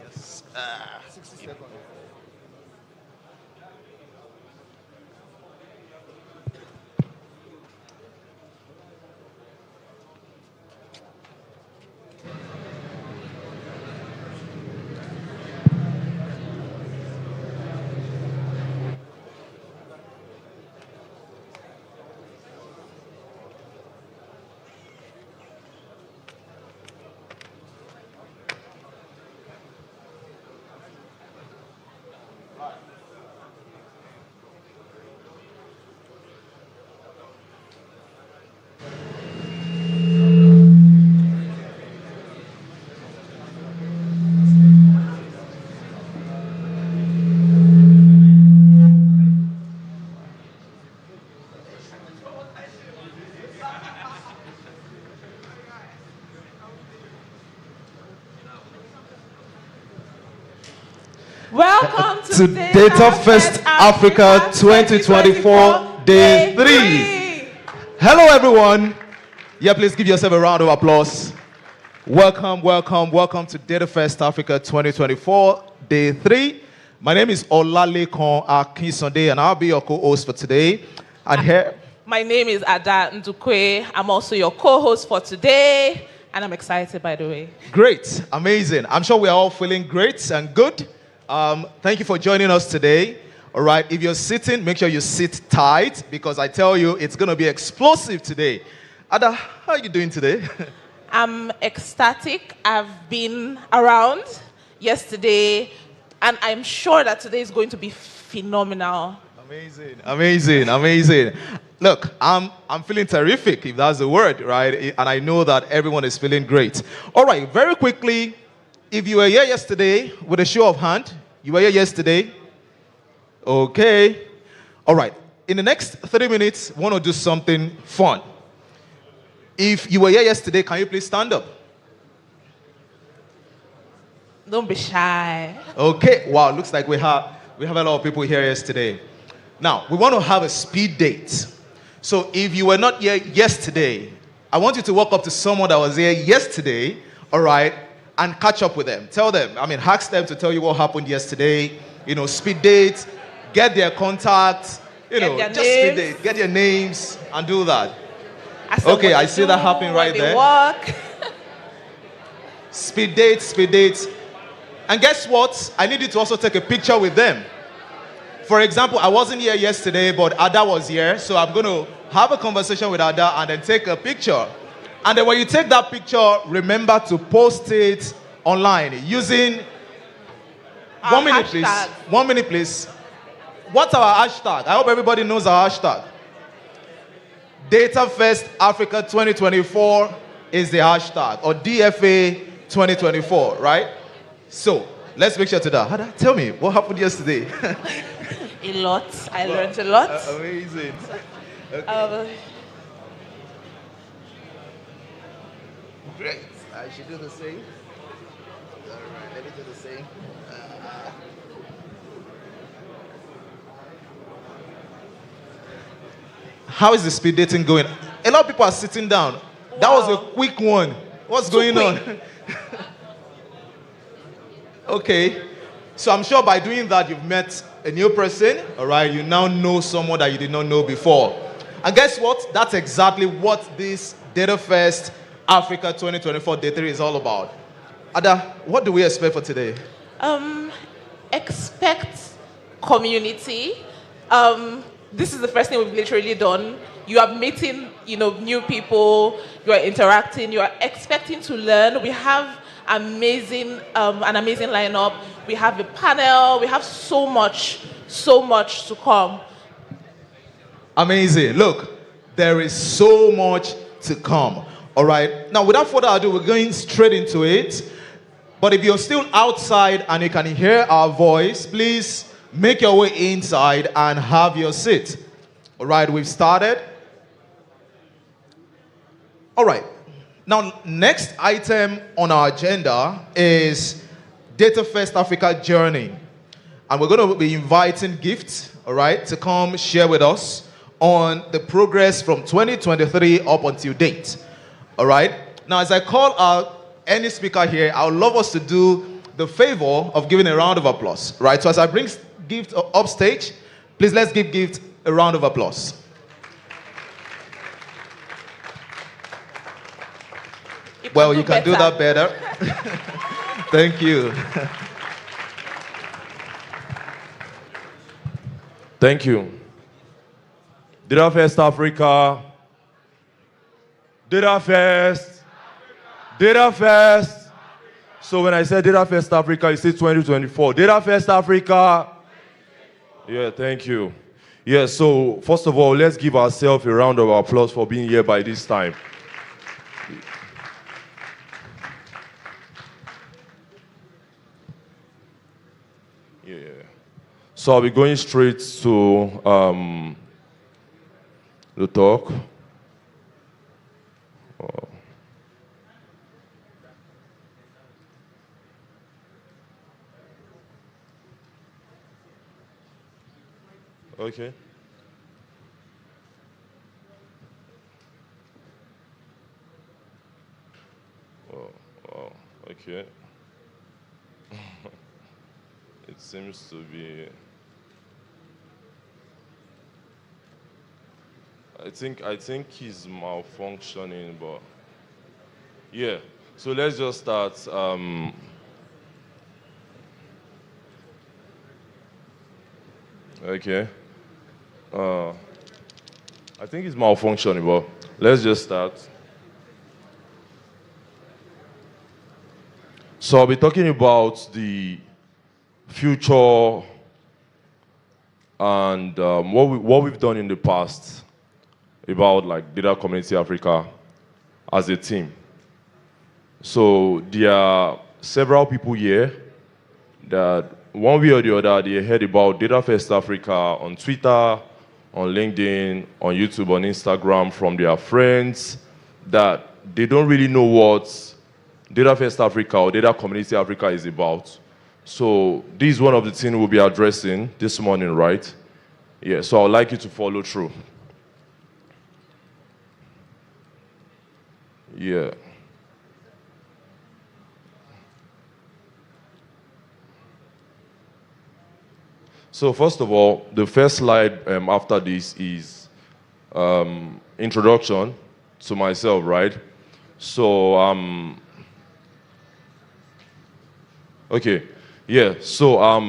Yes. 60 seconds. Welcome to Datafest Africa 2024 Day 3. Hello everyone. Yeah, please give yourself a round of applause. Welcome to Datafest Africa 2024 Day 3. My name is Olalekan Akinsande and I'll be your co-host for today. And here, my name is Ada Ndukwe. I'm also your co-host for today. And I'm excited, by the way. Great, amazing. I'm sure we are all feeling great and good. Thank you for joining us today. All right, if you're sitting, make sure you sit tight because I tell you, it's going to be explosive today. Ada, how are you doing today? I'm ecstatic. I've been around yesterday, and I'm sure that today is going to be phenomenal. Amazing. Look, I'm feeling terrific, if that's the word, right? And I know that everyone is feeling great. All right, very quickly, if you were here yesterday, with a show of hand, you were here yesterday? Okay. All right. In the next 3 minutes, we want to do something fun. If you were here yesterday, can you please stand up? Don't be shy. Okay. Wow, looks like we have a lot of people here yesterday. Now, we want to have a speed date. So if you were not here yesterday, I want you to walk up to someone that was here yesterday, all right, and catch up with them. Tell them, ask them to tell you what happened yesterday, speed dates, get their contacts, just speed date, get their names and do that. Okay, I see that happening right there. Speed dates. And guess what? I need you to also take a picture with them. For example, I wasn't here yesterday, but Ada was here, so I'm going to have a conversation with Ada and then take a picture. And then when you take that picture, remember to post it online using... 1 minute, please. 1 minute, please. What's our hashtag? I hope everybody knows our hashtag. DatafestAfrica2024 is the hashtag, or DFA2024, right? So, let's make sure to that. Ada, tell me, what happened yesterday? A lot. I learned a lot. Amazing. Okay. Great. I should do the same. All right, let me do the same. How is the speed dating going? A lot of people are sitting down. Wow. That was a quick one. What's going on? Okay. So I'm sure by doing that, you've met a new person. All right. You now know someone that you did not know before. And guess what? That's exactly what this Datafest Africa 2024 Day 3 is all about. Ada, what do we expect for today? Expect community. This is the first thing we've literally done. You are meeting, new people. You are interacting. You are expecting to learn. We have an amazing lineup. We have a panel. We have so much to come. Amazing. Look, there is so much to come. All right. Now, without further ado, we're going straight into it. But if you're still outside and you can hear our voice, please make your way inside and have your seat. All right, we've started. All right. Now, next item on our agenda is Datafest Africa Journey. And we're going to be inviting gifts, all right, to come share with us on the progress from 2023 up until date. All right. Now, as I call our any speaker here, I would love us to do the favor of giving a round of applause, right? So as I bring Gift up stage, please let's give Gift a round of applause. Well, you can do that better. Thank you. Thank you. DatAfest Africa. DatAfest. DatAfest. So when I said DatAfest Africa, you say 2024. DatAfest Africa. Yeah, thank you. Yeah, so first of all, let's give ourselves a round of applause for being here by this time. Yeah. So I'll be going straight to the talk. Okay. Oh, okay. It seems to be. I think he's malfunctioning, but yeah. So let's just start. Okay. I think it's malfunctioning, but let's just start. So I'll be talking about the future and what we've done in the past about like Data Community Africa as a team. So there are several people here that one way or the other they heard about DatAfest Africa on Twitter, on LinkedIn, on YouTube, on Instagram from their friends that they don't really know what DatAfest Africa or Data Community Africa is about. So this is one of the things we'll be addressing this morning, right? Yeah, so I'd like you to follow through. Yeah. So first of all, the first slide after this is introduction to myself, right? So, okay, yeah. So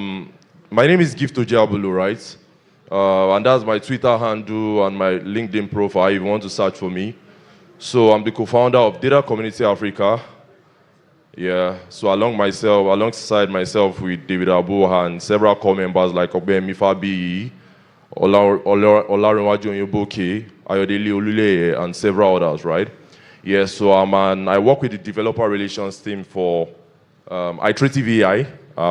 my name is Gift Ojeabulu, right? And that's my Twitter handle and my LinkedIn profile if you want to search for me. So I'm the co-founder of Data Community Africa. Yeah, so alongside myself with David Abu and several core members like Obemi Fabi, Olarenwaju Onyoboke, Ayodele Oluleye, and several others, right? Yeah, so I work with the developer relations team for Iterative AI,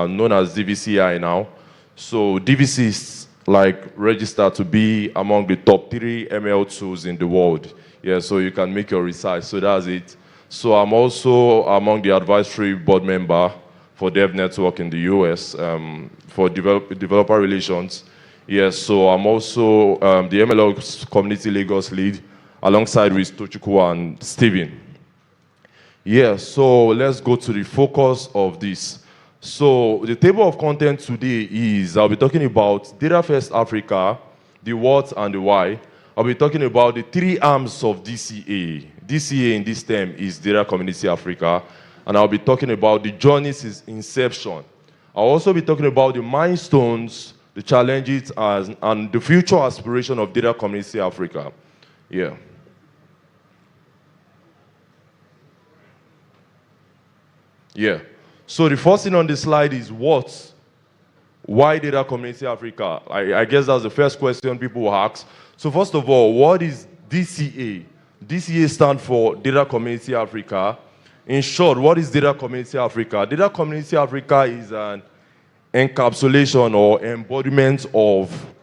known as DVCI now. So DVC is like registered to be among the top 3 ML tools in the world. Yeah, so you can make your research, so that's it. So I'm also among the advisory board member for Dev Network in the US for developer relations. Yes, so I'm also the MLOps Community Lagos lead alongside with Tochukwu and Steven. Yeah, so let's go to the focus of this. So the table of content today is I'll be talking about DatAfest Africa, the what and the why. I'll be talking about the 3 arms of DCA. DCA in this term is Data Community Africa, and I'll be talking about the journey's inception. I'll also be talking about the milestones, the challenges, and the future aspiration of Data Community Africa. Yeah. Yeah. So the first thing on the slide is what? Why Data Community Africa? I guess that's the first question people will ask. So first of all, what is DCA? DCA stands for Data Community Africa. In short, what is Data Community Africa? Data Community Africa is an encapsulation or embodiment of,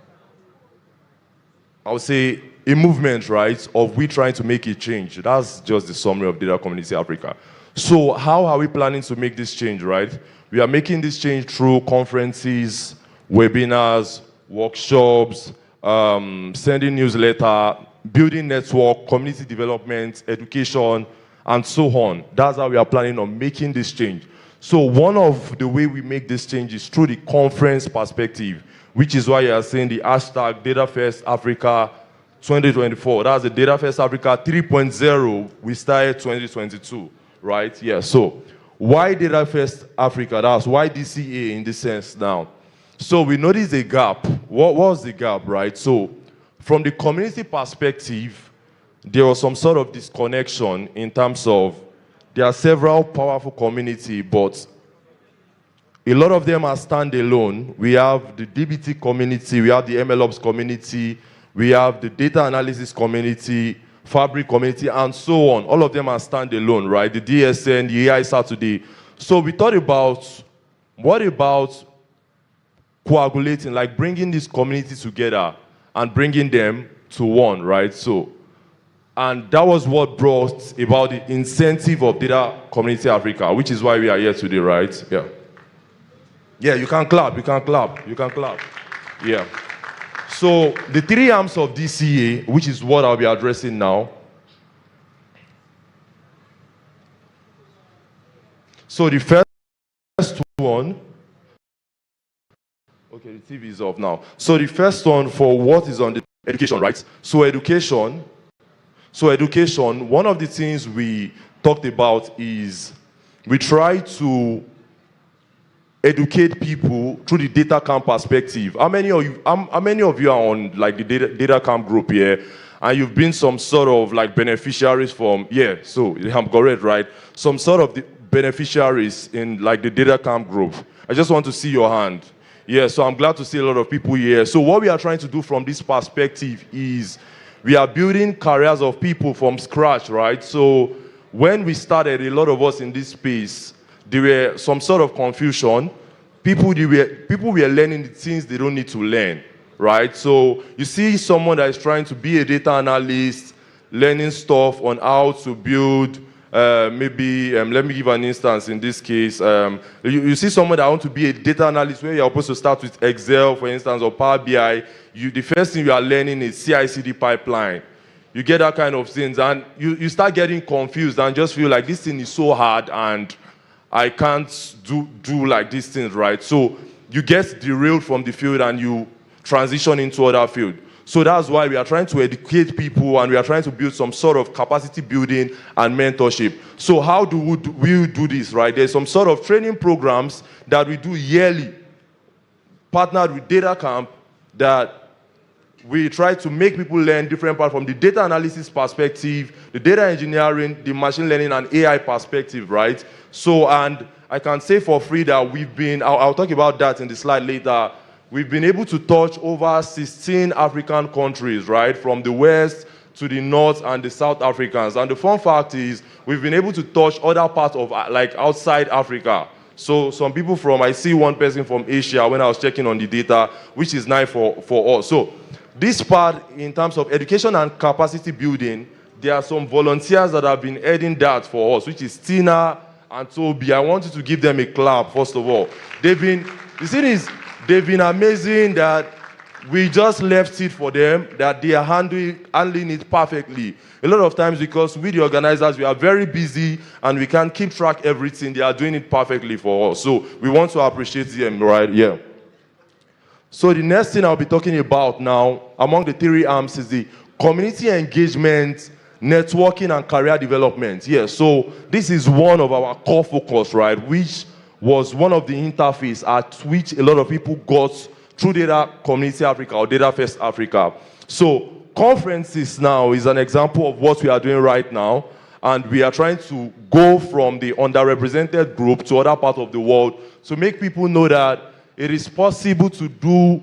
I would say, a movement, right, of we trying to make a change. That's just the summary of Data Community Africa. So how are we planning to make this change, right? We are making this change through conferences, webinars, workshops, sending newsletter, building network, community development, education, and so on. That's how we are planning on making this change. So one of the way we make this change is through the conference perspective, which is why you are saying the hashtag DatafestAfrica2024. That's the DatafestAfrica Africa 3.0. We started 2022, right? Yeah, so why DatafestAfrica Africa? That's why DCA in this sense now. So we noticed a gap. What was the gap, right? So from the community perspective, there was some sort of disconnection in terms of there are several powerful communities, but a lot of them are standalone. We have the DBT community, we have the MLOps community, we have the data analysis community, Fabric community, and so on. All of them are standalone, right? The DSN, the AI Saturday. So we thought about, what about coagulating, like bringing these communities together and bringing them to one, right? So, and that was what brought about the incentive of Data Community Africa, which is why we are here today, right? Yeah. Yeah, you can clap, you can clap, you can clap. Yeah. So the three arms of DCA, which is what I'll be addressing now. So the first one, okay, the TV is off now. So the first one for what is on the education, right? So education, one of the things we talked about is we try to educate people through the data camp perspective. How many of you are on like the data camp group here, and you've been some sort of like beneficiaries from, yeah, so I'm correct, right? Some sort of the beneficiaries in like the data camp group. I just want to see your hand. Yeah, so I'm glad to see a lot of people here. So what we are trying to do from this perspective is we are building careers of people from scratch, right? So when we started, a lot of us in this space, there were some sort of confusion. People were learning the things they don't need to learn, right? So you see someone that is trying to be a data analyst, learning stuff on how to build, let me give an instance in this case. You see someone that wants to be a data analyst where you're supposed to start with Excel, for instance, or Power BI. The first thing you are learning is CI/CD pipeline. You get that kind of things, and you start getting confused and just feel like this thing is so hard and I can't do like these things, right? So you get derailed from the field and you transition into other field. So that's why we are trying to educate people and we are trying to build some sort of capacity building and mentorship. So how do we do this, right? There's some sort of training programs that we do yearly, partnered with Data Camp, that we try to make people learn different parts from the data analysis perspective, the data engineering, the machine learning and AI perspective, right? So, and I can say for free that we've been, I'll talk about that in the slide later, we've been able to touch over 16 African countries, right? From the West to the North and the South Africans. And the fun fact is, we've been able to touch other parts of, like, outside Africa. So some people from, I see one person from Asia when I was checking on the data, which is nice for us. So this part, in terms of education and capacity building, there are some volunteers that have been heading that for us, which is Tina and Toby. I want you to give them a clap, first of all. They've been amazing that we just left it for them, that they are handling it perfectly. A lot of times, because we, the organizers, we are very busy and we can't keep track of everything, they are doing it perfectly for us. So we want to appreciate them, right? Yeah. So the next thing I'll be talking about now, among the three arms, is the community engagement, networking, and career development. Yeah, so this is one of our core focus, right, which was one of the interface at which a lot of people got through Data Community Africa or DatafestAfrica Africa. So conferences now is an example of what we are doing right now, and we are trying to go from the underrepresented group to other parts of the world to make people know that it is possible to do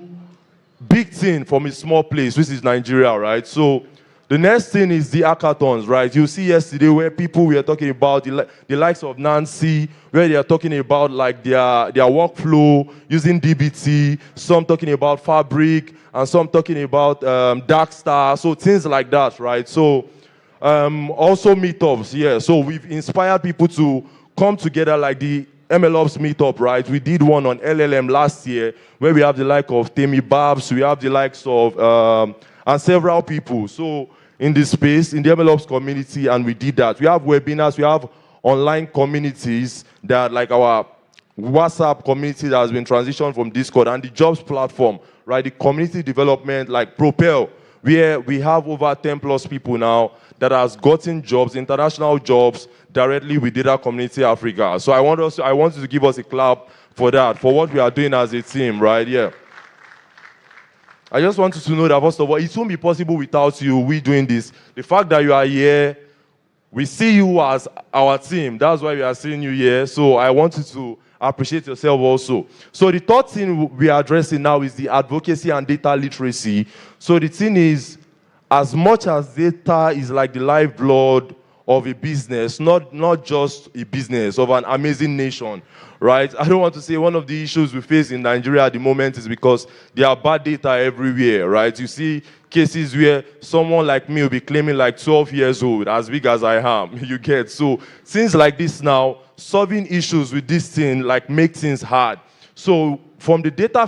big things from a small place, which is Nigeria, right? So the next thing is the hackathons, right? You see yesterday where people were talking about the likes of Nancy, where they are talking about like their workflow using DBT, some talking about Fabric, and some talking about Darkstar, so things like that, right? So also meetups, yeah. So we've inspired people to come together like the MLOps meetup, right? We did one on LLM last year where we have the like of Temi Babs, we have the likes of, and several people. So in this space, in the MLOps community, and we did that. We have webinars, we have online communities that like our WhatsApp community that has been transitioned from Discord, and the jobs platform, right? The community development like Propel, where we have over 10 plus people now that has gotten jobs, international jobs, directly with Data Community Africa. So I want you to give us a clap for that, for what we are doing as a team, right? Yeah. I just want you to know that, first of all, it won't be possible without you, we doing this. The fact that you are here, we see you as our team. That's why we are seeing you here. So I want you to appreciate yourself also. So the third thing we are addressing now is the advocacy and data literacy. So the thing is, as much as data is like the lifeblood of a business, not just a business, of an amazing nation, right? I don't want to say one of the issues we face in Nigeria at the moment is because there are bad data everywhere, right? You see cases where someone like me will be claiming like 12 years old, as big as I am, you get. So things like this now, solving issues with this thing like make things hard. So from the Data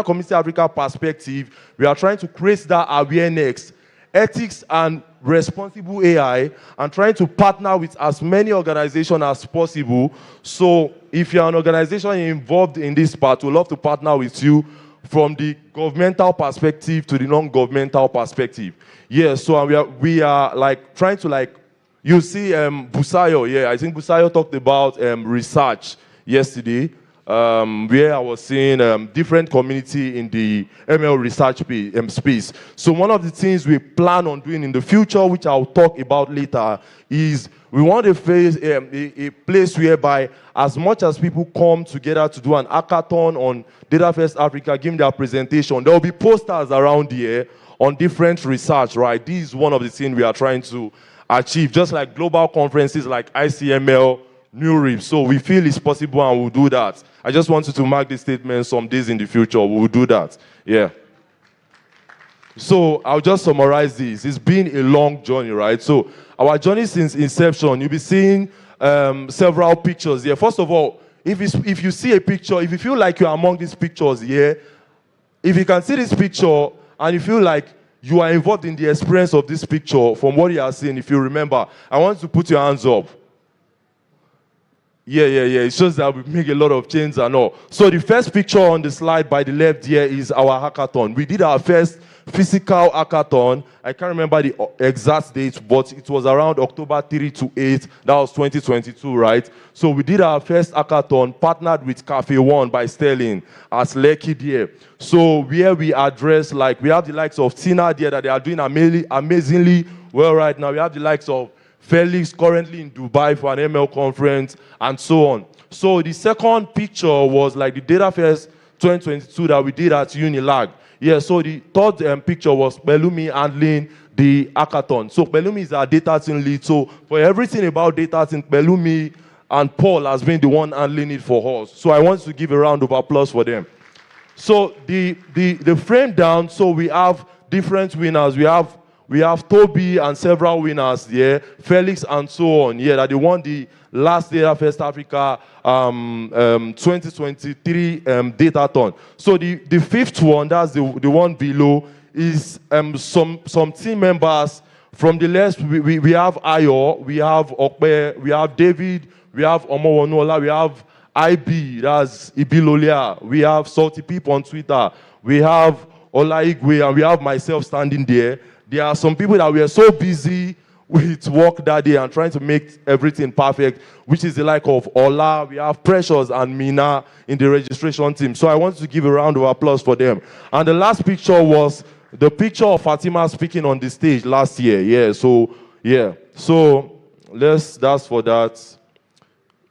Community Africa perspective, we are trying to create that awareness, ethics and responsible AI, and trying to partner with as many organizations as possible. So if you're an organization involved in this part, we'd love to partner with you from the governmental perspective to the non-governmental perspective. Yeah, so we are like trying to like, you see Busayo, yeah, I think Busayo talked about research yesterday, where I was seeing different community in the ML research space. So one of the things we plan on doing in the future, which I'll talk about later, is we want to face a place whereby as much as people come together to do an hackathon on DatafestAfrica Africa, giving their presentation, there will be posters around here on different research, right? This is one of the things we are trying to achieve, just like global conferences like ICML, New RIP. So we feel it's possible and we'll do that. I just want you to mark this statement some days in the future. We'll do that. Yeah. So I'll just summarize this. It's been a long journey, right? So our journey since inception, you'll be seeing several pictures here. First of all, if you see a picture, if you feel like you're among these pictures here, if you can see this picture and you feel like you are involved in the experience of this picture from what you are seeing, if you remember, I want you to put your hands up. Yeah. It shows that we make a lot of change and all. So the first picture on the slide by the left here is our hackathon. We did our first physical hackathon. I can't remember the exact date, but it was around October 3 to 8. That was 2022, right? So we did our first hackathon, partnered with Cafe One by Sterling as Lekki there. So where we address, like, we have the likes of Tina there that they are doing amazingly well right now. We have the likes of Felix currently in Dubai for an ML conference, and so on. So the second picture was like the DataFest 2022 that we did at Unilag. Yeah, so the third picture was Pelumi handling the hackathon. So Pelumi is our data team lead. So for everything about data team, Pelumi and Paul has been the one handling it for us. So I want to give a round of applause for them. So the frame down, so we have different winners. We have Toby and several winners there, Felix and so on. Yeah, that they won the last Datafest Africa 2023 Datathon. So the fifth one, that's the one below, is some team members. From the left, we have Ayo, we have Okpe, we have David, we have Omowonola, we have IB, that's Ibilolia, we have Salty Peep on Twitter, we have Olaigwe, and we have myself standing there. There are some people that were so busy with work that day and trying to make everything perfect, which is the like of Ola. We have Precious and Mina in the registration team. So I want to give a round of applause for them. And the last picture was the picture of Fatima speaking on the stage last year. Yeah, so that's for that.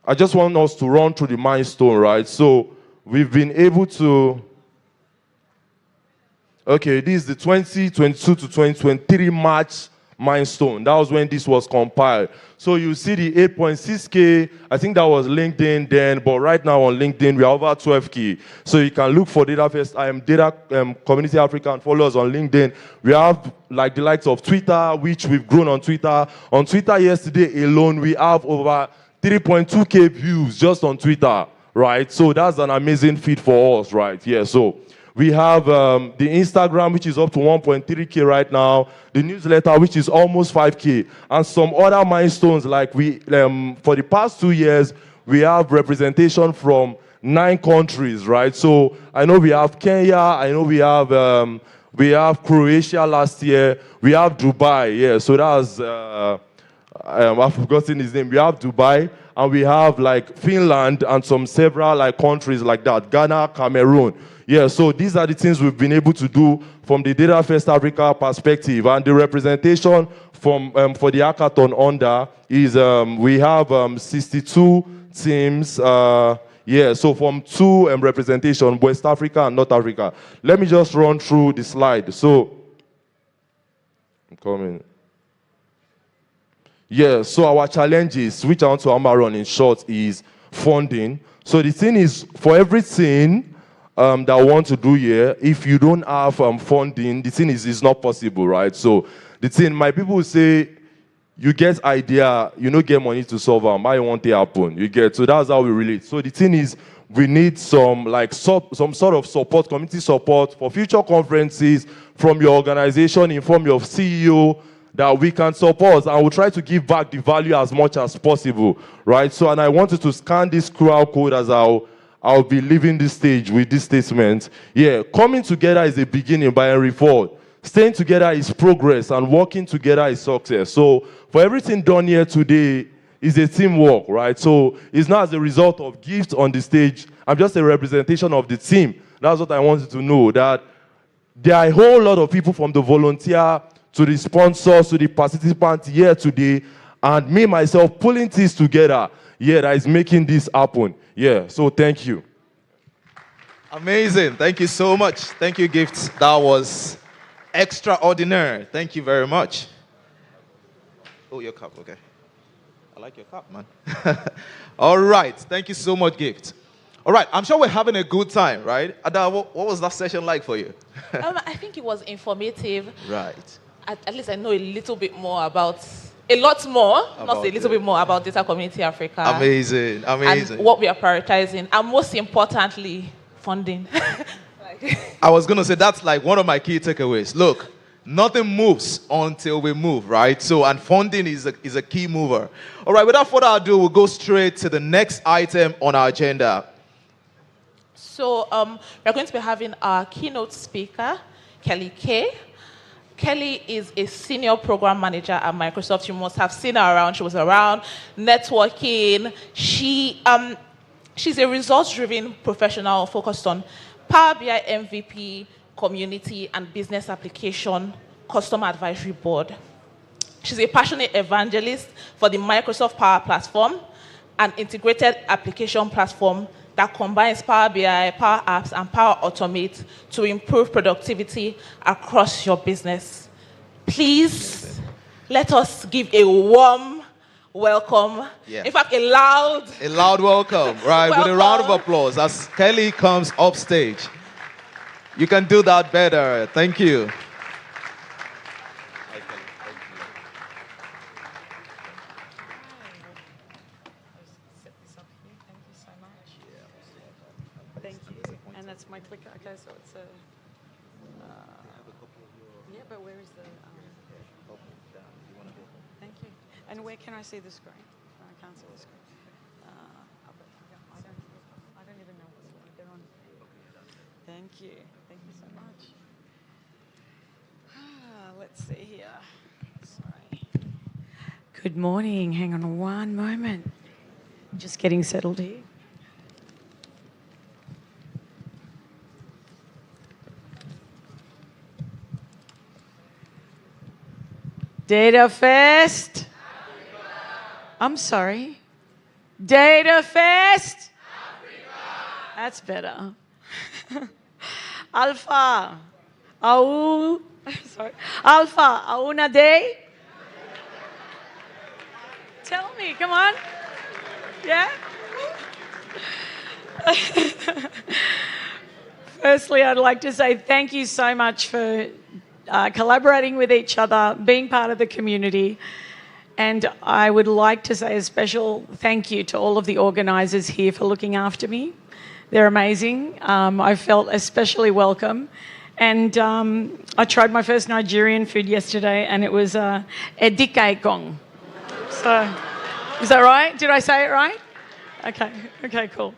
I just want us to run through the milestone, right? So we've been able to... Okay, this is the 2022 to 2023 March milestone. That was when this was compiled. So you see the 8.6K, I think that was LinkedIn then, but right now on LinkedIn, we are over 12K. So you can look for DataFest, Data Community Africa and follow us on LinkedIn. We have like the likes of Twitter, which we've grown on Twitter. On Twitter yesterday alone, we have over 3.2K views just on Twitter, right? So that's an amazing feat for us, right? Yeah, so We have the Instagram, which is up to 1.3K right now. The newsletter, which is almost 5K. And some other milestones, like for the past 2 years, we have representation from 9 countries, right? So I know we have Kenya, I know we have Croatia last year, we have Dubai, yeah, so that's, I've forgotten his name. We have Dubai, and we have like Finland and several like countries like that, Ghana, Cameroon. Yeah, so these are the things we've been able to do from the DatafestAfrica Africa perspective, and the representation from for the hackathon under is we have 62 teams. Yeah, so from 2 representation, West Africa and North Africa. Let me just run through the slide. So, I'm coming. Yeah, so our challenges, which I want to hammer on in short, is funding. So the thing is, for everything that I want to do here, if you don't have funding, the thing is not possible, right? So the thing, my people will say, you get idea, you don't get money to solve them. I want it happen. You get, so that's how we relate. So the thing is, we need some sort of support, community support for future conferences from your organization, inform your CEO that we can support, and we'll try to give back the value as much as possible, right? So, and I wanted to scan this QR code as I'll be leaving this stage with this statement. Yeah, coming together is a beginning by Henry Ford. Staying together is progress, and working together is success. So for everything done here today is a teamwork, right? So it's not as a result of gifts on the stage. I'm just a representation of the team. That's what I wanted to know, that there are a whole lot of people, from the volunteer to the sponsors to the participants here today, and me, myself, pulling things together, yeah, that is making this happen. Yeah, so thank you. Amazing. Thank you so much. Thank you, Gifts. That was extraordinary. Thank you very much. Oh, your cup, okay. I like your cup, man. All right. Thank you so much, Gift. All right. I'm sure we're having a good time, right? Ada, what was that session like for you? I think it was informative. Right. At least I know a little bit more about, a lot more, not a little bit more about Data Community Africa. Amazing, amazing. And what we are prioritizing, and most importantly, funding. I was going to say that's like one of my key takeaways. Look, nothing moves until we move, right? So, and funding is a key mover. All right, without further ado, we'll go straight to the next item on our agenda. So, we're going to be having our keynote speaker, Kelly Kay. Kelly is a senior program manager at Microsoft. You must have seen her around. She was around networking. She's a results-driven professional focused on Power BI MVP, community, and business application customer advisory board. She's a passionate evangelist for the Microsoft Power Platform, an integrated application platform that combines Power BI, Power Apps, and Power Automate to improve productivity across your business. Please, let us give a warm welcome. Yeah. In fact, a loud welcome, right? Welcome. With a round of applause as Kelly comes up stage. You can do that better. Thank you. That's my clicker. Okay, so it's a. Yeah, but where is the? Thank you. And where can I see the screen? I can't see the screen. I don't even know what's going on. Thank you. Thank you so much. Let's see here. Sorry. Good morning. Hang on one moment. Just getting settled here. DatafestAfrica. I'm sorry. DatafestAfrica. That's better. Alpha. Sorry. Alpha. Auna day. Tell me, come on. Yeah? Firstly, I'd like to say thank you so much for collaborating with each other, being part of the community. And I would like to say a special thank you to all of the organisers here for looking after me. They're amazing. I felt especially welcome. And I tried my first Nigerian food yesterday, and it was edika gong. So, is that right? Did I say it right? Okay, cool.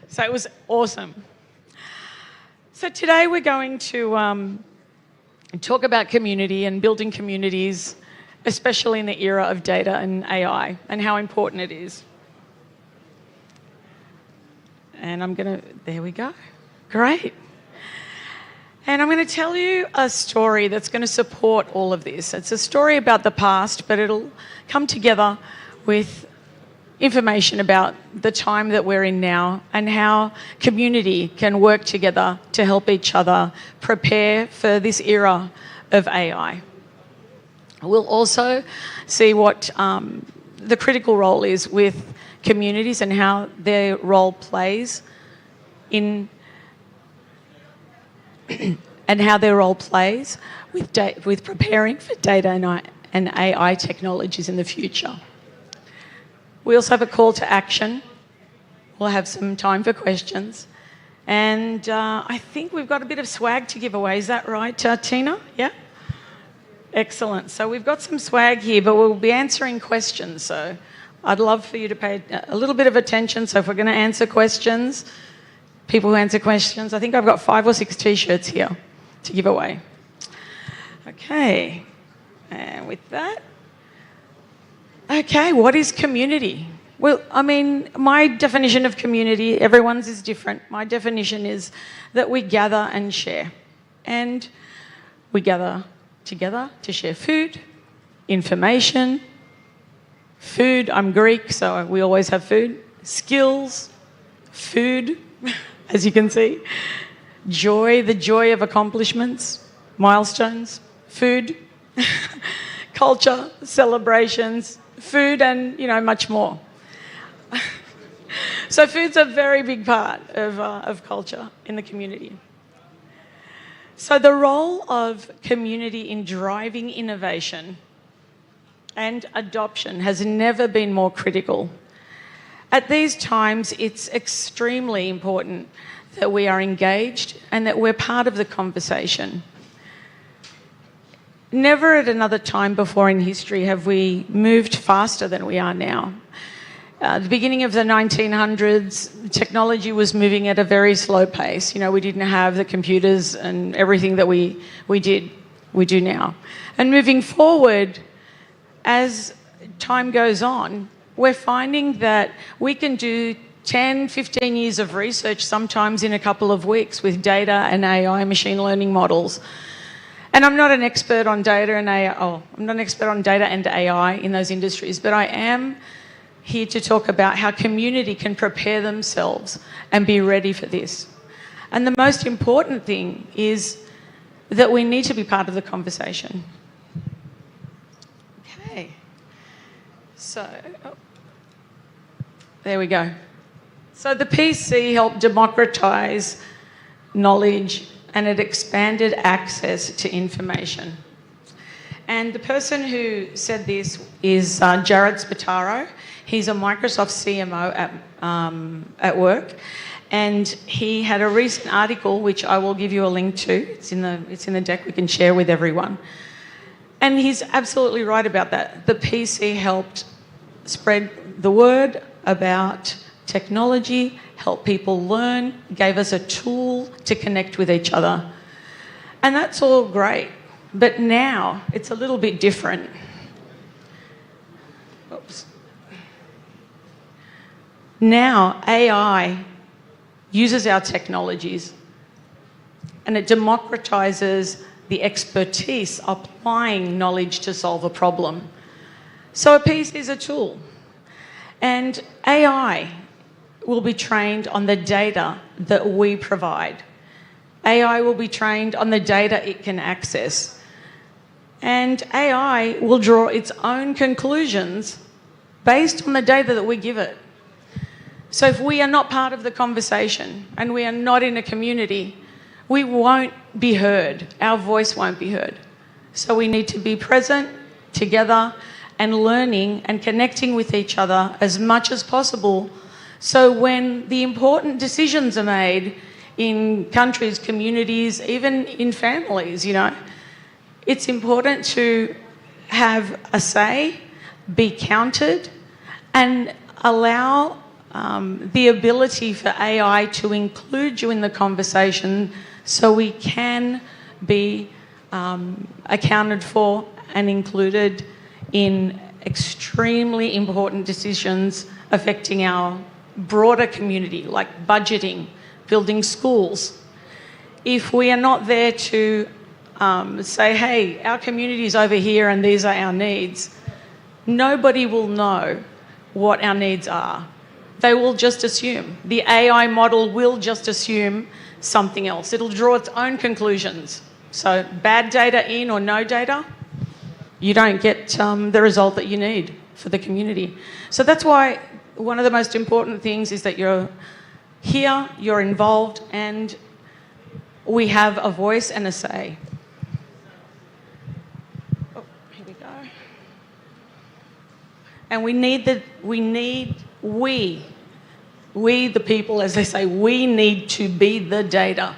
So it was awesome. So today we're going to talk about community and building communities, especially in the era of data and AI, and how important it is. And there we go. Great. And I'm going to tell you a story that's going to support all of this. It's a story about the past, but it'll come together with information about the time that we're in now and how community can work together to help each other prepare for this era of AI. We'll also see what the critical role is with communities and how their role plays in and how their role plays with preparing for data and AI technologies in the future. We also have a call to action. We'll have some time for questions. And I think we've got a bit of swag to give away. Is that right, Tina? Yeah? Excellent. So we've got some swag here, but we'll be answering questions. So I'd love for you to pay a little bit of attention. So if we're going to answer questions, people who answer questions, I think I've got 5 or 6 T-shirts here to give away. Okay. And with that, okay, what is community? Well, I mean, my definition of community, everyone's is different. My definition is that we gather and share. And we gather together to share food, information, food, I'm Greek, so we always have food, skills, food, as you can see, joy, the joy of accomplishments, milestones, food, culture, celebrations, food, and, much more. So food's a very big part of culture in the community. So the role of community in driving innovation and adoption has never been more critical. At these times, it's extremely important that we are engaged and that we're part of the conversation. Never at another time before in history have we moved faster than we are now. At the beginning of the 1900s, technology was moving at a very slow pace. We didn't have the computers and everything that we do now. And moving forward, as time goes on, we're finding that we can do 10, 15 years of research sometimes in a couple of weeks with data and AI machine learning models. And I'm not an expert on data and AI. I'm not an expert on data and AI in those industries, but I am here to talk about how community can prepare themselves and be ready for this. And the most important thing is that we need to be part of the conversation. Okay. So, there we go. So the PC helped democratise knowledge and it expanded access to information. And the person who said this is Jared Spataro. He's a Microsoft CMO at work. And he had a recent article, which I will give you a link to. It's in the deck we can share with everyone. And he's absolutely right about that. The PC helped spread the word about technology, help people learn, gave us a tool to connect with each other. And that's all great. But now it's a little bit different. Oops. Now AI uses our technologies and it democratizes the expertise applying knowledge to solve a problem. So a piece is a tool. And AI will be trained on the data that we provide. AI will be trained on the data it can access. And AI will draw its own conclusions based on the data that we give it. So if we are not part of the conversation and we are not in a community, we won't be heard. Our voice won't be heard. So we need to be present together and learning and connecting with each other as much as possible So when the important decisions are made in countries, communities, even in families, it's important to have a say, be counted, and allow the ability for AI to include you in the conversation so we can be accounted for and included in extremely important decisions affecting our broader community, like budgeting, building schools. If we are not there to say, hey, our community is over here and these are our needs, nobody will know what our needs are. They will just assume. The AI model will just assume something else. It'll draw its own conclusions. So bad data in or no data, you don't get the result that you need for the community. So that's why one of the most important things is that you're here, you're involved, and we have a voice and a say. Oh, here we go. And we the people, as they say, we need to be the data.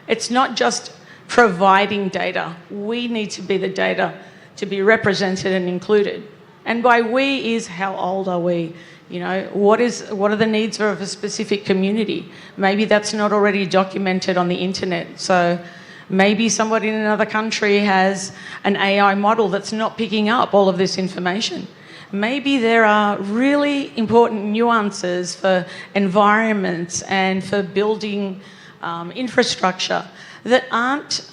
It's not just providing data. We need to be the data to be represented and included. And by we is how old are we? What are the needs of a specific community? Maybe that's not already documented on the internet. So maybe somebody in another country has an AI model that's not picking up all of this information. Maybe there are really important nuances for environments and for building infrastructure that aren't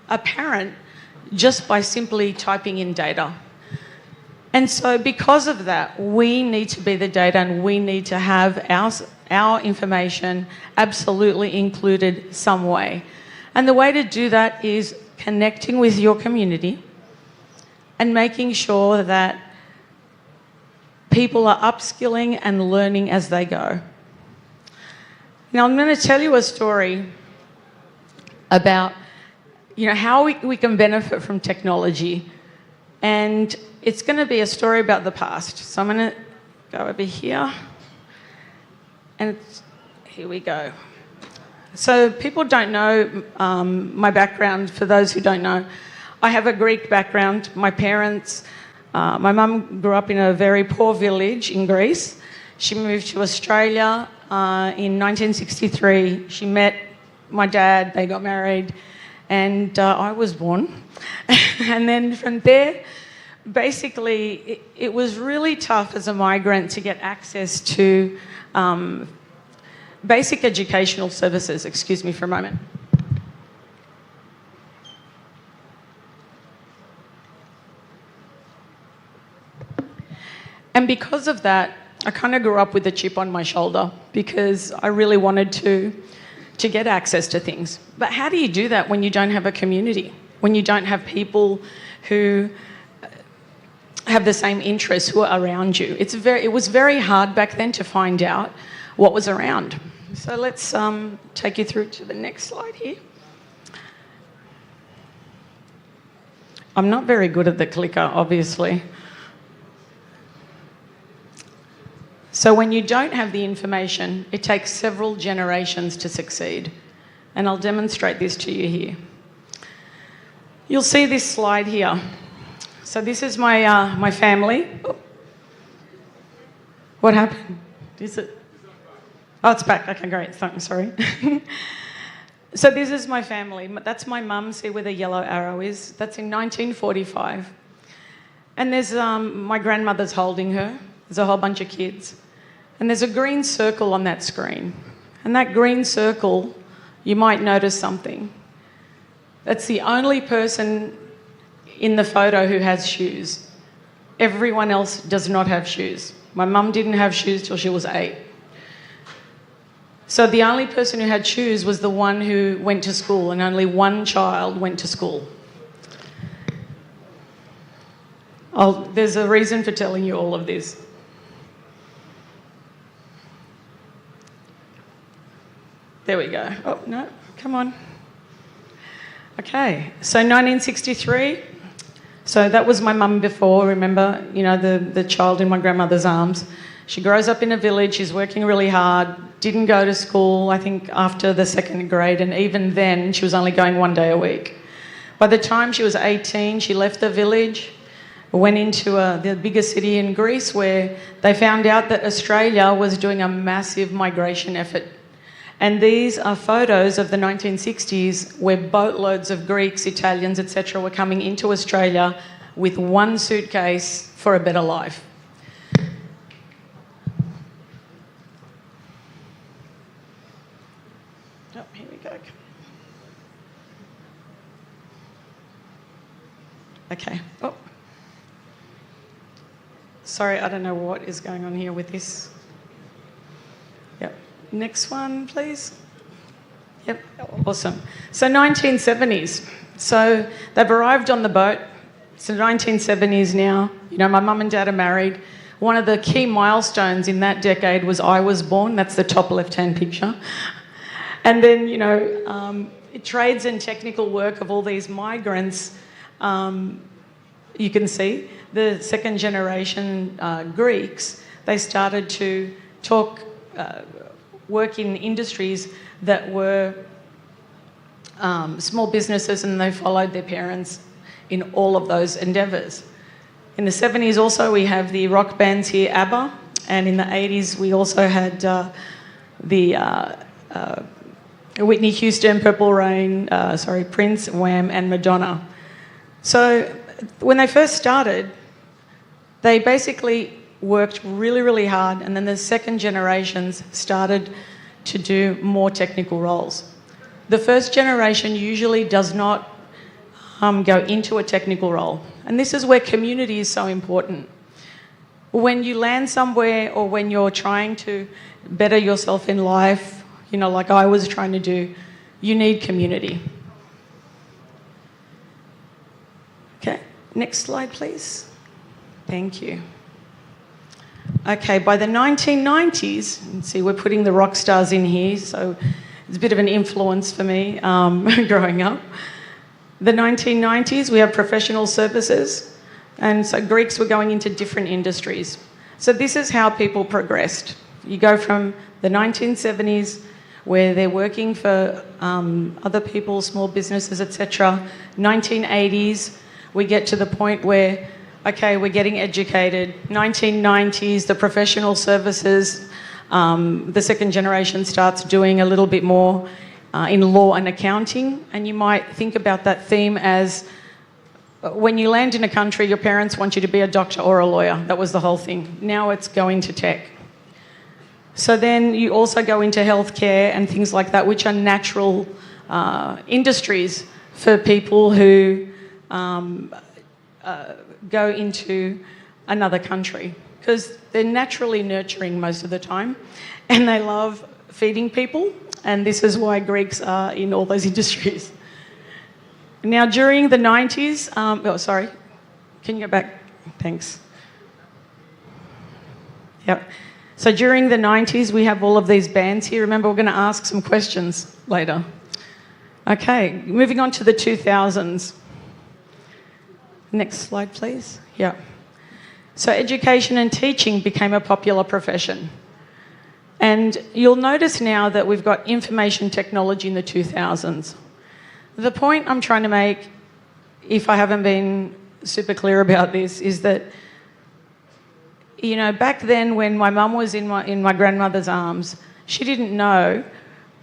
apparent just by simply typing in data. And so because of that, we need to be the data and we need to have our information absolutely included some way. And the way to do that is connecting with your community and making sure that people are upskilling and learning as they go. Now, I'm going to tell you a story about how we can benefit from technology. And it's going to be a story about the past. So I'm going to go over here. And here we go. So people don't know my background. For those who don't know, I have a Greek background. My parents, my mum grew up in a very poor village in Greece. She moved to Australia in 1963. She met my dad, they got married, and I was born. And then from there, basically, it was really tough as a migrant to get access to basic educational services. Excuse me for a moment. And because of that, I kind of grew up with a chip on my shoulder because I really wanted to get access to things. But how do you do that when you don't have a community? When you don't have people who have the same interests who are around you? It was very hard back then to find out what was around. So let's take you through to the next slide here. I'm not very good at the clicker, obviously. So when you don't have the information, it takes several generations to succeed. And I'll demonstrate this to you here. You'll see this slide here. So this is my family. Oh. What happened? Is it? Oh, it's back. Okay, great. Sorry. So this is my family. That's my mum. See where the yellow arrow is? That's in 1945. And there's my grandmother's holding her. There's a whole bunch of kids. And there's a green circle on that screen. And that green circle, you might notice something. That's the only person in the photo who has shoes. Everyone else does not have shoes. My mum didn't have shoes till she was 8. So the only person who had shoes was the one who went to school, and only one child went to school. There's a reason for telling you all of this. There we go. Oh, no, come on. Okay, so 1963. So that was my mum before, remember, the child in my grandmother's arms. She grows up in a village, she's working really hard, didn't go to school, I think, after the 2nd grade, and even then she was only going 1 day a week. By the time she was 18, she left the village, went into the biggest city in Greece, where they found out that Australia was doing a massive migration effort. And these are photos of the 1960s where boatloads of Greeks, Italians, etc. were coming into Australia with one suitcase for a better life. Oh, here we go. Okay. Oh. Sorry, I don't know what is going on here with this. Yep. Next one, please. Yep. Awesome. So 1970s. So they've arrived on the boat. It's the 1970s now. You know, my mum and dad are married. One of the key milestones in that decade was I was born. That's the top left-hand picture. And then, you know, trades and technical work of all these migrants, you can see the second generation Greeks, they started to work in industries that were small businesses, and they followed their parents in all of those endeavours. In the 70s also we have the rock bands here, ABBA, and in the 80s we also had the Whitney Houston, Purple Rain, Prince, Wham and Madonna. So when they first started, they basically worked really, really hard, and then the second generations started to do more technical roles. The first generation usually does not go into a technical role, and this is where community is so important. When you land somewhere or when you're trying to better yourself in life, you know, like I was trying to do, you need community. Okay, next slide, please. Thank you. Okay, by the 1990s, you can see we're putting the rock stars in here, so it's a bit of an influence for me growing up. The 1990s, we have professional services, and so Greeks were going into different industries. So this is how people progressed. You go from the 1970s, where they're working for other people, small businesses, etc. 1980s, we get to the point where, okay, we're getting educated. 1990s, the professional services, the second generation starts doing a little bit more in law and accounting. And you might think about that theme as when you land in a country, your parents want you to be a doctor or a lawyer. That was the whole thing. Now it's going to tech. So then you also go into healthcare and things like that, which are natural industries for people who go into another country, because they're naturally nurturing most of the time and they love feeding people, and this is why Greeks are in all those industries. Now, during the 90s, can you go back? Thanks. Yep. So during the 90s, we have all of these bands here. Remember, we're going to ask some questions later. Okay, moving on to the 2000s. Next slide, please. Yeah. So education and teaching became a popular profession. And you'll notice now that we've got information technology in the 2000s. The point I'm trying to make, if I haven't been super clear about this, is that, you know, back then when my mum was in my grandmother's arms, she didn't know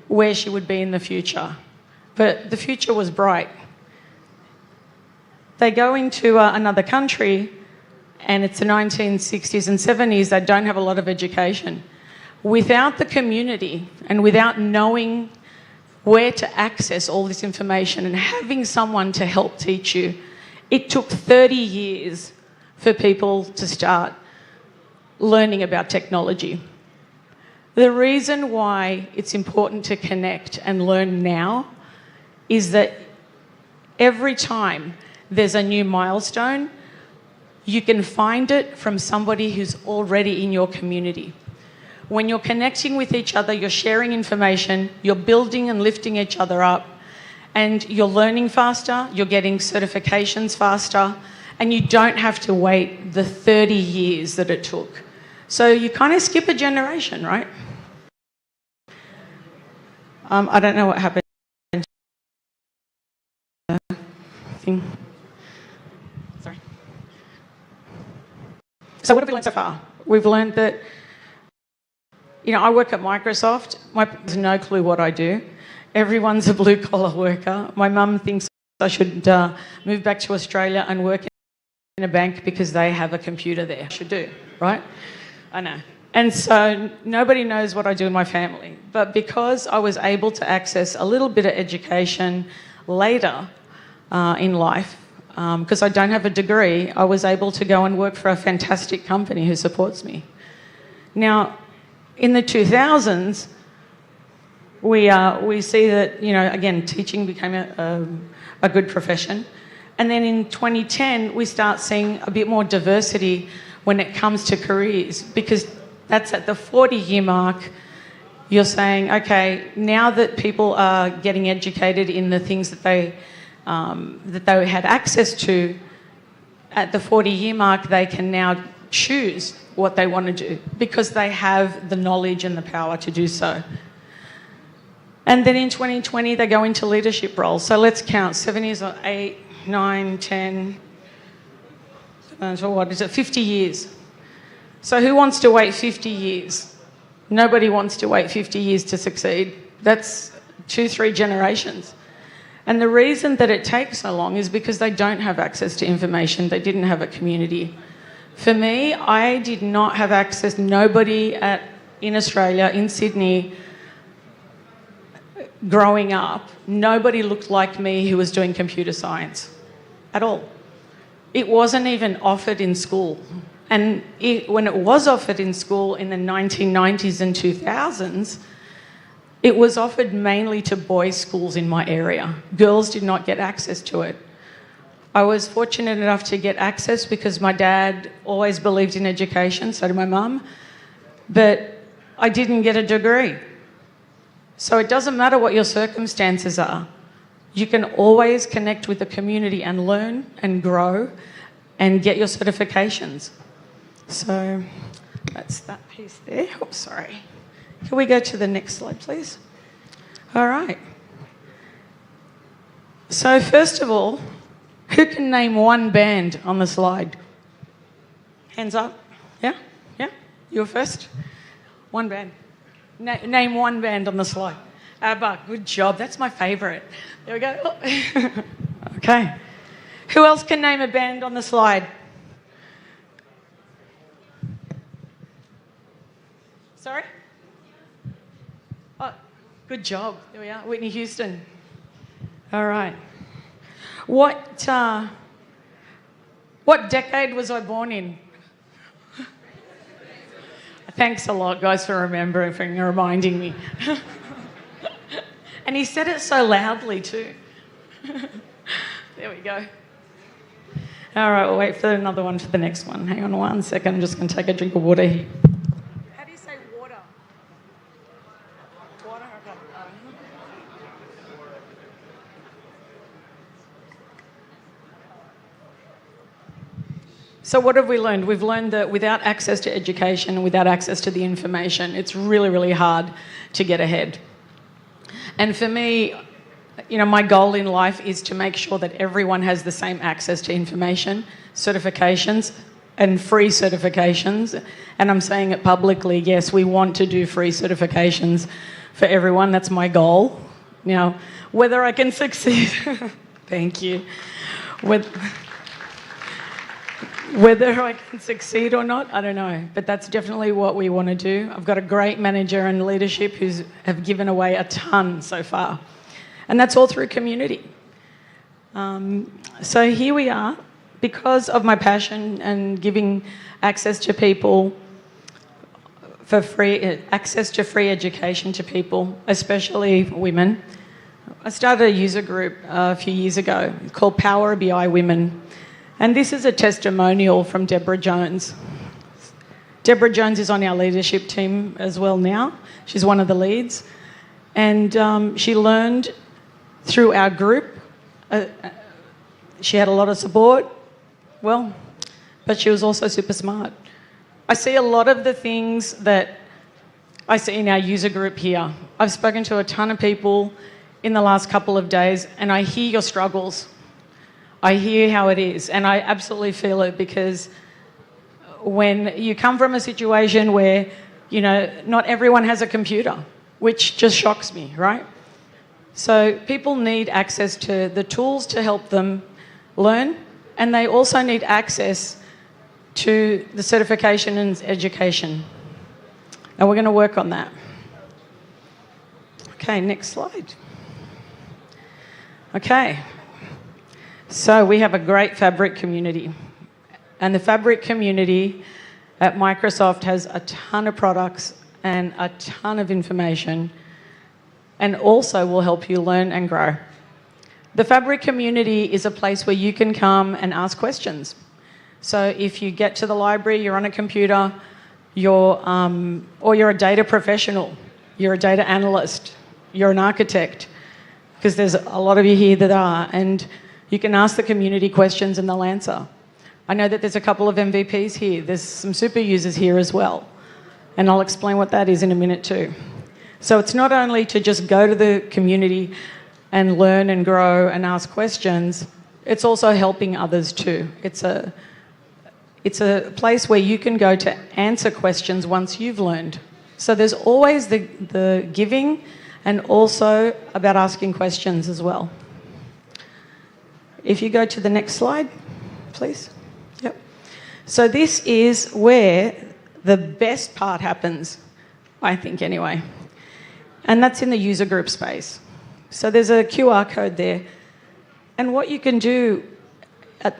where she would be in the future. But the future was bright. They go into another country, and it's the 1960s and 70s, they don't have a lot of education. Without the community and without knowing where to access all this information and having someone to help teach you, it took 30 years for people to start learning about technology. The reason why it's important to connect and learn now is that every time there's a new milestone, you can find it from somebody who's already in your community. When you're connecting with each other, you're sharing information, you're building and lifting each other up, and you're learning faster, you're getting certifications faster, and you don't have to wait the 30 years that it took So you kind of skip a generation, right? I don't know what happened. Sorry. So what have we learned so far? We've learned that, I work at Microsoft. My has no clue what I do. Everyone's a blue-collar worker. My mum thinks I should move back to Australia and work in a bank because they have a computer there. I should do, right? I know. And so nobody knows what I do in my family. But because I was able to access a little bit of education later in life, because I don't have a degree, I was able to go and work for a fantastic company who supports me. Now, in the 2000s, we see that, again, teaching became a good profession. And then in 2010, we start seeing a bit more diversity when it comes to careers, because that's at the 40-year mark. You're saying, okay, now that people are getting educated in the things that they had access to, at the 40-year mark, they can now choose what they want to do because they have the knowledge and the power to do so. And then in 2020, they go into leadership roles. So let's count, 7 years, 8, 9, 10, so what is it, 50 years. So who wants to wait 50 years? Nobody wants to wait 50 years to succeed. That's 2-3 generations. And the reason that it takes so long is because they don't have access to information. They didn't have a community. For me, I did not have access. Nobody in Australia, in Sydney, growing up, nobody looked like me who was doing computer science at all. It wasn't even offered in school. And when it was offered in school in the 1990s and 2000s, it was offered mainly to boys' schools in my area. Girls did not get access to it. I was fortunate enough to get access because my dad always believed in education, so did my mum, but I didn't get a degree. So it doesn't matter what your circumstances are. You can always connect with the community and learn and grow and get your certifications. So that's that piece there. Oops, sorry. Can we go to the next slide, please? All right. So first of all, who can name one band on the slide? Hands up. Yeah? Yeah? You were first? One band. Name one band on the slide. ABBA, good job. That's my favourite. There we go. Oh. Okay. Who else can name a band on the slide? Sorry? Oh, good job. There we are. Whitney Houston. All right. What decade was I born in? Thanks a lot, guys, for remembering, for reminding me. And he said it so loudly, too. There we go. All right, we'll wait for another one for the next one. Hang on 1 second. I'm just going to take a drink of water here. How do you say water? Water? Okay. So what have we learned? We've learned that without access to education, without access to the information, it's really, really hard to get ahead. And for me, my goal in life is to make sure that everyone has the same access to information, certifications, and free certifications. And I'm saying it publicly, yes, we want to do free certifications for everyone. That's my goal. Now, whether I can succeed, thank you. Whether I can succeed or not, I don't know. But that's definitely what we want to do. I've got a great manager and leadership who have given away a ton so far. And that's all through community. So here we are. Because of my passion and giving access to people for access to free education to people, especially women, I started a user group a few years ago called Power BI Women. And this is a testimonial from Deborah Jones. Deborah Jones is on our leadership team as well now. She's one of the leads. And she learned through our group. She had a lot of support, but she was also super smart. I see a lot of the things that I see in our user group here. I've spoken to a ton of people in the last couple of days, and I hear your struggles. I hear how it is, and I absolutely feel it, because when you come from a situation where, you know, not everyone has a computer, which just shocks me, right? So people need access to the tools to help them learn, and they also need access to the certification and education. And we're going to work on that. Okay, next slide. Okay, so we have a great Fabric community. And the Fabric community at Microsoft has a ton of products and a ton of information, and also will help you learn and grow. The Fabric community is a place where you can come and ask questions. So if you get to the library, you're on a computer, or you're a data professional, you're a data analyst, you're an architect, because there's a lot of you here that are, and you can ask the community questions and they'll answer. I know that there's a couple of MVPs here. There's some super users here as well, and I'll explain what that is in a minute too. So it's not only to just go to the community and learn and grow and ask questions, it's also helping others too. It's a place where you can go to answer questions once you've learned. So there's always the giving, and also about asking questions as well. If you go to the next slide, please. Yep. So this is where the best part happens, I think anyway. And that's in the user group space. So there's a QR code there. And what you can do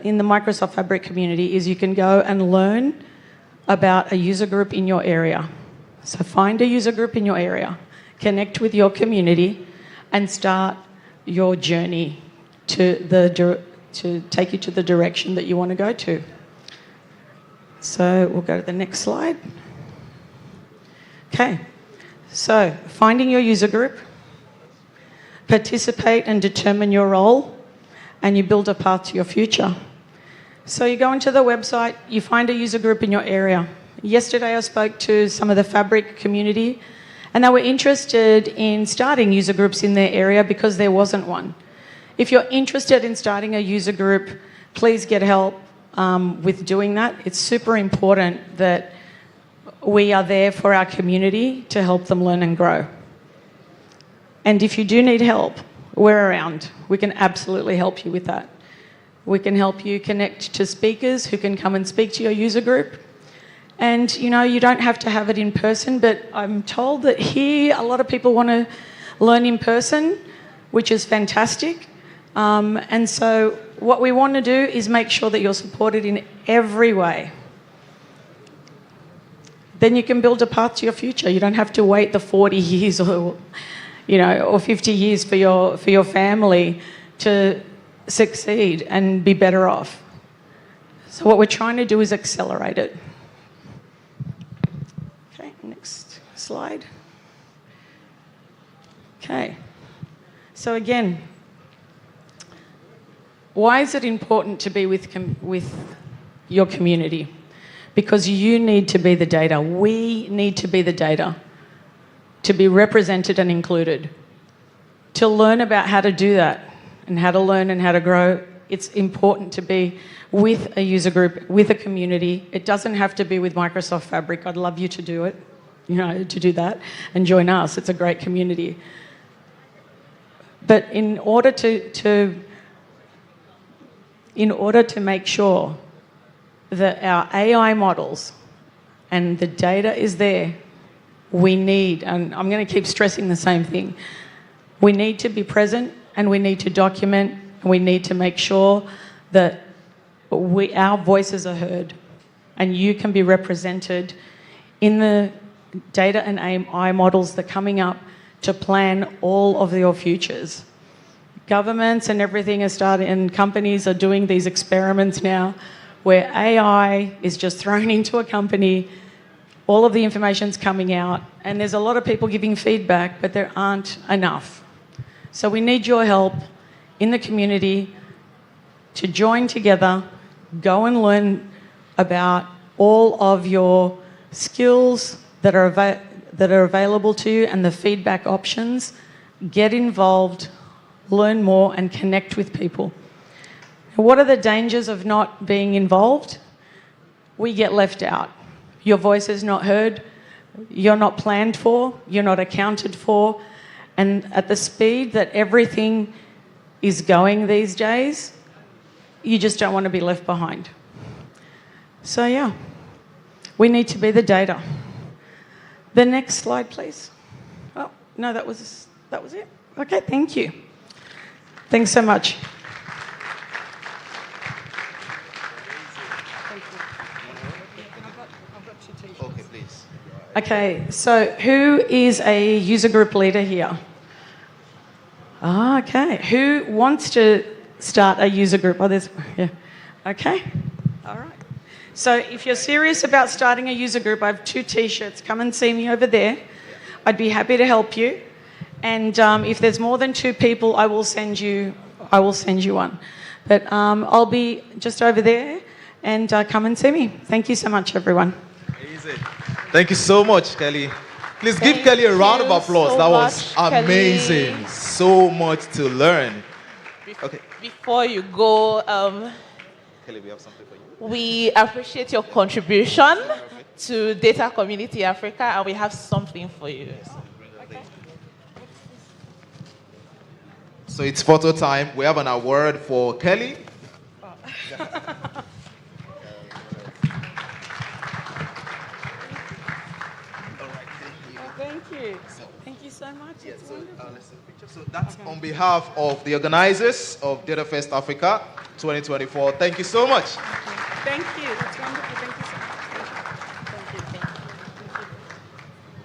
in the Microsoft Fabric community is you can go and learn about a user group in your area. So find a user group in your area, connect with your community, and start your journey to take you to the direction that you want to go to. So we'll go to the next slide. Okay, so finding your user group, participate and determine your role, and you build a path to your future. So you go into the website, you find a user group in your area. Yesterday I spoke to some of the Fabric community, and they were interested in starting user groups in their area because there wasn't one. If you're interested in starting a user group, please get help with doing that. It's super important that we are there for our community to help them learn and grow. And if you do need help, we're around. We can absolutely help you with that. We can help you connect to speakers who can come and speak to your user group. And, you know, you don't have to have it in person, but I'm told that here a lot of people want to learn in person, which is fantastic. And so what we want to do is make sure that you're supported in every way. Then you can build a path to your future. You don't have to wait the 40 years or 50 years for your family to succeed and be better off. So what we're trying to do is accelerate it. Okay, next slide. Okay. So again, why is it important to be with your community? Because you need to be the data. We need to be the data to be represented and included. To learn about how to do that and how to learn and how to grow, it's important to be with a user group, with a community. It doesn't have to be with Microsoft Fabric. I'd love you to do it, to do that and join us. It's a great community. But in order to make sure that our AI models and the data is there, we need, and I'm going to keep stressing the same thing, we need to be present and we need to document and we need to make sure that our voices are heard and you can be represented in the data and AI models that are coming up to plan all of your futures. Governments and everything are starting, and companies are doing these experiments now where AI is just thrown into a company, all of the information's coming out, and there's a lot of people giving feedback, but there aren't enough. So we need your help in the community to join together, go and learn about all of your skills that are available to you and the feedback options. Get involved, learn more, and connect with people. What are the dangers of not being involved? We get left out. Your voice is not heard, you're not planned for, you're not accounted for, and at the speed that everything is going these days, you just don't want to be left behind. So yeah, we need to be the data. The next slide, please. Oh, no, that was it. Okay, thank you. Thanks so much. Okay, please. Okay, so who is a user group leader here? Okay. Who wants to start a user group? Yeah. Okay. All right. So if you're serious about starting a user group, I have 2 T-shirts. Come and see me over there. I'd be happy to help you. And if there's more than 2 people, I will send you one. But I'll be just over there, and come and see me. Thank you so much, everyone. Amazing. Thank you so much, Kelly. Please give Kelly a round of applause. That was amazing. Kelly. So much to learn. Okay. Before you go, Kelly, we have something for you. we appreciate your contribution to Data Community Africa, and we have something for you. So it's photo time. We have an award for Kelly. Thank you. Thank you so much. So that's on behalf of the organizers of DatafestAfrica Africa 2024. Thank you so much. Thank you. That's wonderful. Thank you so much. Thank you.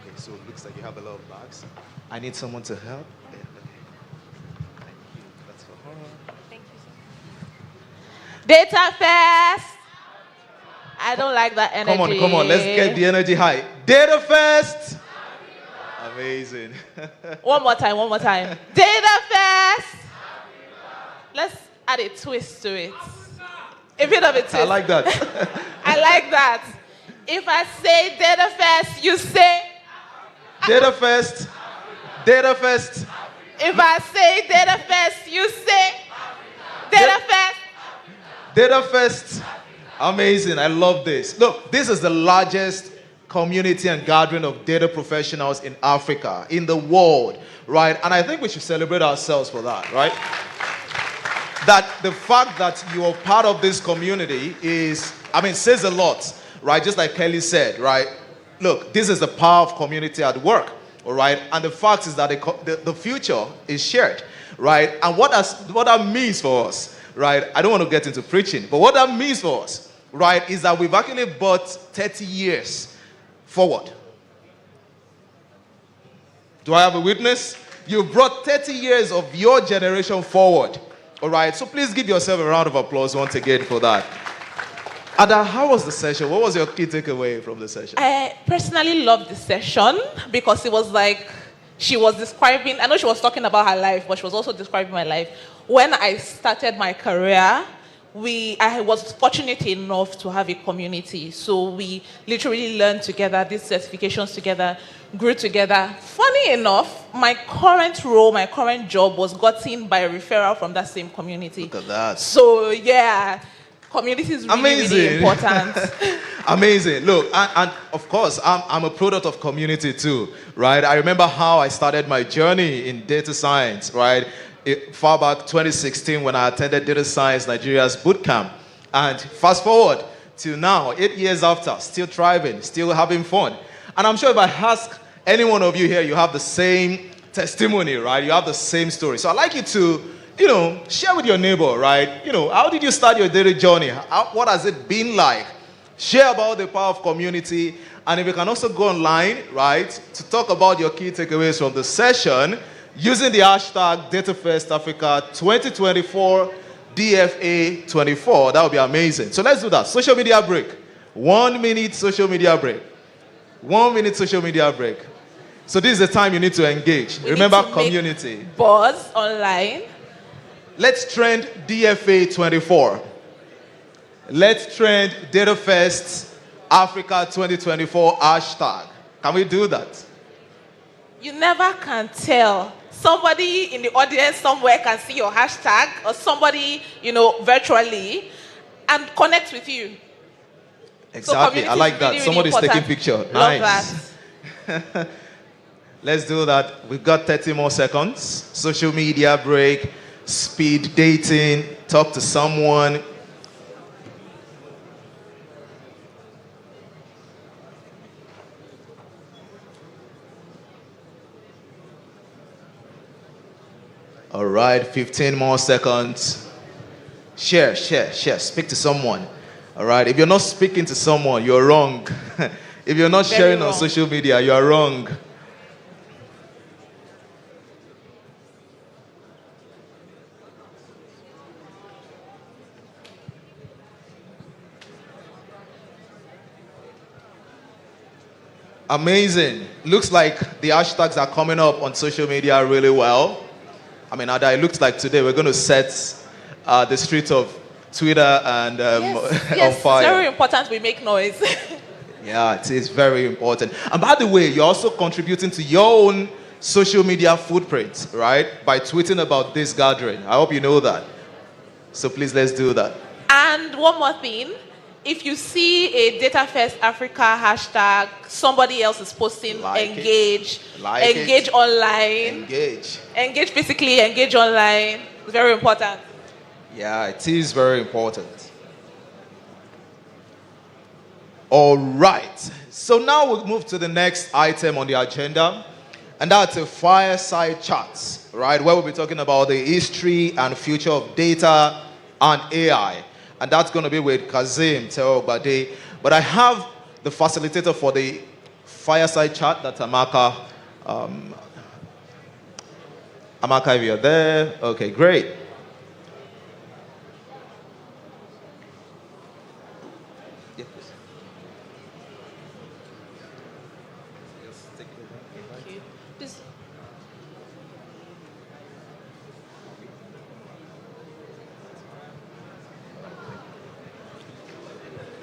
Okay, so it looks like you have a lot of bags. I need someone to help. Yeah, okay. Thank you. That's for her. Thank you so much. DataFest! I don't like that energy. Come on. Let's get the energy high. DataFest! Amazing. One more time. DataFest! Let's add a twist to it. A bit of a twist. I like that. I like that. If I say DataFest, you say DataFest. DataFest. If I say DataFest, you say DataFest. DataFest. Amazing. I love this. Look, this is the largest community and gathering of data professionals in Africa, in the world, right? And I think we should celebrate ourselves for that, right? That the fact that you are part of this community says a lot, right? Just like Kelly said, right? Look, this is the power of community at work, all right? And the fact is that the future is shared, right? And what that means for us, right? I don't want to get into preaching, but what that means for us, right, is that we've actually brought 30 years forward. Do I have a witness? You brought 30 years of your generation forward. All right, so please give yourself a round of applause once again for that. Ada, how was the session? What was your key takeaway from the session? I personally loved the session because it was like she was describing, I know she was talking about her life, but she was also describing my life. When I started my career, I was fortunate enough to have a community. So we literally learned together, did certifications together, grew together. Funny enough, my current role, my current job was gotten by a referral from that same community. Look at that. So yeah, community is really important. Amazing. Look, and of course, I'm a product of community too, right? I remember how I started my journey in data science, right? Far back 2016 when I attended Data Science Nigeria's bootcamp. And fast forward till now, 8 years after, still thriving, still having fun. And I'm sure if I ask any one of you here, you have the same testimony, right? You have the same story. So I'd like you to, share with your neighbor, right? How did you start your data journey? What has it been like? Share about the power of community. And if you can also go online, right, to talk about your key takeaways from the session, using the hashtag DatafestAfrica2024, DFA24. That would be amazing. So let's do that. Social media break. 1 minute social media break. 1 minute social media break. So this is the time you need to engage. Remember community. Buzz online. Let's trend DFA24. Let's trend DataFest Africa2024 hashtag. Can we do that? You never can tell. Somebody in the audience somewhere can see your hashtag, or somebody, virtually, and connect with you. Exactly. I like that. Really, Somebody's really taking picture. Love Nice. that. Let's do that. We've got 30 more seconds. Social media break, speed dating, talk to someone. All right, 15 more seconds. Share. Speak to someone. All right, if you're not speaking to someone, you're wrong. If you're not sharing on social media, you're wrong. Amazing. Looks like the hashtags are coming up on social media really well. I mean, Ada, it looks like today we're going to set the streets of Twitter and yes, on fire. It's very important we make noise. Yeah, it is very important. And by the way, you're also contributing to your own social media footprint, right? By tweeting about this gathering. I hope you know that. So please, let's do that. And one more thing. If you see a DatafestAfrica hashtag, somebody else is posting, engage. Engage online. Engage physically, engage online. It's very important. Yeah, it is very important. All right. So now we'll move to the next item on the agenda, and that's a fireside chat, right? Where we'll be talking about the history and future of data and AI. And that's going to be with Kazim Teobade. But I have the facilitator for the fireside chat, that's Amaka. Amaka, if you're there. Okay, great. Yeah, please. Thank you.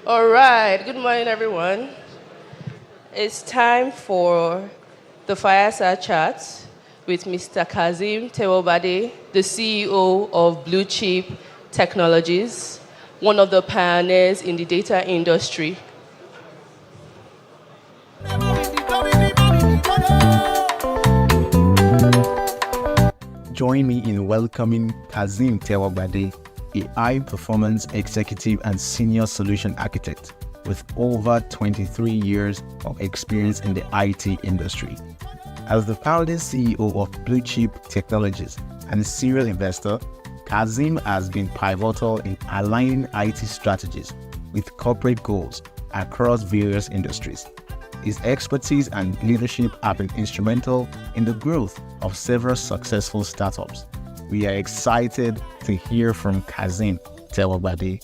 All right, good morning, everyone. It's time for the Fireside Chat with Mr. Kazim Teobade, the CEO of Blue Chip Technologies, one of the pioneers in the data industry. Join me in welcoming Kazim Teobade, a high-performance executive and senior solution architect with over 23 years of experience in the IT industry. As the founding CEO of Blue Chip Technologies and a serial investor, Kazim has been pivotal in aligning IT strategies with corporate goals across various industries. His expertise and leadership have been instrumental in the growth of several successful startups. We are excited to hear from Kazim Teobade.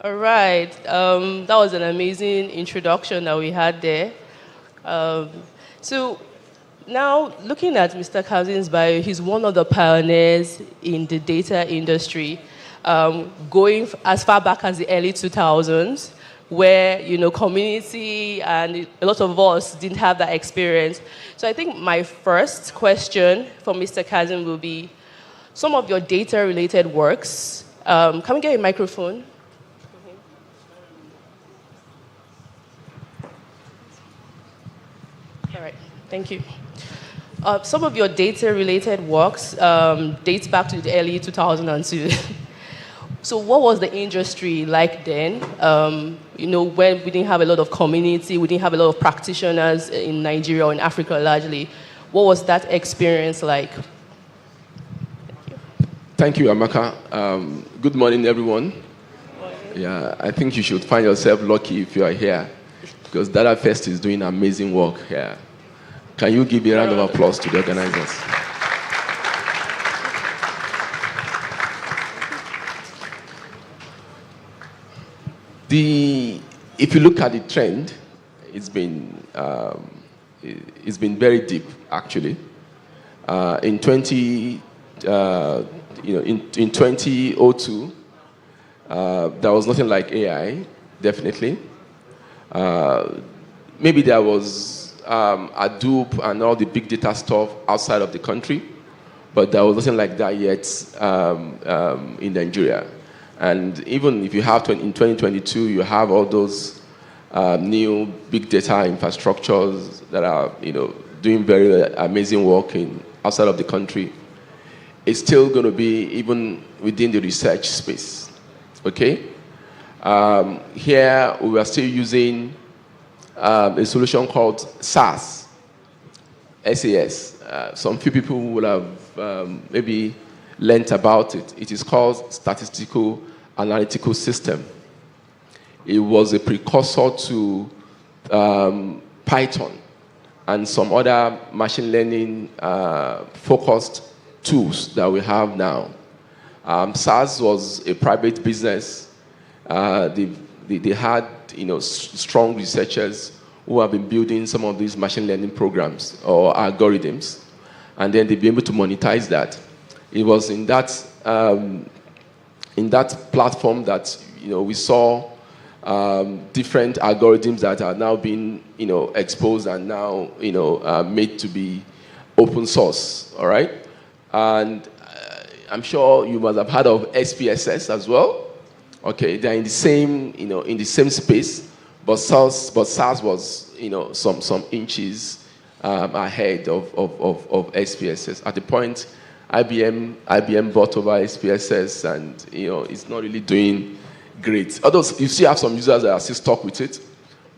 All right, that was an amazing introduction that we had there. So now looking at Mr. Kazim's bio, he's one of the pioneers in the data industry, going as far back as the early 2000s, where community and a lot of us didn't have that experience. So I think my first question for Mr. Kazim will be some of your data-related works. Can we get a microphone? All right, thank you. Some of your data-related works dates back to the early 2002. So what was the industry like then? When we didn't have a lot of community, we didn't have a lot of practitioners in Nigeria or in Africa largely. What was that experience like? Thank you, Amaka. Good morning, everyone. Yeah, I think you should find yourself lucky if you are here, because DatafestAfrica is doing amazing work here. Can you give a round of applause to the organizers? If you look at the trend, it's been very deep, actually. In 2002, there was nothing like AI, definitely. Maybe there was Hadoop and all the big data stuff outside of the country, but there was nothing like that yet in Nigeria. And even if you have, in 2022, you have all those new big data infrastructures that are, doing very amazing work outside of the country, it's still going to be even within the research space, okay? Here, we are still using a solution called SAS. Some few people will have maybe learnt about it. It is called Statistical Analytical System. It was a precursor to Python and some other machine learning focused tools that we have now. SAS was a private business. They had strong researchers who have been building some of these machine learning programs or algorithms, and then they'd be able to monetize that. It was in that platform that we saw different algorithms that are now being exposed and now made to be open source. All right, and I'm sure you must have heard of SPSS as well. Okay, they're in the same in the same space, but SAS was some inches ahead of SPSS. At the point, IBM bought over SPSS, and it's not really doing great. Although you still have some users that are still stuck with it,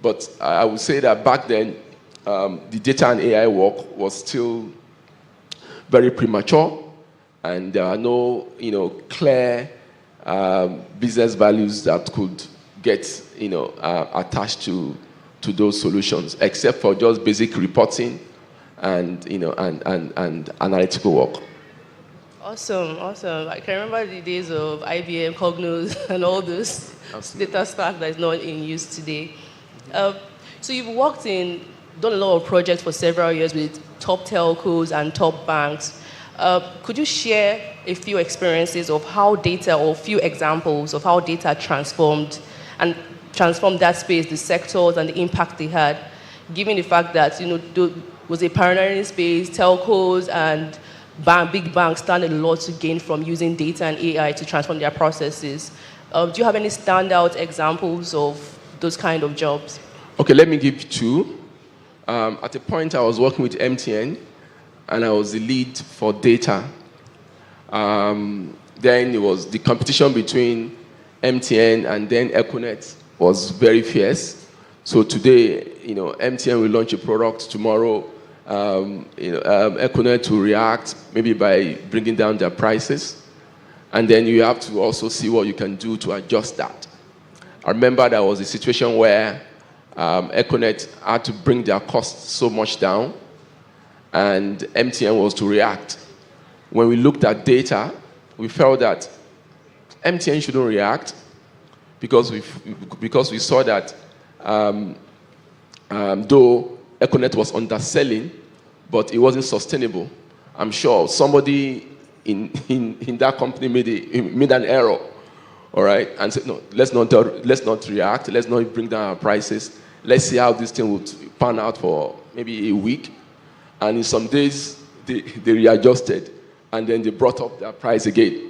but I would say that back then the data and AI work was still very premature, and there are no clear business values that could get attached to those solutions, except for just basic reporting and and analytical work. Awesome. I can remember the days of IBM, Cognos, and all this data stack that is not in use today. So you've done a lot of projects for several years with top telcos and top banks. Could you share a few experiences of how data, or a few examples of how data transformed that space, the sectors, and the impact they had, given the fact that was a pioneering space, telcos and big banks stand a lot to gain from using data and AI to transform their processes. Do you have any standout examples of those kind of jobs? Okay, let me give two. At a point, I was working with MTN, and I was the lead for data. Then it was the competition between MTN and then Econet was very fierce. So today, MTN will launch a product tomorrow. Econet will react maybe by bringing down their prices, and then you have to also see what you can do to adjust that. I remember there was a situation where Econet had to bring their costs so much down, and MTN was to react. When we looked at data, we felt that MTN shouldn't react because we saw that though Econet was underselling, but it wasn't sustainable. I'm sure somebody in that company made an error, all right, and said, no, let's not react, let's not bring down our prices, let's see how this thing would pan out for maybe a week. And in some days, they readjusted, and then they brought up their price again.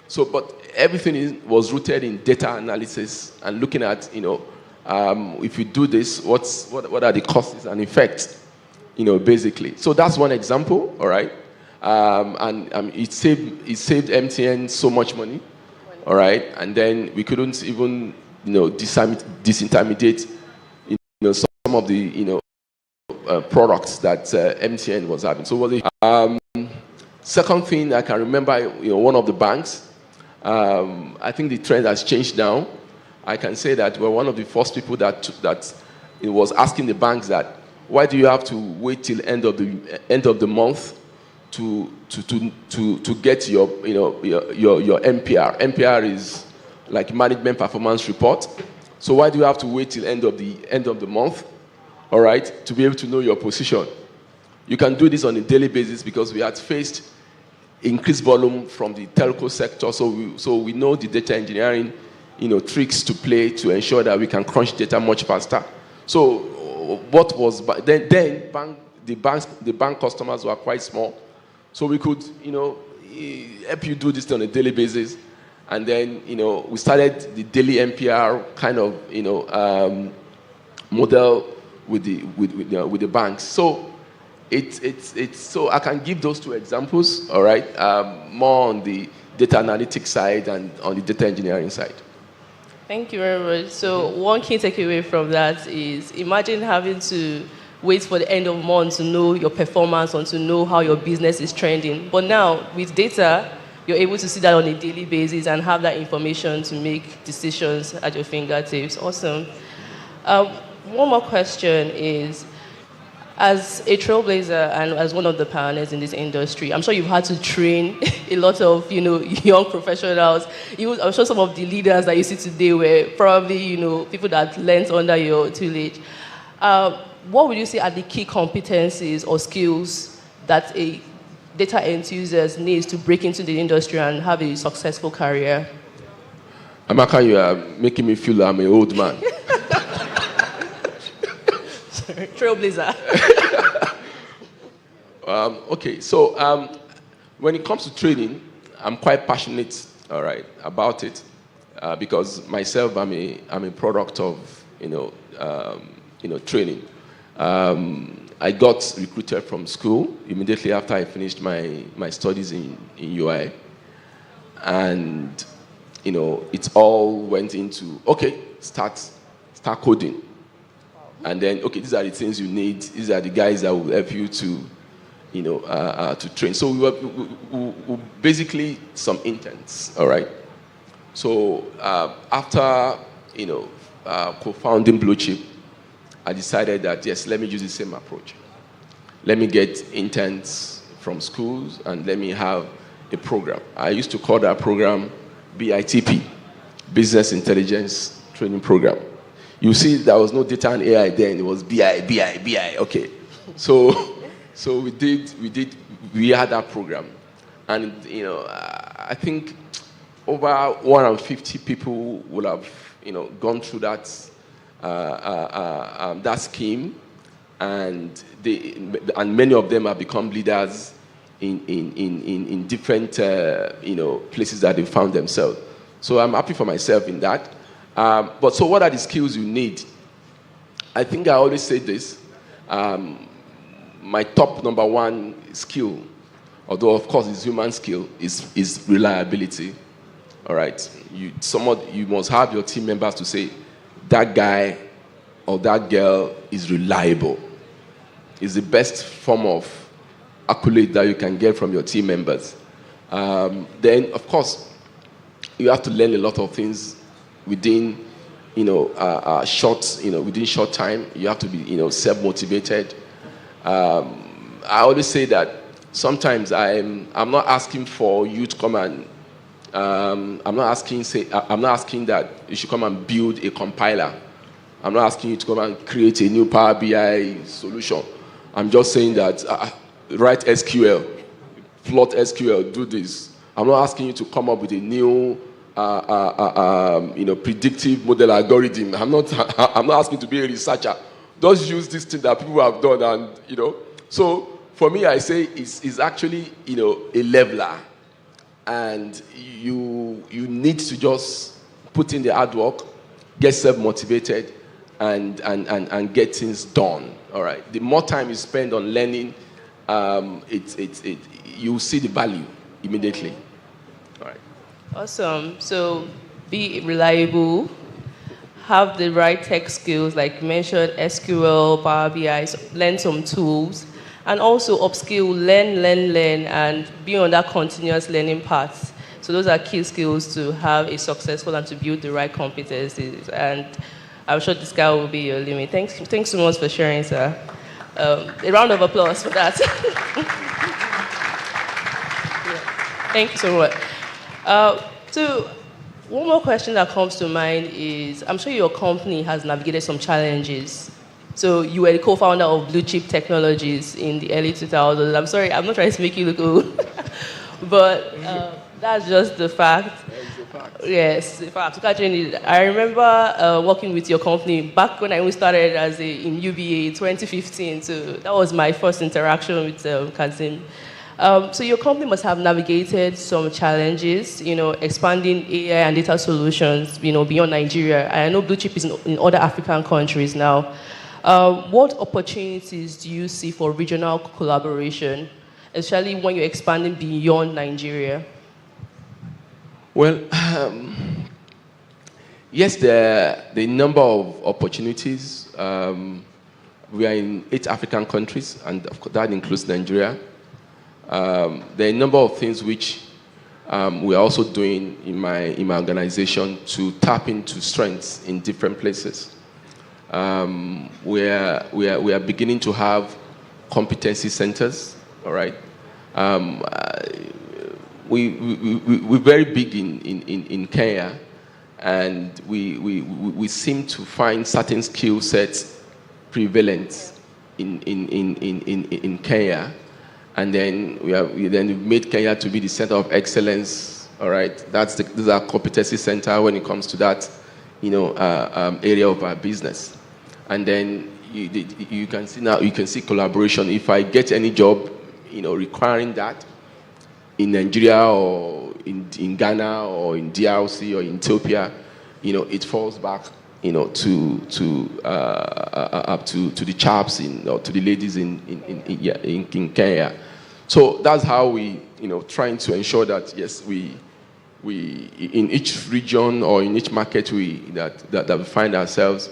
So, but everything was rooted in data analysis and looking at, if you do this, what are the costs and effects, basically. So that's one example, all right? And it saved MTN so much money, all right? And then we couldn't even, disintermediate, some of the, products that MTN was having. So second thing I can remember, one of the banks, I think the trend has changed now. I can say that we're one of the first people that it was asking the banks that, why do you have to wait till end of the month to get your MPR? MPR is like management performance report. So why do you have to wait till end of the month, all right, to be able to know your position? You can do this on a daily basis because we had faced increased volume from the telco sector, so we know the data engineering, tricks to play to ensure that we can crunch data much faster. So what was then the bank customers were quite small, so we could help you do this on a daily basis, and then we started the daily MPR kind of model with the banks. So it's so I can give those two examples, all right, more on the data analytics side and on the data engineering side. Thank you very much. So one key takeaway from that is imagine having to wait for the end of the month to know your performance and to know how your business is trending. But now with data, you're able to see that on a daily basis and have that information to make decisions at your fingertips. Awesome. One more question is, as a trailblazer and as one of the pioneers in this industry, I'm sure you've had to train a lot of, young professionals. I'm sure some of the leaders that you see today were probably, people that learned under your tutelage. What would you say are the key competencies or skills that a data enthusiast needs to break into the industry and have a successful career? Amaka, you are making me feel like I'm an old man. Trailblazer. Okay, so when it comes to training, I'm quite passionate, all right, about it, because myself, I'm a product of training. I got recruited from school immediately after I finished my studies in UI, and it all went into start coding. And then, these are the things you need. These are the guys that will help you to, to train. So we were basically some interns, all right? So after, co-founding Blue Chip, I decided that, yes, let me use the same approach. Let me get interns from schools and let me have a program. I used to call that program BITP, Business Intelligence Training Program. You see, there was no data and AI then. It was BI. Okay, so we had that program, and I think over 150 people would have gone through that that scheme, and many of them have become leaders in different places that they found themselves. So I'm happy for myself in that. But so what are the skills you need? I think I always say this. My top number one skill, although of course it's human skill, is reliability. All right. You must have your team members to say, that guy or that girl is reliable. It's the best form of accolade that you can get from your team members. Then, of course, you have to learn a lot of things within, within short time. You have to be, self-motivated. I always say that sometimes I'm not asking for you to come and I'm not asking that you should come and build a compiler. I'm not asking you to come and create a new Power BI solution. I'm just saying that write SQL, plot SQL, do this. I'm not asking you to come up with a new predictive model algorithm. I'm not asking you to be a researcher. Just use this thing that people have done, and So for me, I say it's actually a leveler, and you need to just put in the hard work, get self-motivated, and get things done. All right. The more time you spend on learning, you see the value immediately. All right. Awesome. So be reliable, have the right tech skills, like you mentioned, SQL, Power BI, so learn some tools, and also upskill, learn, and be on that continuous learning path. So those are key skills to have a successful and to build the right competencies. And I'm sure the sky will be your limit. Thanks so much for sharing, sir. A round of applause for that. Yeah. Thank you so much. So One more question that comes to mind is, I'm sure your company has navigated some challenges. So you were the co-founder of Blue Chip Technologies in the early 2000s. I'm sorry, I'm not trying to make you look old, but that's just the fact. Yes, in fact, I remember working with your company back when I started in UBA in 2015. So that was my first interaction with Kazim. So your company must have navigated some challenges, expanding AI and data solutions, beyond Nigeria. I know Blue Chip is in other African countries now. What opportunities do you see for regional collaboration, especially when you're expanding beyond Nigeria? Well, yes, the number of opportunities. We are in 8 African countries, and of course that includes Nigeria. There are a number of things which we are also doing in my organization to tap into strengths in different places. We are beginning to have competency centers. All right. We're very big in Kenya, and we seem to find certain skill sets prevalent in Kenya, and then we've made Kenya to be the center of excellence. All right, these are competency center when it comes to that area of our business, and then you can see collaboration. If I get any job requiring that in Nigeria or in Ghana or in DRC or in Ethiopia, it falls back, to the chaps or to the ladies in Kenya. So that's how we, trying to ensure that yes, we in each region or in each market that we find ourselves,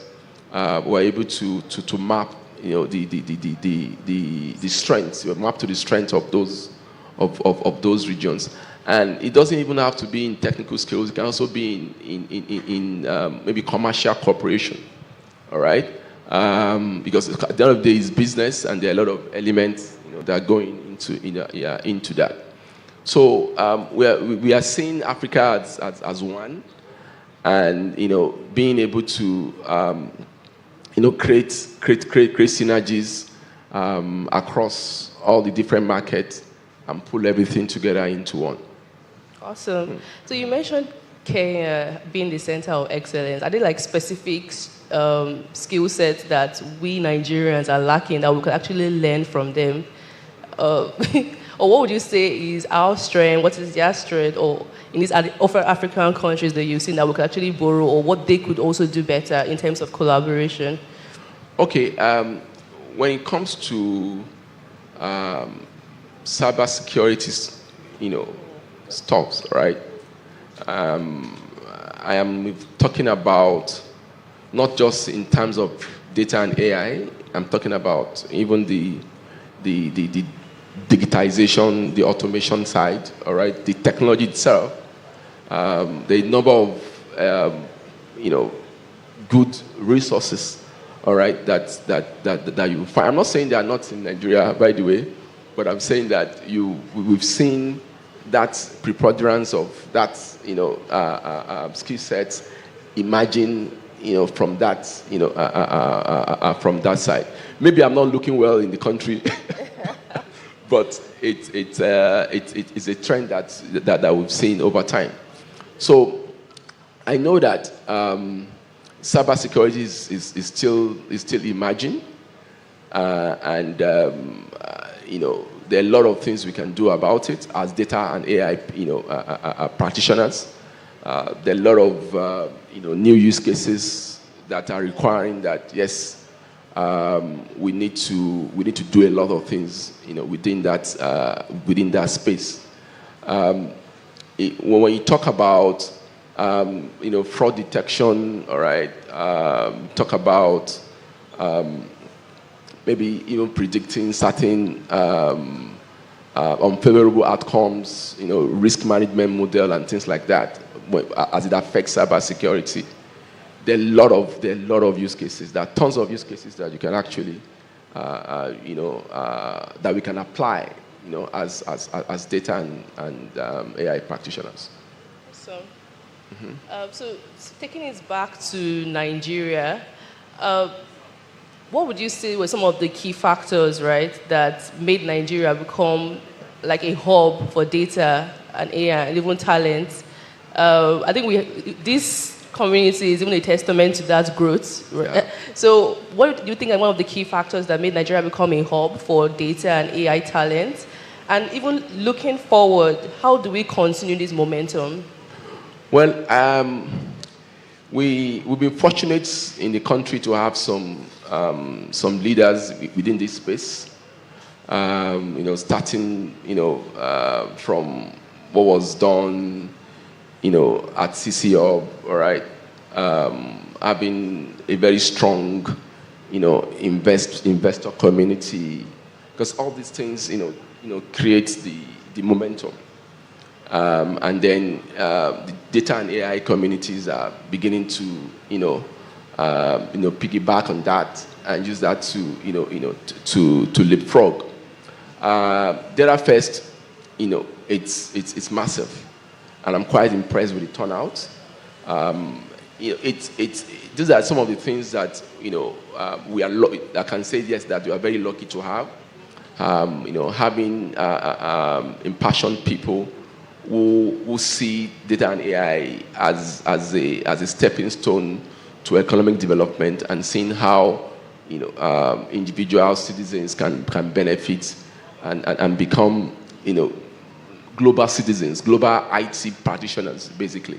we're able to map, the strengths, map to the strength of those. Of those regions, and it doesn't even have to be in technical skills. It can also be in maybe commercial cooperation. All right, because at the end of the day, it's business, and there are a lot of elements that are going into that. So we are seeing Africa as one, and being able to create synergies across all the different markets and pull everything together into one. Awesome. So you mentioned Kenya being the center of excellence. Are there specific skill sets that we Nigerians are lacking that we could actually learn from them? Or what would you say is our strength? What is their strength? Or in these other African countries that you've seen that we could actually borrow, or what they could also do better in terms of collaboration? Okay. When it comes to cybersecurity, stuff, right? I am talking about not just in terms of data and AI. I'm talking about even the digitization, the automation side. All right, the technology itself, the number of good resources. All right, that you find. I'm not saying they are not in Nigeria, by the way. But I'm saying that we've seen that preponderance of that, skill sets emerging, from that, from that side. Maybe I'm not looking well in the country, but it's a trend that we've seen over time. So I know that cybersecurity is still emerging, and there are a lot of things we can do about it as data and AI, practitioners. There are a lot of new use cases that are requiring that. Yes, we need to do a lot of things, within that space. When you talk about fraud detection, all right, talk about maybe even predicting certain unfavorable outcomes, risk management model and things like that, as it affects cybersecurity. There are a lot of use cases. There are tons of use cases that you can actually, that we can apply, as data and AI practitioners. So, So taking it back to Nigeria, what would you say were some of the key factors, right, that made Nigeria become like a hub for data and AI and even talent? I think this community is even a testament to that growth. Right? Yeah. So what do you think are one of the key factors that made Nigeria become a hub for data and AI talent? And even looking forward, how do we continue this momentum? Well, we've been fortunate in the country to have some leaders within this space. Starting from what was done at CCO, all right, having a very strong investor community, because all these things creates the momentum. And then the data and AI communities are beginning to, piggyback on that and use that to leapfrog. DatafestAfrica, it's massive, and I'm quite impressed with the turnout. These are some of the things that we are. I can say yes that we are very lucky to have. Having impassioned people who see data and AI as a stepping stone to economic development, and seeing how individual citizens can benefit and become global citizens, global IT practitioners, basically.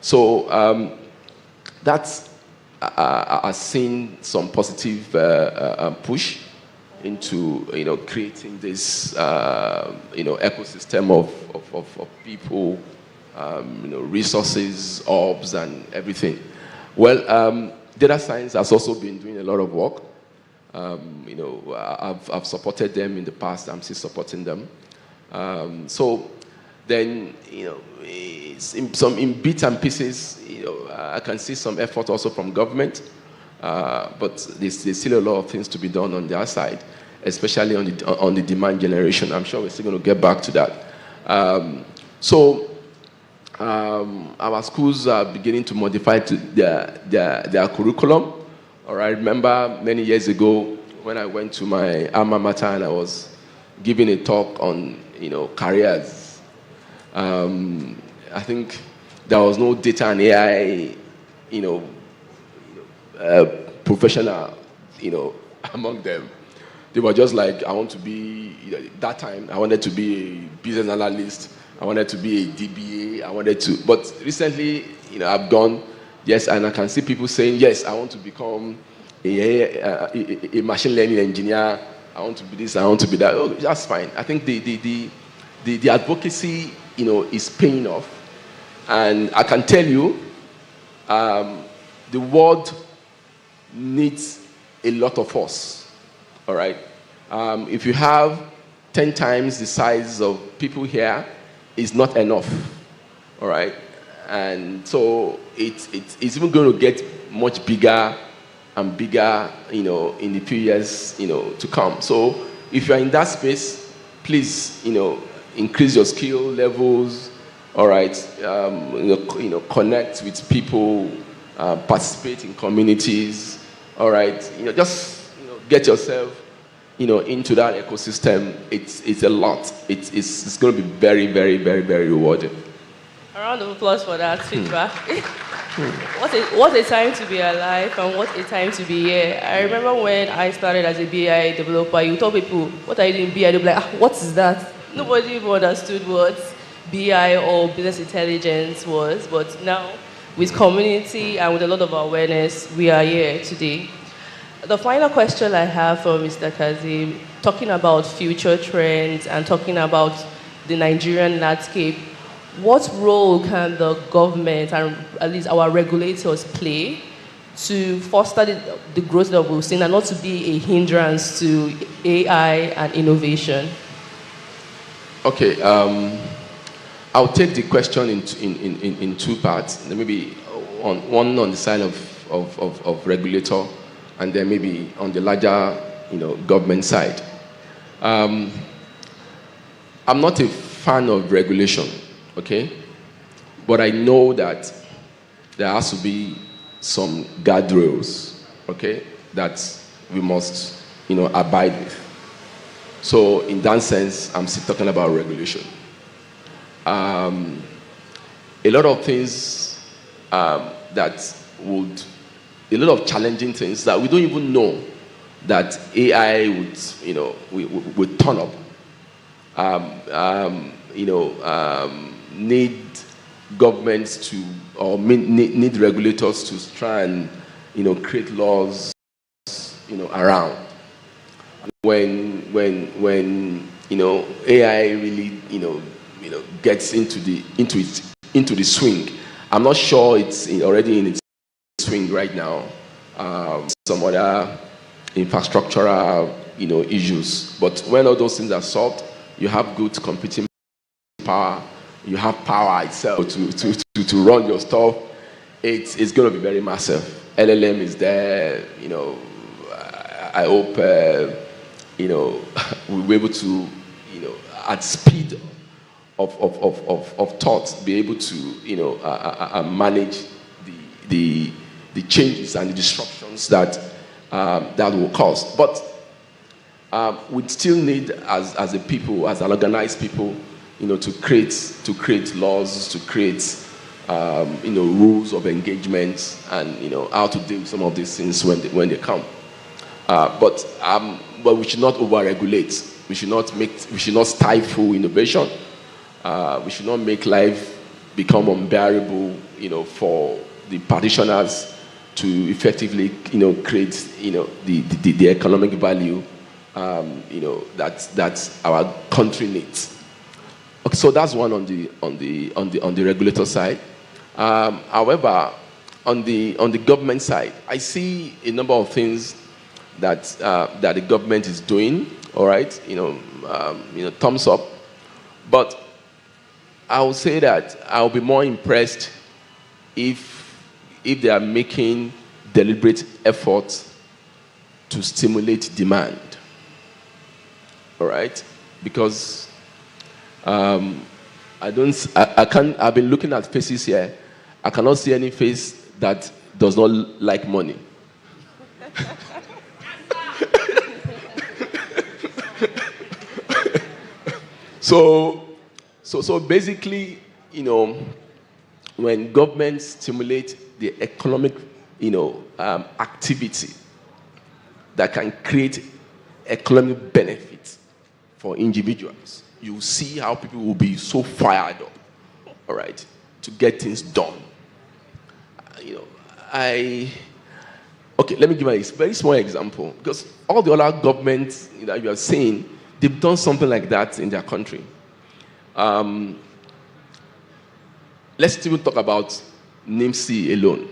So that's I've seen some positive push into creating this ecosystem of people, resources, orbs, and everything. Well, data science has also been doing a lot of work. I've supported them in the past. I'm still supporting them. So then in bits and pieces, I can see some effort also from government. But there's still a lot of things to be done on their side, especially on the demand generation. I'm sure we're still going to get back to that. Our schools are beginning to modify their curriculum. All right, remember many years ago when I went to my alma mater and I was giving a talk on careers. I think there was no data and AI professional, among them. They were just like, I want to be, that time, I wanted to be a business analyst, I wanted to be a DBA, but recently, I've gone, yes, and I can see people saying, yes, I want to become a machine learning engineer, I want to be this, I want to be that. Oh, that's fine. I think the advocacy, is paying off. And I can tell you, the world needs a lot of us, all right? If you have 10 times the size of people here, it's not enough, all right? And so it's even going to get much bigger and bigger, in the few years, to come. So if you're in that space, please, increase your skill levels, all right? Connect with people, participate in communities, all right? Just get yourself, into that ecosystem. It's a lot. It's going to be very, very, very, very rewarding. A round of applause for that feedback. What a time to be alive and what a time to be here. I remember when I started as a BI developer, you told people, what are you doing BI? They'd be like, what is that? Nobody even understood what BI or business intelligence was, but now with community and with a lot of awareness, we are here today. The final question I have for Mr. Kazim, talking about future trends and talking about the Nigerian landscape, what role can the government and at least our regulators play to foster the growth that we've seen and not to be a hindrance to AI and innovation? Okay, I'll take the question in two parts. Maybe one on the side of regulator, and then maybe on the larger, government side. I'm not a fan of regulation, okay? But I know that there has to be some guardrails, okay, that we must, abide with. So in that sense, I'm still talking about regulation. A lot of things a lot of challenging things that we don't even know that AI would turn up. Need governments to, or need regulators to try and, create laws, around. When AI really, gets into the swing, I'm not sure it's already in its swing right now. Some other infrastructural, issues. But when all those things are solved, you have good computing power. You have power itself to run your stuff. It's going to be very massive. LLM is there. I hope we'll be able to, at speed of thought, be able to manage the changes and the disruptions that will cause. But we still need, as a people, as an organized people, to create laws, to create rules of engagement, and how to deal with some of these things when they come. But we should not over-regulate. We should not stifle innovation. We should not make life become unbearable, for the practitioners to effectively, create, the economic value, that our country needs. Okay, so that's one on the regulator side. However, on the government side, I see a number of things that the government is doing. All right, thumbs up. But I would say that I'll be more impressed if they are making deliberate efforts to stimulate demand. All right, because I've been looking at faces here. I cannot see any face that does not like money. So basically, when governments stimulate the economic, activity that can create economic benefits for individuals, you see how people will be so fired up, all right, to get things done. Okay, let me give a very small example, because all the other governments that you are seeing, they've done something like that in their country. Let's even talk about NIMC alone,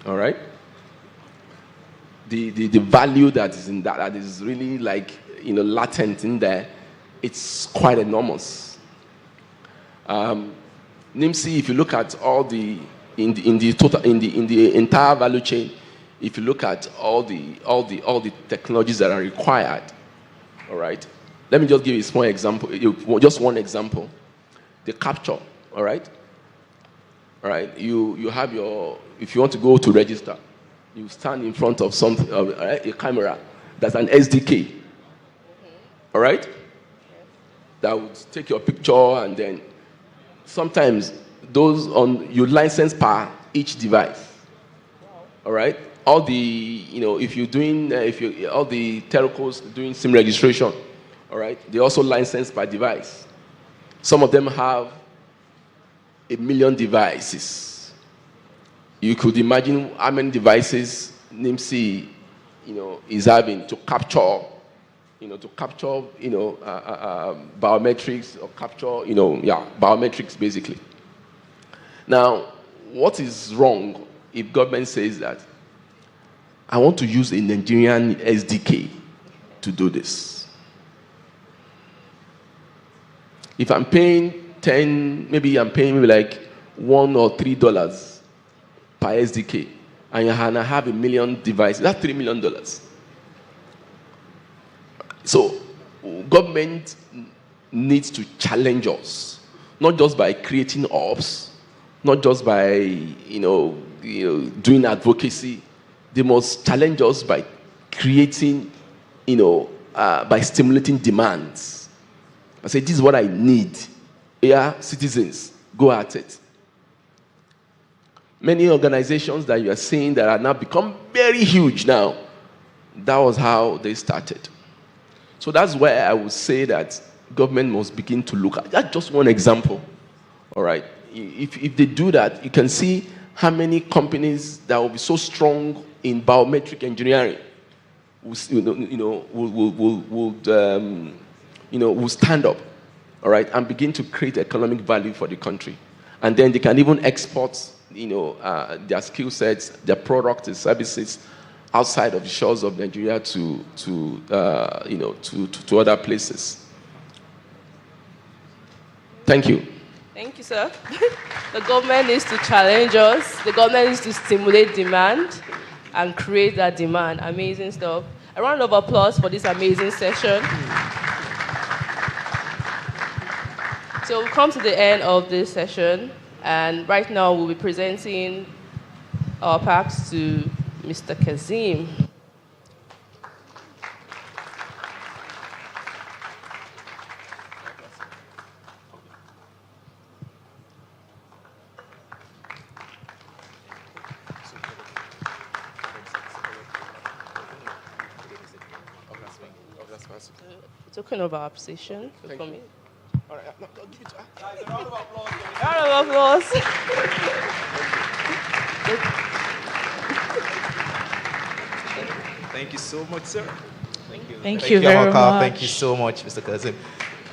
all right? The value that is in that is really latent in there. It's quite enormous. NIMC, if you look at all in the entire value chain, if you look at all the technologies that are required, all right. Let me just give you a small example, just one example. The capture, all right. All right. You have if you want to go to register, you stand in front of something, a camera. That's an SDK, all right. That would take your picture, and then sometimes you license per each device. All right. All the if you're doing all the telcos doing SIM registration, all right, they also license per device. Some of them have 1 million devices. You could imagine how many devices NIMC is having to capture. Biometrics, or capture, biometrics basically. Now, what is wrong if government says that I want to use a Nigerian SDK to do this? If I'm paying maybe like $1 or $3 per SDK, and I have 1 million devices, that's $3 million. So, government needs to challenge us, not just by creating ops, not just by, doing advocacy. They must challenge us by creating, by stimulating demands. I say, this is what I need. Yeah, citizens, go at it. Many organizations that you are seeing that are now become very huge now, that was how they started. So that's where I would say that government must begin to look at. That's just one example. All right. If they do that, you can see how many companies that will be so strong in biometric engineering will stand up, all right, and begin to create economic value for the country. And then they can even export, their skill sets, their products and services outside of the shores of Nigeria to other places. Thank you. Thank you, sir. The government needs to challenge us. The government needs to stimulate demand and create that demand. Amazing stuff. A round of applause for this amazing session. So we've come to the end of this session, and right now we'll be presenting our packs to Mr. Kazim. Talking of our position, Thank you. All right, no, give it to Guys, a round of applause. Round of applause. Thank you so much, sir. Thank you. Thank you very Amaka. much. Thank you so much, Mr. Kazim.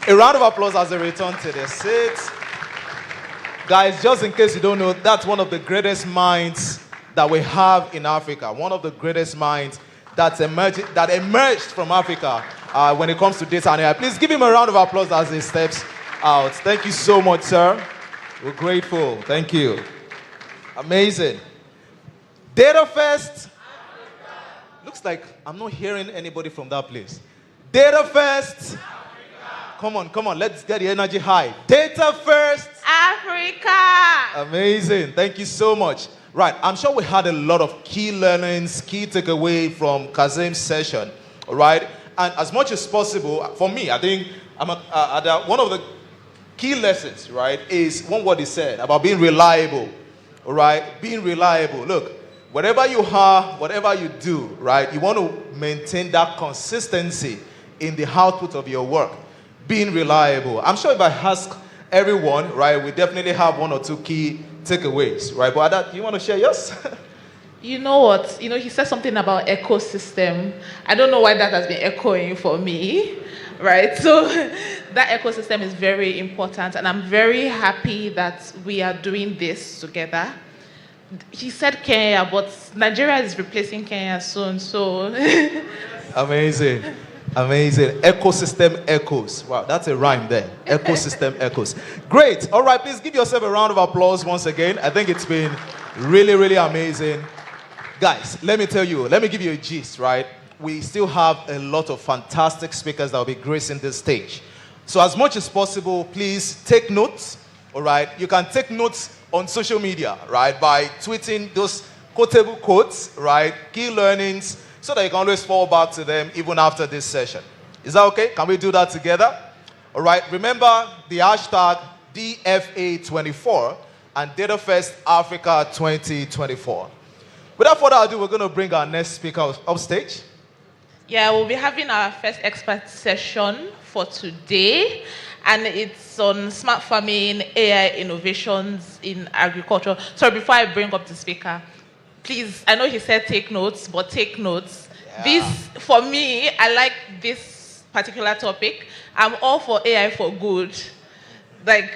A round of applause as they return to their seats. Guys, just in case you don't know, that's one of the greatest minds that we have in Africa. One of the greatest minds that emerged from Africa when it comes to data and AI. Please give him a round of applause as he steps out. Thank you so much, sir. We're grateful. Thank you. Amazing. DatafestAfrica. Looks like I'm not hearing anybody from that place. DatafestAfrica. Come on. Let's get the energy high. DatafestAfrica. Amazing. Thank you so much. Right. I'm sure we had a lot of key learnings, key takeaway from Kazim's session. All right. And as much as possible, for me, I think one of the key lessons, right, is one word he said about being reliable. All right. Being reliable. Look, whatever you are, whatever you do, right, you want to maintain that consistency in the output of your work. Being reliable. I'm sure if I ask everyone, right, we definitely have one or two key takeaways, right? But Ada, do you want to share yours? You know what? He said something about ecosystem. I don't know why that has been echoing for me, right? So that ecosystem is very important, and I'm very happy that we are doing this together. He said Kenya, but Nigeria is replacing Kenya soon, so. Amazing. Ecosystem echoes. Wow, that's a rhyme there. Ecosystem echoes. Great. All right, please give yourself a round of applause once again. I think it's been really, really amazing. Guys, let me give you a gist, right? We still have a lot of fantastic speakers that will be gracing this stage. So as much as possible, please take notes, all right? You can take notes on social media, right? By tweeting those quotable quotes, right? Key learnings, so that you can always fall back to them even after this session. Is that okay? Can we do that together? All right. Remember the hashtag DFA24 and DatafestAfrica2024. Without further ado, we're going to bring our next speaker up stage. Yeah, we'll be having our first expert session for today, and it's on smart farming, AI innovations in agriculture. So before I bring up the speaker, please, I know he said take notes, but take notes. Yeah. This, for me, I like this particular topic. I'm all for AI for good. Like,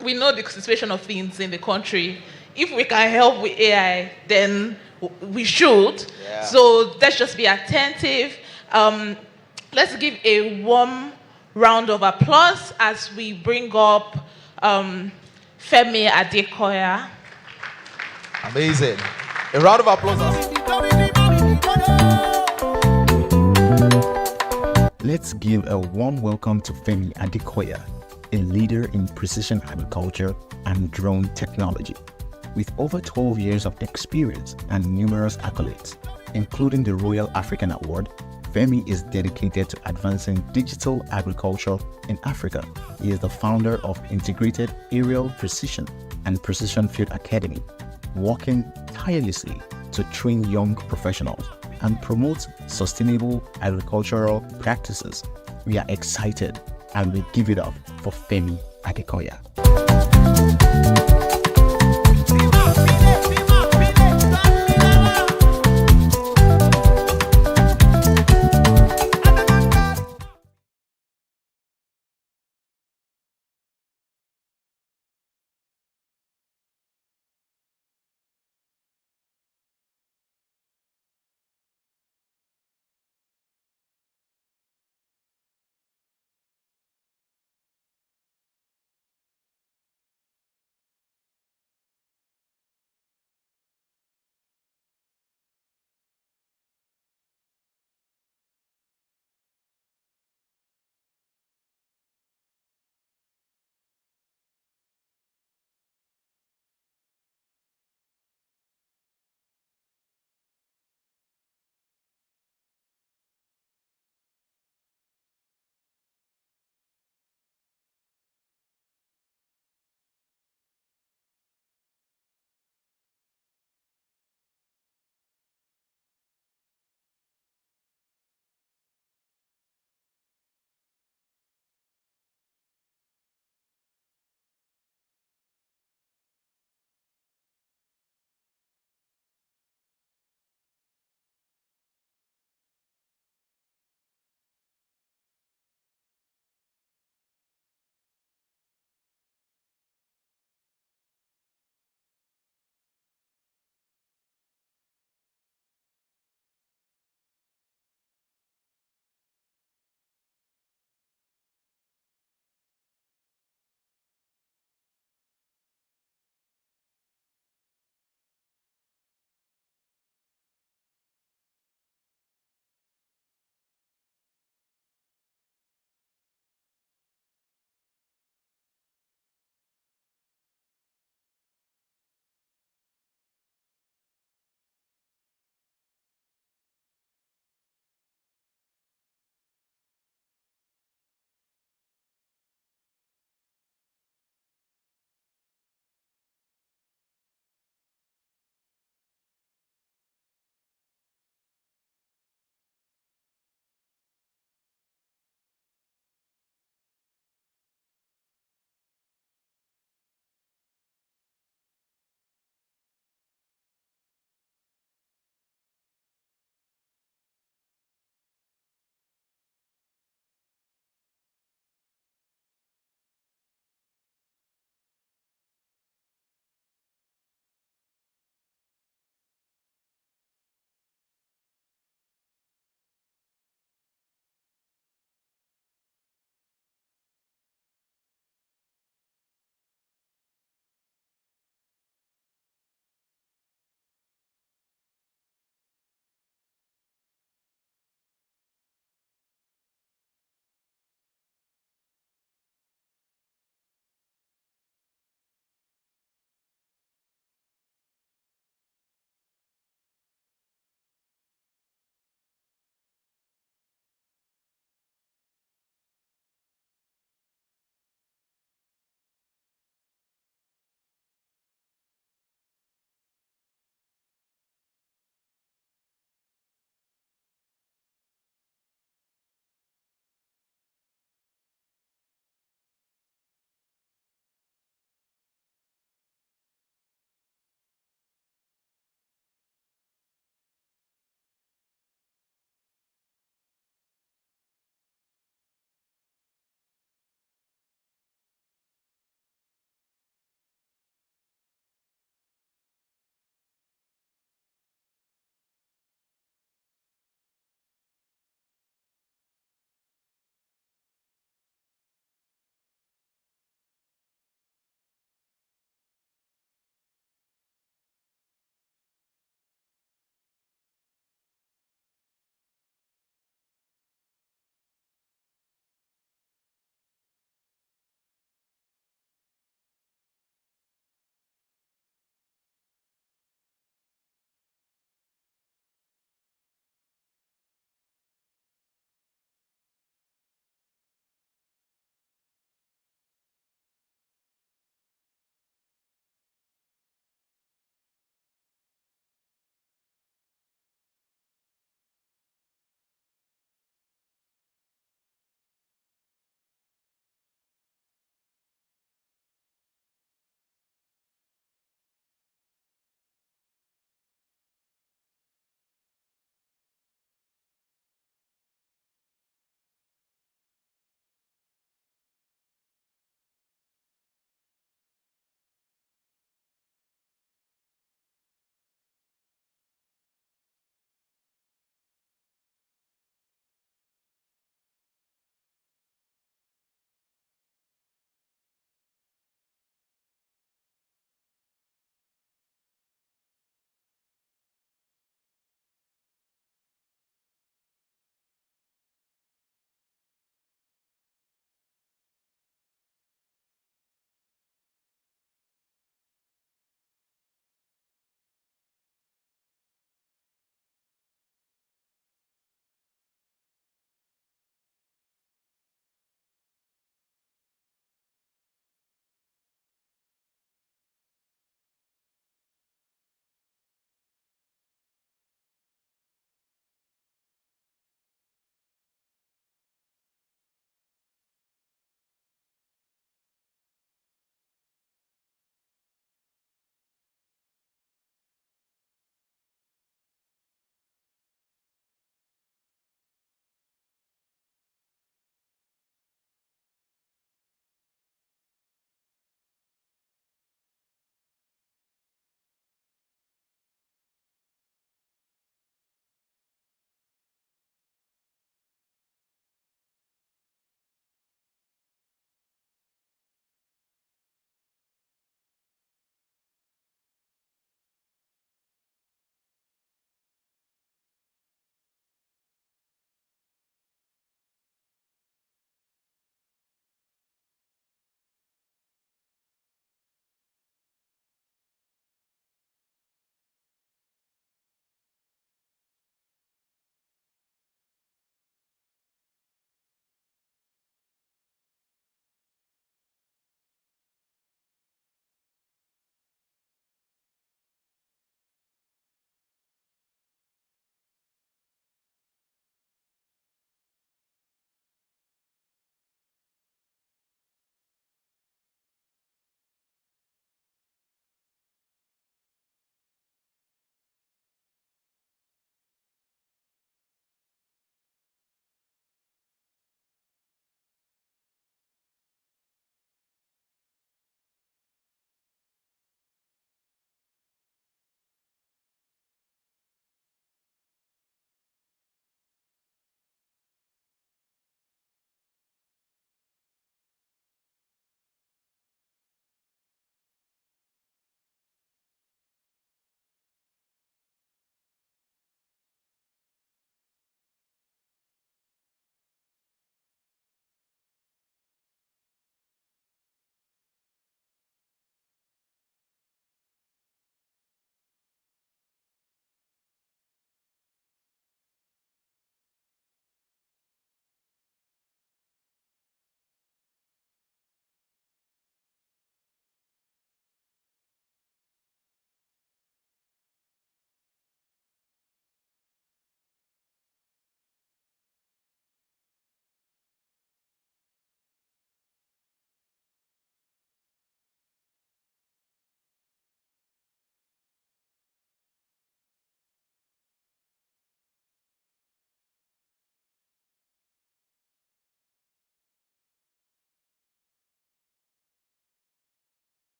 we know the situation of things in the country. If we can help with AI, then we should. Yeah. So let's just be attentive. Let's give a warm round of applause as we bring up Femi Adekoya. Amazing. A round of applause. Let's give a warm welcome to Femi Adekoya, a leader in precision agriculture and drone technology. With over 12 years of experience and numerous accolades, including the Royal African Award, Femi is dedicated to advancing digital agriculture in Africa. He is the founder of Integrated Aerial Precision and Precision Field Academy, working tirelessly to train young professionals and promote sustainable agricultural practices. We are excited and we give it up for Femi Adekoya.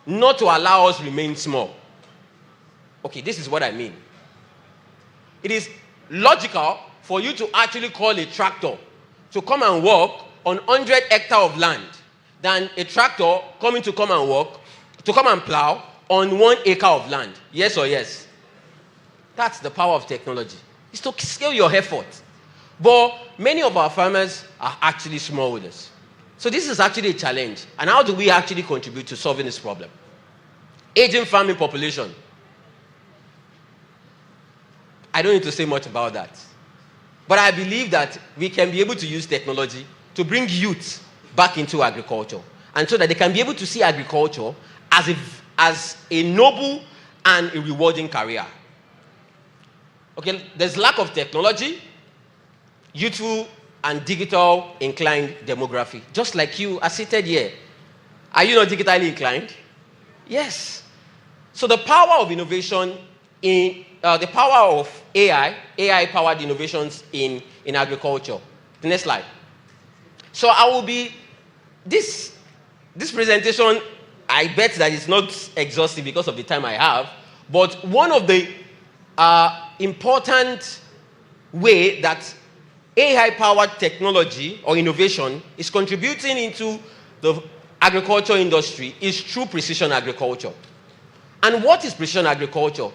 not to allow us remain small. Okay, this is what I mean. It is logical for you to actually call a tractor to come and work on 100 hectares of land than a tractor come and work, to come and plow on 1 acre of land. Yes or yes? That's the power of technology. It's to scale your effort. But many of our farmers are actually smallholders. So this is actually a challenge. And how do we actually contribute to solving this problem? Aging farming population. I don't need to say much about that. But I believe that we can be able to use technology to bring youth back into agriculture. And so that they can be able to see agriculture as a noble and a rewarding career. Okay, there's lack of technology, youthful and digital inclined demography. Just like you are seated here. Are you not digitally inclined? Yes. So the power of innovation the power of AI-powered innovations in agriculture. The next slide. So I will be, this presentation, I bet that it's not exhaustive because of the time I have, but one of the important way that AI-powered technology or innovation is contributing into the agriculture industry is through precision agriculture. And what is precision agriculture?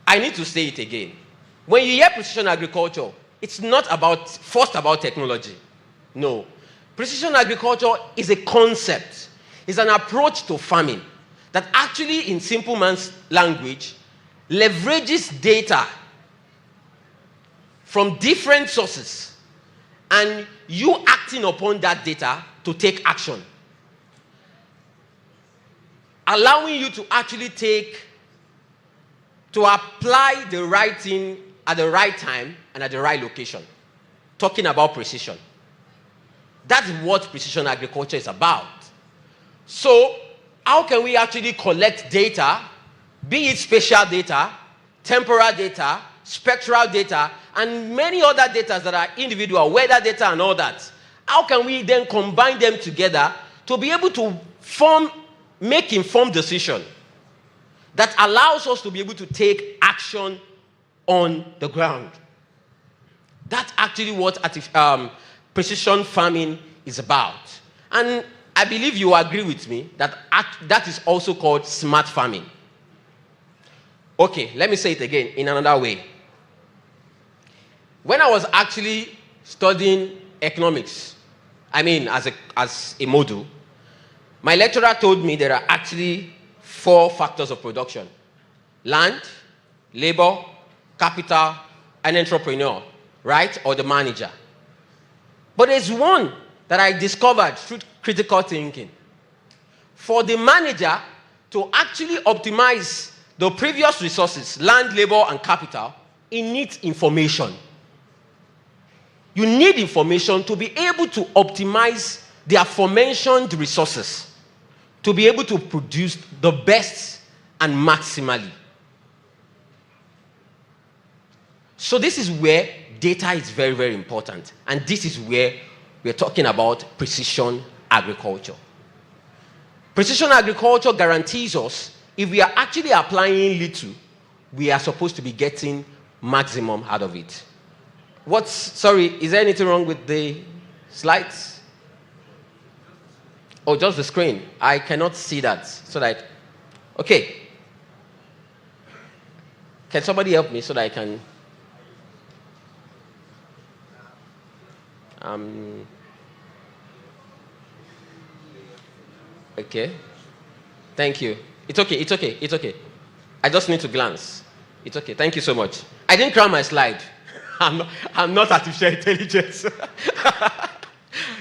I need to say it again. When you hear precision agriculture, it's not first about technology. No. Precision agriculture is a concept. It's an approach to farming that actually, in simple man's language, leverages data from different sources and you acting upon that data to take action. Allowing you to actually to apply the right thing at the right time and at the right location. Talking about precision. That's what precision agriculture is about. So, how can we actually collect data, be it spatial data, temporal data, spectral data, and many other data that are individual, weather data and all that? How can we then combine them together to be able to make informed decision that allows us to be able to take action on the ground? That's actually what precision farming is about. And I believe you agree with me that that is also called smart farming. Okay, let me say it again in another way. When I was actually studying economics, as a module, my lecturer told me there are actually 4 factors of production: land, labor, capital, and entrepreneur, right? Or the manager. But there's one that I discovered through critical thinking. For the manager to actually optimize the previous resources, land, labor, and capital, it needs information. You need information to be able to optimize the aforementioned resources, to be able to produce the best and maximally. So this is where data is very, very important. And this is where we're talking about precision agriculture. Precision agriculture guarantees us, if we are actually applying little, we are supposed to be getting maximum out of it. Sorry, is there anything wrong with the slides? Oh, just the screen. I cannot see that. Okay. Can somebody help me so that I can... Okay. Thank you. It's okay. I just need to glance. It's okay. Thank you so much. I didn't cram my slide. I'm not artificial intelligence.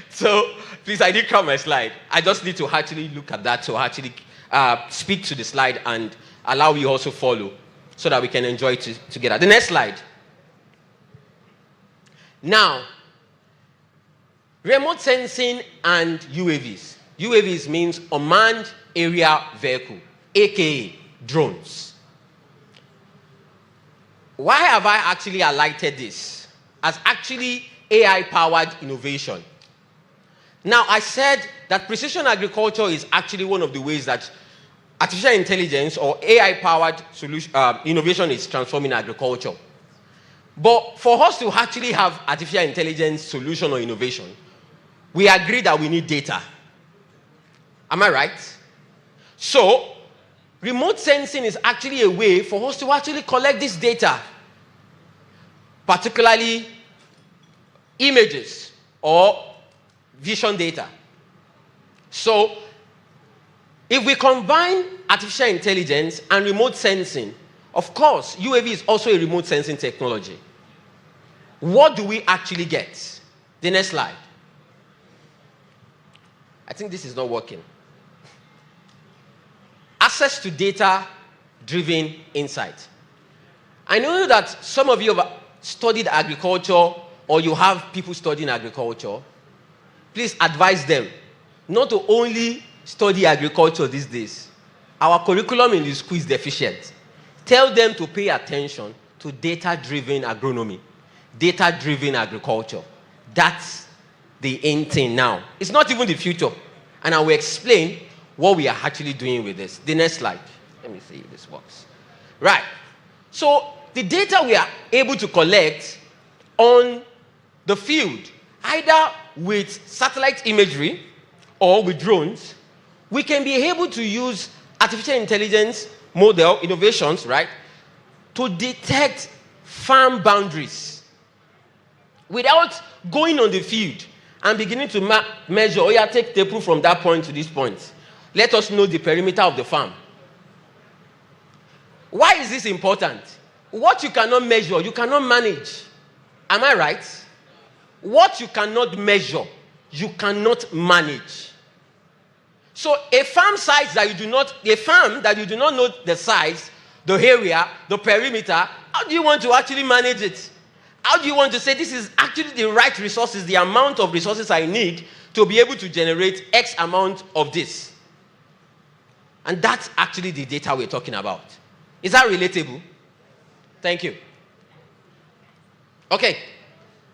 So, please, I didn't cram my slide. I just need to actually look at that to actually speak to the slide and allow you also follow so that we can enjoy it together. The next slide. Now, remote sensing and UAVs. UAVs means unmanned aerial vehicle, aka drones. Why have I actually highlighted this as actually AI-powered innovation? Now, I said that precision agriculture is actually one of the ways that artificial intelligence or AI-powered innovation is transforming agriculture. But for us to actually have artificial intelligence solution or innovation, we agree that we need data. Am I right? So, remote sensing is actually a way for us to actually collect this data, particularly images or vision data. So, if we combine artificial intelligence and remote sensing, of course, UAV is also a remote sensing technology. What do we actually get? The next slide. I think this is not working. Access to data-driven insight. I know that some of you have studied agriculture or you have people studying agriculture. Please advise them not to only study agriculture these days. Our curriculum in the school is deficient. Tell them to pay attention to data-driven agronomy, data-driven agriculture. That's the end thing now. It's not even the future. And I will explain what we are actually doing with this. The next slide. Let me see if this works. Right. So the data we are able to collect on the field, either with satellite imagery or with drones, we can be able to use artificial intelligence model innovations, right, to detect farm boundaries without going on the field and beginning to measure, oh yeah, take the proof from that point to this point. Let us know the perimeter of the farm. Why is this important? What you cannot measure, you cannot manage. Am I right? What you cannot measure, you cannot manage. So a farm that you do not know the size, the area, the perimeter, how do you want to actually manage it? How do you want to say this is actually the right resources, the amount of resources I need to be able to generate X amount of this? And that's actually the data we're talking about. Is that relatable? Thank you. Okay.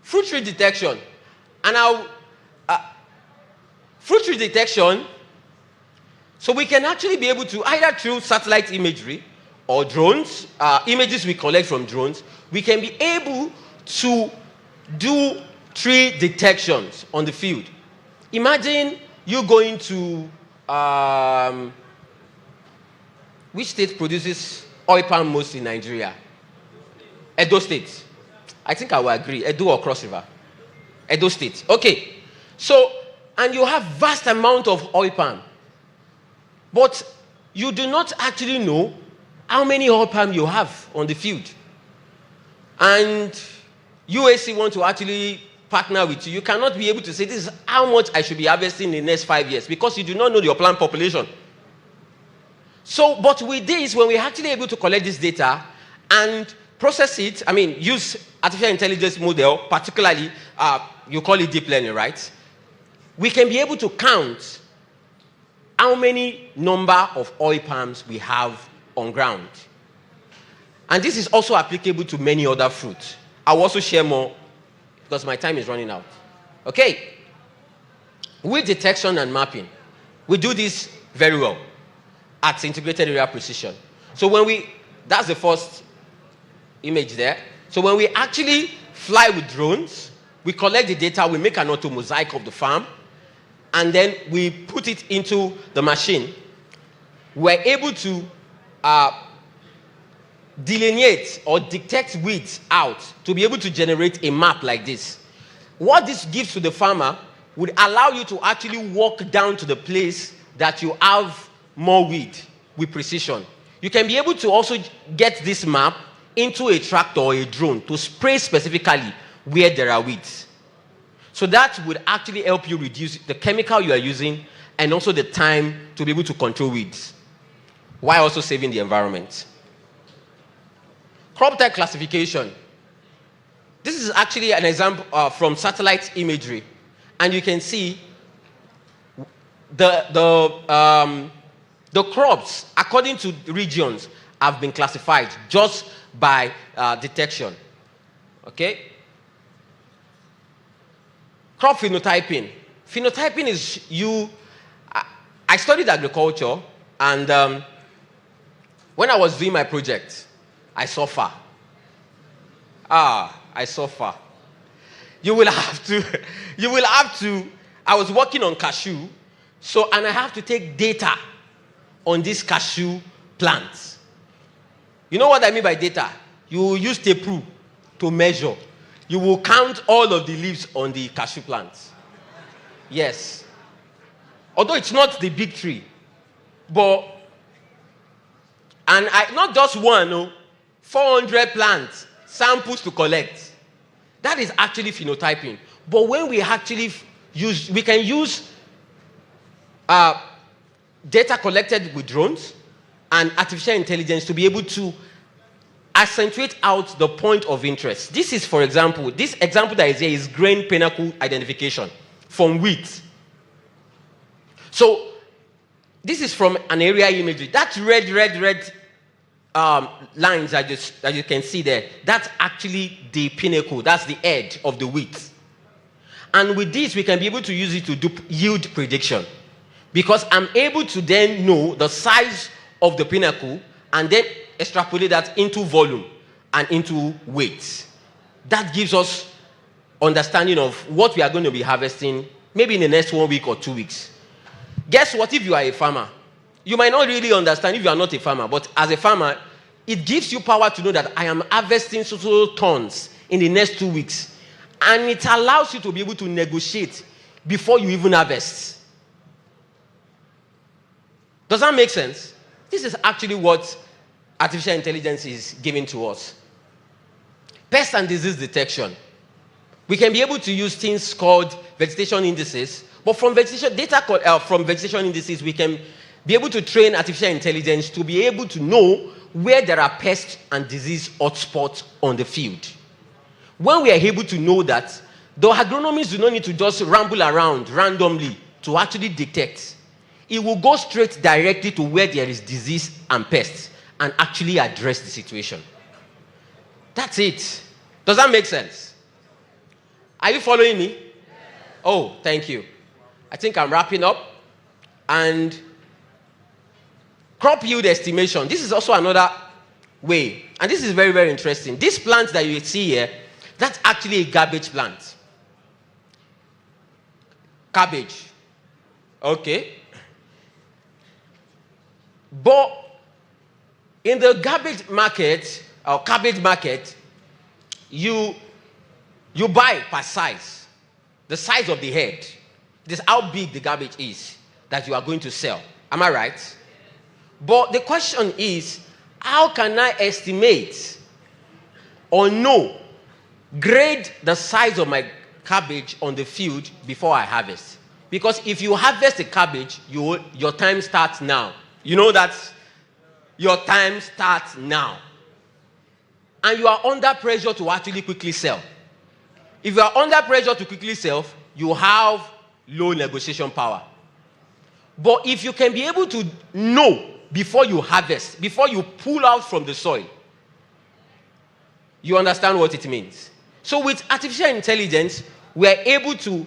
Fruit tree detection. And now, fruit tree detection, so we can actually be able to, either through satellite imagery or drones, images we collect from drones, we can be able to do tree detections on the field. Imagine you going to, which state produces oil palm most in Nigeria? Edo State. I think I will agree. Edo or Cross River? Edo State. Okay. So, and you have vast amount of oil palm. But you do not actually know how many oil palm you have on the field. And UAC want to actually partner with you. You cannot be able to say, this is how much I should be harvesting in the next 5 years, because you do not know your plant population. So, but with this, when we're actually able to collect this data and process it, use artificial intelligence model, particularly, you call it deep learning, right? We can be able to count how many number of oil palms we have on ground. And this is also applicable to many other fruits. I'll also share more because my time is running out. Okay. With detection and mapping, we do this very well at integrated area precision. So that's the first image there. So when we actually fly with drones, we collect the data, we make an auto mosaic of the farm, and then we put it into the machine. We're able to delineate or detect weeds out to be able to generate a map like this. What this gives to the farmer would allow you to actually walk down to the place that you have more weed with precision. You can be able to also get this map into a tractor or a drone to spray specifically where there are weeds. So that would actually help you reduce the chemical you are using and also the time to be able to control weeds, while also saving the environment. Crop type classification. This is actually an example from satellite imagery. And you can see the crops, according to regions, have been classified just by detection. Okay? Crop phenotyping. Phenotyping is I studied agriculture, and when I was doing my project, I suffer. I suffer. You will have to, I was working on cashew, and I have to take data on this cashew plant. You know what I mean by data? You will use tape rule to measure. You will count all of the leaves on the cashew plant. Yes. Although it's not the big tree, and not just one, no, 400 plants, samples to collect. That is actually phenotyping. But when we actually we can use data collected with drones and artificial intelligence to be able to accentuate out the point of interest. This is, for example, this example that is here is grain pinnacle identification from wheat. So this is from an area imagery. That red lines that you can see there, that's actually the pinnacle. That's the edge of the wheat. And with this, we can be able to use it to do yield prediction. Because I'm able to then know the size of the pinnacle and then extrapolate that into volume and into weight. That gives us understanding of what we are going to be harvesting maybe in the next 1 week or 2 weeks. Guess what? If you are a farmer, you might not really understand if you are not a farmer, but as a farmer, it gives you power to know that I am harvesting so tons in the next 2 weeks. And it allows you to be able to negotiate before you even harvest. Does that make sense? This is actually what artificial intelligence is giving to us. Pest and disease detection. We can be able to use things called vegetation indices, but from vegetation indices, we can be able to train artificial intelligence to be able to know where there are pest and disease hotspots on the field. When we are able to know that, the agronomists do not need to just ramble around randomly to actually detect. It will go straight directly to where there is disease and pests and actually address the situation. That's it. Does that make sense? Are you following me? Oh, thank you. I think I'm wrapping up. And crop yield estimation. This is also another way. And this is very, very interesting. This plant that you see here, that's actually a garbage plant. Cabbage. Okay. But in the garbage market, or cabbage market, you buy per size. The size of the head. This is how big the garbage is that you are going to sell. Am I right? But the question is, how can I estimate or grade the size of my cabbage on the field before I harvest? Because if you harvest a cabbage, your time starts now. You know that your time starts now. And you are under pressure to actually quickly sell. If you are under pressure to quickly sell, you have low negotiation power. But if you can be able to know before you harvest, before you pull out from the soil, you understand what it means. So with artificial intelligence, we are able to,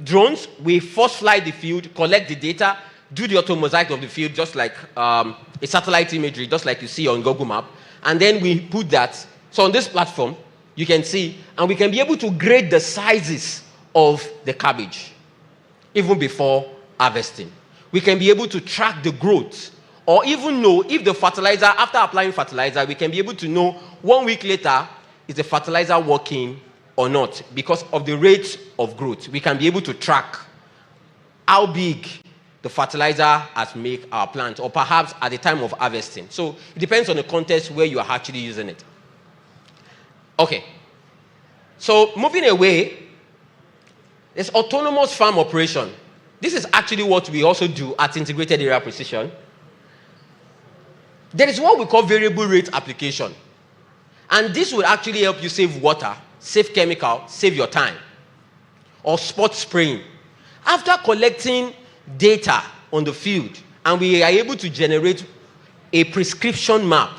drones, we first fly the field, collect the data, do the auto-mosaic of the field, just like a satellite imagery, just like you see on Google Map, and then we put that. So on this platform, you can see, and we can be able to grade the sizes of the cabbage, even before harvesting. We can be able to track the growth, or even know if the fertilizer, after applying fertilizer, we can be able to know 1 week later, is the fertilizer working or not, because of the rate of growth. We can be able to track how big the fertilizer has made our plant, or perhaps at the time of harvesting. So it depends on the context where you are actually using it. Okay. So moving away, there's autonomous farm operation. This is actually what we also do at Integrated Area Precision. There is what we call variable rate application. And this will actually help you save water, save chemical, save your time. Or spot spraying. After collecting data on the field, and we are able to generate a prescription map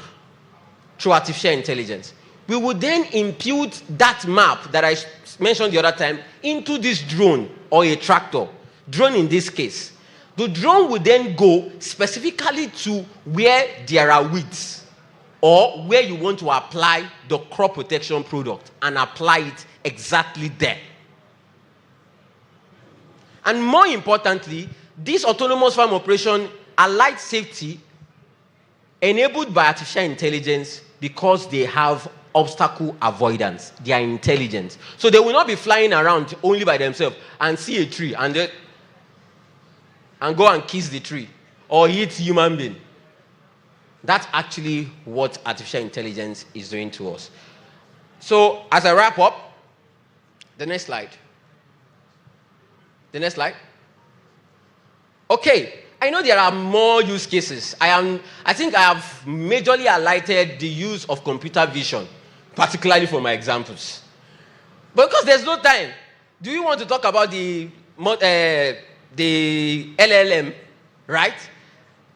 through artificial intelligence, we will then impute that map that I mentioned the other time into this drone or a tractor drone in this case, the drone will then go specifically to where there are weeds or where you want to apply the crop protection product and apply it exactly there. And more importantly, this autonomous farm operation allied safety enabled by artificial intelligence because they have obstacle avoidance. They are intelligent. So they will not be flying around only by themselves and see a tree and go and kiss the tree or hit human being. That's actually what artificial intelligence is doing to us. So as I wrap up, the next slide. The next slide. Okay, I know there are more use cases. I think I have majorly highlighted the use of computer vision, particularly for my examples. But because there's no time, do you want to talk about the LLM, right?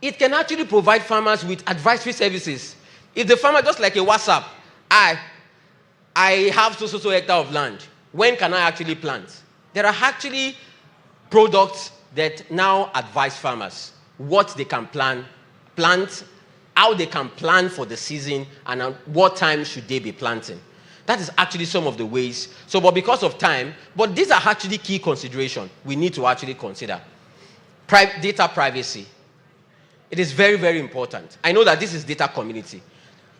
It can actually provide farmers with advisory services. If the farmer, just like a WhatsApp, I have so hectare of land. When can I actually plant? There are actually products that now advise farmers what they can plant, how they can plan for the season, and at what time should they be planting. That is actually some of the ways. So, but because of time, but these are actually key considerations we need to actually consider. Data privacy. It is very, very important. I know that this is data community.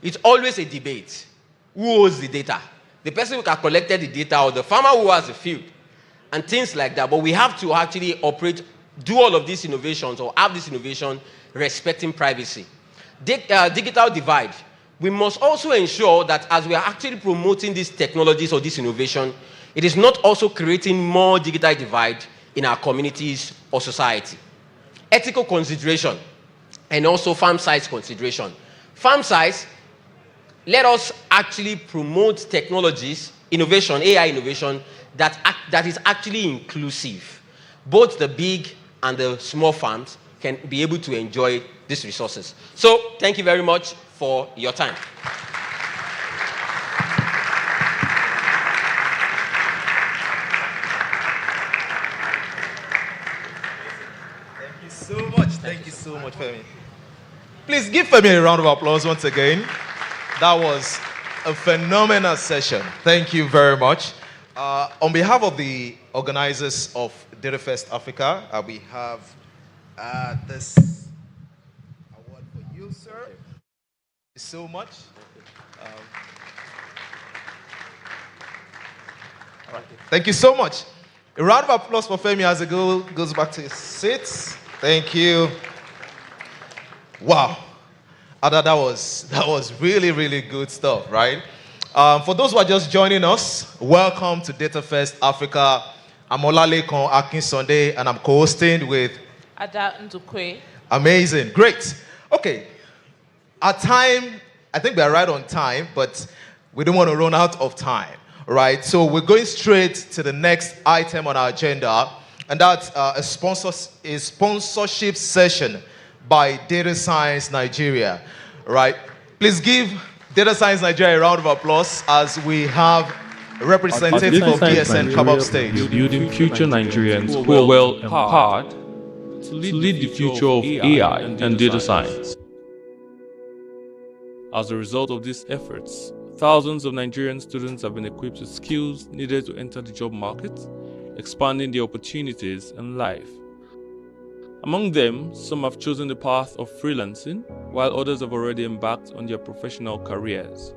It's always a debate. Who owns the data? The person who has collected the data or the farmer who has the field? And things like that. But we have to actually do all of these innovations or have this innovation respecting privacy. Digital divide. We must also ensure that as we are actually promoting these technologies or this innovation, it is not also creating more digital divide in our communities or society. Ethical consideration and also farm size consideration. Farm size, let us actually promote technologies, innovation, AI innovation, that is actually inclusive. Both the big and the small farms can be able to enjoy these resources. So, thank you very much for your time. Thank you so much. Thank you so much, Femi. Please give Femi a round of applause once again. That was a phenomenal session. Thank you very much. On behalf of the organizers of DatafestAfrica, Africa, we have this award for you, sir. Thank you so much. All right. Thank you so much. A round of applause for Femi as he goes back to his seats. Thank you. Wow. That was really, really good stuff, right? For those who are just joining us, welcome to DataFest Africa. I'm Olalekon Akinsonde, and I'm co-hosting with Ada Ndukwe. Amazing, great. Okay, our time, I think we are right on time, but we don't want to run out of time, right? So we're going straight to the next item on our agenda, and that's a sponsorship session by Data Science Nigeria, right? Please give Data Science Nigeria a round of applause as we have a representative of DSN come up stage. Building future Nigerians who are well empowered to lead the future of AI and data science. As a result of these efforts, thousands of Nigerian students have been equipped with skills needed to enter the job market, expanding their opportunities in life. Among them, some have chosen the path of freelancing, while others have already embarked on their professional careers.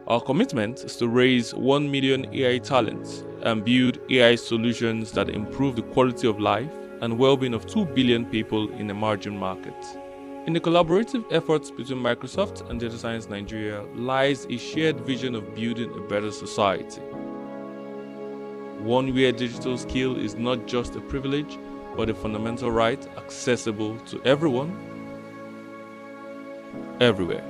Our commitment is to raise 1 million AI talents and build AI solutions that improve the quality of life and well-being of 2 billion people in emerging markets. In the collaborative efforts between Microsoft and Data Science Nigeria lies a shared vision of building a better society. One where digital skill is not just a privilege, but a fundamental right accessible to everyone, everywhere.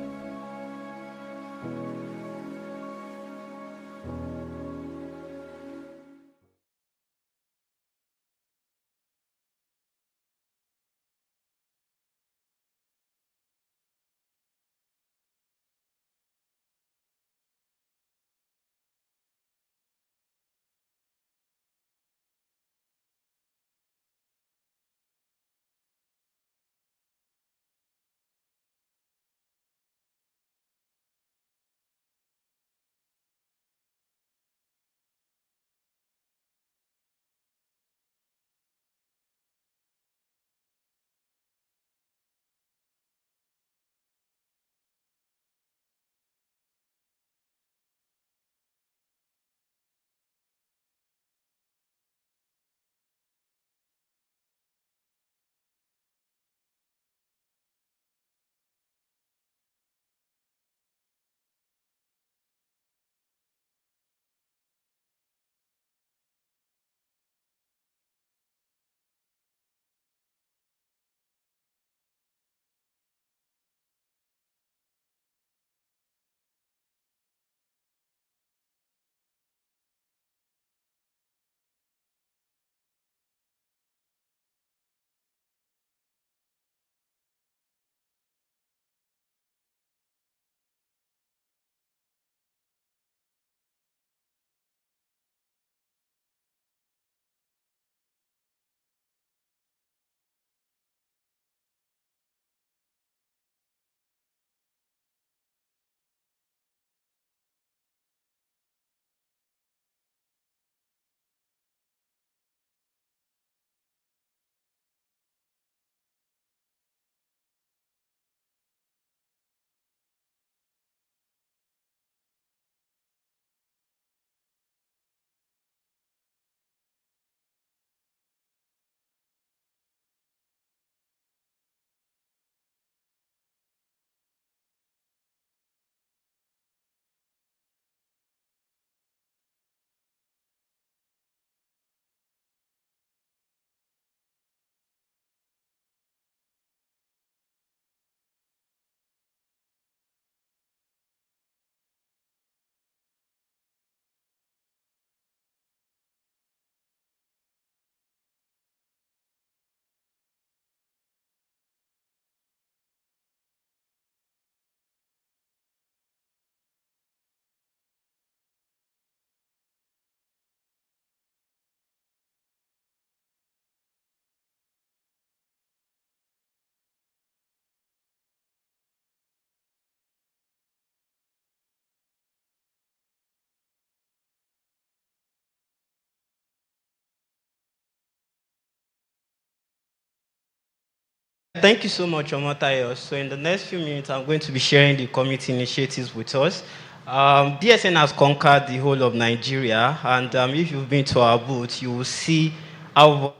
Thank you so much, Omotayo. So in the next few minutes, I'm going to be sharing the community initiatives with us. DSN has conquered the whole of Nigeria, and if you've been to our booth, you will see how we've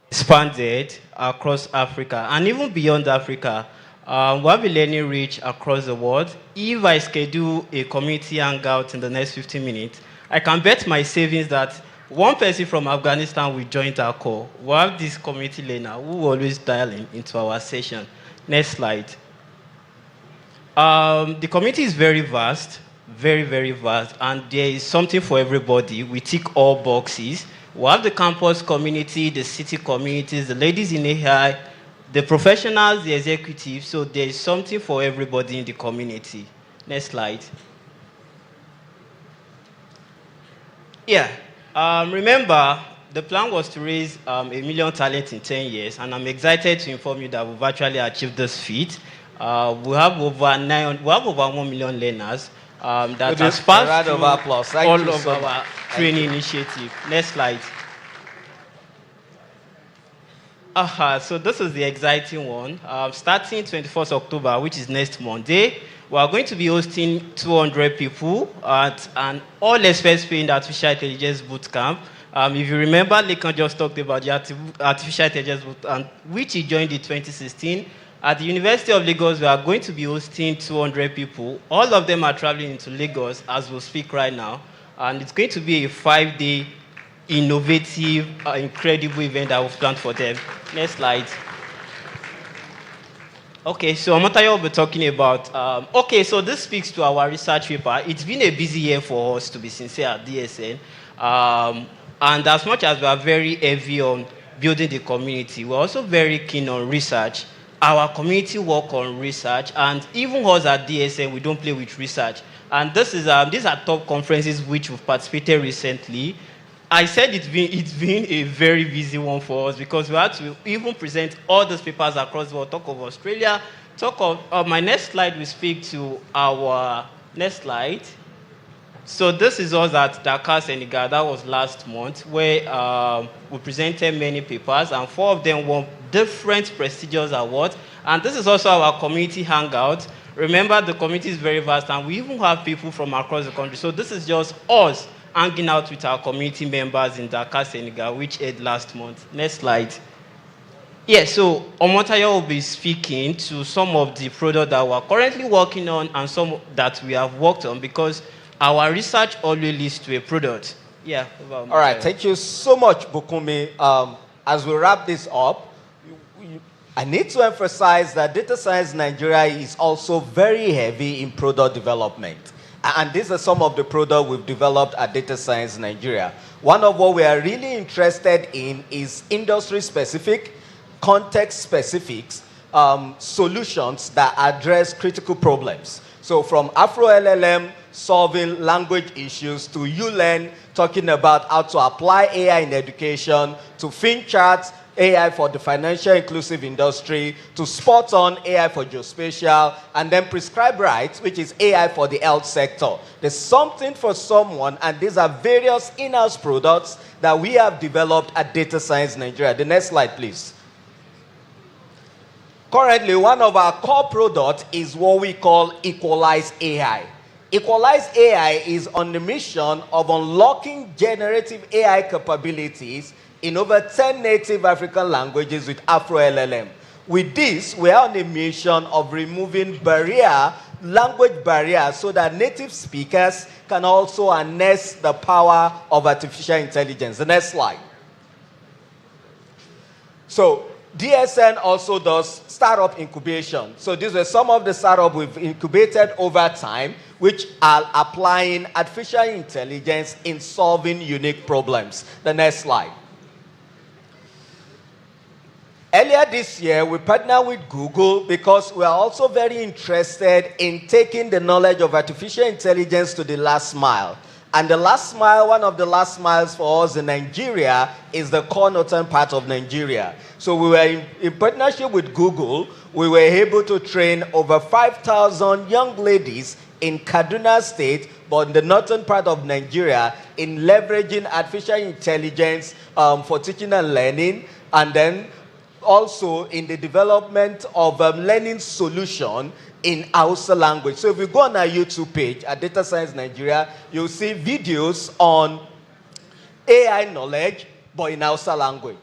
expanded across Africa, and even beyond Africa. We have a learning reach across the world. If I schedule a community hangout in the next 15 minutes, I can bet my savings that one person from Afghanistan will join our call. We have this community learner who will always dial into our session. Next slide. The community is very vast, very, very vast, and there is something for everybody. We tick all boxes. We have the campus community, the city communities, the ladies in AI, the professionals, the executives, so there is something for everybody in the community. Next slide. Yeah, remember, the plan was to raise 1 million talents in 10 years, and I'm excited to inform you that we've actually achieved this feat. We have over 1 million learners that has passed through all of our training initiative. Next slide. So this is the exciting one. Starting 21st October, which is next Monday, we are going to be hosting 200 people at an all-expense paying artificial intelligence bootcamp. If you remember, Lekan just talked about the artificial intelligence bootcamp, which he joined in 2016. At the University of Lagos, we are going to be hosting 200 people. All of them are traveling into Lagos as we speak right now. And it's going to be a 5-day innovative, incredible event that we've planned for them. Next slide. Okay, so Omotayo will be talking about, so this speaks to our research paper. It's been a busy year for us, to be sincere, at DSN. And as much as we are very heavy on building the community, we're also very keen on research. Our community work on research, and even us at DSN, we don't play with research. And this is, these are top conferences which we've participated recently. I said it's been a very busy one for us because we had to even present all those papers across the world, talk of Australia, talk of, my next slide will speak to our, next slide. So this is us at Dakar, Senegal, that was last month, where we presented many papers, and 4 of them won different prestigious awards. And this is also our community hangout. Remember, the community is very vast, and we even have people from across the country. So this is just us hanging out with our community members in Dakar, Senegal, which aired last month. Next slide. Yeah, so Omotayo will be speaking to some of the products that we're currently working on and some that we have worked on, because our research always leads to a product. Yeah. All right, thank you so much, Bukumi. As we wrap this up, I need to emphasize that Data Science Nigeria is also very heavy in product development. And these are some of the products we've developed at Data Science Nigeria. One of what we are really interested in is industry-specific, context-specific solutions that address critical problems. So from Afro-LLM solving language issues to ULearn talking about how to apply AI in education, to FinChat, AI for the financial inclusive industry, to Spot On, AI for geospatial, and then Prescribe Right, which is AI for the health sector. There's something for someone, and these are various in-house products that we have developed at Data Science Nigeria. The next slide, please. Currently, one of our core products is what we call Equalize AI. Equalize AI is on the mission of unlocking generative AI capabilities in over 10 native African languages with Afro-LLM. With this, we are on a mission of removing language barriers, so that native speakers can also harness the power of artificial intelligence. The next slide. So, DSN also does startup incubation. So these are some of the startups we've incubated over time, which are applying artificial intelligence in solving unique problems. The next slide. Earlier this year, we partnered with Google because we are also very interested in taking the knowledge of artificial intelligence to the last mile. And the last mile, one of the last miles for us in Nigeria is the core northern part of Nigeria. So we were in partnership with Google. We were able to train over 5,000 young ladies in Kaduna State, but in the northern part of Nigeria, in leveraging artificial intelligence for teaching and learning. And then also in the development of learning solution in Hausa language. So if you go on our YouTube page at Data Science Nigeria, you'll see videos on AI knowledge, but in Hausa language.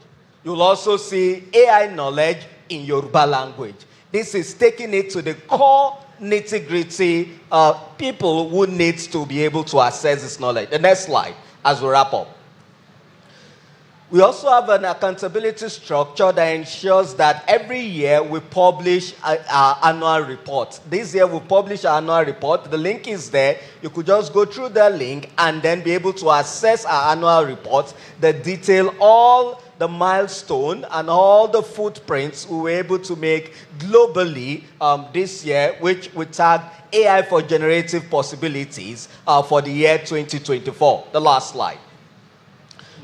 You'll also see AI knowledge in Yoruba language. This is taking it to the core nitty-gritty people who need to be able to access this knowledge. The next slide, as we wrap up. We also have an accountability structure that ensures that every year we publish our annual report. This year we publish our annual report. The link is there. You could just go through the link and then be able to access our annual report that detail all the milestone and all the footprints we were able to make globally this year, which we tag AI for Generative Possibilities for the year 2024. The last slide.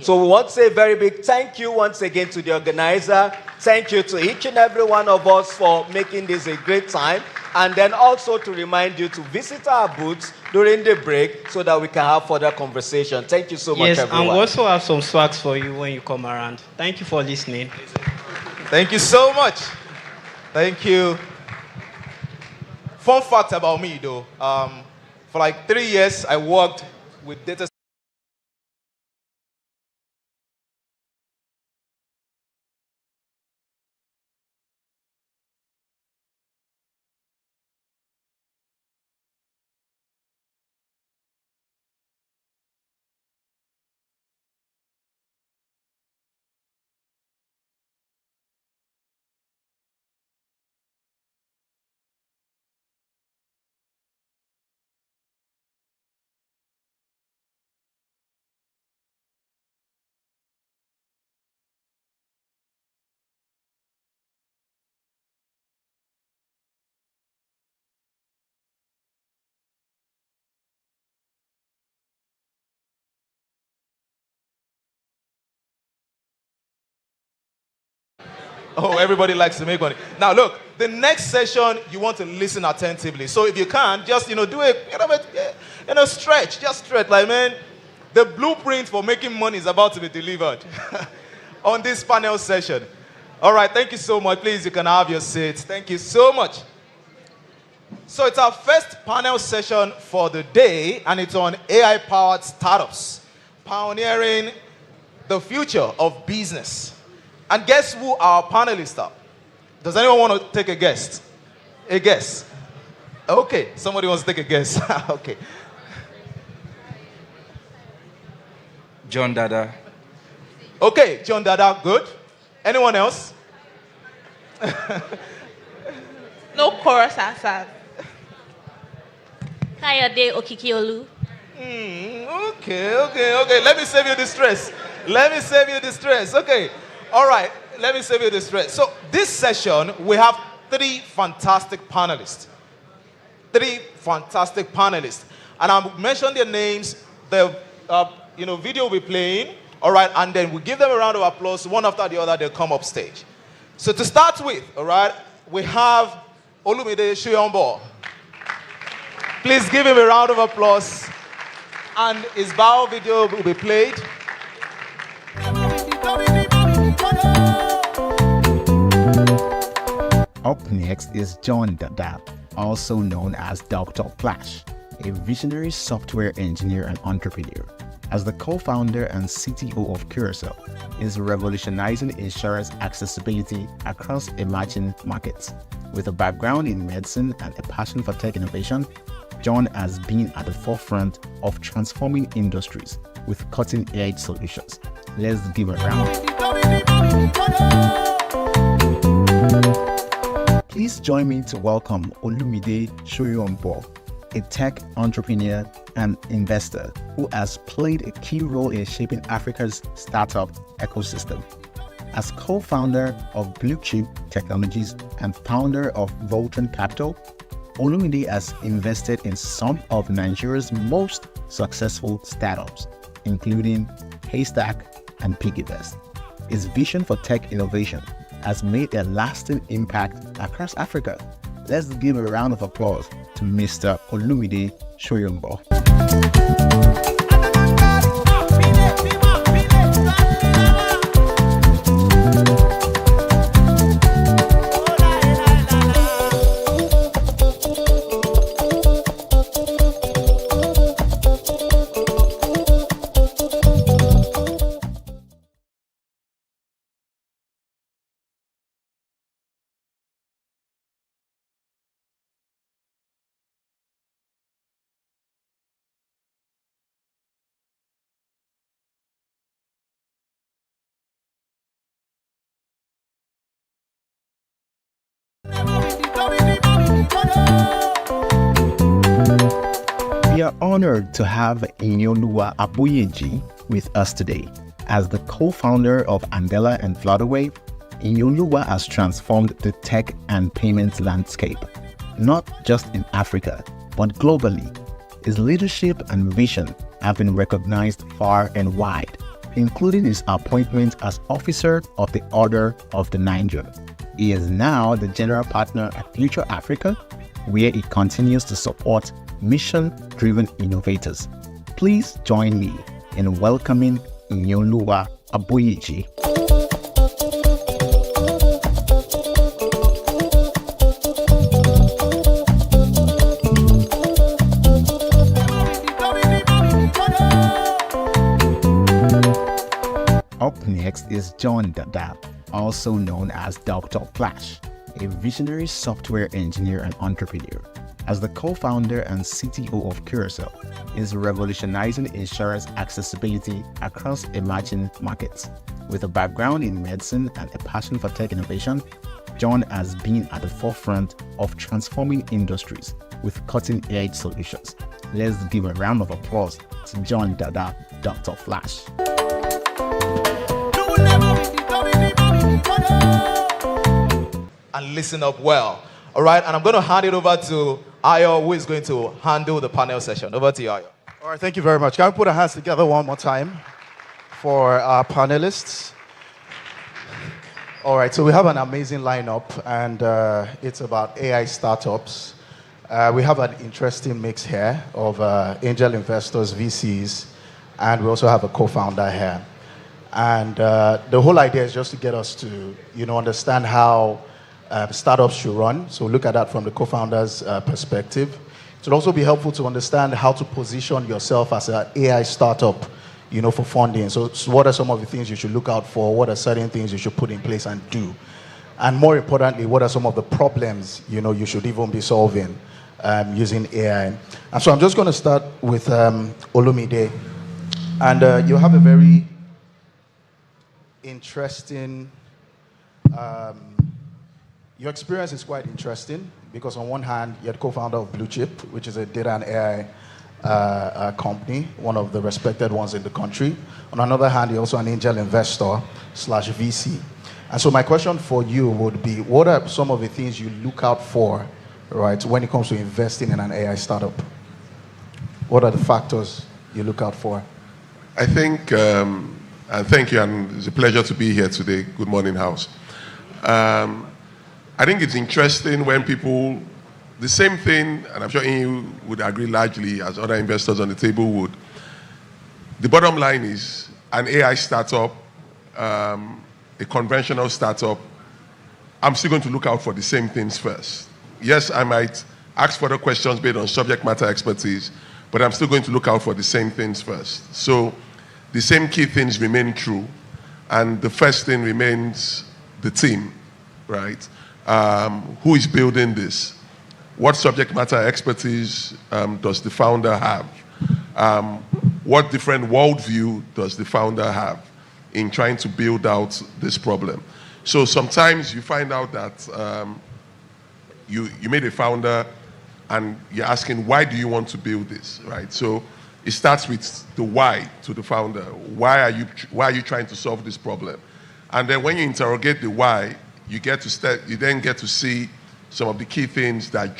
So we want to say a very big thank you once again to the organizer. Thank you to each and every one of us for making this a great time. And then also to remind you to visit our booths during the break so that we can have further conversation. Thank you so much, everyone. And we also have some swags for you when you come around. Thank you for listening. Thank you so much. Thank you. Fun fact about me, though. For like 3 years, I worked with data. Oh, everybody likes to make money. Now, look, the next session, you want to listen attentively. So if you can, just, do a stretch. Just stretch. Like, man, the blueprint for making money is about to be delivered on this panel session. All right, thank you so much. Please, you can have your seats. Thank you so much. So it's our first panel session for the day, and it's on AI-powered startups, pioneering the future of business. And guess who our panelists are? Does anyone want to take a guess? A guess? Okay, somebody wants to take a guess. Okay. John Dada. Okay, John Dada, good. Anyone else? No chorus answer. Kayode Okikiolu. Okay. Let me save you the stress. Okay. All right. Let me save you the stress. So this session, we have three fantastic panelists. And I'll mention their names. The video will be playing. All right. And then we give them a round of applause. One after the other, they'll come up stage. So to start with, all right, we have Olumide Shoyombo. Please give him a round of applause. And his bio video will be played. Up next is John Dada, also known as Dr. Flash, a visionary software engineer and entrepreneur. As the co-founder and CTO of Curacao, is revolutionizing insurance accessibility across emerging markets. With a background in medicine and a passion for tech innovation, John has been at the forefront of transforming industries with cutting-edge solutions. Let's give a round. Please join me to welcome Olumide Shoyombo, a tech entrepreneur and investor who has played a key role in shaping Africa's startup ecosystem. As co-founder of Blue Chip Technologies and founder of Voltron Capital, Olumide has invested in some of Nigeria's most successful startups, including Haystack and Piggyvest. His vision for tech innovation has made a lasting impact across Africa. Let's give a round of applause to Mr. Olumide Shoyombo. are honored to have Inyoluwa Aboyeji with us today. As the co-founder of Andela and Flutterwave, Inyoluwa has transformed the tech and payments landscape, not just in Africa, but globally. His leadership and vision have been recognized far and wide, including his appointment as Officer of the Order of the Niger. He is now the General Partner at Future Africa, where he continues to support mission-driven innovators. Please join me in welcoming Inyoluwa Aboyeji. Up next is John Dada, also known as Dr. Flash, a visionary software engineer and entrepreneur. As the co-founder and CTO of Curacao, he is revolutionizing insurance accessibility across emerging markets. With a background in medicine and a passion for tech innovation, John has been at the forefront of transforming industries with cutting-edge solutions. Let's give a round of applause to John Dada, Dr. Flash. And listen up well. All right, and I'm going to hand it over to Ayo, who is going to handle the panel session. Over to you, Ayo. All right, thank you very much. Can we put our hands together one more time for our panelists? All right, so we have an amazing lineup, and it's about AI startups. We have an interesting mix here of angel investors, VCs, and we also have a co-founder here. And the whole idea is just to get us to, understand how startups should run. So look at that from the co-founder's perspective. It will also be helpful to understand how to position yourself as an AI startup, for funding. So what are some of the things you should look out for? What are certain things you should put in place and do? And more importantly, what are some of the problems, you should even be solving using AI? And so I'm just going to start with Olumide. And you have a very interesting, your experience is quite interesting because on one hand, you're the co-founder of Blue Chip, which is a data and AI company, one of the respected ones in the country. On another hand, you're also an angel investor / VC. And so my question for you would be, what are some of the things you look out for, right, when it comes to investing in an AI startup? What are the factors you look out for? I think, and thank you, and it's a pleasure to be here today. Good morning, House. I think it's interesting when people, the same thing, and I'm sure you would agree largely as other investors on the table would. The bottom line is an AI startup, a conventional startup, I'm still going to look out for the same things first. Yes, I might ask further questions based on subject matter expertise, but I'm still going to look out for the same things first. So the same key things remain true, and the first thing remains the team, right? Who is building this? What subject matter expertise does the founder have? What different worldview does the founder have in trying to build out this problem? So sometimes you find out that you made a founder and you're asking, why do you want to build this, right? So it starts with the why to the founder. Why are you trying to solve this problem? And then when you interrogate the why, you then get to see some of the key things that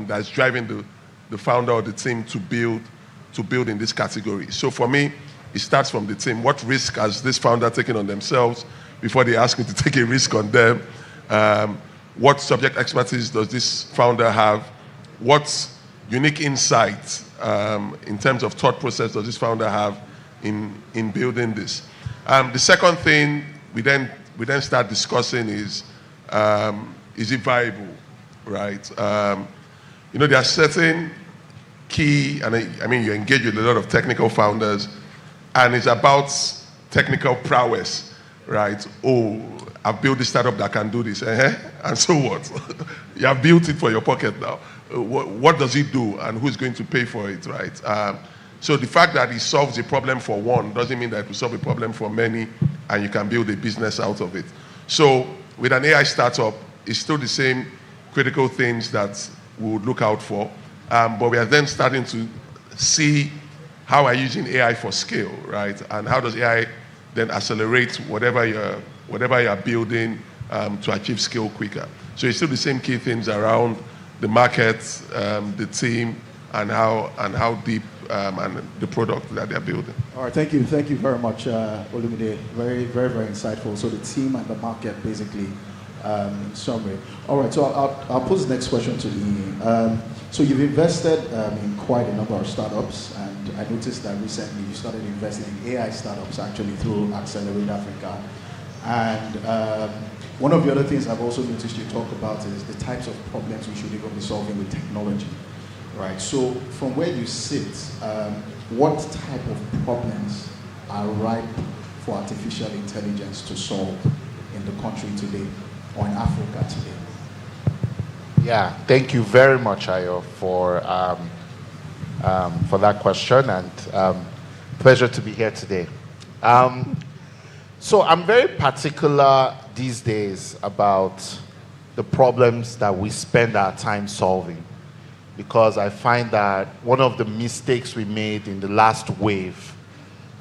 that's driving the founder or the team to build in this category. So for me, it starts from the team. What risk has this founder taken on themselves before they ask me to take a risk on them? What subject expertise does this founder have? What unique insight in terms of thought process does this founder have in building this? The second thing we then start discussing is it viable, right? There are certain key, and I mean, you engage with a lot of technical founders, and it's about technical prowess, right? Oh, I've built this startup that can do this, and so what? You have built it for your pocket now. What does it do, and who's going to pay for it, right? So the fact that it solves a problem for one doesn't mean that it will solve a problem for many, and you can build a business out of it. So with an AI startup, it's still the same critical things that we would look out for. but we are then starting to see how we're using AI for scale, right? And how does AI then accelerate whatever you're building to achieve scale quicker. So it's still the same key things around the market, the team, and how deep and the product that they're building. All right, thank you very much, Olumide. Very, very, very insightful. So the team and the market, basically, in summary. All right, so I'll pose the next question to Ian. So you've invested in quite a number of startups, and I noticed that recently you started investing in AI startups actually through Accelerate Africa. And one of the other things I've also noticed you talk about is the types of problems we should even be solving with technology, right? So from where you sit, what type of problems are ripe for artificial intelligence to solve in the country today or in Africa today? Yeah, thank you very much, Ayo, for that question, and pleasure to be here today. So I'm very particular these days about the problems that we spend our time solving, because I find that one of the mistakes we made in the last wave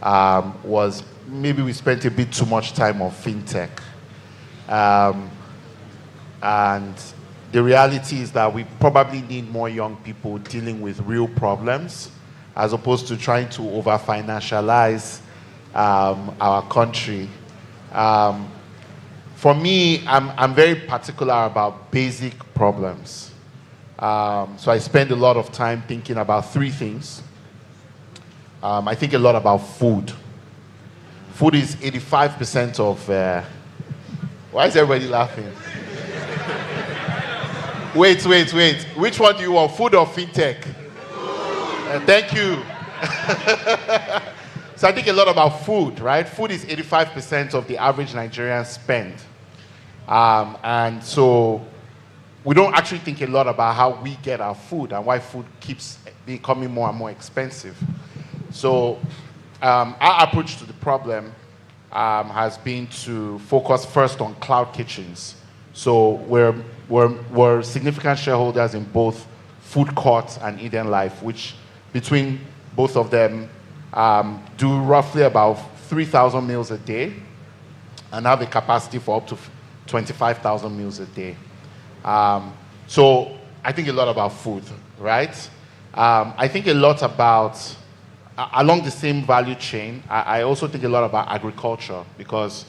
was maybe we spent a bit too much time on fintech. And the reality is that we probably need more young people dealing with real problems as opposed to trying to over-financialize our country. For me, I'm very particular about basic problems. So I spend a lot of time thinking about three things. I think a lot about food. Food is 85% of... why is everybody laughing? Wait. Which one do you want, food or fintech? Thank you. So I think a lot about food, right? Food is 85% of the average Nigerian spend. And so we don't actually think a lot about how we get our food and why food keeps becoming more and more expensive. So our approach to the problem has been to focus first on cloud kitchens. So we're significant shareholders in both Food Court and Eden Life, which between both of them do roughly about 3,000 meals a day and have a capacity for up to 25,000 meals a day. So I think a lot about food, right? I think a lot about, along the same value chain, I also think a lot about agriculture, because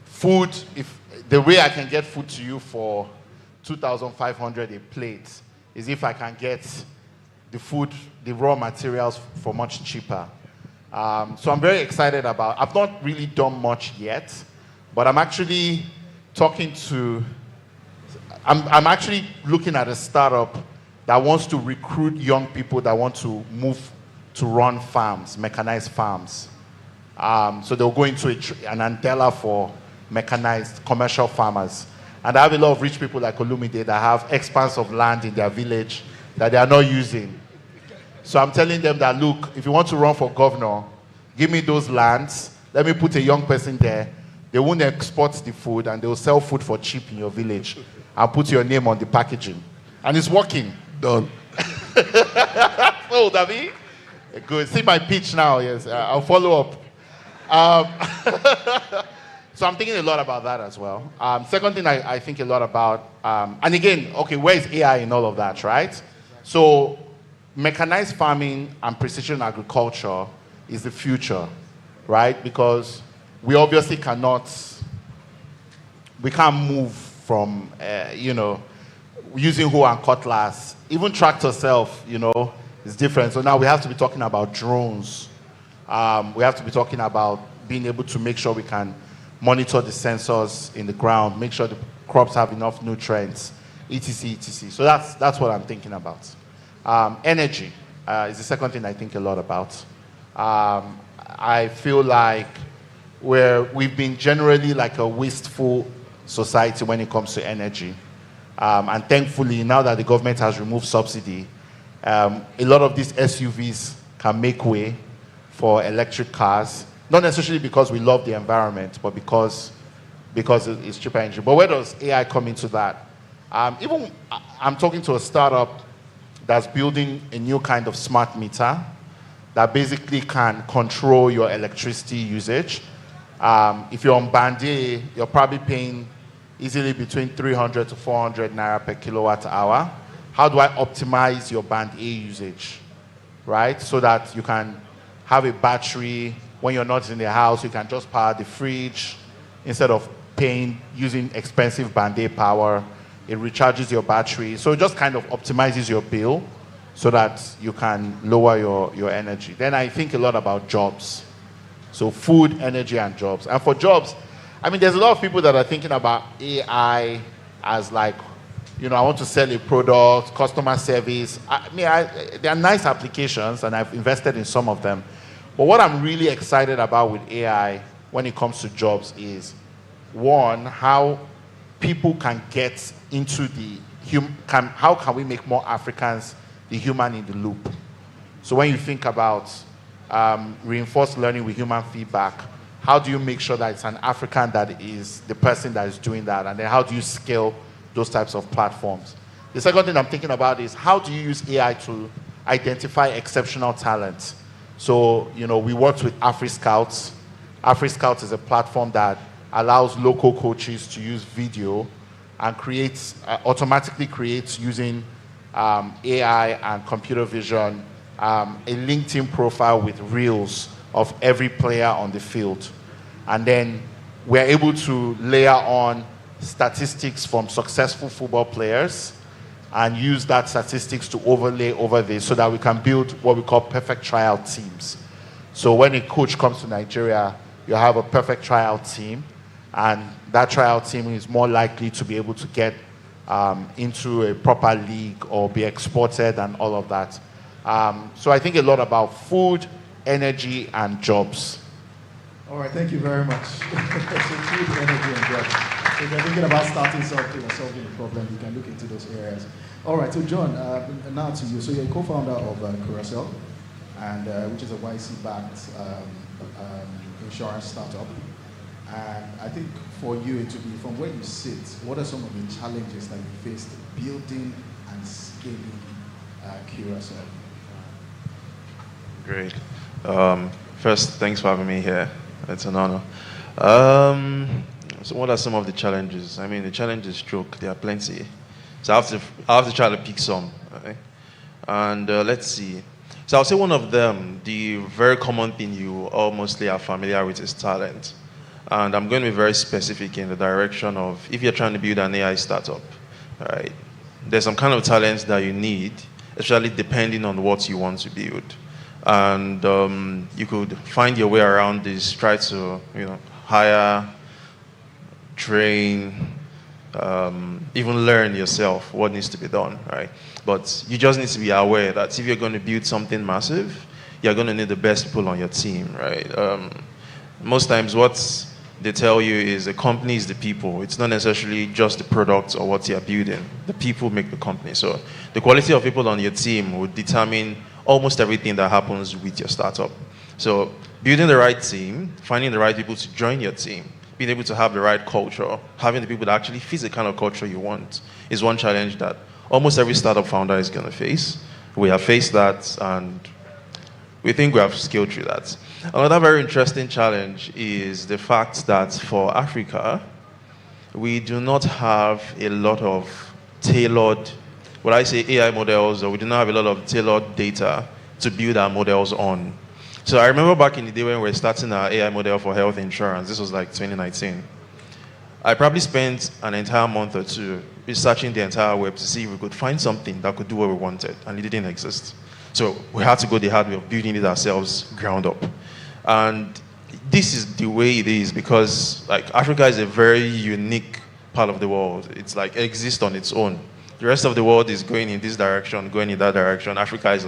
food, if the way I can get food to you for 2,500 a plate is if I can get the food, the raw materials for much cheaper. So I'm very excited about, I've not really done much yet, but I'm actually I'm actually looking at a startup that wants to recruit young people that want to move to run farms, mechanized farms. So they'll go into an Andela for mechanized commercial farmers. And I have a lot of rich people like Olumide that have expanse of land in their village that they are not using. So I'm telling them that, look, if you want to run for governor, give me those lands, let me put a young person there. They won't export the food and they'll sell food for cheap in your village and put your name on the packaging. And it's working. Done. Oh, David? Good. See my pitch now, yes. I'll follow up. So I'm thinking a lot about that as well. Second thing I think a lot about, and again, okay, where is AI in all of that, right? So mechanized farming and precision agriculture is the future, right? Because we obviously can't move from, using hoe and cutlass. Even tractor self, is different. So now we have to be talking about drones. We have to be talking about being able to make sure we can monitor the sensors in the ground, make sure the crops have enough nutrients, etc., etc. So that's what I'm thinking about. Energy is the second thing I think a lot about. I feel like we've been generally like a wasteful society when it comes to energy. And thankfully, now that the government has removed subsidy, a lot of these SUVs can make way for electric cars. Not necessarily because we love the environment, but because it's cheaper energy. But where does AI come into that? I'm talking to a startup that's building a new kind of smart meter that basically can control your electricity usage. If you're on band A, you're probably paying easily between 300 to 400 naira per kilowatt hour. How do I optimize your band A usage, right? So that you can have a battery. When you're not in the house, you can just power the fridge instead of using expensive band A power. It recharges your battery. So it just kind of optimizes your bill so that you can lower your energy. Then I think a lot about jobs. So food, energy, and jobs. And for jobs, I mean, there's a lot of people that are thinking about AI as like, you know, I want to sell a product, customer service. There are nice applications, and I've invested in some of them. But what I'm really excited about with AI when it comes to jobs is, one, how people can get into how can we make more Africans the human in the loop? So when you think about reinforced learning with human feedback, how do you make sure that it's an African that is the person that is doing that? And then how do you scale those types of platforms? The second thing I'm thinking about is how do you use AI to identify exceptional talent? So, you know, we worked with AfriScouts. AfriScouts is a platform that allows local coaches to use video and automatically creates using AI and computer vision a LinkedIn profile with reels of every player on the field. And then we're able to layer on statistics from successful football players and use that statistics to overlay over this so that we can build what we call perfect tryout teams. So when a coach comes to Nigeria, you have a perfect tryout team, and that tryout team is more likely to be able to get into a proper league or be exported and all of that. So I think a lot about food, energy, and jobs. All right, thank you very much. So food, energy, and jobs. So if you're thinking about starting something or solving a problem, you can look into those areas. All right, so John, now to you. So you're a co-founder of Carousel, and which is a YC-backed insurance startup. And I think for you, it would be from where you sit, what are some of the challenges that you faced building and scaling Carousel? Great. First, thanks for having me here. It's an honor. So what are some of the challenges? I mean, the challenges stroke, there are plenty. So I have to try to pick some. Okay? And let's see. So I'll say one of them, the very common thing you all mostly are familiar with is talent. And I'm going to be very specific in the direction of if you're trying to build an AI startup, right? There's some kind of talents that you need, especially depending on what you want to build. And you could find your way around this, try to, hire, train, even learn yourself what needs to be done, right? But you just need to be aware that if you're going to build something massive, you're going to need the best people on your team, right? Most times what they tell you is the company is the people. It's not necessarily just the product or what you're building. The people make the company. So the quality of people on your team would determine almost everything that happens with your startup. So building the right team, finding the right people to join your team, being able to have the right culture, having the people that actually fit the kind of culture you want is one challenge that almost every startup founder is going to face. We have faced that, and we think we have scaled through that. Another very interesting challenge is the fact that for Africa, we do not have a lot of tailored, when I say AI models, or we do not have a lot of tailored data to build our models on. So I remember back in the day when we were starting our AI model for health insurance, this was like 2019. I probably spent an entire month or two researching the entire web to see if we could find something that could do what we wanted, and it didn't exist. So we had to go the hard way of building it ourselves, ground up. And this is the way it is because Africa is a very unique part of the world. It's exists on its own. The rest of the world is going in this direction, going in that direction. Africa is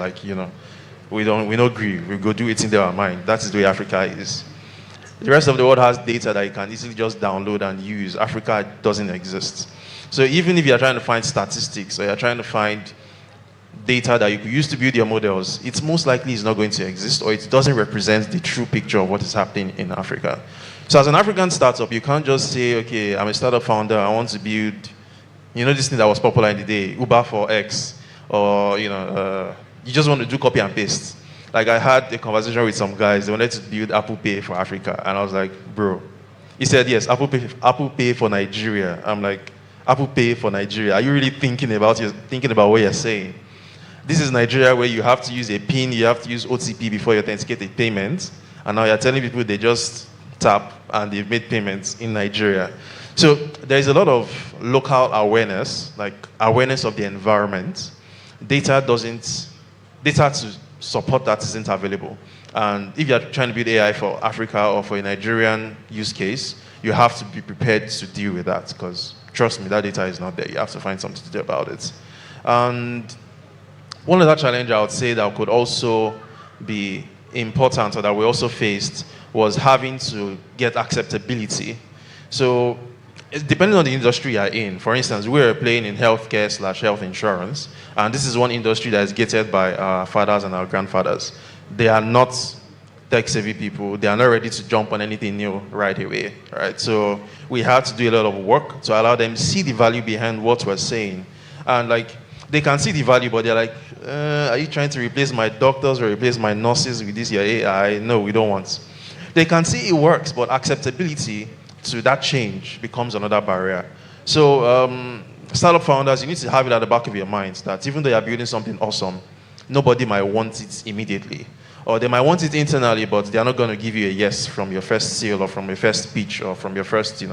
we don't agree. We go do it in our mind. That is the way Africa is. The rest of the world has data that you can easily just download and use. Africa doesn't exist. So even if you're trying to find statistics or you're trying to find data that you could use to build your models, it's most likely is not going to exist, or it doesn't represent the true picture of what is happening in Africa. So as an African startup, you can't just say, okay, I'm a startup founder, I want to build, this thing that was popular in the day, Uber for X. or you just want to do copy and paste. Like I had a conversation with some guys. They wanted to build Apple Pay for Africa, and I was like, bro. He said, yes, Apple Pay for Nigeria. I'm like, Apple Pay for Nigeria. Are you really thinking about what you're saying? This is Nigeria where you have to use a PIN, you have to use OTP before you authenticate a payment. And now you're telling people they just tap and they've made payments in Nigeria. So there's a lot of local awareness, like awareness of the environment. Data to support that isn't available. And if you're trying to build AI for Africa or for a Nigerian use case, you have to be prepared to deal with that, because trust me, that data is not there. You have to find something to do about it. And one other challenge I would say that could also be important, or that we also faced, was having to get acceptability. So depending on the industry you're in, for instance, we were playing in healthcare/health insurance, and this is one industry that is gated by our fathers and our grandfathers. They are not tech-savvy people. They are not ready to jump on anything new right away, right? So we had to do a lot of work to allow them to see the value behind what we're saying. And like, they can see the value, but they're like, are you trying to replace my doctors or replace my nurses with this, your AI? No, we don't want. They can see it works, but acceptability to that change becomes another barrier. So startup founders, you need to have it at the back of your minds that even though you're building something awesome, nobody might want it immediately. Or they might want it internally, but they're not going to give you a yes from your first sale or from your first pitch or from your first,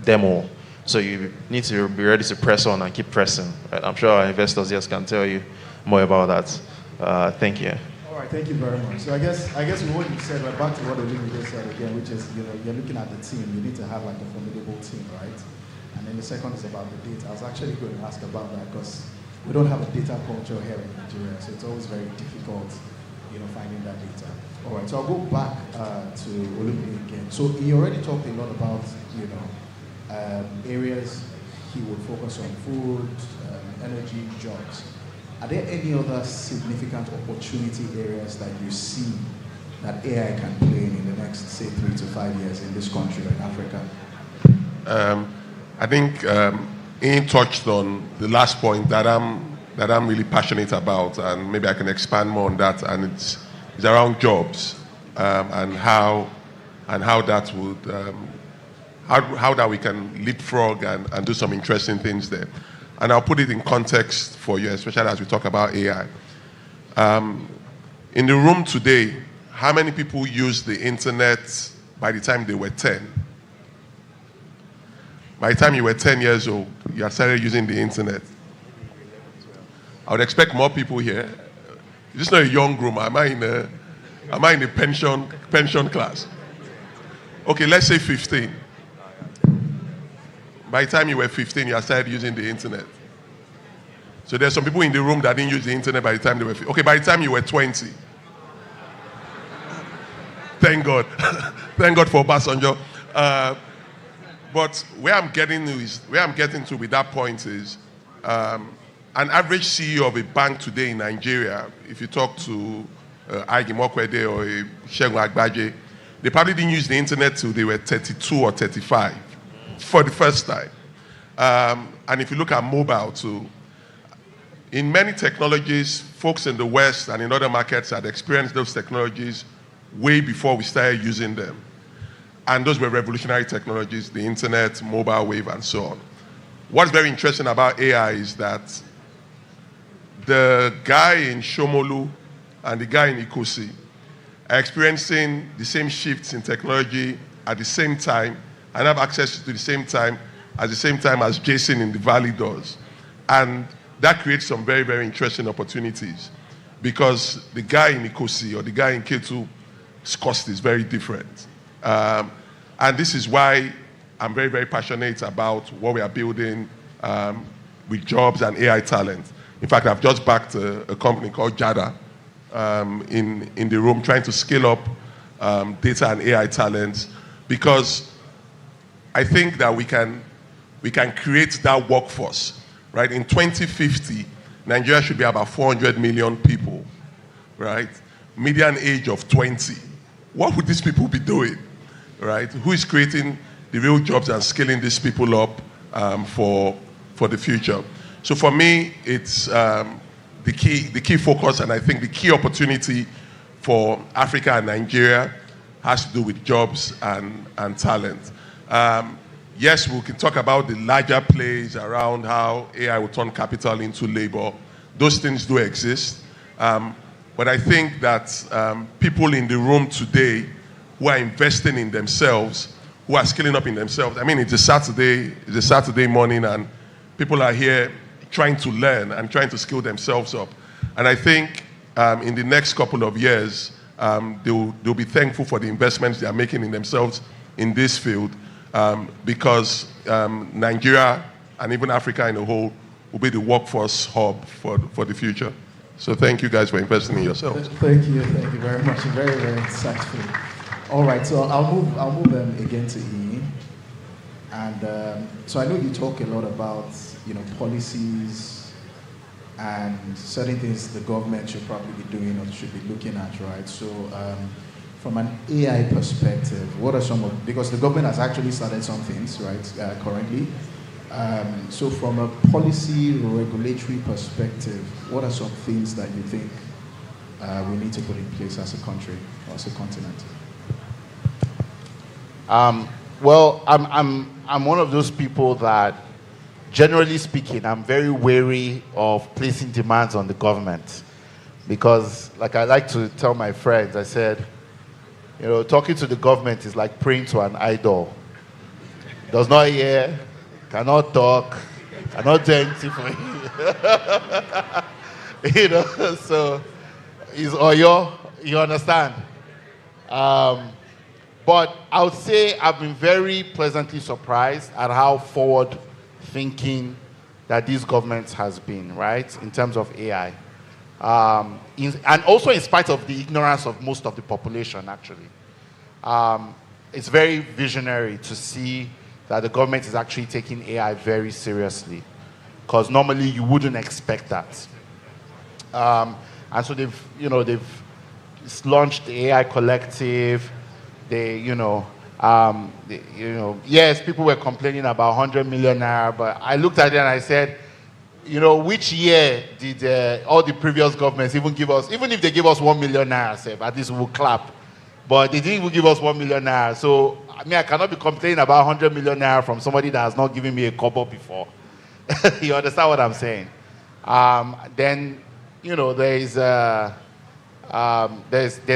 demo. So you need to be ready to press on and keep pressing. Right? I'm sure our investors yes can tell you more about that. Thank you. All right, thank you very much. So I guess with what you said, right back to what Olivia just said again, which is you're looking at the team. You need to have like a formidable team, right? And then the second is about the data. I was actually going to ask about that because we don't have a data culture here in Nigeria, so it's always very difficult, finding that data. All right, so I'll go back to Olivia again. So he already talked a lot about, areas he would focus on: food, energy, jobs. Are there any other significant opportunity areas that you see that AI can play in the next, say, 3 to 5 years in this country, in Africa? I think Ian touched on the last point that I'm really passionate about, and maybe I can expand more on that. And it's around jobs and how that would how that we can leapfrog and do some interesting things there. And I'll put it in context for you, especially as we talk about AI. In the room today, how many people used the internet by the time they were 10? By the time you were 10 years old, you had started using the internet. I would expect more people here. This is not a young room. Am I in a pension class? Okay, let's say 15. By the time you were 15, you had started using the internet. So there's some people in the room that didn't use the internet by the time they were 15. Okay, by the time you were 20. Thank God. Thank God for Obasanjo. But where I'm getting to with that point is an average CEO of a bank today in Nigeria, if you talk to Agi Mokwede or Segun Agbaje, they probably didn't use the internet till they were 32 or 35 for the first time. And if you look at mobile too, in many technologies, folks in the West and in other markets had experienced those technologies way before we started using them. And those were revolutionary technologies: the internet, mobile wave, and so on. What's very interesting about AI is that the guy in Shomolu and the guy in Ikosi are experiencing the same shifts in technology at the same time and have access to the same time as Jason in the Valley does. And that creates some very, very interesting opportunities because the guy in Ikosi or the guy in K2's cost is very different. And this is why I'm very, very passionate about what we are building with jobs and AI talent. In fact, I've just backed a company called Jada in the room, trying to scale up data and AI talents, because I think that we can create that workforce, right? In 2050, Nigeria should be about 400 million people, right? Median age of 20. What would these people be doing, right? Who is creating the real jobs and scaling these people up for the future? So for me, it's the key focus, and I think the key opportunity for Africa and Nigeria has to do with jobs and talent. Yes, we can talk about the larger plays around how AI will turn capital into labor. Those things do exist. But I think that people in the room today who are investing in themselves, who are skilling up in themselves, I mean, it's a Saturday morning, and people are here trying to learn and trying to skill themselves up. And I think in the next couple of years, they'll be thankful for the investments they are making in themselves in this field, because Nigeria and even Africa in a whole will be the workforce hub for the future. So thank you guys for investing in yourselves. Thank you very much. Very, very insightful. All right, so I'll move them again to E. And so I know you talk a lot about policies and certain things the government should probably be doing or should be looking at, right? So from an AI perspective, what are some of, because the government has actually started some things, right, currently. So from a policy regulatory perspective, what are some things that you think we need to put in place as a country or as a continent? Well, I'm one of those people that, generally speaking, I'm very wary of placing demands on the government, because, like I like to tell my friends, I said, talking to the government is like praying to an idol. Does not hear, cannot talk, cannot do anything for you. So is Oyo, you understand? But I would say I've been very pleasantly surprised at how forward-thinking that this government has been, right, in terms of AI. And also in spite of the ignorance of most of the population, actually. It's very visionary to see that the government is actually taking AI very seriously, because normally you wouldn't expect that. And so they've launched the AI Collective. Yes, people were complaining about 100 million naira, but I looked at it and I said, which year did all the previous governments even give us, even if they give us 1 million naira, at least we'll clap. But they didn't even give us 1 million naira. So, I cannot be complaining about 100 million naira from somebody that has not given me a kobo before. You understand what I'm saying? Then, there's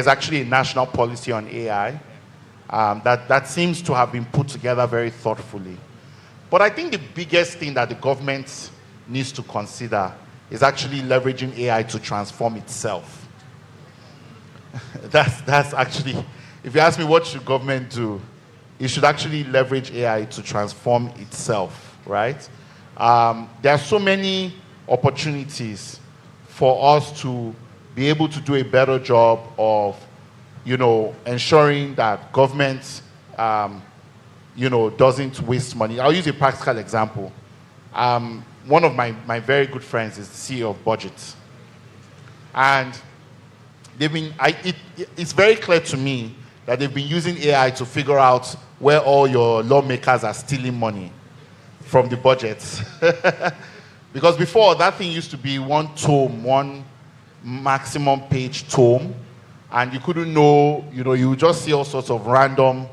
actually a national policy on AI. That seems to have been put together very thoughtfully. But I think the biggest thing that the government needs to consider is actually leveraging AI to transform itself. That's actually, if you ask me what should government do, it should actually leverage AI to transform itself, right? There are so many opportunities for us to be able to do a better job of ensuring that government, doesn't waste money. I'll use a practical example. One of my very good friends is the CEO of Budget. And it's very clear to me that they've been using AI to figure out where all your lawmakers are stealing money from the budgets. Because before, that thing used to be one tome, one maximum page tome, and you couldn't know, you would just see all sorts of random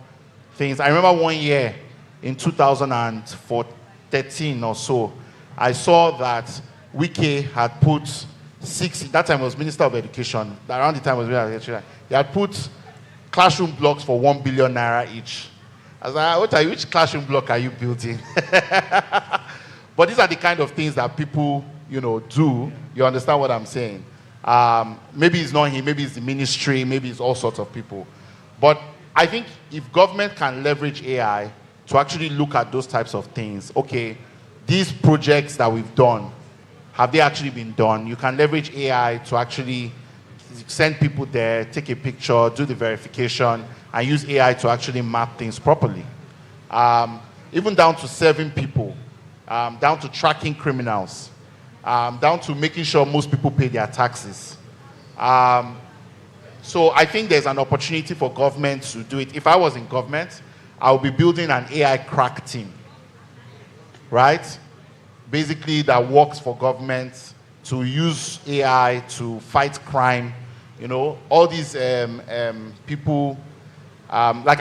things. I remember one year in 2013 or so, I saw that Wike had put that time I was Minister of Education, around the time I was Minister of Education, he had put classroom blocks for 1 billion naira each. I was like, which classroom block are you building? But these are the kind of things that people, do. You understand what I'm saying? Maybe it's not him, maybe it's the ministry, maybe it's all sorts of people. But I think if government can leverage AI to actually look at those types of things, okay, these projects that we've done, have they actually been done? You can leverage AI to actually send people there, take a picture, do the verification, and use AI to actually map things properly. Even down to serving people, down to tracking criminals, down to making sure most people pay their taxes. So I think there's an opportunity for government to do it. If I was in government, I would be building an AI crack team, right? Basically that works for government to use AI to fight crime. You know, all these people, like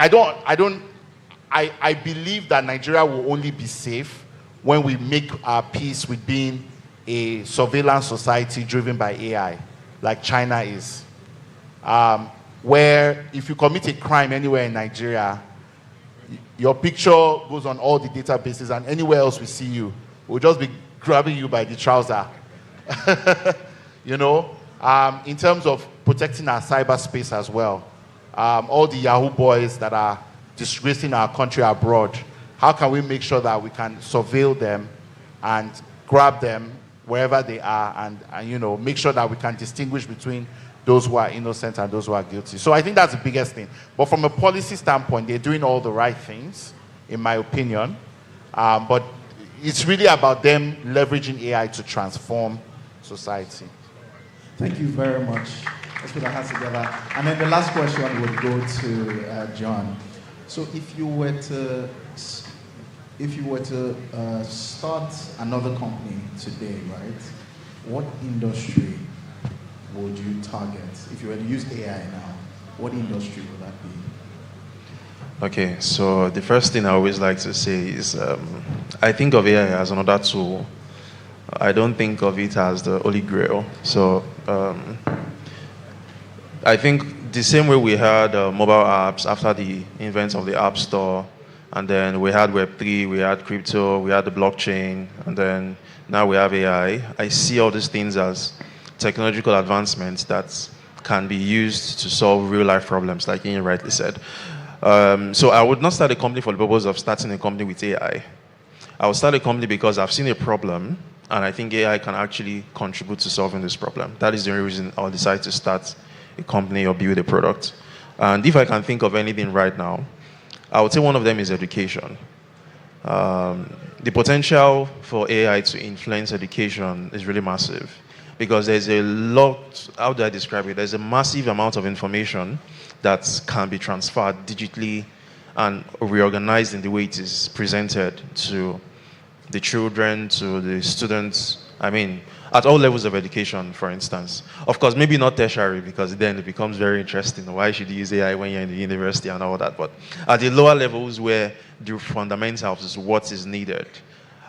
I believe that Nigeria will only be safe when we make our peace with being a surveillance society driven by AI, like China is. Where if you commit a crime anywhere in Nigeria, your picture goes on all the databases, and anywhere else we see you, we'll just be grabbing you by the trouser. You know, in terms of protecting our cyberspace as well. All the Yahoo boys that are disgracing our country abroad, how can we make sure that we can surveil them and grab them wherever they are, and you know, make sure that we can distinguish between those who are innocent and those who are guilty. So I think that's the biggest thing. But from a policy standpoint, they're doing all the right things, in my opinion. But it's really about them leveraging AI to transform society. Thank you very much. Let's put our hands together. And then the last question would go to John. So if you were to start another company today, right? What industry would you target? If you were to use AI now, what industry would that be? Okay, so the first thing I always like to say is I think of AI as another tool. I don't think of it as the holy grail. So I think the same way we had mobile apps after the invent of the App Store, and then we had Web3, we had crypto, we had the blockchain, and then now we have AI. I see all these things as technological advancements that can be used to solve real-life problems, like Ian rightly said. So I would not start a company for the purpose of starting a company with AI. I would start a company because I've seen a problem, and I think AI can actually contribute to solving this problem. That is the only reason I'll decide to start a company or build a product. And if I can think of anything right now, I would say one of them is education. The potential for AI to influence education is really massive, because there's a lot, how do I describe it? There's a massive amount of information that can be transferred digitally and reorganized in the way it is presented to the children, to the students. I mean, at all levels of education, for instance. Of course, maybe not tertiary, because then it becomes very interesting. Why should you use AI when you're in the university and all that? But at the lower levels where the fundamentals is what is needed,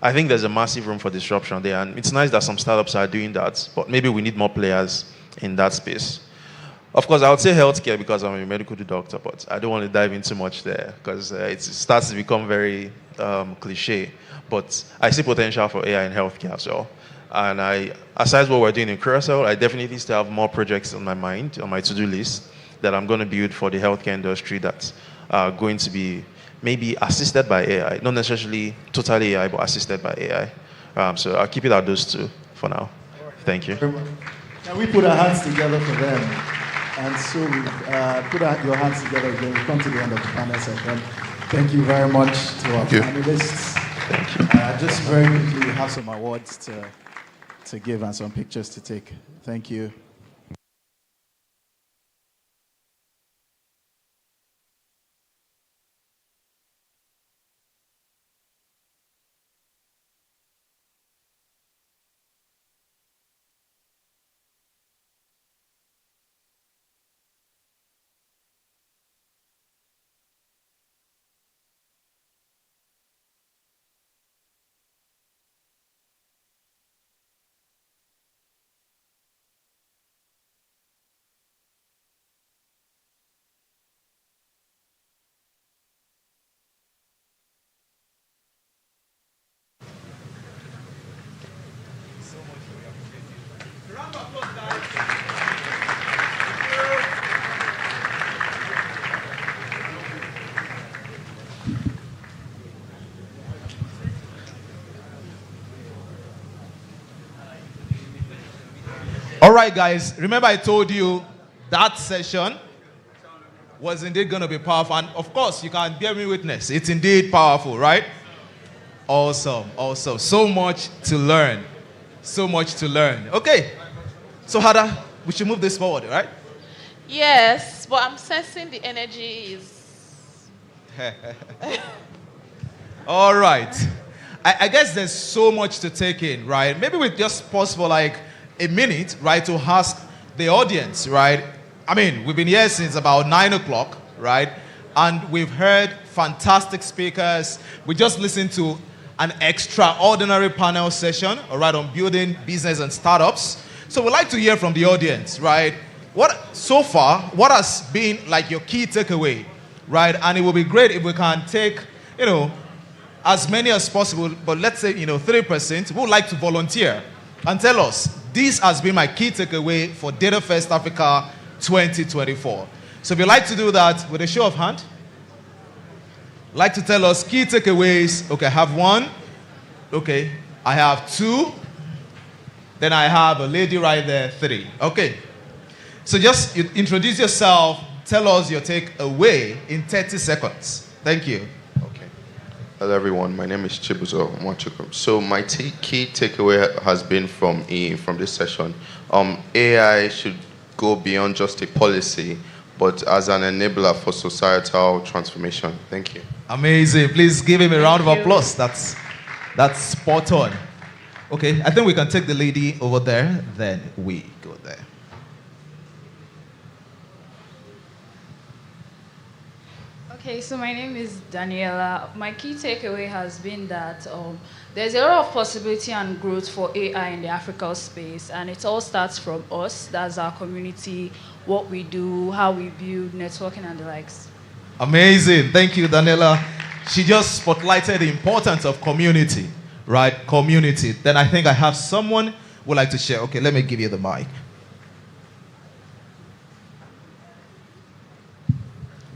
I think there's a massive room for disruption there. And it's nice that some startups are doing that, but maybe we need more players in that space. Of course, I would say healthcare because I'm a medical doctor, but I don't want to dive into much there because it starts to become very cliche. But I see potential for AI in healthcare as well. And aside what we're doing in Curacao, I definitely still have more projects on my mind, on my to-do list, that I'm going to build for the healthcare industry that are going to be maybe assisted by AI. Not necessarily totally AI, but assisted by AI. So I'll keep it at those two for now. Thank you. Can we put our hands together for them? And so we've put your hands together again. We've come to the end of the panel session. Thank you very much to our panelists. Thank you. Just very quickly, we have some awards to give and some pictures to take. Thank you. All right, guys. Remember I told you that session was indeed going to be powerful. And of course, you can bear me witness. It's indeed powerful, right? Awesome, awesome. So much to learn. So much to learn. Okay. So, Hada, we should move this forward, right? Yes, but I'm sensing the energy is... All right. I guess there's so much to take in, right? Maybe we just pause for like a minute, right, to ask the audience, right? I mean, we've been here since about 9 o'clock, right? And we've heard fantastic speakers. We just listened to an extraordinary panel session, all right, on building business and startups. So we'd like to hear from the audience, right? So far, what has been like your key takeaway, right? And it will be great if we can take, as many as possible, but let's say, 3% who would like to volunteer and tell us, this has been my key takeaway for DataFest Africa 2024. So if you'd like to do that with a show of hand, like to tell us key takeaways. Okay, I have 1. Okay, I have 2. Then I have a lady right there, 3. Okay. So just introduce yourself, tell us your takeaway in 30 seconds. Thank you. Okay. Hello everyone, my name is Chibuzo Mwachukum. So my key takeaway has been from this session. AI should go beyond just a policy, but as an enabler for societal transformation. Thank you. Amazing. Please give him a round of applause. That's spot on. Okay, I think we can take the lady over there, then we go there. Okay, so my name is Daniela. My key takeaway has been that there's a lot of possibility and growth for AI in the Africa space, and it all starts from us. That's our community, what we do, how we build, networking, and the likes. Amazing. Thank you, Daniela. She just spotlighted the importance of community, right? Community. Then I think I have someone who would like to share. Okay, let me give you the mic.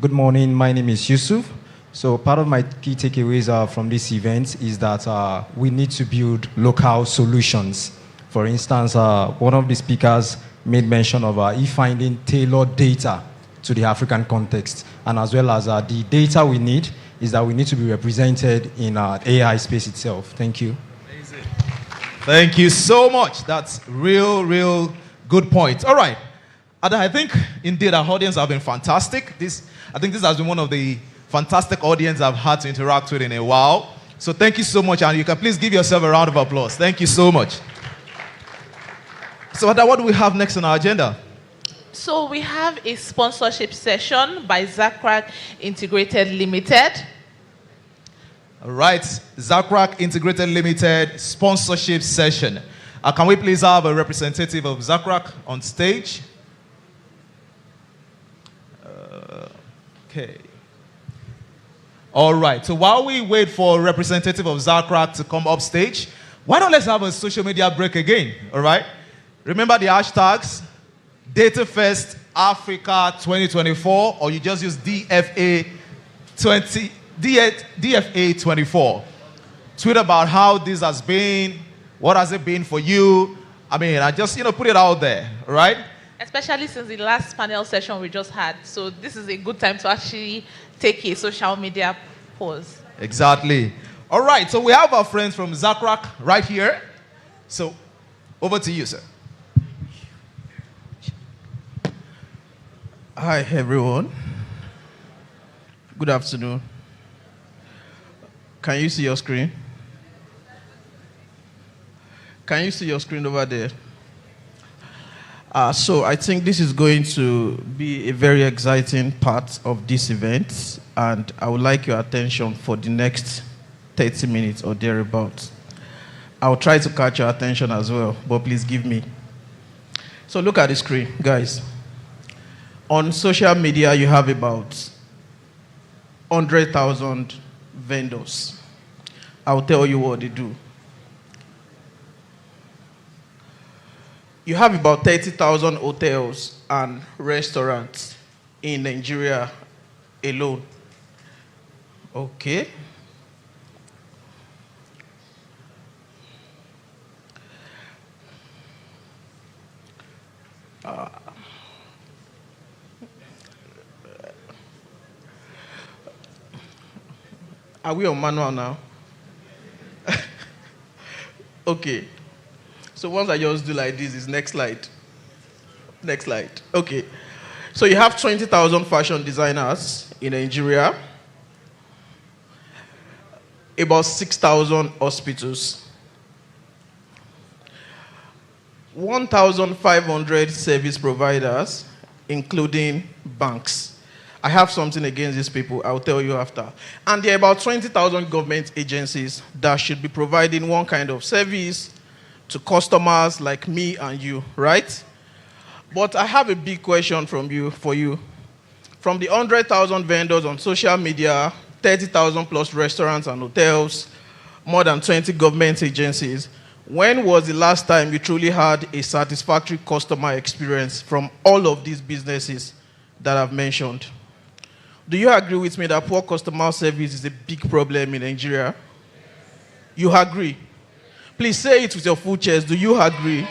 Good morning. My name is Yusuf. So part of my key takeaways from this event is that we need to build local solutions. For instance, one of the speakers made mention of finding tailored data to the African context, and as well as the data we need is that we need to be represented in AI space itself. Thank you. Amazing. Thank you so much. That's real good point. All right. And I think indeed our audience have been fantastic. I think this has been one of the fantastic audience I've had to interact with in a while. So thank you so much, and you can please give yourself a round of applause. Thank you so much. So Ada, what do we have next on our agenda? So we have a sponsorship session by Zacrac Integrated Limited. All right, Zacrac Integrated Limited sponsorship session. Can we please have a representative of Zacrac on stage? Okay. All right, so while we wait for a representative of Zacrac to come up stage, why don't let's have a social media break again, all right? Remember the hashtags, DatafestAfrica2024, or you just use DFA24. Tweet about how this has been, what has it been for you. I mean, I just, put it out there, all right? Especially since the last panel session we just had. So this is a good time to actually take a social media pause. Exactly. All right, so we have our friends from Zacrac right here. So over to you, sir. Hi, everyone. Good afternoon. Can you see your screen? Can you see your screen over there? So I think this is going to be a very exciting part of this event, and I would like your attention for the next 30 minutes or thereabouts. I'll try to catch your attention as well, but please give me. So look at the screen, guys. On social media, you have about 100,000 vendors. I'll tell you what they do. You have about 30,000 hotels and restaurants in Nigeria alone. Okay. Are we on manual now? Okay. So once I just do like this, is next slide. Next slide. Okay. So you have 20,000 fashion designers in Nigeria, about 6,000 hospitals. 1,500 service providers, including banks. I have something against these people, I'll tell you after. And there are about 20,000 government agencies that should be providing one kind of service to customers like me and you, right? But I have a big question for you. From the 100,000 vendors on social media, 30,000 plus restaurants and hotels, more than 20 government agencies, when was the last time you truly had a satisfactory customer experience from all of these businesses that I've mentioned? Do you agree with me that poor customer service is a big problem in Nigeria? You agree? Please say it with your full chest. Do you agree?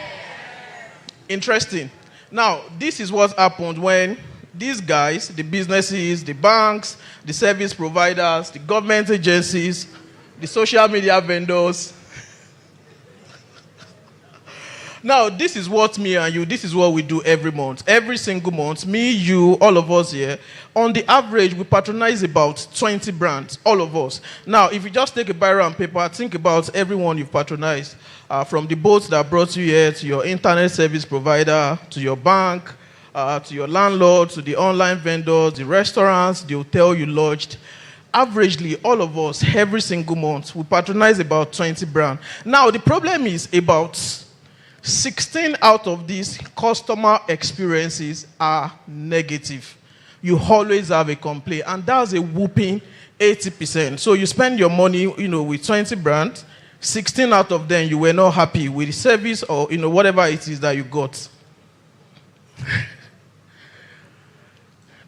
Interesting. Now, this is what happened when these guys, the businesses, the banks, the service providers, the government agencies, the social media vendors. Now, this is what me and you, this is what we do every month. Every single month, me, you, all of us here, on the average, we patronize about 20 brands, all of us. Now, if you just take a biro and paper, think about everyone you've patronized. From the boats that brought you here, to your internet service provider, to your bank, to your landlord, to the online vendors, the restaurants, the hotel you lodged. Averagely, all of us, every single month, we patronize about 20 brands. Now, the problem is about 16 out of these customer experiences are negative. You always have a complaint, and that's a whooping 80%. So you spend your money, with 20 brands, 16 out of them you were not happy with the service or, whatever it is that you got.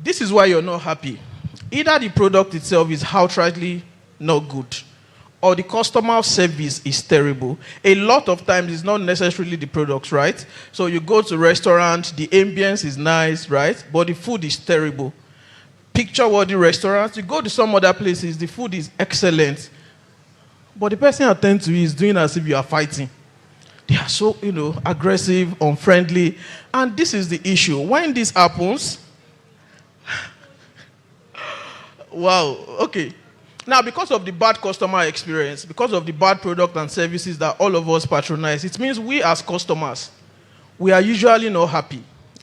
This is why you're not happy. Either the product itself is outrightly not good, or the customer service is terrible. A lot of times it's not necessarily the products, right? So you go to a restaurant, the ambience is nice, right? But the food is terrible. Picture-worthy restaurants, you go to some other places, the food is excellent. But the person attends to you is doing as if you are fighting. They are so, aggressive, unfriendly. And this is the issue. When this happens, wow, okay. Now, because of the bad customer experience, because of the bad product and services that all of us patronize, it means we as customers, we are usually not happy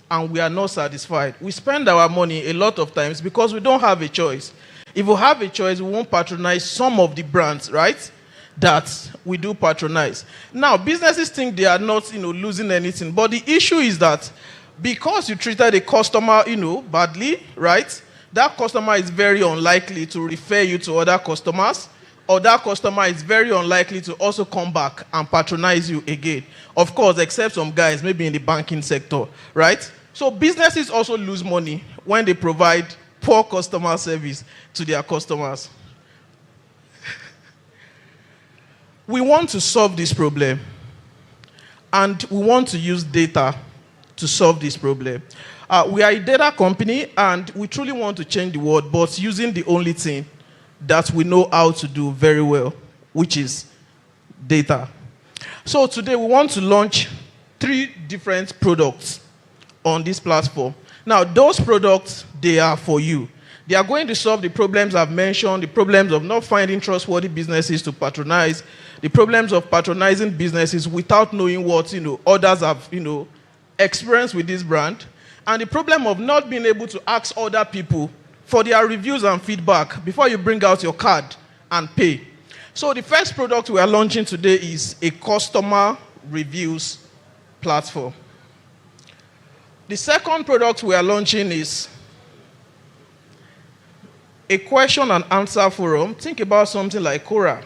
and we are not satisfied. We spend our money a lot of times because we don't have a choice. If we have a choice, we won't patronize some of the brands, right, that we do patronize. Now, businesses think they are not, losing anything. But the issue is that because you treated a customer, badly, right, that customer is very unlikely to refer you to other customers, or that customer is very unlikely to also come back and patronize you again. Of course, except some guys, maybe in the banking sector, right? So businesses also lose money when they provide poor customer service to their customers. We want to solve this problem, and we want to use data to solve this problem. We are a data company, and we truly want to change the world, but using the only thing that we know how to do very well, which is data. So today we want to launch 3 different products on this platform. Now, those products, they are for you. They are going to solve the problems I've mentioned, the problems of not finding trustworthy businesses to patronize, the problems of patronizing businesses without knowing what others have experienced with this brand, and the problem of not being able to ask other people for their reviews and feedback before you bring out your card and pay. So the first product we are launching today is a customer reviews platform. The second product we are launching is a question and answer forum. Think about something like Quora,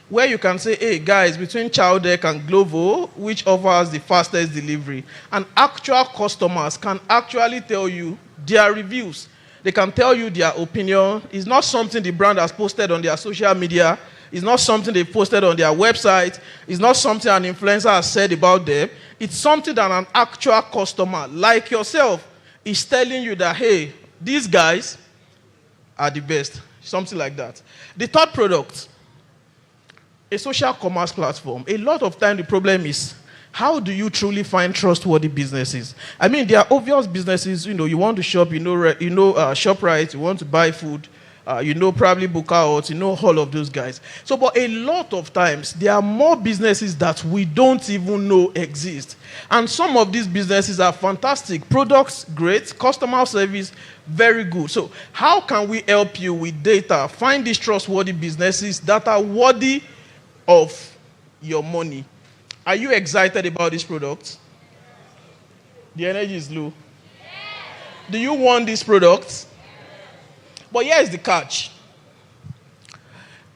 where you can say, hey guys, between Chowdeck and Glovo, which offers the fastest delivery? And actual customers can actually tell you their reviews. They can tell you their opinion. It's not something the brand has posted on their social media. It's not something they posted on their website. It's not something an influencer has said about them. It's something that an actual customer, like yourself, is telling you that, hey, these guys are the best. Something like that. The third product, a social commerce platform. A lot of time the problem is, how do you truly find trustworthy businesses? I mean, there are obvious businesses, you want to shop, ShopRite, you want to buy food, probably Bookout, all of those guys. So, but a lot of times, there are more businesses that we don't even know exist. And some of these businesses are fantastic. Products, great. Customer service, very good. So, how can we help you with data? Find these trustworthy businesses that are worthy of your money. Are you excited about this product? The energy is low. Do you want this product? But here is the catch.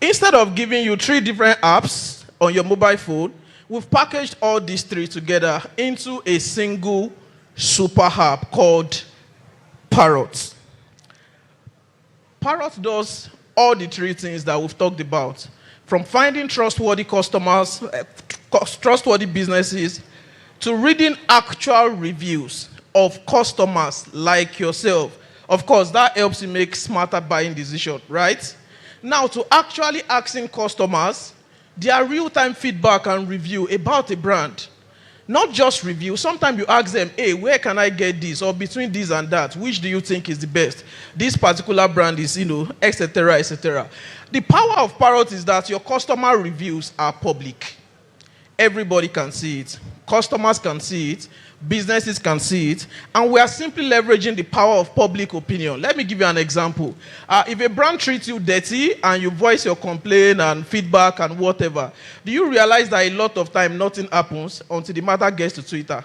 Instead of giving you 3 different apps on your mobile phone, we've packaged all these 3 together into a single super app called Parrot. Parrot does all the 3 things that we've talked about, from finding trustworthy customers, trustworthy businesses, to reading actual reviews of customers like yourself. Of course, that helps you make smarter buying decisions, right? Now, to actually asking customers their real-time feedback and review about a brand. Not just review. Sometimes you ask them, hey, where can I get this? Or between this and that, which do you think is the best? This particular brand is, etc., etc. The power of Parrot is that your customer reviews are public. Everybody can see it. Customers can see it. Businesses can see it, and we are simply leveraging the power of public opinion. Let me give you an example. If a brand treats you dirty and you voice your complaint and feedback and whatever, do you realize that a lot of time nothing happens until the matter gets to Twitter?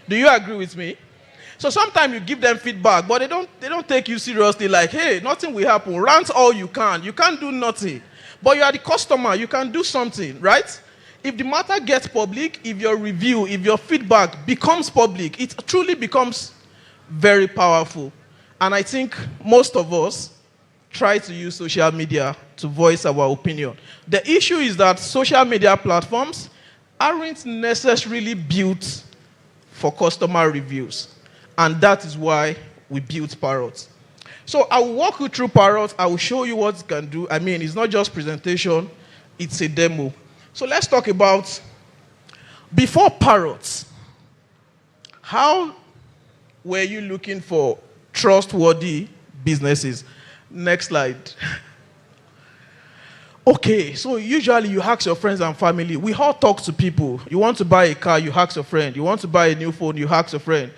Do you agree with me? So sometimes you give them feedback, but they don't take you seriously, like, hey, nothing will happen. Rant all you can. You can't do nothing. But you are the customer. You can do something, right? If the matter gets public, if your review, if your feedback becomes public, it truly becomes very powerful. And I think most of us try to use social media to voice our opinion. The issue is that social media platforms aren't necessarily built for customer reviews. And that is why we built Parrot. So I will walk you through Parrot. I will show you what it can do. I mean, it's not just presentation, it's a demo. So let's talk about, before Parrot, how were you looking for trustworthy businesses? Next slide. Okay, so usually you ask your friends and family. We all talk to people. You want to buy a car, you ask your friend. You want to buy a new phone, you ask your friend.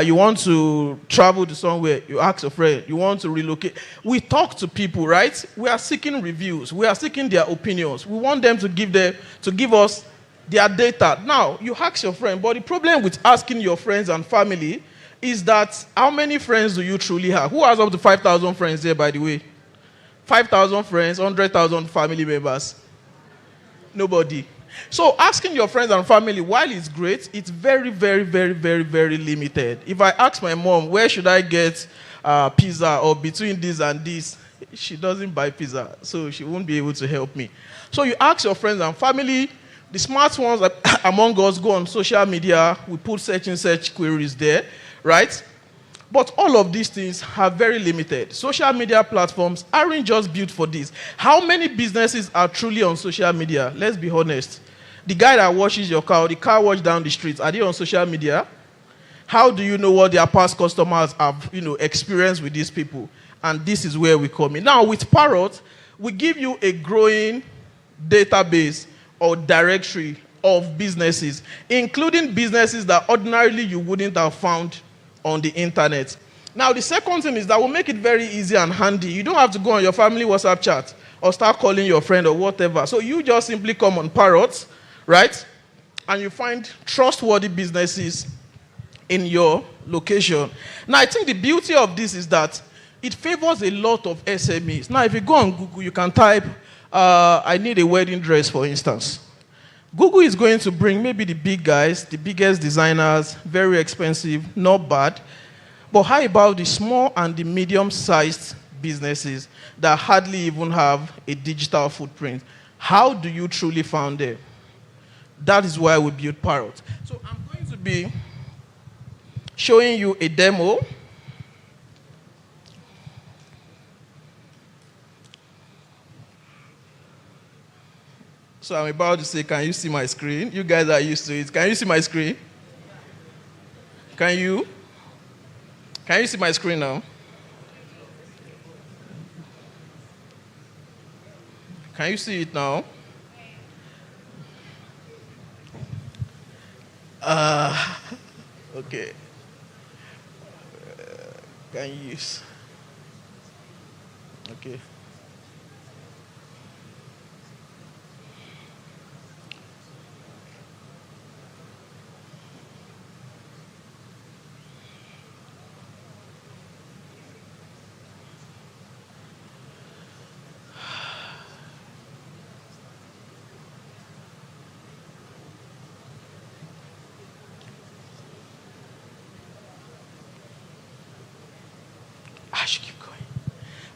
You want to travel to somewhere, you ask your friend. You want to relocate. We talk to people, right? We are seeking reviews. We are seeking their opinions. We want them to give us their data. Now, you ask your friend, but the problem with asking your friends and family is that how many friends do you truly have? Who has up to 5,000 friends there, by the way? 5,000 friends, 100,000 family members. Nobody. So asking your friends and family, while it's great, it's very, very, very, very, very limited. If I ask my mom, where should I get pizza, or between this and this, she doesn't buy pizza, so she won't be able to help me. So you ask your friends and family. The smart ones among us go on social media. We put search queries there, right? But all of these things are very limited. Social media platforms aren't just built for this. How many businesses are truly on social media? Let's be honest. The guy that washes your car, or the car wash down the street, are they on social media? How do you know what their past customers have, experienced with these people? And this is where we come in. Now, with Parrot, we give you a growing database or directory of businesses, including businesses that ordinarily you wouldn't have found on the internet. Now, the second thing is that we'll make it very easy and handy. You don't have to go on your family WhatsApp chat or start calling your friend or whatever. So you just simply come on Parrot, right? And you find trustworthy businesses in your location. Now, I think the beauty of this is that it favors a lot of SMEs. Now, if you go on Google, you can type, I need a wedding dress, for instance. Google is going to bring maybe the big guys, the biggest designers, very expensive, not bad. But how about the small and the medium-sized businesses that hardly even have a digital footprint? How do you truly find them? That is why we built Parrot. So I'm going to be showing you a demo. So I'm about to say, can you see my screen? You guys are used to it. Can you see my screen? Can you see my screen now? Can you see it now? Okay. Can you use? Okay. I should keep going.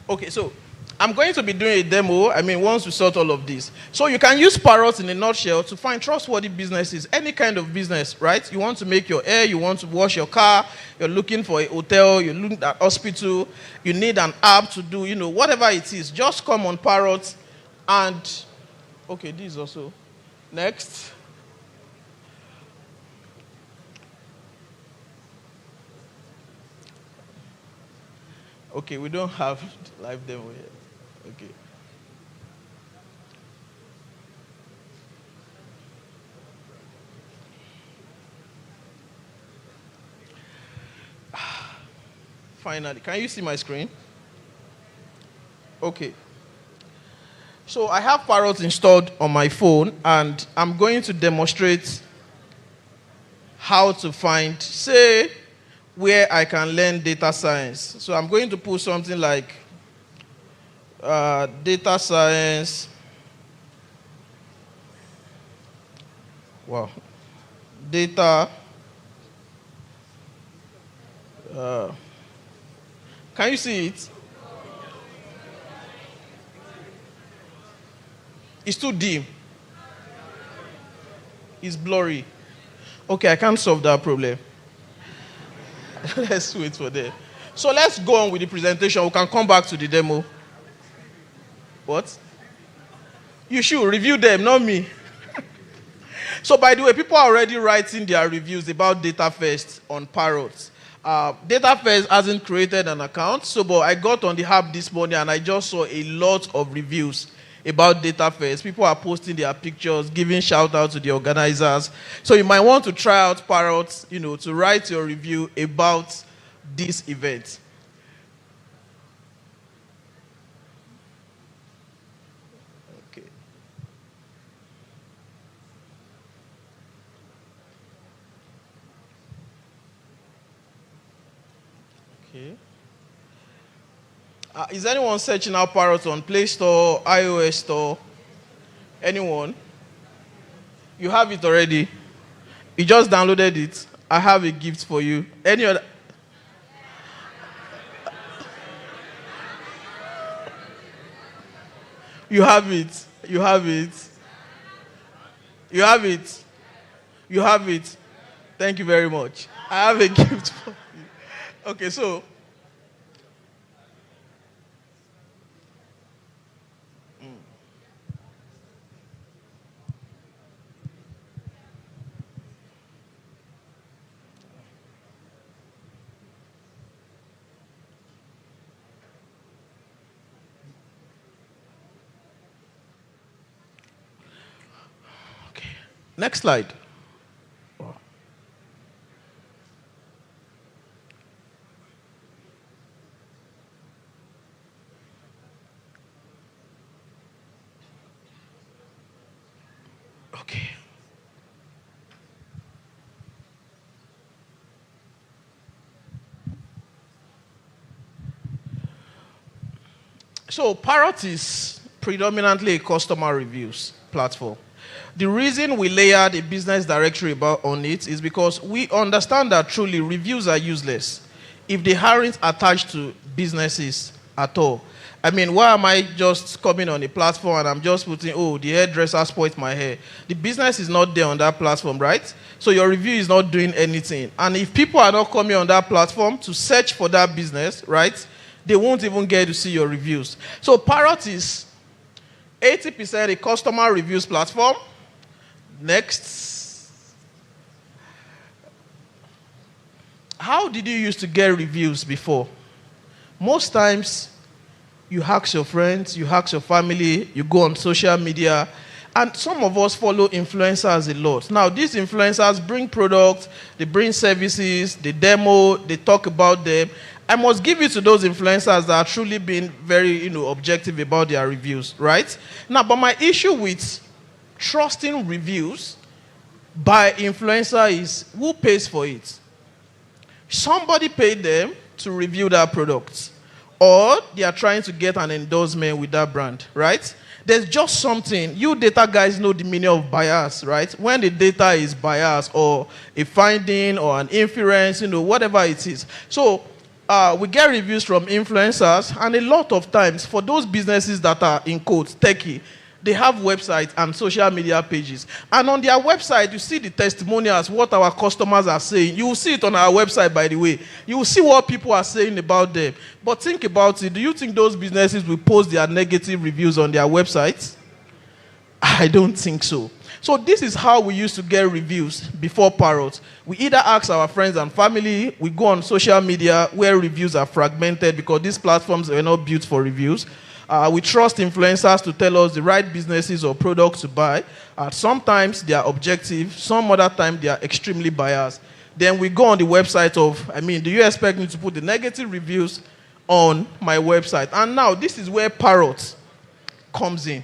Okay, so I'm going to be doing a demo, once we sort all of this. So you can use Parrot in a nutshell to find trustworthy businesses, any kind of business, right? You want to make your hair, you want to wash your car, you're looking for a hotel, you're looking at hospital, you need an app to do, whatever it is. Just come on Parrot and, okay, this also. Next. Okay, we don't have live demo yet. Okay. Finally, can you see my screen? Okay. So I have Parrot installed on my phone, and I'm going to demonstrate how to find, say, where I can learn data science. So I'm going to put something like data science. Wow. Data. Can you see it? It's too dim. It's blurry. Okay, I can't solve that problem. Let's wait for that. So let's go on with the presentation. We can come back to the demo. What? You should review them, not me. So by the way, people are already writing their reviews about DatafestAfrica on Parrot. DatafestAfrica hasn't created an account, but I got on the hub this morning and I just saw a lot of reviews about DatafestAfrica. People are posting their pictures, giving shout out to the organizers. So you might want to try out Parrot, to write your review about this event. Okay. Okay. Is anyone searching out Parrot on Play Store, iOS Store? Anyone? You have it already? You just downloaded it? I have a gift for you. Any other? You have it. You have it. You have it. You have it. Thank you very much. I have a gift for you. Okay, so. Next slide. Okay. So Parrot is predominantly a customer reviews platform. The reason we layered a business directory on it is because we understand that truly reviews are useless if they aren't attached to businesses at all. Why am I just coming on a platform and I'm just putting, the hairdresser spoiled my hair? The business is not there on that platform, right? So your review is not doing anything. And if people are not coming on that platform to search for that business, right, they won't even get to see your reviews. So Parrot is 80% a customer reviews platform. Next. How did you used to get reviews before? Most times, you ask your friends, you ask your family, you go on social media, and some of us follow influencers a lot. Now, these influencers bring products, they bring services, they demo, they talk about them. I must give it to those influencers that are truly being very, objective about their reviews, right? Now, but my issue with trusting reviews by influencer is who pays for it? Somebody paid them to review their products, or they are trying to get an endorsement with that brand, right? There's just something. You data guys know the meaning of bias, right? When the data is biased or a finding or an inference, whatever it is. So we get reviews from influencers, and a lot of times for those businesses that are in quotes techie, they have websites and social media pages. And on their website, you see the testimonials, what our customers are saying. You will see it on our website, by the way. You will see what people are saying about them. But think about it. Do you think those businesses will post their negative reviews on their websites? I don't think so. So this is how we used to get reviews before Parrot. We either ask our friends and family, we go on social media where reviews are fragmented because these platforms are not built for reviews. We trust influencers to tell us the right businesses or products to buy. Sometimes they are objective. Some other time they are extremely biased. Then we go on the website of, do you expect me to put the negative reviews on my website? And now this is where Parrot comes in.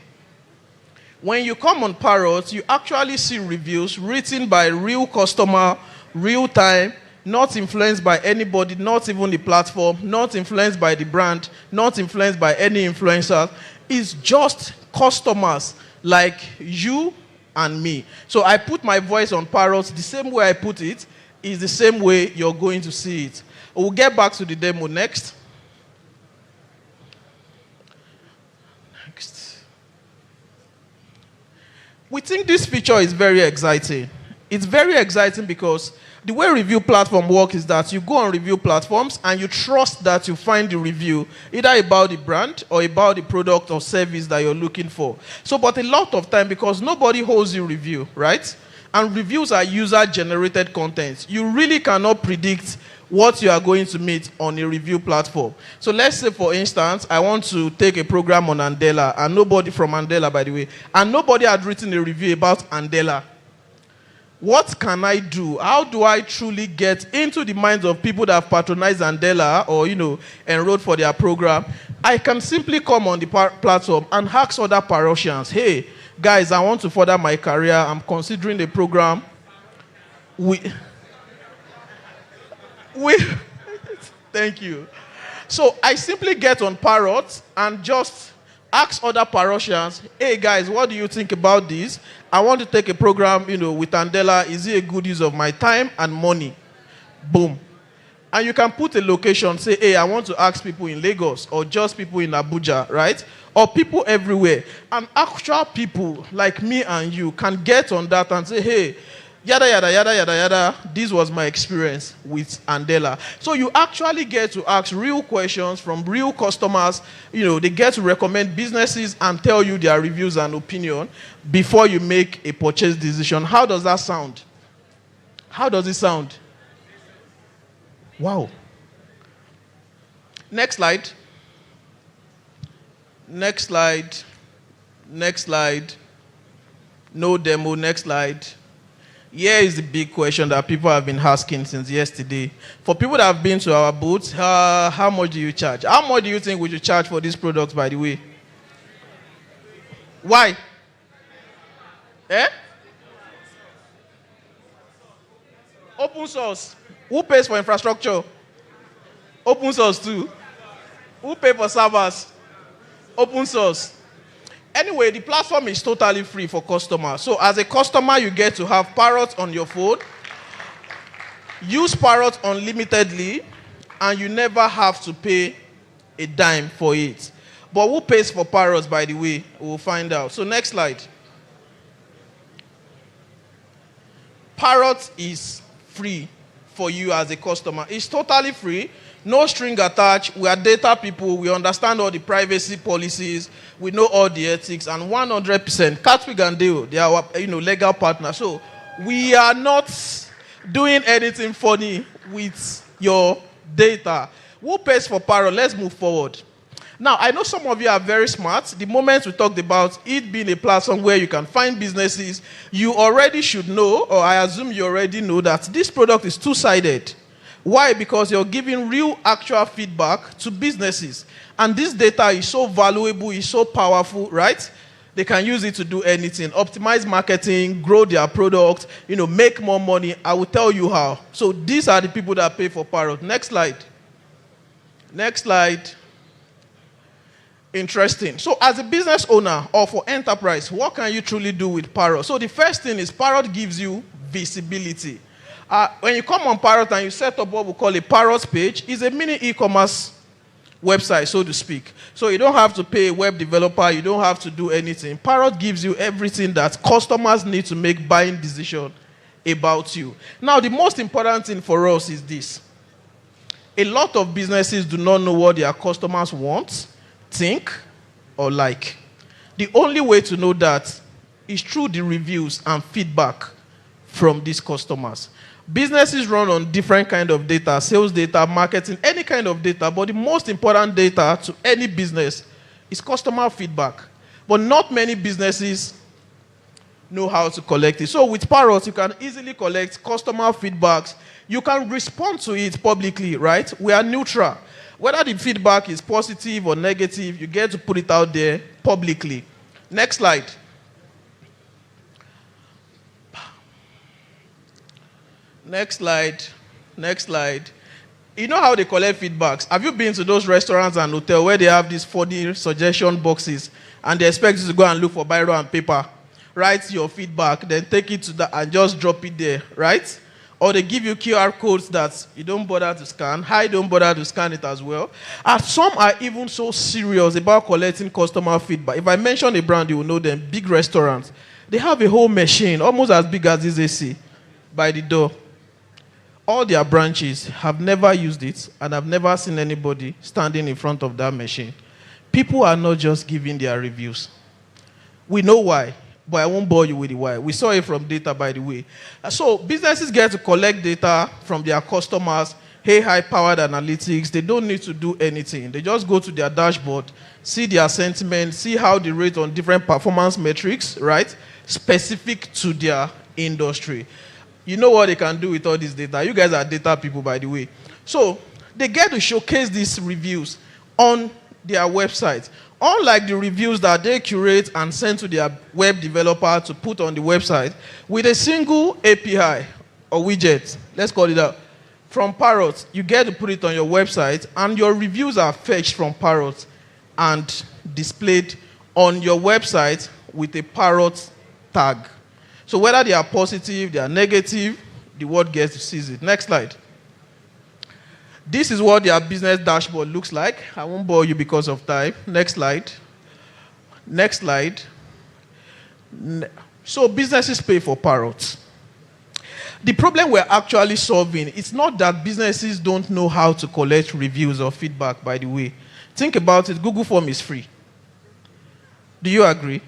When you come on Parrot, you actually see reviews written by real customer, real time, not influenced by anybody, not even the platform, not influenced by the brand, not influenced by any influencer. It's just customers like you and me. So I put my voice on Parrot. The same way I put it is the same way you're going to see it. We'll get back to the demo next. We think this feature is very exciting. It's very exciting because the way review platform works is that you go on review platforms and you trust that you find the review either about the brand or about the product or service that you're looking for. So, but a lot of time, because nobody holds you review, right? And reviews are user-generated content. You really cannot predict what you are going to meet on a review platform. So let's say, for instance, I want to take a program on Andela, and nobody from Andela, by the way, and nobody had written a review about Andela. What can I do? How do I truly get into the minds of people that have patronized Andela or, enrolled for their program? I can simply come on the platform and ask other Parrotians, hey, guys, I want to further my career. I'm considering the program. Thank you. So I simply get on Parrot and just ask other Parrotians, hey guys, what do you think about this? I want to take a program, with Andela. Is it a good use of my time and money? Boom. And you can put a location, say, hey, I want to ask people in Lagos or just people in Abuja, right? Or people everywhere. And actual people like me and you can get on that and say, hey, yada, yada, yada, yada, yada. This was my experience with Andela. So you actually get to ask real questions from real customers. They get to recommend businesses and tell you their reviews and opinion before you make a purchase decision. How does that sound? How does it sound? Wow. Next slide. Next slide. Next slide. No demo. Next slide. Here is the big question that people have been asking since yesterday. For people that have been to our booth, how much do you charge? How much do you think we should charge for these products, by the way? Why? Open source. Who pays for infrastructure? Open source too. Who pays for servers? Open source. Anyway, the platform is totally free for customers. So as a customer, you get to have Parrot on your phone, use Parrot unlimitedly, and you never have to pay a dime for it. But who pays for Parrot, by the way? We'll find out. So next slide. Parrot is free for you as a customer. It's totally free. No string attached. We are data people. We understand all the privacy policies. We know all the ethics. And 100%, Catwig and Dale, they are our legal partners. So we are not doing anything funny with your data. Who pays for Parrot? Let's move forward. Now, I know some of you are very smart. The moment we talked about it being a platform where you can find businesses, you already should know, or I assume you already know, that this product is two-sided. Why? Because you're giving real, actual feedback to businesses. And this data is so valuable, is so powerful, right? They can use it to do anything. Optimize marketing, grow their product, make more money. I will tell you how. So these are the people that pay for Parrot. Next slide. Next slide. Interesting. So as a business owner or for enterprise, what can you truly do with Parrot? So the first thing is Parrot gives you visibility. When you come on Parrot and you set up what we call a Parrot page, it's a mini e-commerce website, so to speak. So you don't have to pay a web developer, you don't have to do anything. Parrot gives you everything that customers need to make buying decisions about you. Now, the most important thing for us is this. A lot of businesses do not know what their customers want, think, or like. The only way to know that is through the reviews and feedback from these customers. Businesses run on different kind of data, sales data, marketing, any kind of data, but the most important data to any business is customer feedback. But not many businesses know how to collect it. So with Parrot, you can easily collect customer feedbacks. You can respond to it publicly, right? We are neutral. Whether the feedback is positive or negative, you get to put it out there publicly. Next slide. Next slide. Next slide. You know how they collect feedbacks? Have you been to those restaurants and hotels where they have these 40 suggestion boxes and they expect you to go and look for biro and paper, write your feedback, then take it to that and just drop it there, right? Or they give you QR codes that you don't bother to scan. I don't bother to scan it as well. And some are even so serious about collecting customer feedback. If I mention a brand, you will know them. Big restaurants. They have a whole machine, almost as big as this AC, by the door. All their branches have never used it, and I've never seen anybody standing in front of that machine. People are not just giving their reviews. We know why. But I won't bore you with the why. We saw it from data, by the way. So businesses get to collect data from their customers, high-powered analytics. They don't need to do anything. They just go to their dashboard, see their sentiment, see how they rate on different performance metrics, right, specific to their industry. You know what they can do with all this data. You guys are data people, by the way. So they get to showcase these reviews on their website. Unlike the reviews that they curate and send to their web developer to put on the website, with a single API or widget, let's call it that, from Parrot, you get to put it on your website, and your reviews are fetched from Parrot and displayed on your website with a Parrot tag. So whether they are positive, they are negative, the world gets to see it. Next slide. This is what their business dashboard looks like. I won't bore you because of time. Next slide. Next slide. So businesses pay for Parrots. The problem we're actually solving, it's not that businesses don't know how to collect reviews or feedback, by the way. Think about it. Google Form is free. Do you agree?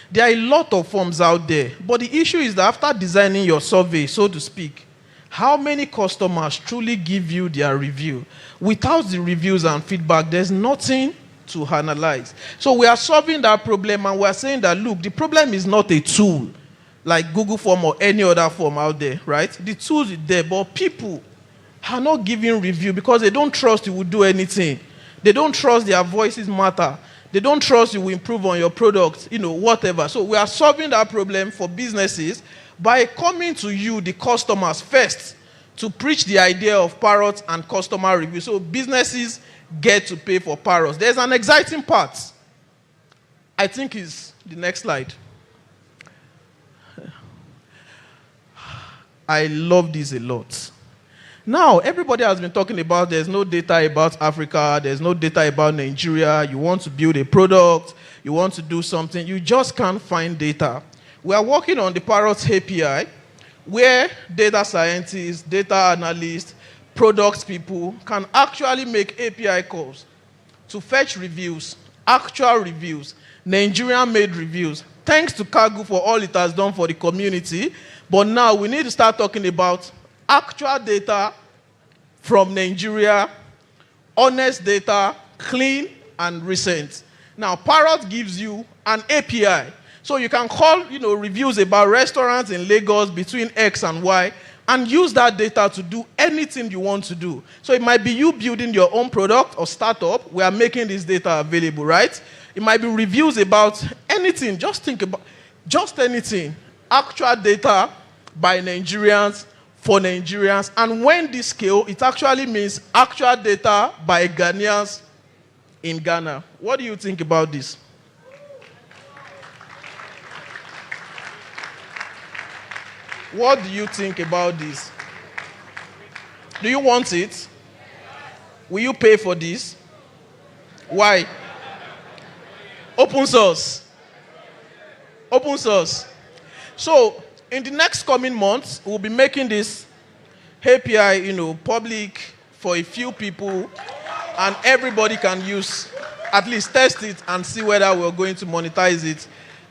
There are a lot of forms out there. But the issue is that after designing your survey, so to speak, how many customers truly give you their review? Without the reviews and feedback, there's nothing to analyze. So we are solving that problem, and we're saying that, look, the problem is not a tool like Google Form or any other form out there, right? The tool is there, but people are not giving review because they don't trust you will do anything. They don't trust their voices matter. They don't trust you will improve on your product, whatever. So we are solving that problem for businesses by coming to you, the customers, first to preach the idea of Parrot and customer review. So businesses get to pay for Parrots. There's an exciting part. I think is the next slide. I love this a lot. Now, everybody has been talking about there's no data about Africa, there's no data about Nigeria. You want to build a product, you want to do something, you just can't find data. We are working on the Parrot API, where data scientists, data analysts, product people can actually make API calls to fetch reviews, actual reviews, Nigerian-made reviews, thanks to Kaggle for all it has done for the community. But now we need to start talking about actual data from Nigeria, honest data, clean, and recent. Now, Parrot gives you an API. So you can call, reviews about restaurants in Lagos between X and Y and use that data to do anything you want to do. So it might be you building your own product or startup. We are making this data available, right? It might be reviews about anything. Just think about just anything. Actual data by Nigerians for Nigerians. And when this scale, it actually means actual data by Ghanaians in Ghana. What do you think about this? What do you think about this? Do you want it? Will you pay for this? Why? Open source. Open source. So, in the next coming months, we'll be making this API, public for a few people, and everybody can use, at least test it and see whether we're going to monetize it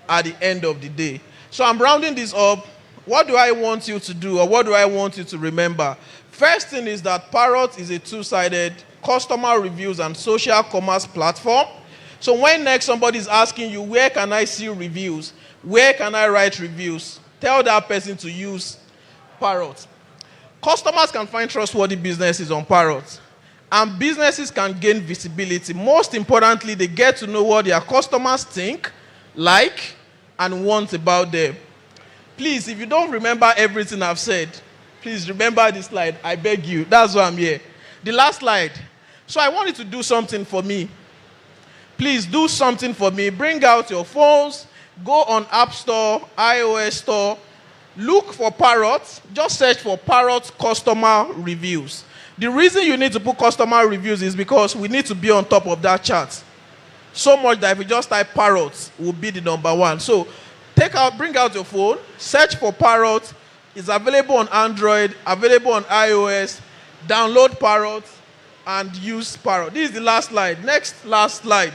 at the end of the day. So I'm rounding this up. What do I want you to do, or what do I want you to remember? First thing is that Parrot is a two-sided customer reviews and social commerce platform. So when next somebody is asking you, where can I see reviews? Where can I write reviews? Tell that person to use Parrot. Customers can find trustworthy businesses on Parrot. And businesses can gain visibility. Most importantly, they get to know what their customers think, like, and want about them. Please, if you don't remember everything I've said, please remember this slide. I beg you. That's why I'm here. The last slide. So I want you to do something for me. Please do something for me. Bring out your phones. Go on App Store, iOS Store. Look for Parrot. Just search for Parrot customer reviews. The reason you need to put customer reviews is because we need to be on top of that chart. So much that if you just type Parrot, we'll be the #1. So bring out your phone, search for Parrot. It's available on Android, available on iOS. Download Parrot and use Parrot. This is the last slide. Last slide.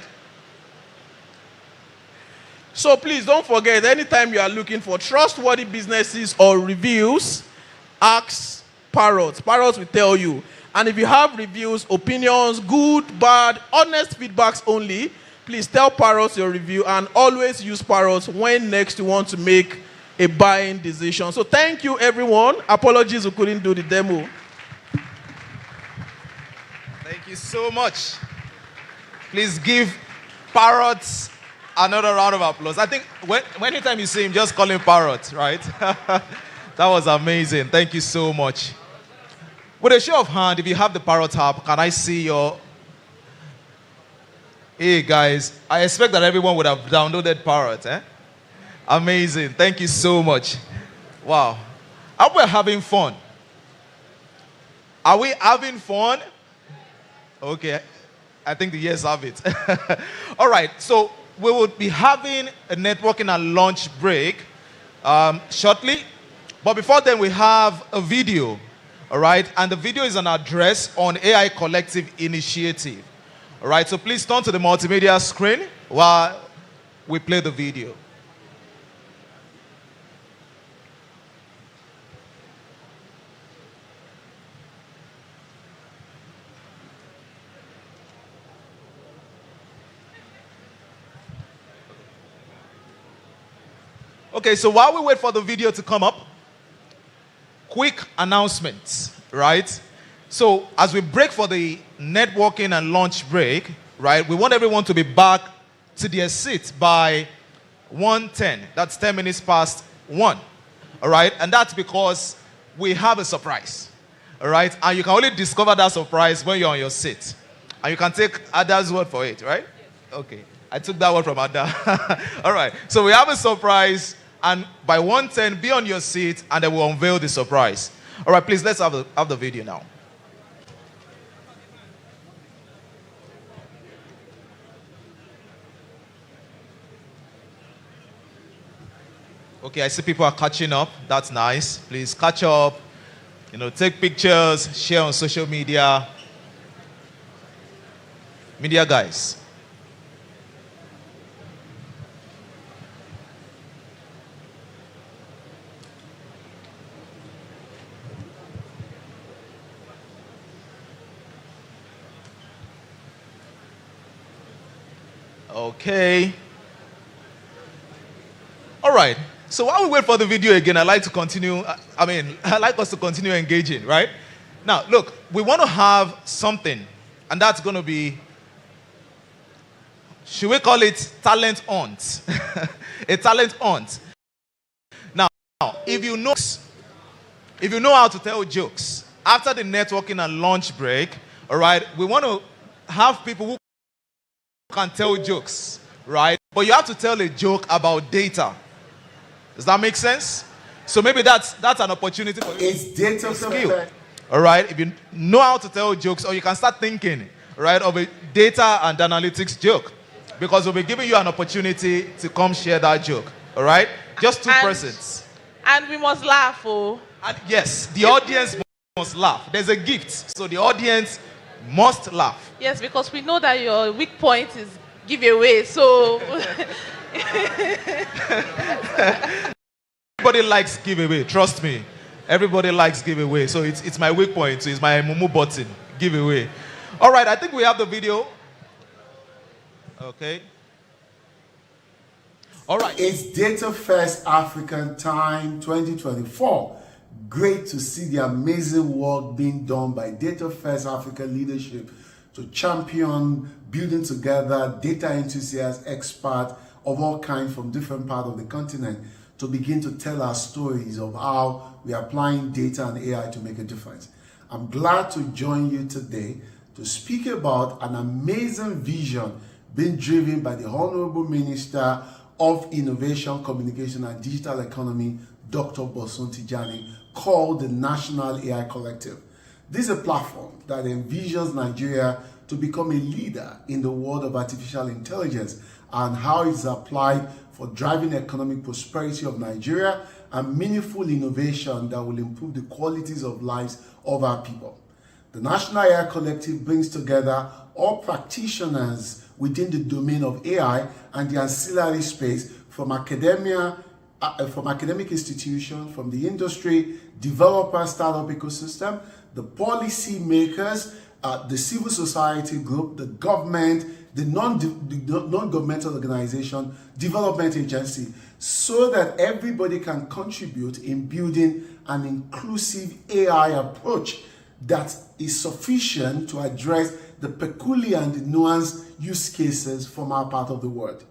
So please don't forget, anytime you are looking for trustworthy businesses or reviews, ask Parrot. Parrot will tell you. And if you have reviews, opinions, good, bad, honest feedbacks only, please tell Parrot your review, and always use Parrot when next you want to make a buying decision. So thank you, everyone. Apologies we couldn't do the demo. Thank you so much. Please give Parrot another round of applause. I think anytime you see him, just call him Parrot, right? That was amazing. Thank you so much. With a show of hand, if you have the Parrot app, can I see your... Hey, guys. I expect that everyone would have downloaded Parrot, eh? Amazing. Thank you so much. Wow. Are we having fun? Are we having fun? Okay. I think the yes have it. All right. So we will be having a networking and lunch break shortly. But before then, we have a video. All right, and the video is an address on AI Collective Initiative. All right, so please turn to the multimedia screen while we play the video. Okay, so while we wait for the video to come up, quick announcements, right? So as we break for the networking and lunch break, right, we want everyone to be back to their seats by 1:10. That's 10 minutes past 1. All right? And that's because we have a surprise. All right? And you can only discover that surprise when you're on your seat. And you can take Ada's word for it, right? Okay. I took that word from Ada. All right. So we have a surprise. And by 1:10, be on your seat, and then we'll unveil the surprise. All right, please, let's have the video now. Okay, I see people are catching up. That's nice. Please catch up. Take pictures, share on social media. Media guys. Okay. All right. So while we wait for the video again, I'd like to continue. I'd like us to continue engaging, right? Now, look, we want to have something, and that's going to be, should we call it talent hunt? A talent hunt. Now, if you know how to tell jokes, after the networking and lunch break, all right, we want to have people who can tell jokes, right? But you have to tell a joke about data. Does that make sense? So maybe that's an opportunity for you. It's data skill. All right, if you know how to tell jokes, or you can start thinking, right, of a data and analytics joke, because we'll be giving you an opportunity to come share that joke. All right, just two persons. And we must laugh, oh. And yes, the audience must laugh. There's a gift, so the audience must laugh. Yes, because we know that your weak point is giveaway, so. Everybody likes giveaway, trust me. Everybody likes giveaway, so it's my weak point, so it's my mumu button, giveaway. All right, I think we have the video. Okay. All right. It's DatafestAfrica African Time 2024. Great to see the amazing work being done by DatafestAfrica Africa leadership to champion building together data enthusiasts, experts of all kinds from different parts of the continent to begin to tell our stories of how we are applying data and AI to make a difference. I'm glad to join you today to speak about an amazing vision being driven by the Honorable Minister of Innovation, Communication and Digital Economy, Dr. Bosun Tijani, called the National AI Collective. This is a platform that envisions Nigeria to become a leader in the world of artificial intelligence and how it's applied for driving economic prosperity of Nigeria and meaningful innovation that will improve the qualities of lives of our people. The National AI Collective brings together all practitioners within the domain of AI and the ancillary space from academia, from academic institutions, from the industry, developer startup ecosystem, the policy makers, the civil society group, the government, the non-governmental organization, development agency, so that everybody can contribute in building an inclusive AI approach that is sufficient to address the peculiar and nuanced use cases from our part of the world.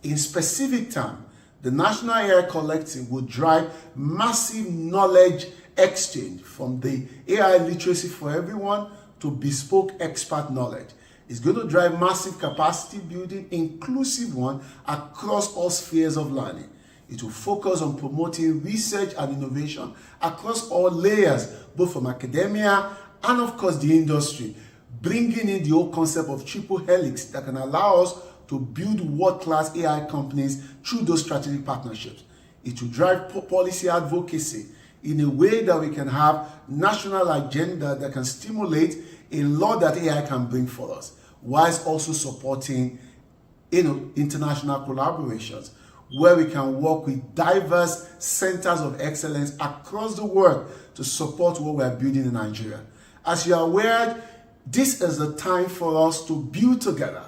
In specific terms, the National AI Collective will drive massive knowledge exchange from the AI literacy for everyone to bespoke expert knowledge. It's going to drive massive capacity building, inclusive one, across all spheres of learning. It will focus on promoting research and innovation across all layers, both from academia and, of course, the industry, bringing in the whole concept of triple helix that can allow us to build world-class AI companies through those strategic partnerships. It will drive policy advocacy in a way that we can have national agenda that can stimulate a lot that AI can bring for us, whilst also supporting international collaborations where we can work with diverse centers of excellence across the world to support what we are building in Nigeria. As you are aware, this is the time for us to build together.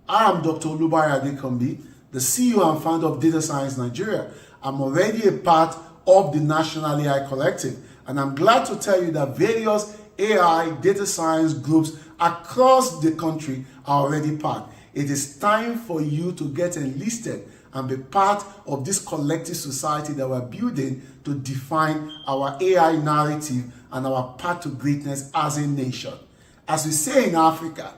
I am Dr. Olubari Adekombi, the CEO and founder of Data Science Nigeria. I'm already a part of the National AI Collective, and I'm glad to tell you that various AI data science groups across the country are already part. It is time for you to get enlisted and be part of this collective society that we're building to define our AI narrative and our path to greatness as a nation. As we say in Africa,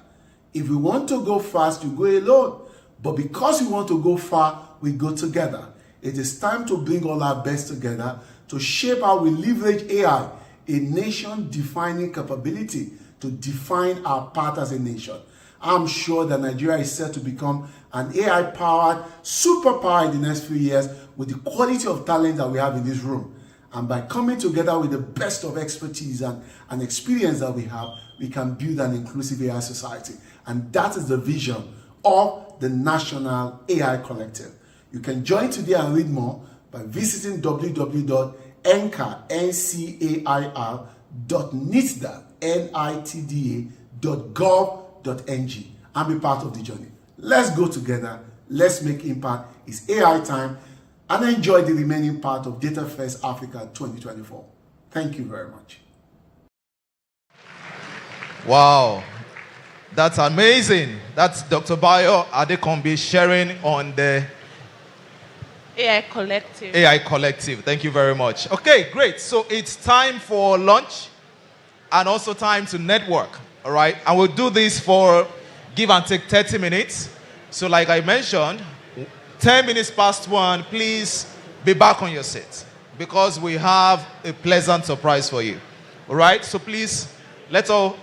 if we want to go fast, you go alone. But because we want to go far, we go together. It is time to bring all our best together to shape how we leverage AI, a nation-defining capability to define our path as a nation. I'm sure that Nigeria is set to become an AI-powered superpower in the next few years with the quality of talent that we have in this room. And by coming together with the best of expertise and experience that we have, we can build an inclusive AI society. And that is the vision of the National AI Collective. You can join today and read more by visiting www.ncair.nitda.gov.ng and be part of the journey. Let's go together. Let's make impact. It's AI time. And enjoy the remaining part of DataFest Africa 2024. Thank you very much. Wow. That's amazing. That's Dr. Bayo Adekombi sharing on the AI Collective. AI Collective. Thank you very much. Okay, great. So it's time for lunch and also time to network. All right. And we'll do this for give and take 30 minutes. So like I mentioned, 10 minutes past 1, please be back on your seat because we have a pleasant surprise for you. All right. So please, let's all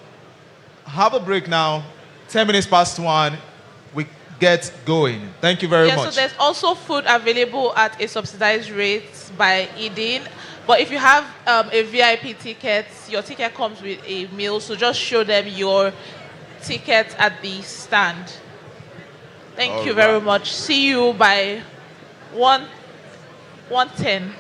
have a break now. 10 minutes past 1. We get going. Thank you very much. So there's also food available at a subsidized rate by Eden. But if you have a VIP ticket, your ticket comes with a meal. So just show them your ticket at the stand. Thank you very much. See you by 1:10.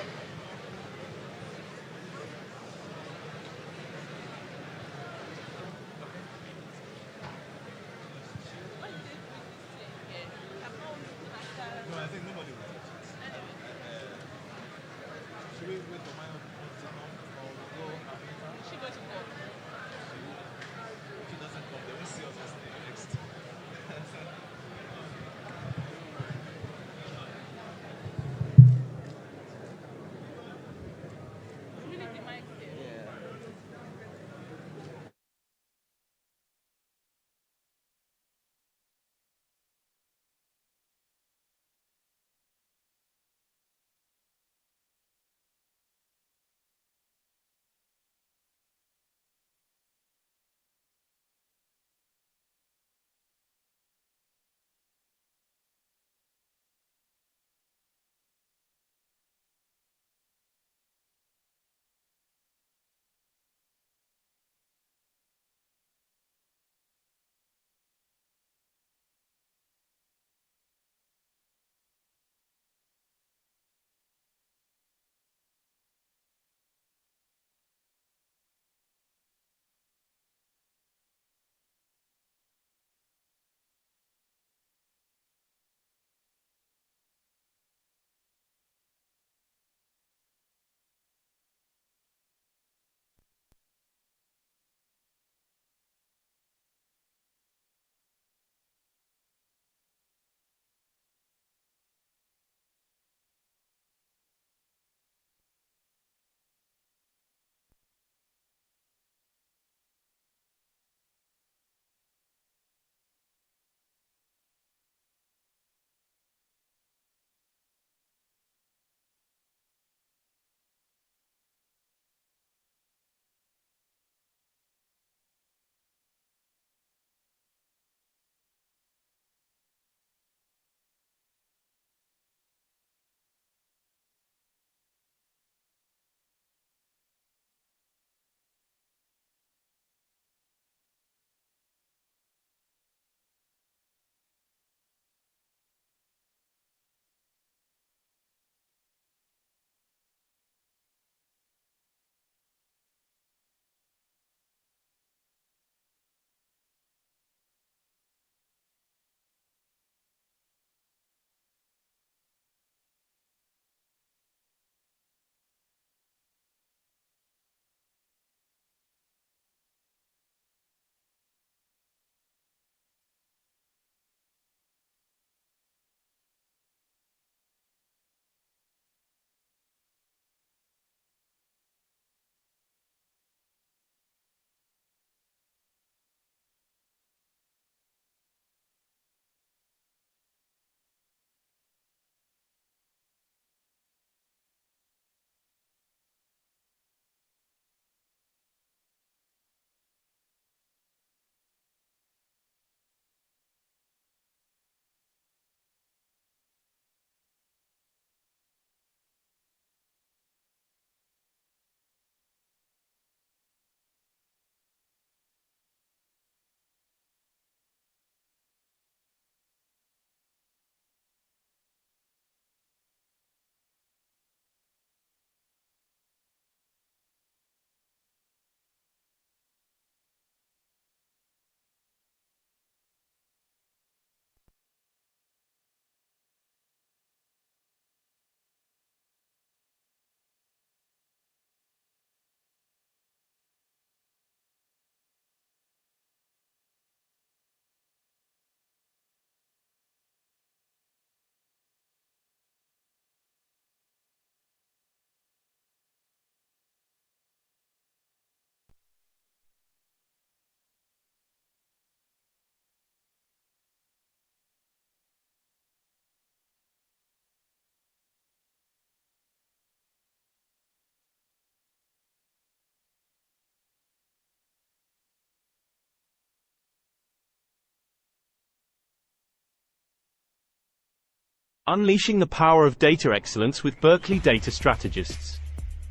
Unleashing the power of data excellence with Berkeley Data Strategists.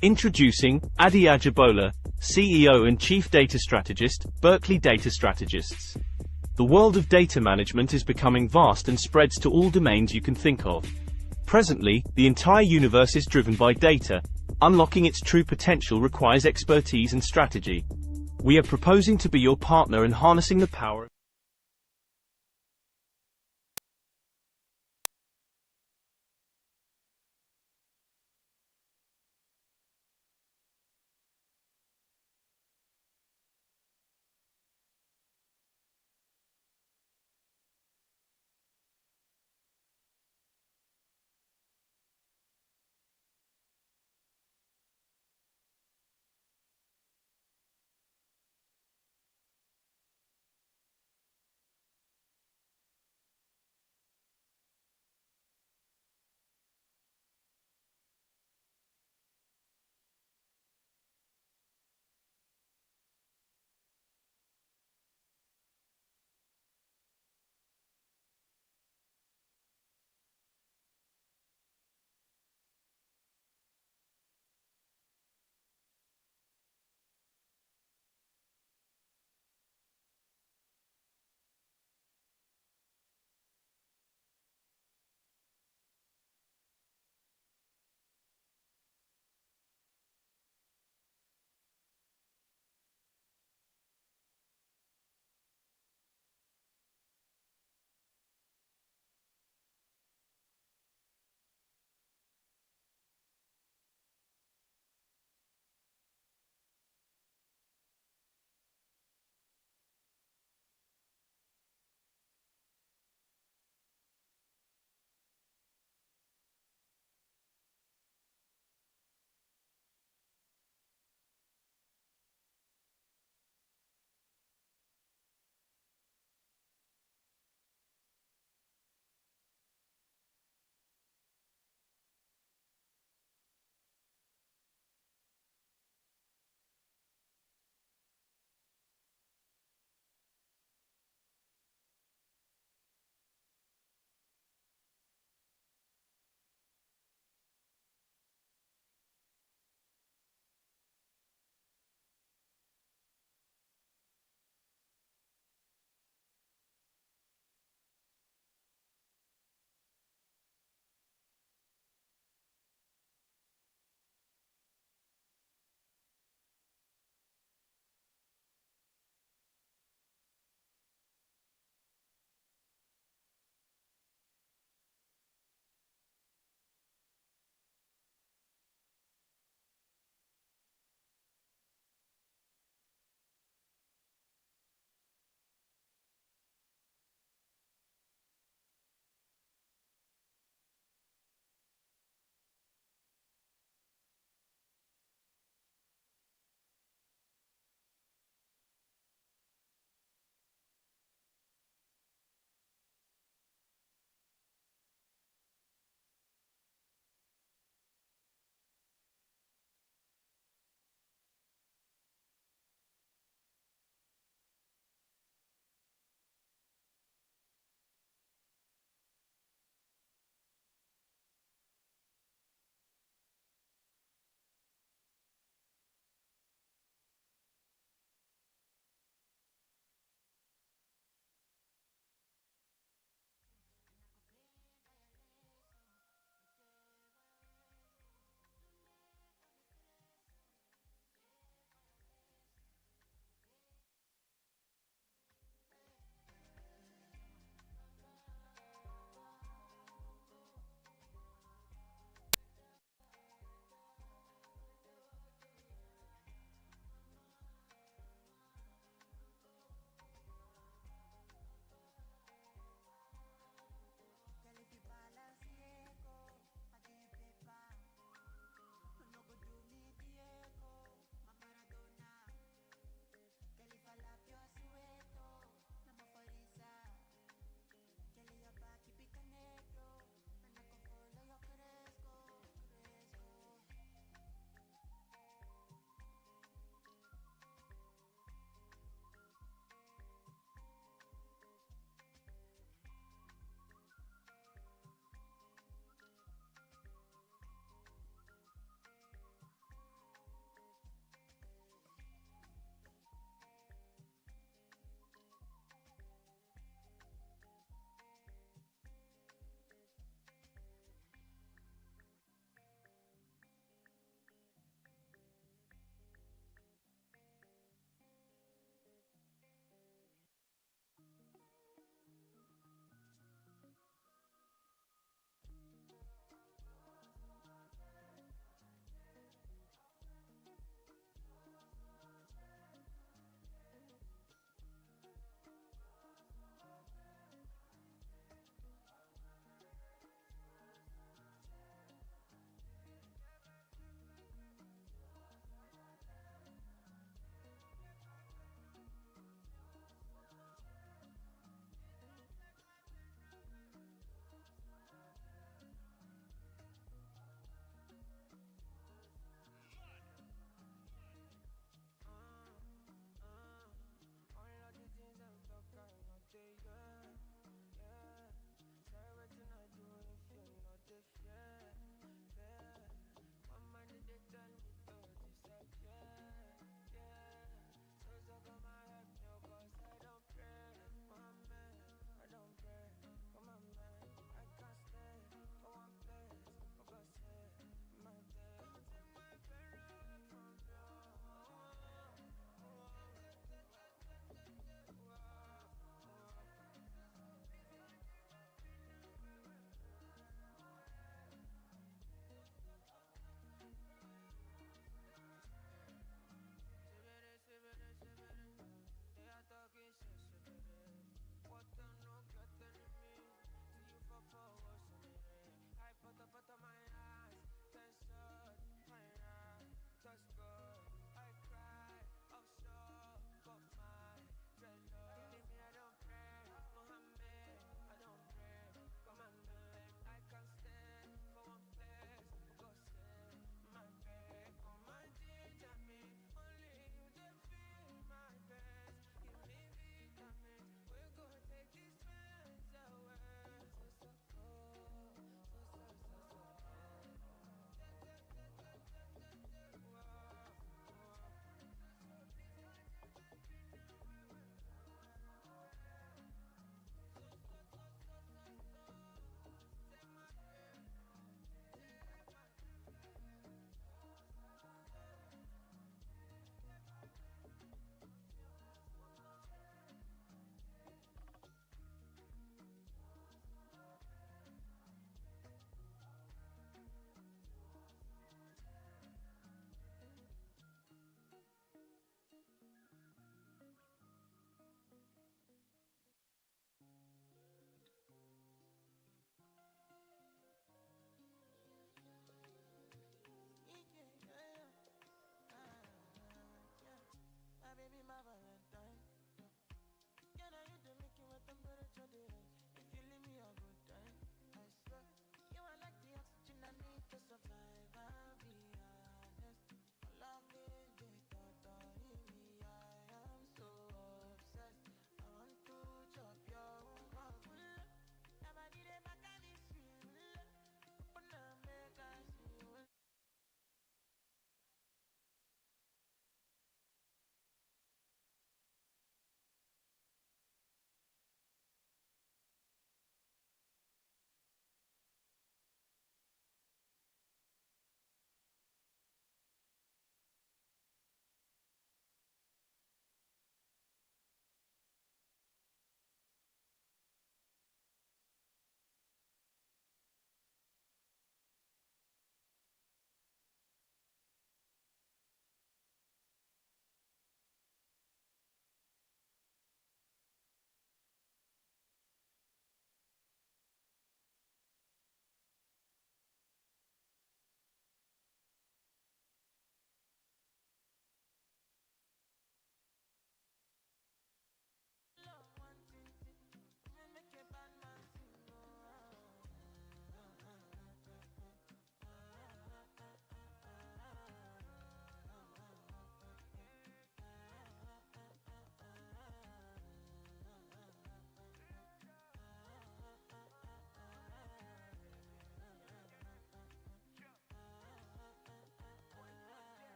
Introducing Adi Ajibola, CEO and Chief Data Strategist, Berkeley Data Strategists. The world of data management is becoming vast and spreads to all domains you can think of. Presently, the entire universe is driven by data. Unlocking its true potential requires expertise and strategy. We are proposing to be your partner in harnessing the power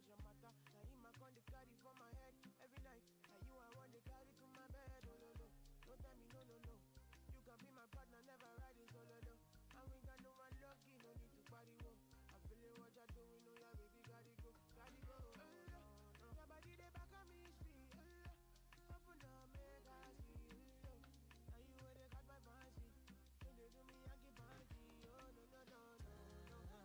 cause your matter. Now you my con the carry for my head every night. Now you I want to carry to my bed, oh no no. Don't tell me no no no. You can be my partner, never riding solo no. And we got no one lucky, no need to party whoa. I feel it what you're doing, oh yeah baby, gotta go, gotta go. Your body they back on me, see. Open up, make I see. Now you where they got my fancy. When they do me, I give fancy. Oh no no no no no.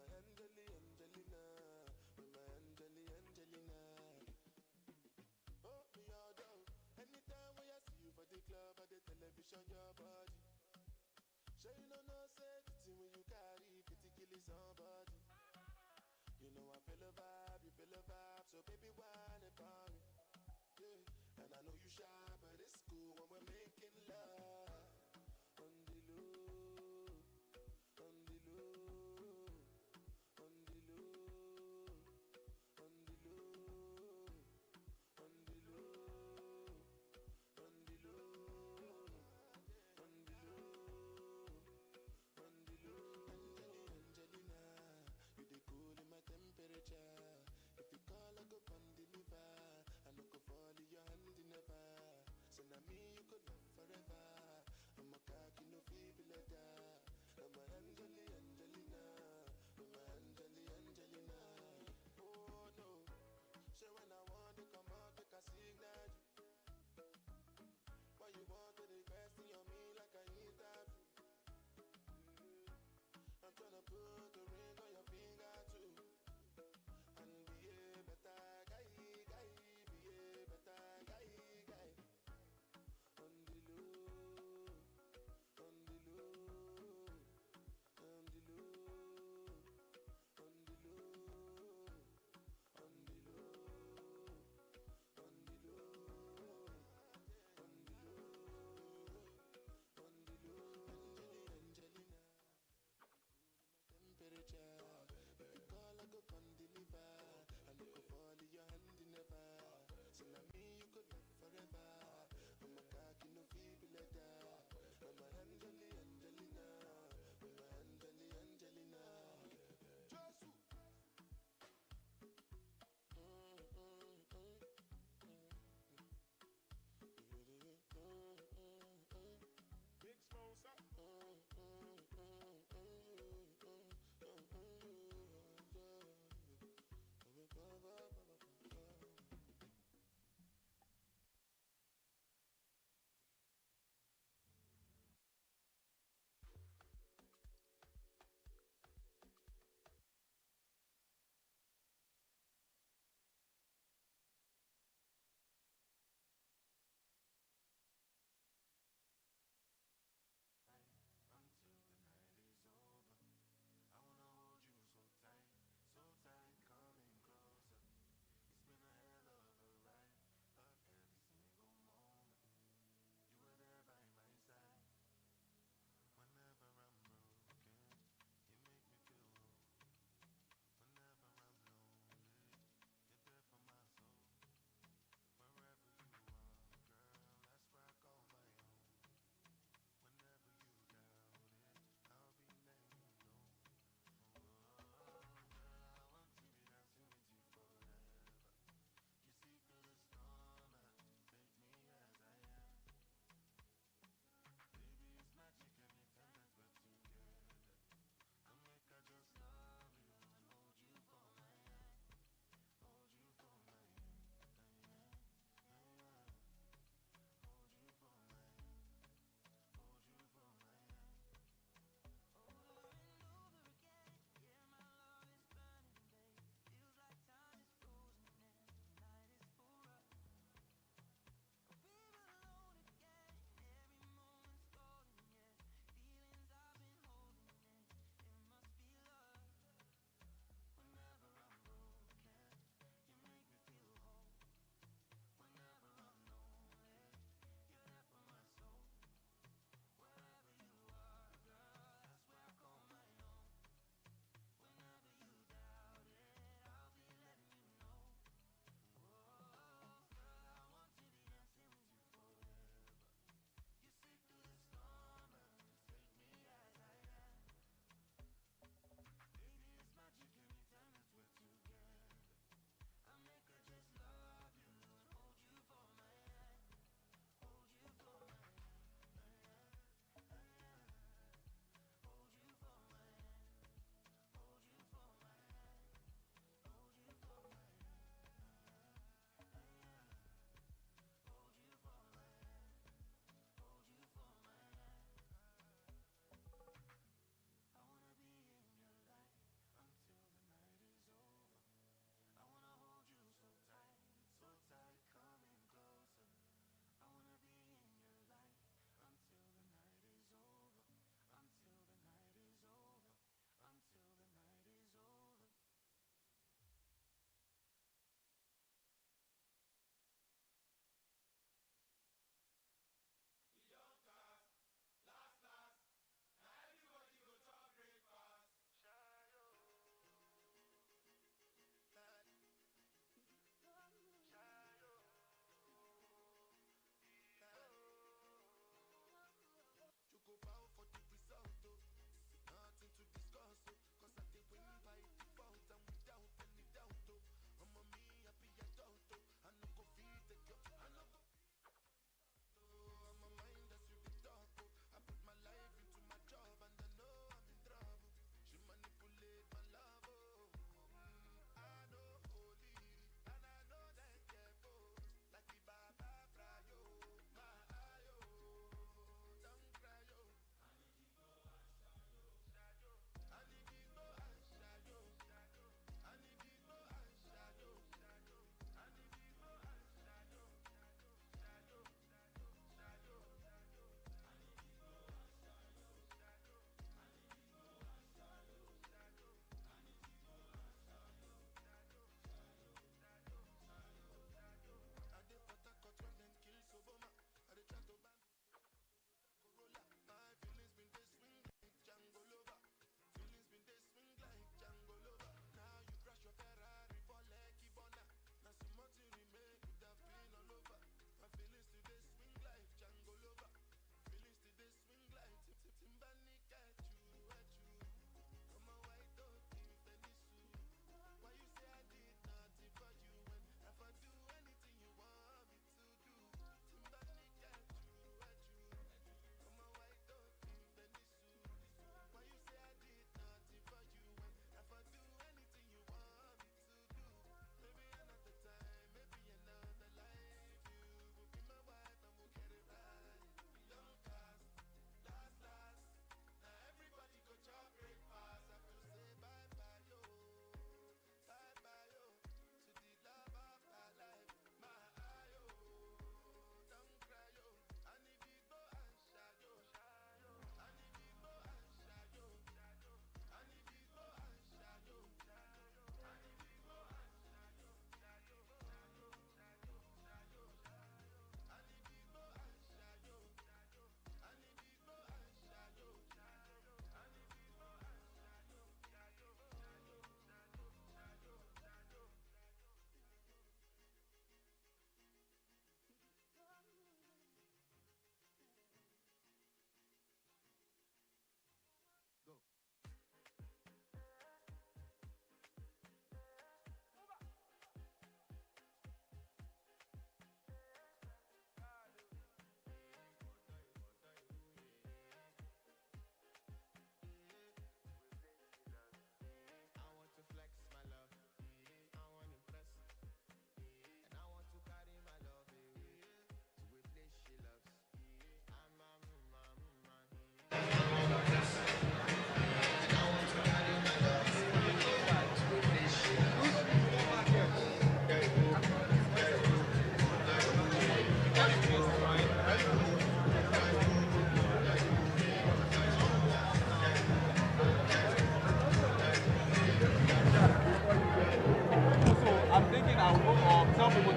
my Angelina, with my Angelina. Oh, me all down. Anytime when I see you for the club or the television, your body. Sure you know say the thing when you carry 50 kill somebody. You know I feel a vibe, so baby whine about me. Yeah, and I know you shy, but it's cool when we're making love. On the low, on the low, on the low, on the low, on the low, on the low, on the low, on the low. Angelina, you dey cool in my temperature. If you call, I go come deliver. I no go fall in your hand never. So now me you could love forever. I'm a cocky no feeble letter. I'm a Angelina, I'm a Angelina. Oh no, so when I want to come out, take a signal. Why you want to request on me like I need that? I'm tryna put the ring on your finger too. And be a better guy, be a better guy. On the low, on the low, on the low, on the low, on the low, on the low, on the low, on the low. Angelina,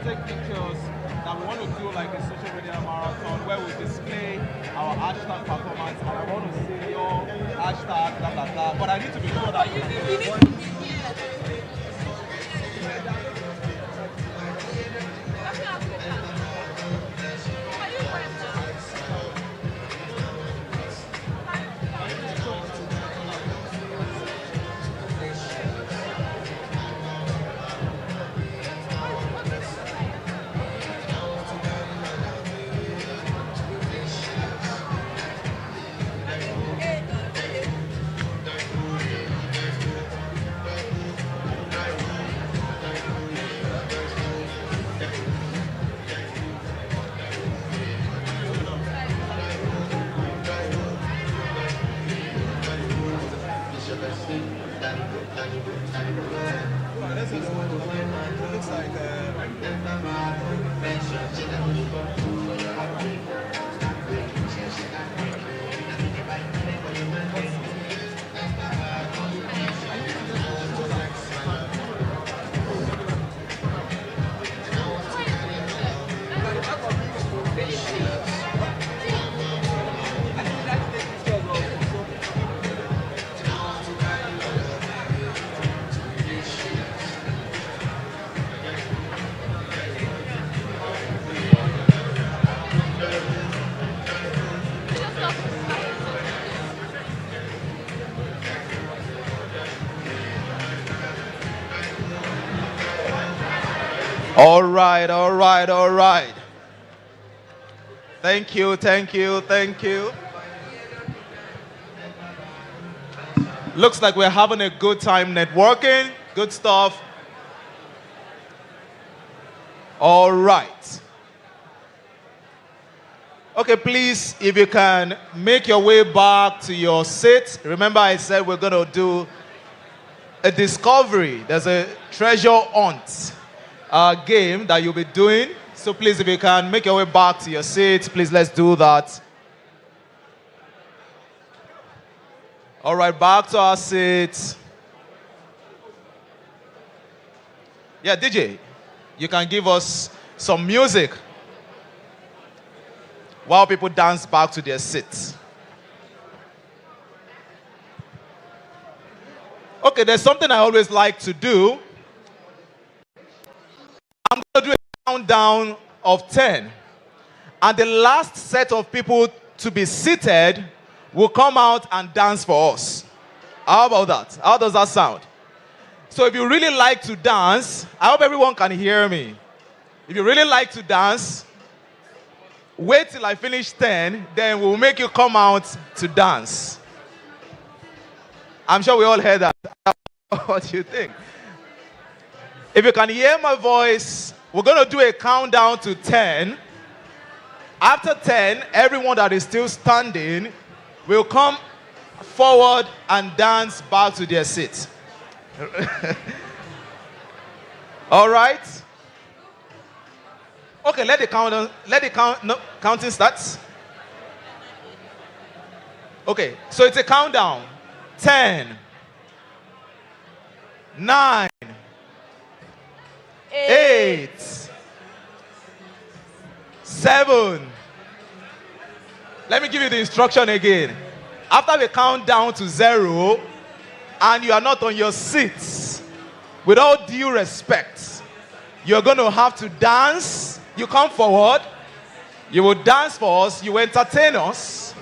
take pictures that we want to do like a social media marathon where we display our hashtag performance, and I want to see your hashtag, blah, blah, blah. But I need to be sure that... All right, all right, all right. Thank you, thank you, thank you. Looks like we're having a good time networking. Good stuff. All right. Okay, please, if you can make your way back to your seat. Remember I said we're going to do a discovery. There's a treasure hunt game that you'll be doing. So please, if you can make your way back to your seat, please let's do that. All right, back to our seats. Yeah, DJ, you can give us some music while people dance back to their seats. Okay, there's something I always like to do. I'm going to do a countdown of 10. And the last set of people to be seated will come out and dance for us. How about that? How does that sound? So if you really like to dance, I hope everyone can hear me. If you really like to dance, wait till I finish 10, then we'll make you come out to dance. I'm sure we all heard that. What do you think? If you can hear my voice, we're going to do a countdown to 10. After 10, everyone that is still standing will come forward and dance back to their seats. All right? Okay, let the counting start. Okay, so it's a countdown. 10, 9, 8, 7. Let me give you the instruction again. After we count down to 0 and you are not on your seats, with all due respect, you're going to have to dance. You come forward, you will dance for us, you will entertain us,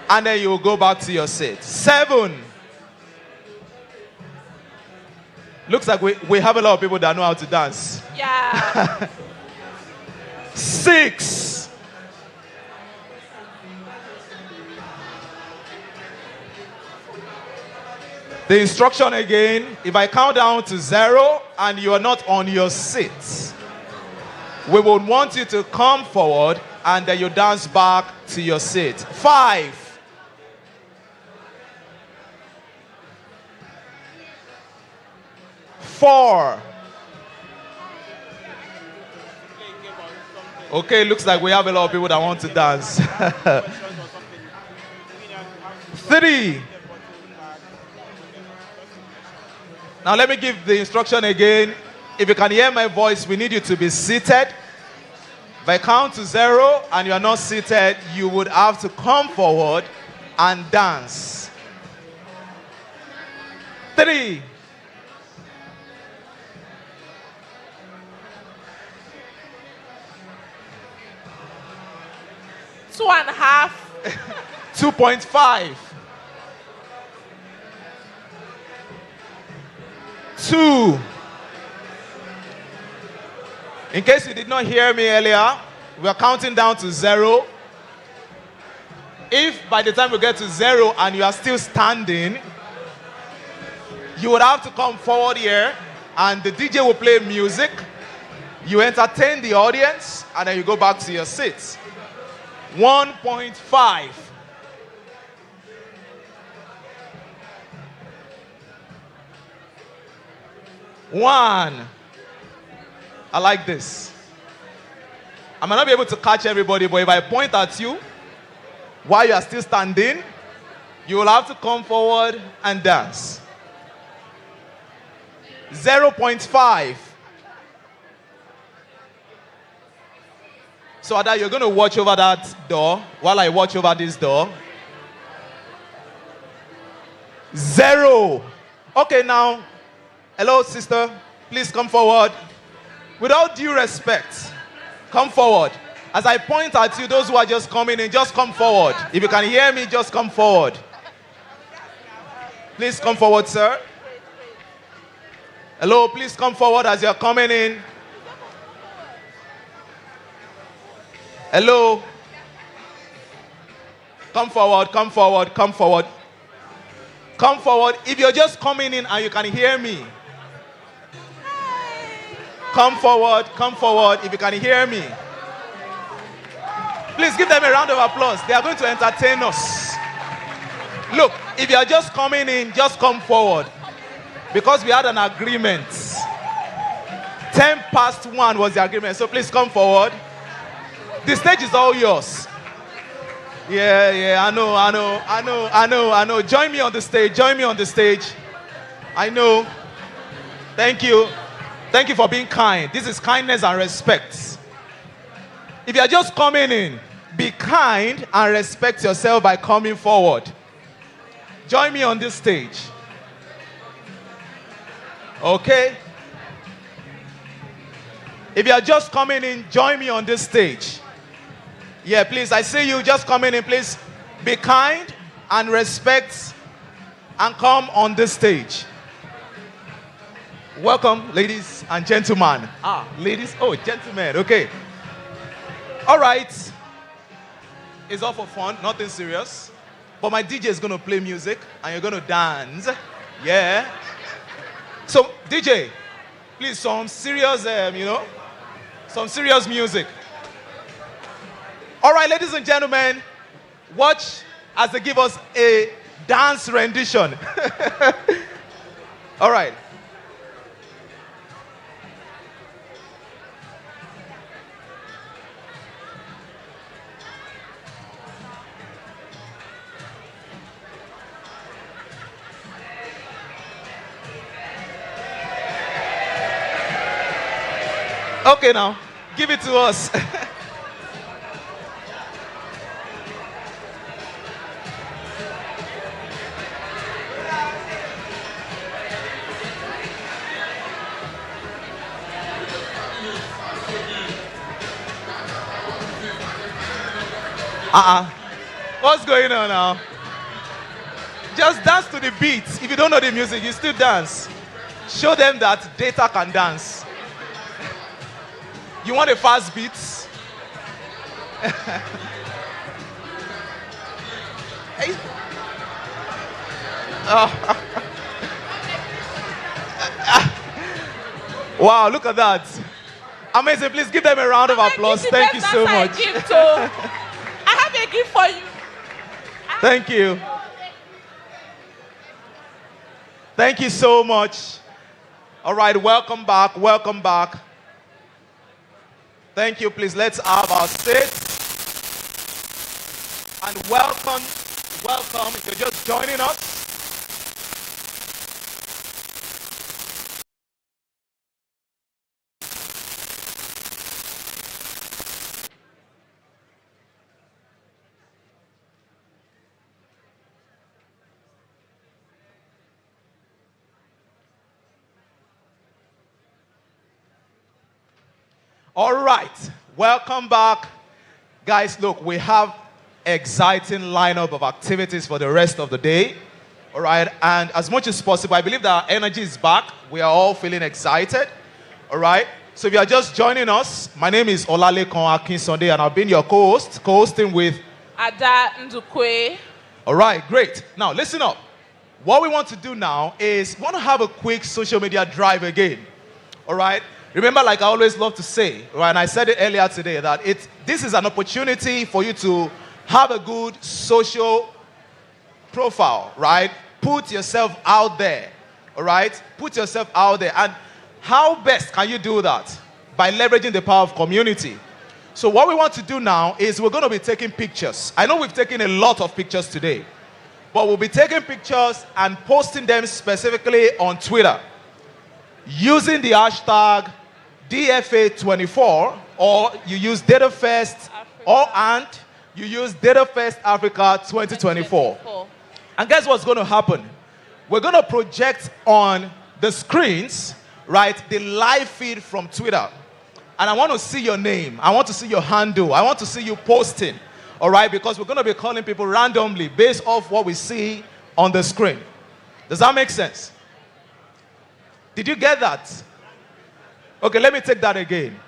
and then you will go back to your seat. 7. Looks like we have a lot of people that know how to dance. Yeah. 6. 'The instruction again, if I count down to 0 and you are not on your seat, we would want you to come forward and then you dance back to your seat. 5. 4. Okay, looks like we have a lot of people that want to dance. 3. Now let me give the instruction again. if you can hear my voice, we need you to be seated. If I count to 0 and you are not seated, you would have to come forward and dance. 3. 2.5. 2.5. 2. In case you did not hear me earlier, we are counting down to 0. If by the time we get to 0 and you are still standing, you would have to come forward here and the DJ will play music. You entertain the audience and then you go back to your seats. 1.5. 1. I like this. I might not be able to catch everybody, but if I point at you while you are still standing, you will have to come forward and dance. 0.5. So Ada, you're going to watch over that door while I watch over this door. 0. Okay, now, hello, sister. Please come forward. With all due respect, come forward. As I point at you, those who are just coming in, just come forward. If you can hear me, just come forward. Please come forward, sir. Hello, please come forward as you're coming in. Hello. Come forward, come forward, come forward. Come forward. If you're just coming in and you can hear me. Come forward if you can hear me. Please give them a round of applause. They are going to entertain us. Look, if you are just coming in, just come forward. Because we had an agreement. 1:10 was the agreement, so please come forward. The stage is all yours. Yeah, I know. Join me on the stage, I know. Thank you. Thank you for being kind. This is kindness and respect. If you are just coming in, be kind and respect yourself by coming forward. Join me on this stage. Okay? If you are just coming in, join me on this stage. Yeah, please, I see you just coming in. Please be kind and respect and come on this stage. Welcome, ladies and gentlemen. Ladies, gentlemen, okay. All right. It's all for fun, nothing serious. But my DJ is going to play music and you're going to dance. Yeah. So, DJ, please, some serious, some serious music. All right, ladies and gentlemen, watch as they give us a dance rendition. All right. Okay, now, give it to us. What's going on now? Just dance to the beat. If you don't know the music, you still dance. Show them that data can dance. You want a fast beat? Hey. Wow, look at that. Amazing. Please give them a round of applause. Thank you so much. I have a gift for you. Thank you. Thank you so much. All right, welcome back. Welcome back. Thank you. Please, let's have our seat. And welcome, if you're just joining us. All right, welcome back. Guys, look, we have exciting lineup of activities for the rest of the day. All right, and as much as possible, I believe that our energy is back. We are all feeling excited. All right, so if you are just joining us, my name is Olalekan Akinsonde, and I've been your co-host, co-hosting with Ada Ndukwe. All right, great. Now, listen up. What we want to do now is we want to have a quick social media drive again. All right? Remember, like I always love to say, right, and I said it earlier today, that this is an opportunity for you to have a good social profile, right? Put yourself out there, all right? Put yourself out there. And how best can you do that? By leveraging the power of community. So what we want to do now is we're going to be taking pictures. I know we've taken a lot of pictures today, but we'll be taking pictures and posting them specifically on Twitter using the hashtag DFA24, or you use DatafestAfrica, and you use DatafestAfrica2024. And guess what's going to happen? We're going to project on the screens, right, the live feed from Twitter. And I want to see your name. I want to see your handle. I want to see you posting. All right? Because we're going to be calling people randomly based off what we see on the screen. Does that make sense? Did you get that? Okay, let me take that again.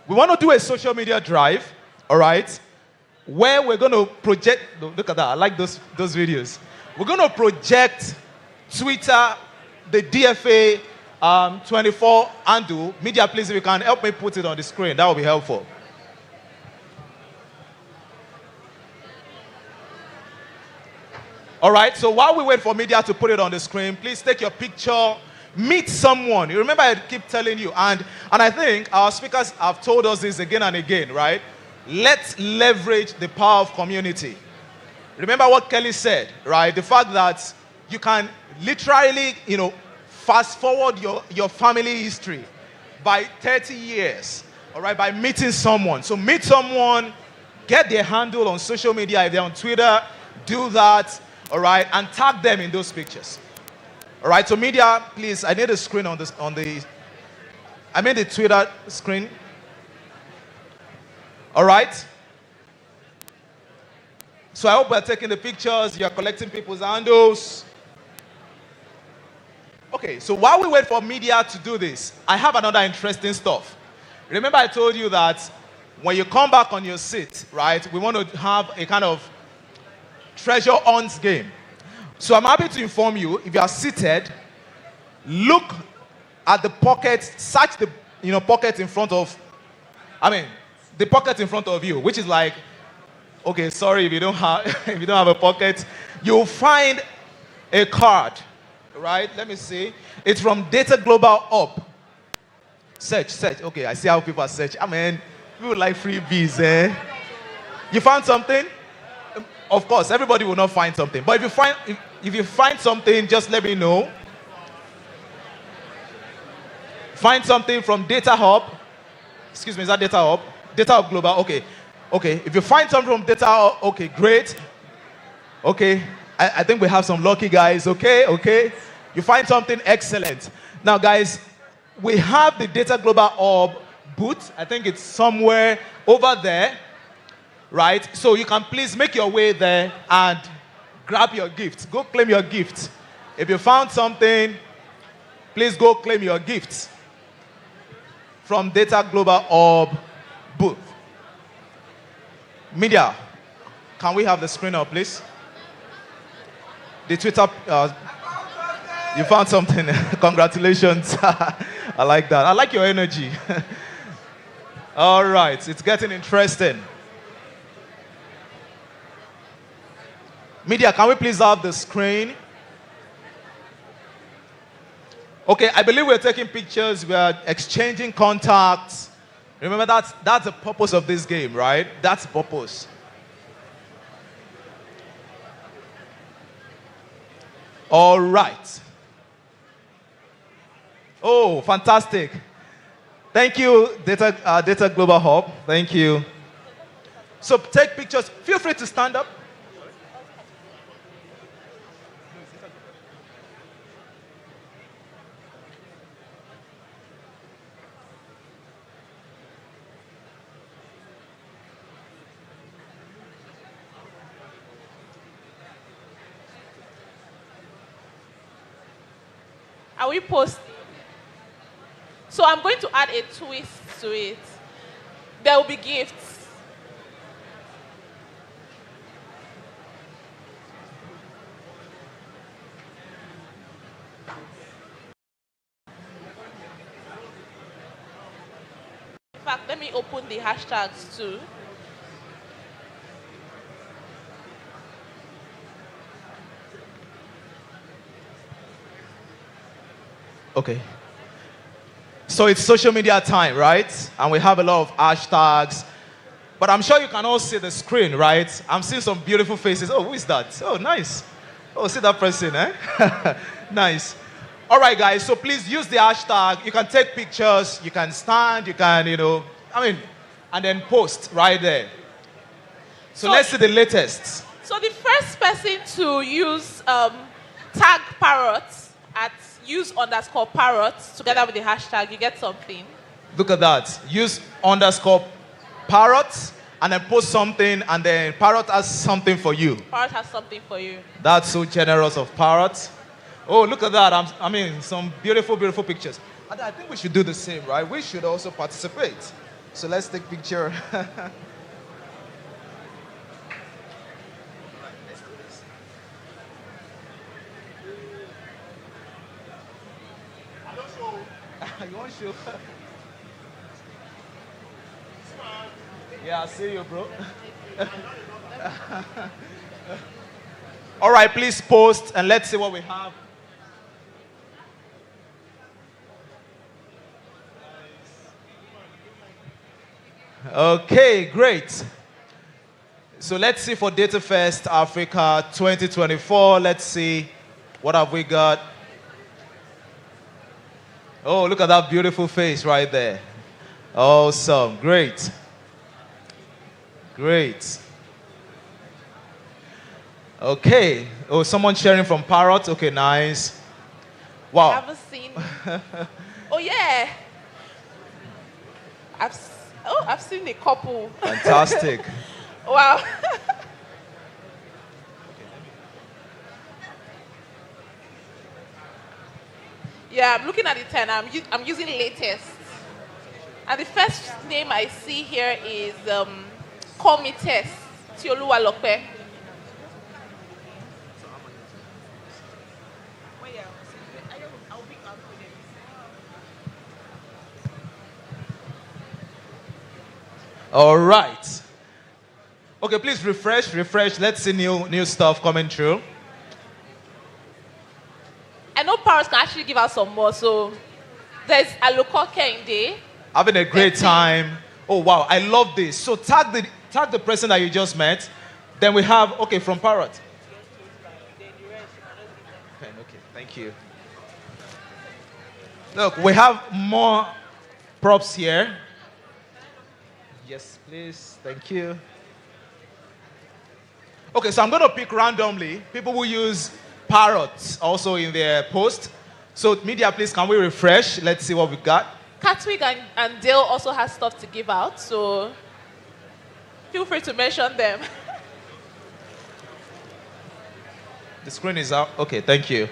We want to do a social media drive, all right, where we're going to project. Look at that. I like those videos. We're going to project Twitter, the DFA 24 handle. Media, please, if you can help me put it on the screen, that will be helpful. All right, so while we wait for media to put it on the screen, please take your picture, meet someone. You remember I keep telling you, and I think our speakers have told us this again and again, right? Let's leverage the power of community. Remember what Kelly said, right? The fact that you can literally, fast forward your family history by 30 years, all right, by meeting someone. So meet someone, get their handle on social media. If they're on Twitter, do that, all right, and tag them in those pictures. All right, so media, please, I need a screen I made the Twitter screen. All right. So I hope we're taking the pictures, you're collecting people's handles. Okay, so while we wait for media to do this, I have another interesting stuff. Remember I told you that when you come back on your seat, right, we want to have a kind of treasure hunt game. So I'm happy to inform you, if you are seated, look at the pocket, search the pocket in front of, the pocket in front of you, which is like, okay, sorry if you don't have if you don't have a pocket, you'll find a card, right? Let me see. It's from Data Global Up. Search. Okay, I see how people are searching. People like freebies, eh? You found something? Of course, everybody will not find something. But if you find something, just let me know. Find something from Data Hub. Excuse me, is that Data Hub? Data Hub Global, okay. Okay, if you find something from Data Hub, okay, great. Okay, I think we have some lucky guys, okay. You find something, excellent. Now, guys, we have the Data Global Hub booth. I think it's somewhere over there. Right? So you can please make your way there and grab your gift. Go claim your gift. If you found something, please go claim your gift from Data Global Hub booth. Media, can we have the screen up, please? The Twitter, you found something. Congratulations. I like that. I like your energy. All right, it's getting interesting. Media, can we please have the screen? Okay, I believe we're taking pictures, we're exchanging contacts. Remember, that's the purpose of this game, right? That's the purpose. All right. Oh, fantastic. Thank you, Data Global Hub. Thank you. So take pictures. Feel free to stand up. Are we post? So I'm going to add a twist to it. There will be gifts. In fact, let me open the hashtags too. Okay. So it's social media time, right? And we have a lot of hashtags. But I'm sure you can all see the screen, right? I'm seeing some beautiful faces. Oh, who is that? Oh, nice. Oh, see that person, eh? Nice. All right, guys. So please use the hashtag. You can take pictures. You can stand. You can, and then post right there. So let's see the latest. So the first person to use tag Parrot at use_Parrot together with the hashtag, you get something. Look at that. Use _Parrot and then post something, and then Parrot has something for you. Parrot has something for you. That's so generous of Parrot. Oh, look at that. Some beautiful, beautiful pictures. And I think we should do the same, right? We should also participate. So let's take a picture. You want to show? Yeah, I see you, bro. All right, please post and let's see what we have. Okay, great. So let's see for DatafestAfrica Africa 2024. Let's see what have we got. Oh, look at that beautiful face right there. Awesome. Great. Great. Okay. Oh, someone sharing from Parrot. Okay, nice. Wow. I haven't seen. Oh, yeah. I've seen a couple. Fantastic. Wow. Yeah, I'm looking at the 10. I'm using latest. And the first name I see here is Call Me Test, Tioluwa Lope. All right. Okay, please refresh. Let's see new stuff coming through. I know Parrot can actually give us some more. So there's Aloko Kende. Having a great time. Oh, wow. I love this. So tag the person that you just met. Then we have, okay, from Parrot. Okay, thank you. Look, we have more props here. Yes, please. Thank you. Okay, so I'm going to pick randomly people who use Parrot also in their post. So media, please, can we refresh? Let's see what we got. Catwick and Dale also has stuff to give out, so feel free to mention them. The screen is out. Okay, thank you.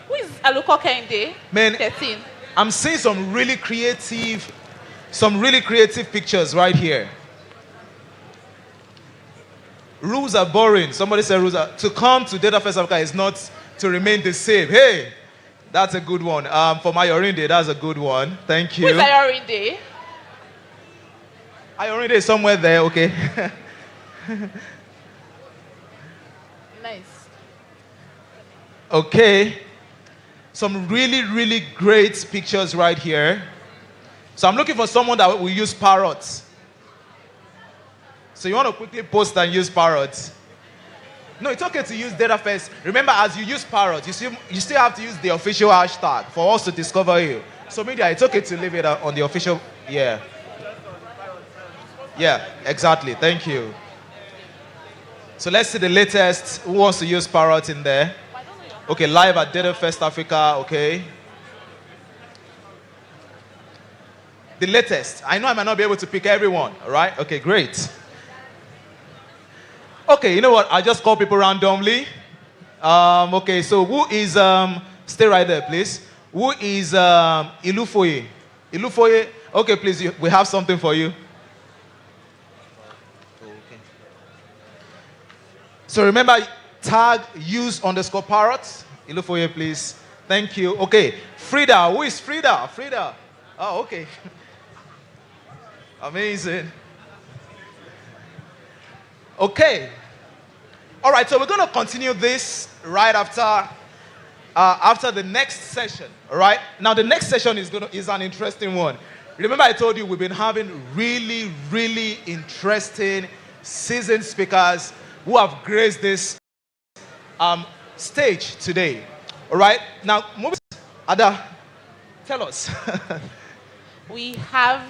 Who is Aloko Kende? Man, 13. I'm seeing some really creative pictures right here. Rules are boring. Somebody said to come to Datafest Africa is not to remain the same. Hey, that's a good one. For Mayorinde, that's a good one. Thank you. Who is Ayorinde? Ayorinde is somewhere there, okay. Nice. Okay. Some really great pictures right here. So I'm looking for someone that will use Parrot. So you want to quickly post and use Parrot. No, it's okay to use Datafest. Remember, as you use Parrot, you still have to use the official hashtag for us to discover you. So media, it's okay to leave it on the official, yeah. Yeah, exactly. Thank you. So let's see the latest. Who wants to use Parrot in there? Okay, live at Datafest Africa, okay. The latest. I know I might not be able to pick everyone, all right? Okay, great. Okay, you know what? I just call people randomly. Okay, so who is Stay right there, please. Who is Ilufoye? Ilufoye, okay, please, we have something for you. Okay. So remember, tag use_Parrot. Ilufoye, please. Thank you. Okay, Frida, who is Frida? Frida. Oh, okay. Amazing. Okay. All right, so we're going to continue this right after the next session. All right. Now the next session is an interesting one. Remember, I told you we've been having really, really interesting seasoned speakers who have graced this stage today. All right. Now, Ada, tell us. We have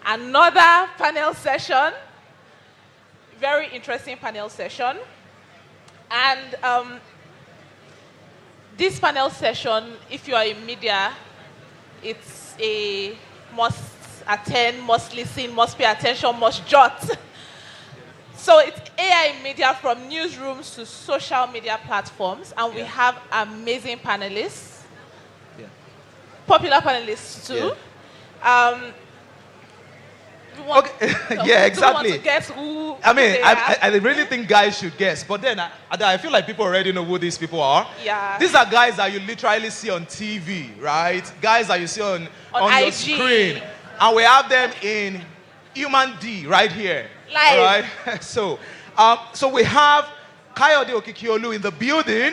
another panel session. Very interesting panel session. And this panel session, if you are in media, it's a must attend, must listen, must pay attention, must jot. So it's AI in media from newsrooms to social media platforms, and we have amazing panelists, popular panelists too. Yeah. Yeah, exactly. Want to guess who I mean, they I really think guys should guess, but then I feel like people already know who these people are. Yeah. These are guys that you literally see on TV, right? Guys that you see on your IG. screen. And we have them in Human D right here. Live. Right? So we have Kayode Okikiolu in the building.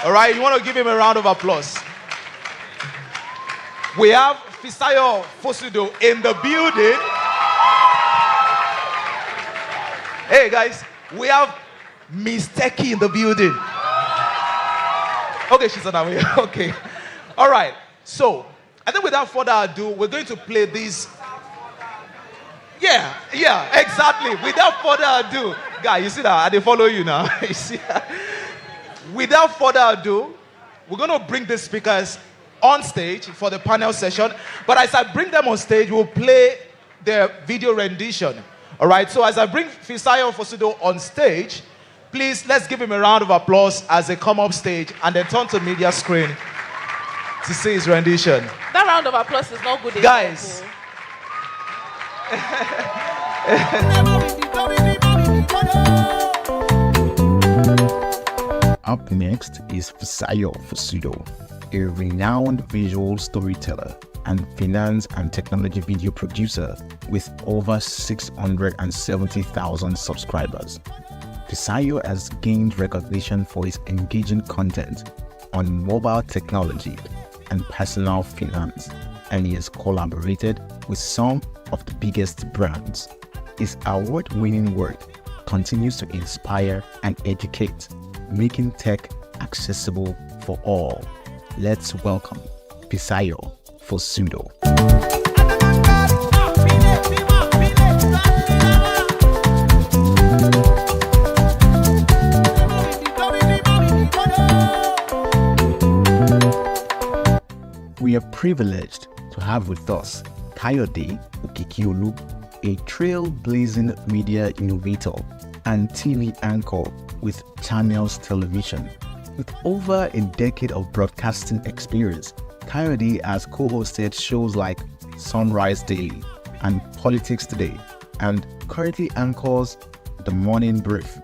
All right, you want to give him a round of applause. We have Fisayo Fosudo in the building. Hey guys, we have Miss Techie in the building. Okay, she's on her way. Okay. All right. So, I think without further ado, we're going to play this. Yeah, exactly. Without further ado, guy, you see that? They follow you now. You see? Without further ado, we're going to bring the speakers on stage for the panel session. But as I bring them on stage, we'll play their video rendition. All right, so as I bring Fisayo Fosudo on stage, please let's give him a round of applause as they come up stage and then turn to media screen to see his rendition. That round of applause is not good. Guys. Up next is Fisayo Fosudo, a renowned visual storyteller and finance and technology video producer with over 670,000 subscribers. Fisayo has gained recognition for his engaging content on mobile technology and personal finance, and he has collaborated with some of the biggest brands. His award-winning work continues to inspire and educate, making tech accessible for all. Let's welcome Fisayo Fosudo. We are privileged to have with us Kayode Okikiolu, a trailblazing media innovator and TV anchor with Channels Television. With over a decade of broadcasting experience, Kayode has co-hosted shows like Sunrise Daily and Politics Today, and currently anchors The Morning Brief.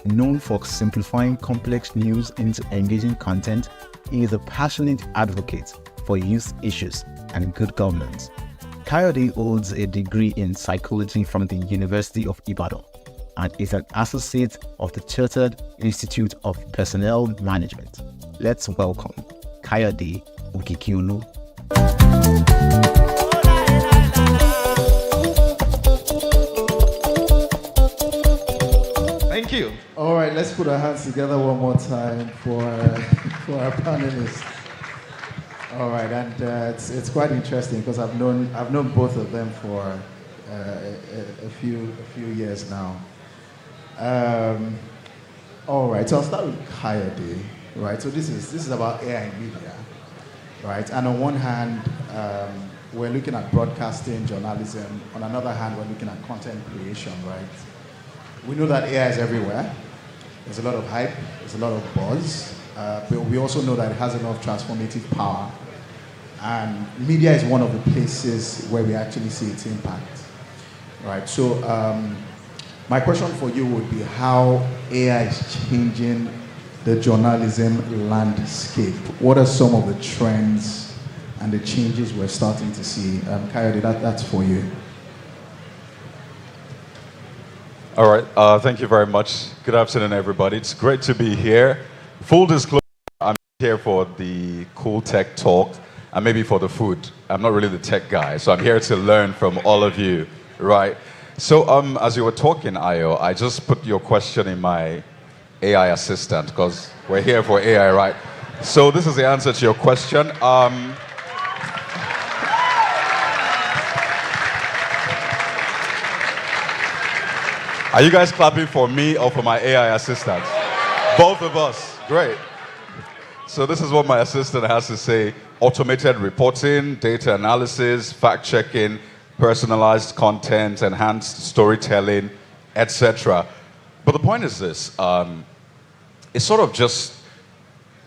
Known for simplifying complex news into engaging content, he is a passionate advocate for youth issues and good governance. Kayode holds a degree in psychology from the University of Ibadan and is an associate of the Chartered Institute of Personnel Management. Let's welcome Kayode Okikiolu. Thank you. All right, let's put our hands together one more time for our panelists. All right, and it's quite interesting because I've known both of them for a few years now. All right, so I'll start with Kayode. Right, so this is about AI and media, right? And on one hand, we're looking at broadcasting, journalism. On another hand, we're looking at content creation, right? We know that AI is everywhere. There's a lot of hype. There's a lot of buzz. but we also know that it has a lot of transformative power. And media is one of the places where we actually see its impact. Right, so my question for you would be how AI is changing the journalism landscape. What are some of the trends and the changes we're starting to see? Coyote, that's for you. All right, thank you very much. Good afternoon, everybody. It's great to be here. Full disclosure, I'm here for the cool tech talk and maybe for the food. I'm not really the tech guy, so I'm here to learn from all of you, right? So as you were talking, Ayo, I just put your question in my AI assistant because we're here for AI, right? So this is the answer to your question. Are you guys clapping for me or for my AI assistant? Both of us. Great. So this is what my assistant has to say. Automated reporting, data analysis, fact-checking, personalized content, enhanced storytelling, etc. But the point is this. It sort of just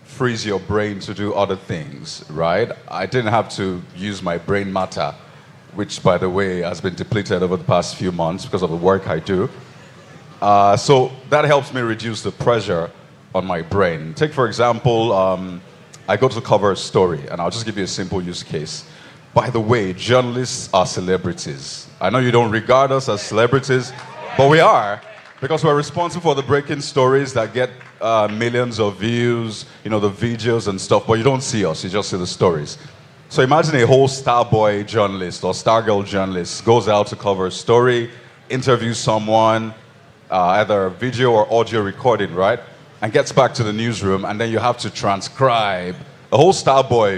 frees your brain to do other things, right? I didn't have to use my brain matter, which, by the way, has been depleted over the past few months because of the work I do. So that helps me reduce the pressure on my brain. Take, for example, I go to cover a story, and I'll just give you a simple use case. By the way, journalists are celebrities. I know you don't regard us as celebrities, but we are, because we're responsible for the breaking stories that get millions of views, you know, the videos and stuff, but you don't see us, you just see the stories. So imagine a whole star boy journalist or star girl journalist goes out to cover a story, interviews someone, either video or audio recording, right? And gets back to the newsroom, and then you have to transcribe. The whole star boy,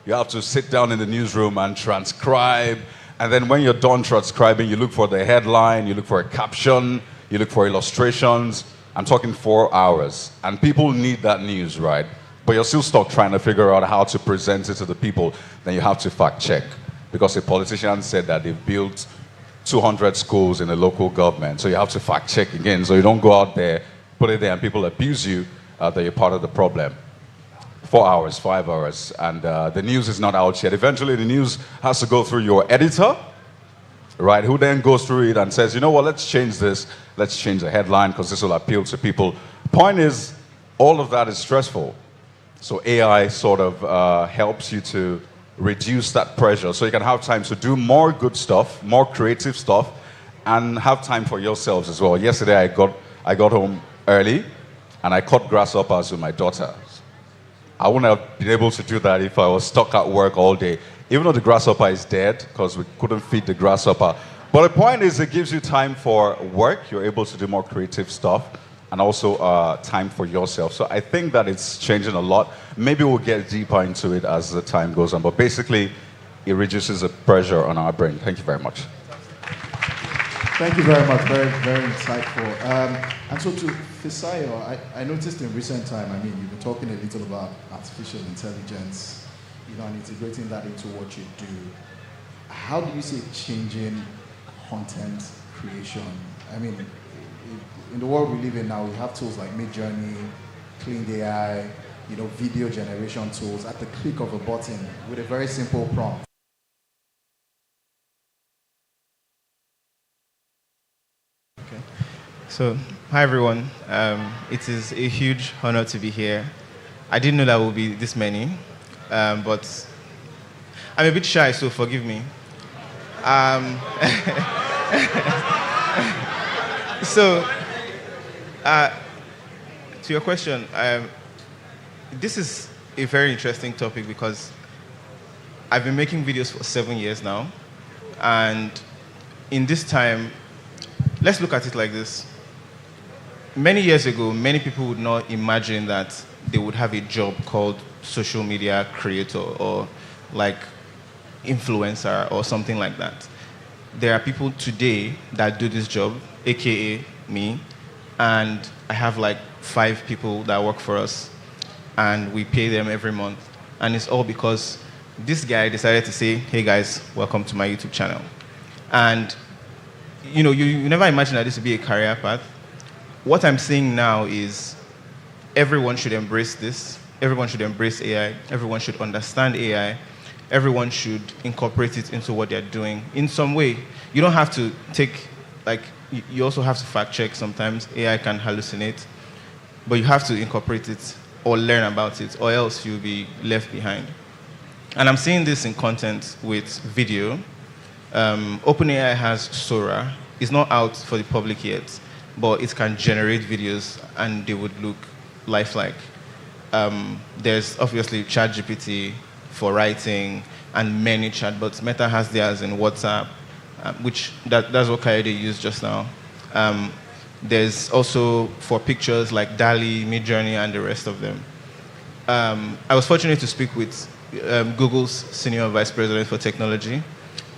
you have to sit down in the newsroom and transcribe. And then when you're done transcribing, you look for the headline, you look for a caption, you look for illustrations. I'm talking 4 hours. And people need that news, right? But you're still stuck trying to figure out how to present it to the people. Then you have to fact check. Because a politician said that they've built 200 schools in a local government. So you have to fact check again. So you don't go out there, put it there, and people abuse you, that you're part of the problem. 4 hours, 5 hours, and the news is not out yet. Eventually, the news has to go through your editor, right, who then goes through it and says, you know what, let's change this. Let's change the headline because this will appeal to people. Point is, all of that is stressful. So AI sort of helps you to reduce that pressure so you can have time to do more good stuff, more creative stuff, and have time for yourselves as well. Yesterday, I got home early, and I caught grasshoppers with my daughter. I wouldn't have been able to do that if I was stuck at work all day. Even though the grasshopper is dead, because we couldn't feed the grasshopper. But the point is, it gives you time for work. You're able to do more creative stuff, and also time for yourself. So I think that it's changing a lot. Maybe we'll get deeper into it as the time goes on. But basically, it reduces the pressure on our brain. Thank you very much. Thank you very much. Very, very insightful. And so to Fisayo, I noticed in recent time, I mean, you've been talking a little about artificial intelligence, you know, and integrating that into what you do. How do you see it changing content creation? I mean, in the world we live in now, we have tools like Midjourney, Clean AI, you know, video generation tools at the click of a button with a very simple prompt. So, hi everyone. It is a huge honor to be here. I didn't know there would be this many, but I'm a bit shy, so forgive me. So, to your question, this is a very interesting topic because I've been making videos for 7 years now, and in this time, let's look at it like this. Many years ago, many people would not imagine that they would have a job called social media creator or like influencer or something like that. There are people today that do this job, aka me, and I have like 5 people that work for us, and we pay them every month. And it's all because this guy decided to say, hey guys, welcome to my YouTube channel. And you never imagine that this would be a career path. What I'm saying now is everyone should embrace this. Everyone should embrace AI. Everyone should understand AI. Everyone should incorporate it into what they're doing in some way. You don't have to take, like, you also have to fact check sometimes. AI can hallucinate, but you have to incorporate it or learn about it, or else you'll be left behind. And I'm seeing this in content with video. OpenAI has Sora. It's not out for the public yet, but it can generate videos and they would look lifelike. There's obviously ChatGPT for writing and many chatbots. Meta has theirs in WhatsApp, which that's what Kaede used just now. There's also for pictures like DALL-E, Midjourney, and the rest of them. I was fortunate to speak with Google's Senior Vice President for Technology,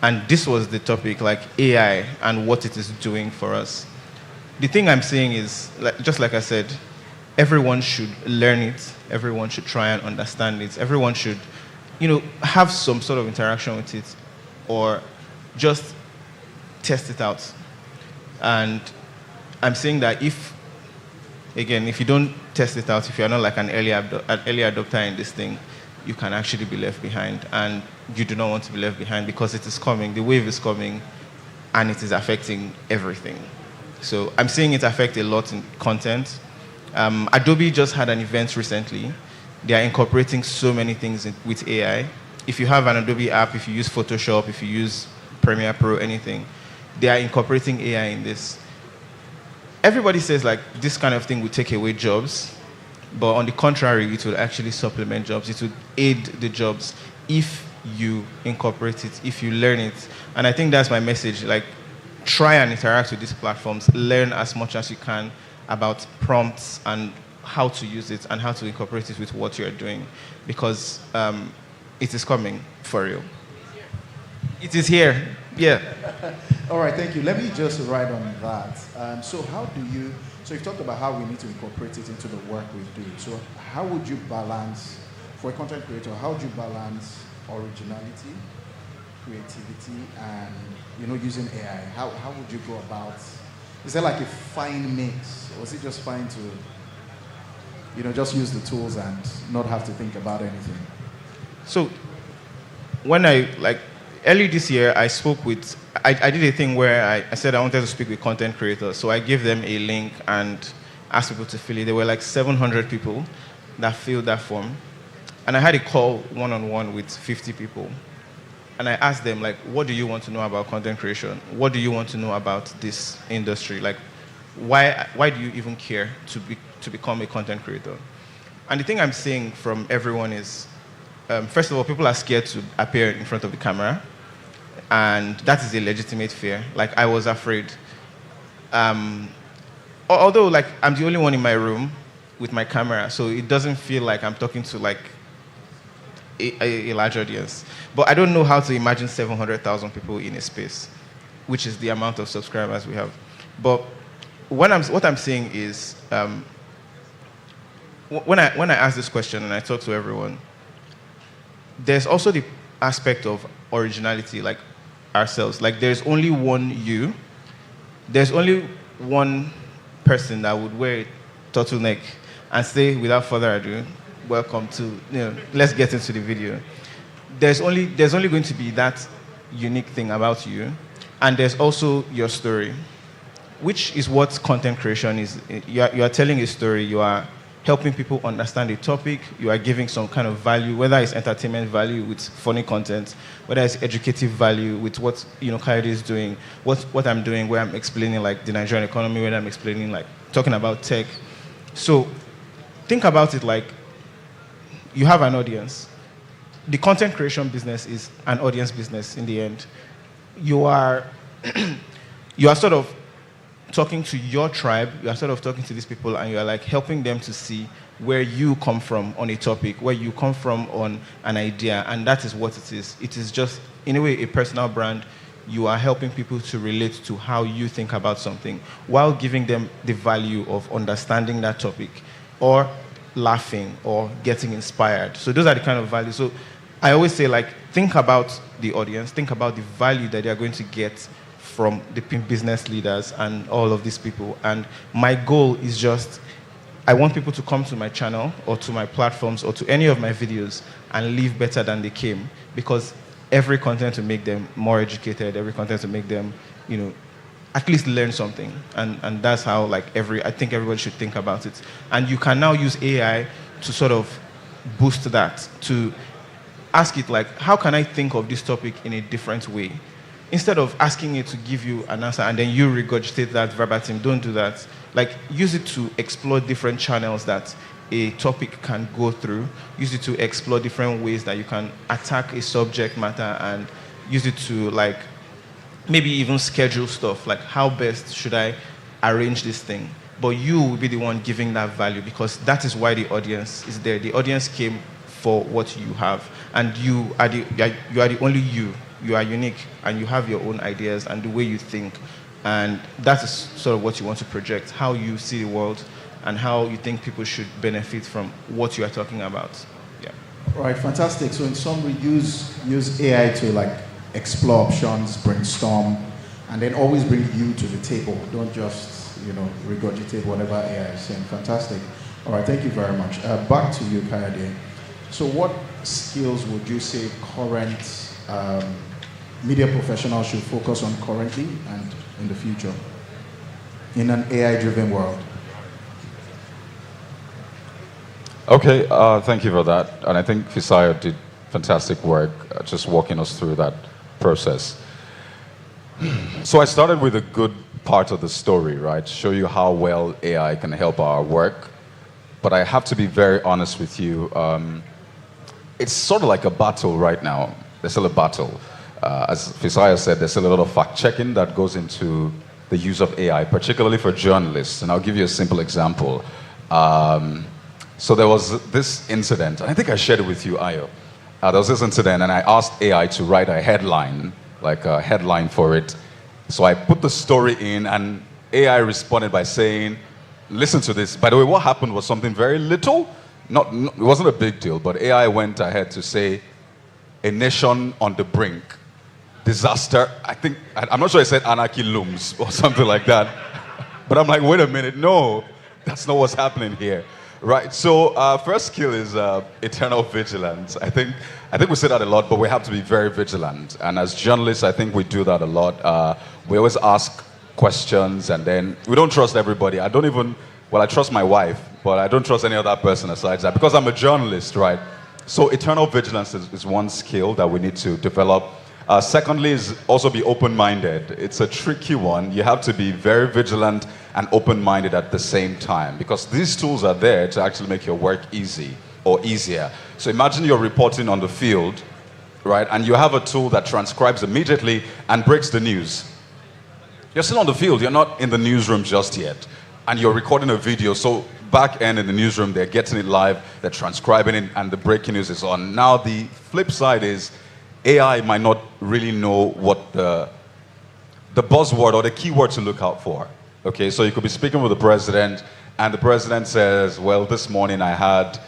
and this was the topic, like AI and what it is doing for us. The thing I'm saying is, just like I said, everyone should learn it, everyone should try and understand it, everyone should, have some sort of interaction with it, or just test it out. And I'm saying that if you don't test it out, if you're not like an early adopter in this thing, you can actually be left behind. And you do not want to be left behind because it is coming, the wave is coming, and it is affecting everything. So I'm seeing it affect a lot in content. Adobe just had an event recently. They are incorporating so many things with AI. If you have an Adobe app, if you use Photoshop, if you use Premiere Pro, anything, they are incorporating AI in this. Everybody says like this kind of thing would take away jobs, but on the contrary, it will actually supplement jobs. It will aid the jobs if you incorporate it, if you learn it. And I think that's my message. Like, try and interact with these platforms. Learn as much as you can about prompts and how to use it and how to incorporate it with what you're doing, because it is coming for real. It is here. Yeah. All right, thank you. Let me just write on that. So you've talked about how we need to incorporate it into the work we do. So how would you balance, for a content creator, how would you balance originality, creativity, and using AI? How would you go about? Is there like a fine mix, or is it just fine to just use the tools and not have to think about anything? So when early this year, I spoke with, I did a thing where I said I wanted to speak with content creators. So I gave them a link and asked people to fill it. There were like 700 people that filled that form. And I had a call one-on-one with 50 people. And I asked them, like, what do you want to know about content creation? What do you want to know about this industry? Like, why do you even care to become a content creator? And the thing I'm seeing from everyone is, first of all, people are scared to appear in front of the camera. And that is a legitimate fear. Like, I was afraid. Although, like, I'm the only one in my room with my camera, so it doesn't feel like I'm talking to, like, a large audience. But I don't know how to imagine 700,000 people in a space, which is the amount of subscribers we have. But what I'm saying is, when I ask this question and I talk to everyone, there's also the aspect of originality, like ourselves. Like, there's only one you. There's only one person that would wear a turtleneck and say, without further ado, welcome to, let's get into the video. There's only going to be that unique thing about you, and there's also your story, which is what content creation is. You are telling a story, you are helping people understand a topic, you are giving some kind of value, whether it's entertainment value with funny content, whether it's educative value with what Kaede is doing, what I'm doing, where I'm explaining like the Nigerian economy, where I'm explaining like talking about tech. So think about it like you have an audience. The content creation business is an audience business in the end. You are sort of talking to your tribe, you are sort of talking to these people, and you are like helping them to see where you come from on a topic, where you come from on an idea, and that is what it is. It is just, in a way, a personal brand. You are helping people to relate to how you think about something, while giving them the value of understanding that topic, or laughing, or getting inspired. So those are the kind of values. So I always say, like, think about the audience, think about the value that they are going to get from the business leaders and all of these people. And my goal is just I want people to come to my channel or to my platforms or to any of my videos and leave better than they came, because every content will make them more educated, every content will make them, you know, at least learn something. And that's how, like, I think everybody should think about it. And you can now use AI to sort of boost that, to ask it, like, how can I think of this topic in a different way? Instead of asking it to give you an answer and then you regurgitate that verbatim, don't do that. Like, use it to explore different channels that a topic can go through. Use it to explore different ways that you can attack a subject matter, and use it to, like, maybe even schedule stuff. Like, how best should I arrange this thing? But you will be the one giving that value, because that is why the audience is there. The audience came for what you have, and you are the only you. You are unique, and you have your own ideas and the way you think. And that is sort of what you want to project, how you see the world and how you think people should benefit from what you are talking about. Yeah. All right, fantastic. So in summary, use AI to, like, explore options, brainstorm, and then always bring you to the table. Don't just, you know, regurgitate whatever AI is saying. Fantastic. All right, thank you very much. Back to you, Kayode. So what skills would you say current media professionals should focus on currently and in the future in an AI-driven world? Okay, thank you for that. And I think Fisayo did fantastic work just walking us through that process. So I started with a good part of the story, right? Show you how well AI can help our work. But I have to be very honest with you. It's sort of like a battle right now. There's still a battle. As Fisayo said, there's still a lot of fact-checking that goes into the use of AI, particularly for journalists. And I'll give you a simple example. So there was this incident, and I think I shared it with you, Ayo. There was this incident, and I asked AI to write a headline, like a headline for it. So I put the story in, and AI responded by saying, listen to this. By the way, what happened was something very little. It wasn't a big deal, but AI went ahead to say, a nation on the brink. Disaster. I'm not sure it said anarchy looms or something like that. But I'm like, wait a minute, no, that's not what's happening here. Right, so first skill is eternal vigilance. I think we say that a lot, but we have to be very vigilant. And as journalists, I think we do that a lot. We always ask questions, and then we don't trust everybody. I trust my wife, but I don't trust any other person aside that, because I'm a journalist, right? So eternal vigilance is one skill that we need to develop. Secondly is also be open-minded. It's a tricky one. You have to be very vigilant and open-minded at the same time, because these tools are there to actually make your work easy or easier. So imagine you're reporting on the field, right? And you have a tool that transcribes immediately and breaks the news. You're still on the field. You're not in the newsroom just yet. And you're recording a video. So back end in the newsroom, they're getting it live, they're transcribing it, and the breaking news is on. Now, the flip side is AI might not really know what the buzzword or the keyword to look out for. Okay, so you could be speaking with the president, and the president says, well, this morning I had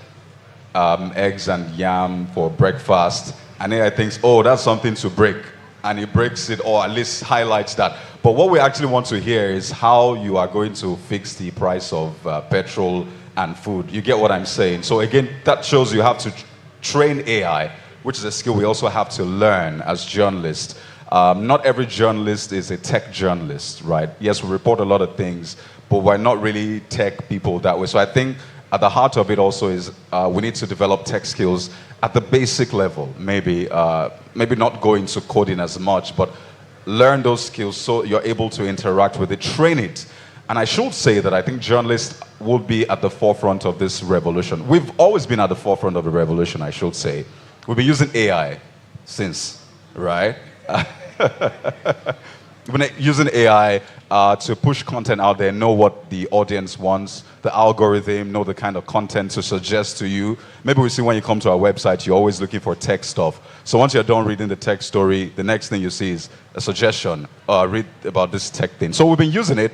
eggs and yam for breakfast, and AI thinks, oh, that's something to break. And he breaks it, or at least highlights that. But what we actually want to hear is how you are going to fix the price of petrol and food. You get what I'm saying? So again, that shows you have to train AI, which is a skill we also have to learn as journalists. Not every journalist is a tech journalist, right? Yes, we report a lot of things, but we're not really tech people that way. So I think at the heart of it also is we need to develop tech skills at the basic level. Maybe not go into coding as much, but learn those skills so you're able to interact with it, train it. And I should say that I think journalists will be at the forefront of this revolution. We've always been at the forefront of the revolution, I should say. We've been using AI since, right? We've been using AI to push content out there, know what the audience wants, the algorithm, know the kind of content to suggest to you. Maybe we see when you come to our website, you're always looking for tech stuff. So once you're done reading the tech story, the next thing you see is a suggestion, read about this tech thing. So we've been using it.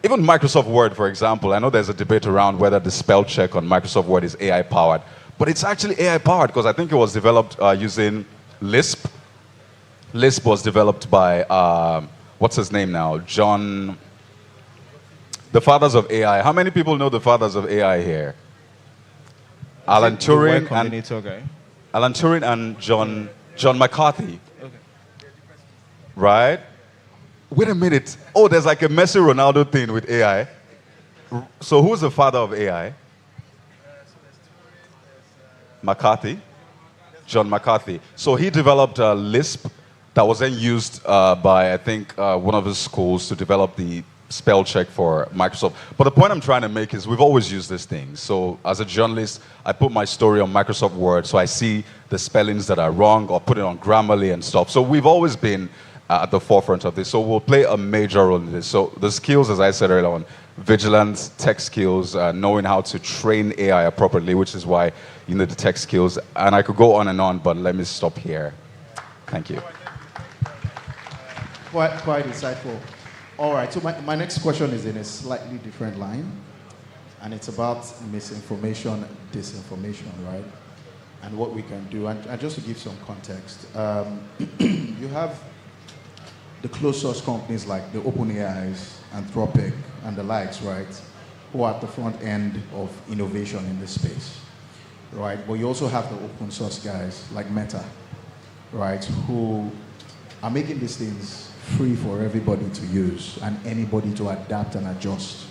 Even Microsoft Word, for example, I know there's a debate around whether the spell check on Microsoft Word is AI-powered. But it's actually AI-powered because I think it was developed using Lisp. Lisp was developed by, what's his name now? John The fathers of AI. How many people know the fathers of AI here? Alan Turing and John McCarthy. Okay. Right? Wait a minute. Oh, there's like a Messi Ronaldo thing with AI. So who's the father of AI? McCarthy. John McCarthy. So he developed a Lisp that was then used by, I think, one of his schools to develop the spell check for Microsoft. But the point I'm trying to make is we've always used these things. So as a journalist, I put my story on Microsoft Word, so I see the spellings that are wrong or put it on Grammarly and stuff. So we've always been at the forefront of this. So we'll play a major role in this. So the skills, as I said earlier on, vigilance, tech skills, knowing how to train AI appropriately, which is why you need the tech skills. And I could go on and on, but let me stop here. Thank you. Quite insightful. All right, so my next question is in a slightly different line, and it's about misinformation, disinformation, right? And what we can do. And just to give some context, you have the closed source companies like the OpenAIs, Anthropic, and the likes, right, who are at the front end of innovation in this space, right? But you also have the open source guys like Meta, right, who are making these things free for everybody to use and anybody to adapt and adjust,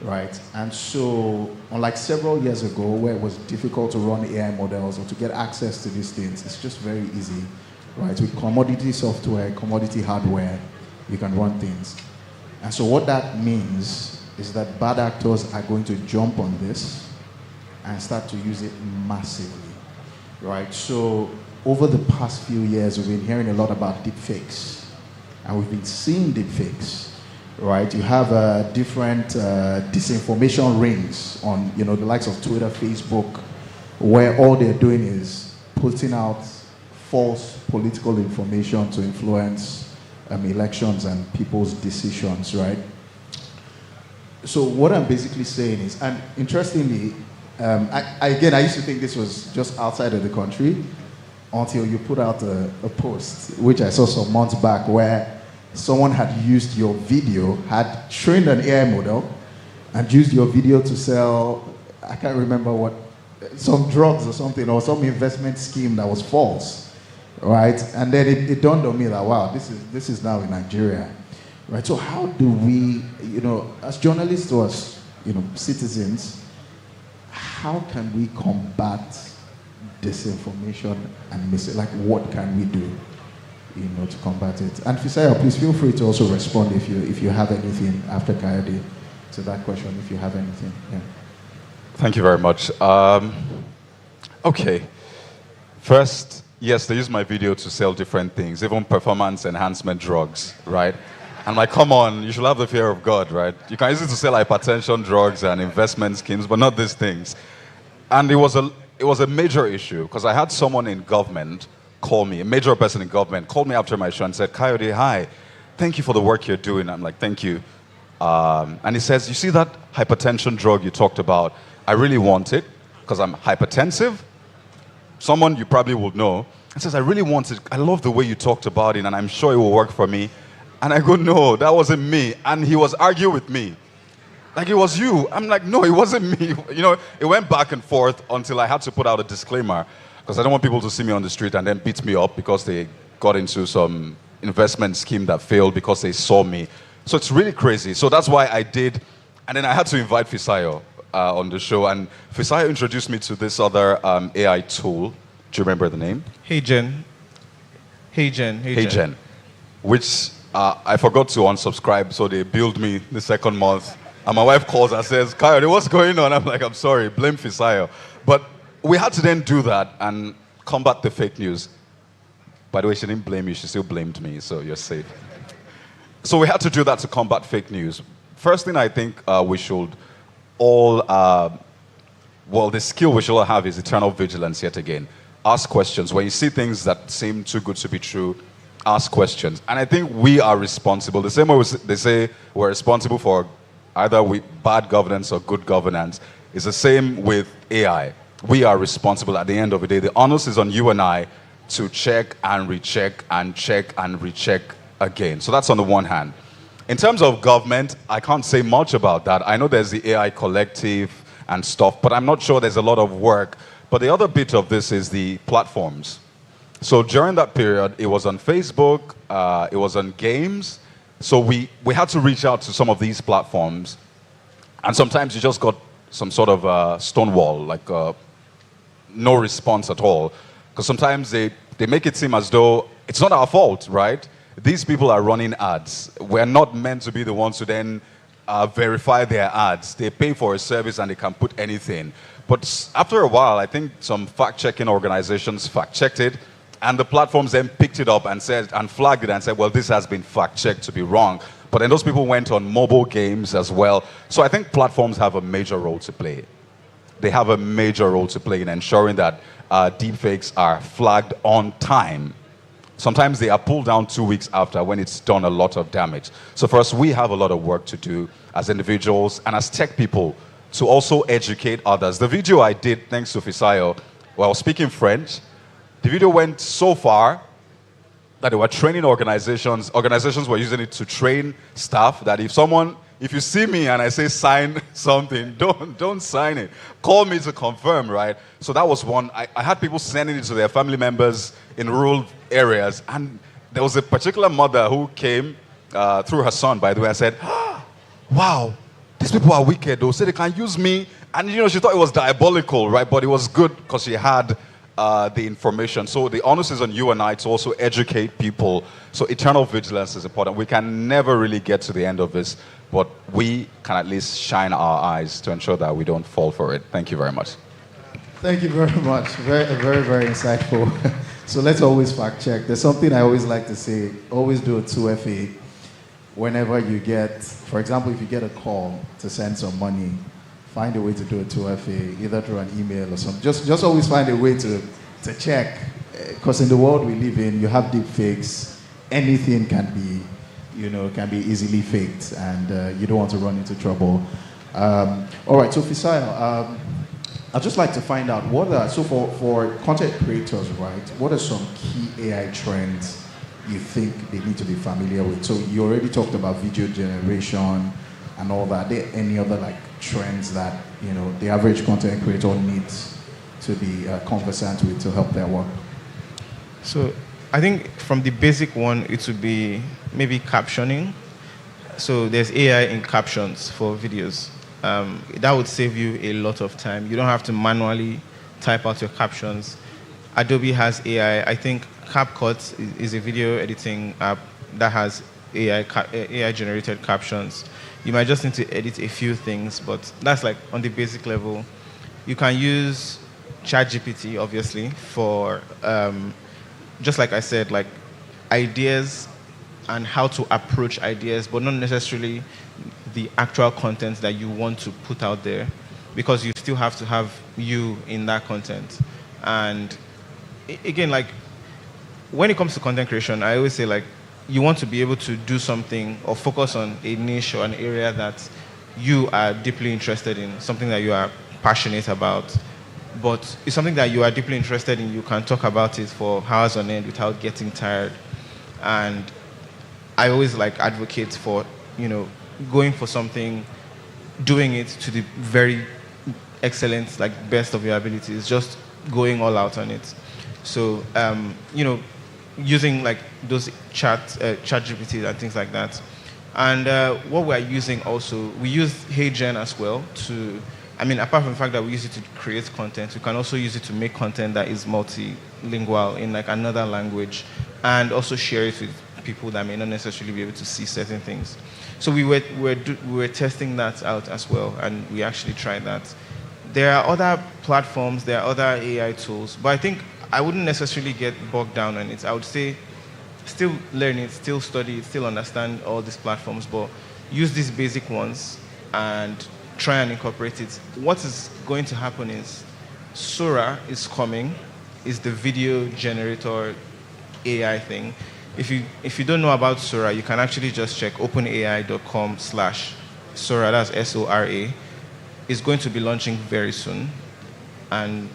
right? And so, unlike several years ago where it was difficult to run AI models or to get access to these things, it's just very easy, right? With commodity software, commodity hardware, you can run things. And so what that means is that bad actors are going to jump on this and start to use it massively, right? So over the past few years, we've been hearing a lot about deepfakes. And we've been seeing deepfakes, right? You have different disinformation rings on, the likes of Twitter, Facebook, where all they're doing is putting out false political information to influence elections and people's decisions, right? So what I'm basically saying is, and interestingly, I used to think this was just outside of the country until you put out a post, which I saw some months back, where someone had used your video, had trained an AI model, and used your video to sell, I can't remember what, some drugs or something, or some investment scheme that was false, right? And then it dawned on me that, wow, this is now in Nigeria, right? So how do we, as journalists or as, citizens, how can we combat disinformation and like what can we do, to combat it? And Fisayo, please feel free to also respond if you have anything after Kayode to that question, if you have anything. Yeah. Thank you very much. Okay. First, yes, they use my video to sell different things, even performance enhancement drugs, right? I'm like, come on, you should have the fear of God, right? You can use it to sell hypertension drugs and investment schemes, but not these things. And it was a major issue because I had someone in government call me, a major person in government, called me after my show and said, Kayode, hi, thank you for the work you're doing. I'm like, thank you. And he says, you see that hypertension drug you talked about? I really want it because I'm hypertensive. Someone you probably would know. He says, I really want it. I love the way you talked about it and I'm sure it will work for me. And I go, no, that wasn't me. And he was arguing with me. Like, it was you. I'm like, no, it wasn't me. It went back and forth until I had to put out a disclaimer because I don't want people to see me on the street and then beat me up because they got into some investment scheme that failed because they saw me. So it's really crazy. So that's why I did. And then I had to invite Fisayo on the show. And Fisayo introduced me to this other AI tool. Do you remember the name? Hey Jen. Which I forgot to unsubscribe, so they billed me the second month. And my wife calls and says, Kayode, what's going on? I'm like, I'm sorry, blame Fisayo. But we had to then do that and combat the fake news. By the way, she didn't blame you, she still blamed me, so you're safe. So we had to do that to combat fake news. First thing I think we should all, the skill we should all have is eternal vigilance yet again. Ask questions. When you see things that seem too good to be true, ask questions. And I think we are responsible. The same way they say we're responsible for either bad governance or good governance, is the same with AI. We are responsible at the end of the day. The onus is on you and I to check and recheck and check and recheck again. So that's on the one hand. In terms of government, I can't say much about that. I know there's the AI collective and stuff, but I'm not sure there's a lot of work. But the other bit of this is the platforms. So during that period, it was on Facebook, it was on games. So we had to reach out to some of these platforms. And sometimes you just got some sort of stonewall, like no response at all. Because sometimes they make it seem as though it's not our fault, right? These people are running ads. We're not meant to be the ones who then verify their ads. They pay for a service and they can put anything. But after a while, I think some fact-checking organizations fact-checked it, and the platforms then picked it up and said and flagged it and said, well, this has been fact-checked to be wrong. But then those people went on mobile games as well. So I think platforms have a major role to play. They have a major role to play in ensuring that deepfakes are flagged on time. Sometimes they are pulled down 2 weeks after when it's done a lot of damage. So for us, we have a lot of work to do as individuals and as tech people to also educate others. The video I did, thanks to Fisayo, well, speaking French, the video went so far that they were training organizations. Organizations were using it to train staff that if you see me and I say sign something, don't sign it. Call me to confirm, right? So that was one. I had people sending it to their family members in rural areas. And there was a particular mother who came through her son, by the way, and said, wow, these people are wicked. They say they can use me. And, she thought it was diabolical, right? But it was good because she had the information. So the onus is on you and I to also educate people. So eternal vigilance is important. We can never really get to the end of this, but we can at least shine our eyes to ensure that we don't fall for it. Thank you very much. Thank you very much. Very, very, very insightful. So let's always fact check. There's something I always like to say, always do a 2FA whenever you get, for example, if you get a call to send some money, find a way to do a 2FA, either through an email or something. Just always find a way to check. Because in the world we live in, you have deep fakes. Anything can be easily faked, and you don't want to run into trouble. All right, so Fisayo, I'd just like to find out for content creators, right, what are some key AI trends you think they need to be familiar with? So you already talked about video generation and all that. Are there any other trends that the average content creator needs to be conversant with to help their work? So I think from the basic one, it would be maybe captioning. So there's AI in captions for videos. That would save you a lot of time. You don't have to manually type out your captions. Adobe has AI. I think CapCut is a video editing app that has AI-generated captions. You might just need to edit a few things, but that's on the basic level. You can use ChatGPT, obviously, for, just like I said, ideas and how to approach ideas, but not necessarily the actual content that you want to put out there, because you still have to have you in that content. And again, when it comes to content creation, I always say you want to be able to do something or focus on a niche or an area that you are deeply interested in, something that you are passionate about, but it's something that you are deeply interested in. You can talk about it for hours on end without getting tired. And I always advocate for, going for something, doing it to the very excellent, best of your abilities, just going all out on it. So, using those chat GPTs and things like that. And what we're using also, we use HeyGen as well to, apart from the fact that we use it to create content, we can also use it to make content that is multilingual in another language, and also share it with people that may not necessarily be able to see certain things. So we were testing that out as well, and we actually tried that. There are other platforms, there are other AI tools, but I think I wouldn't necessarily get bogged down on it. I would say still learn it, still study it, still understand all these platforms, but use these basic ones and try and incorporate it. What is going to happen is Sora is coming, is the video generator AI thing. If you don't know about Sora, you can actually just check openai.com/Sora, that's SORA. It's going to be launching very soon, and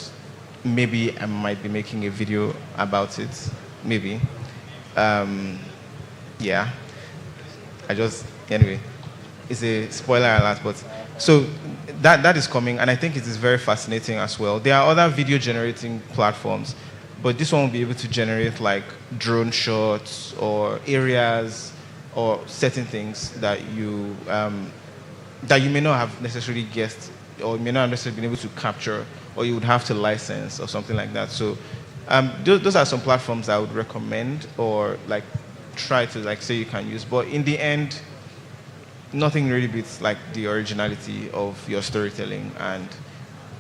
maybe I might be making a video about it, maybe. Yeah. Anyway, it's a spoiler alert, but so that is coming, and I think it is very fascinating as well. There are other video generating platforms, but this one will be able to generate like drone shots or areas or certain things that you may not have necessarily guessed, or may not have necessarily been able to capture, or you would have to license or something like that. So those are some platforms I would recommend, or like try to like say you can use. But in the end, nothing really beats like the originality of your storytelling, and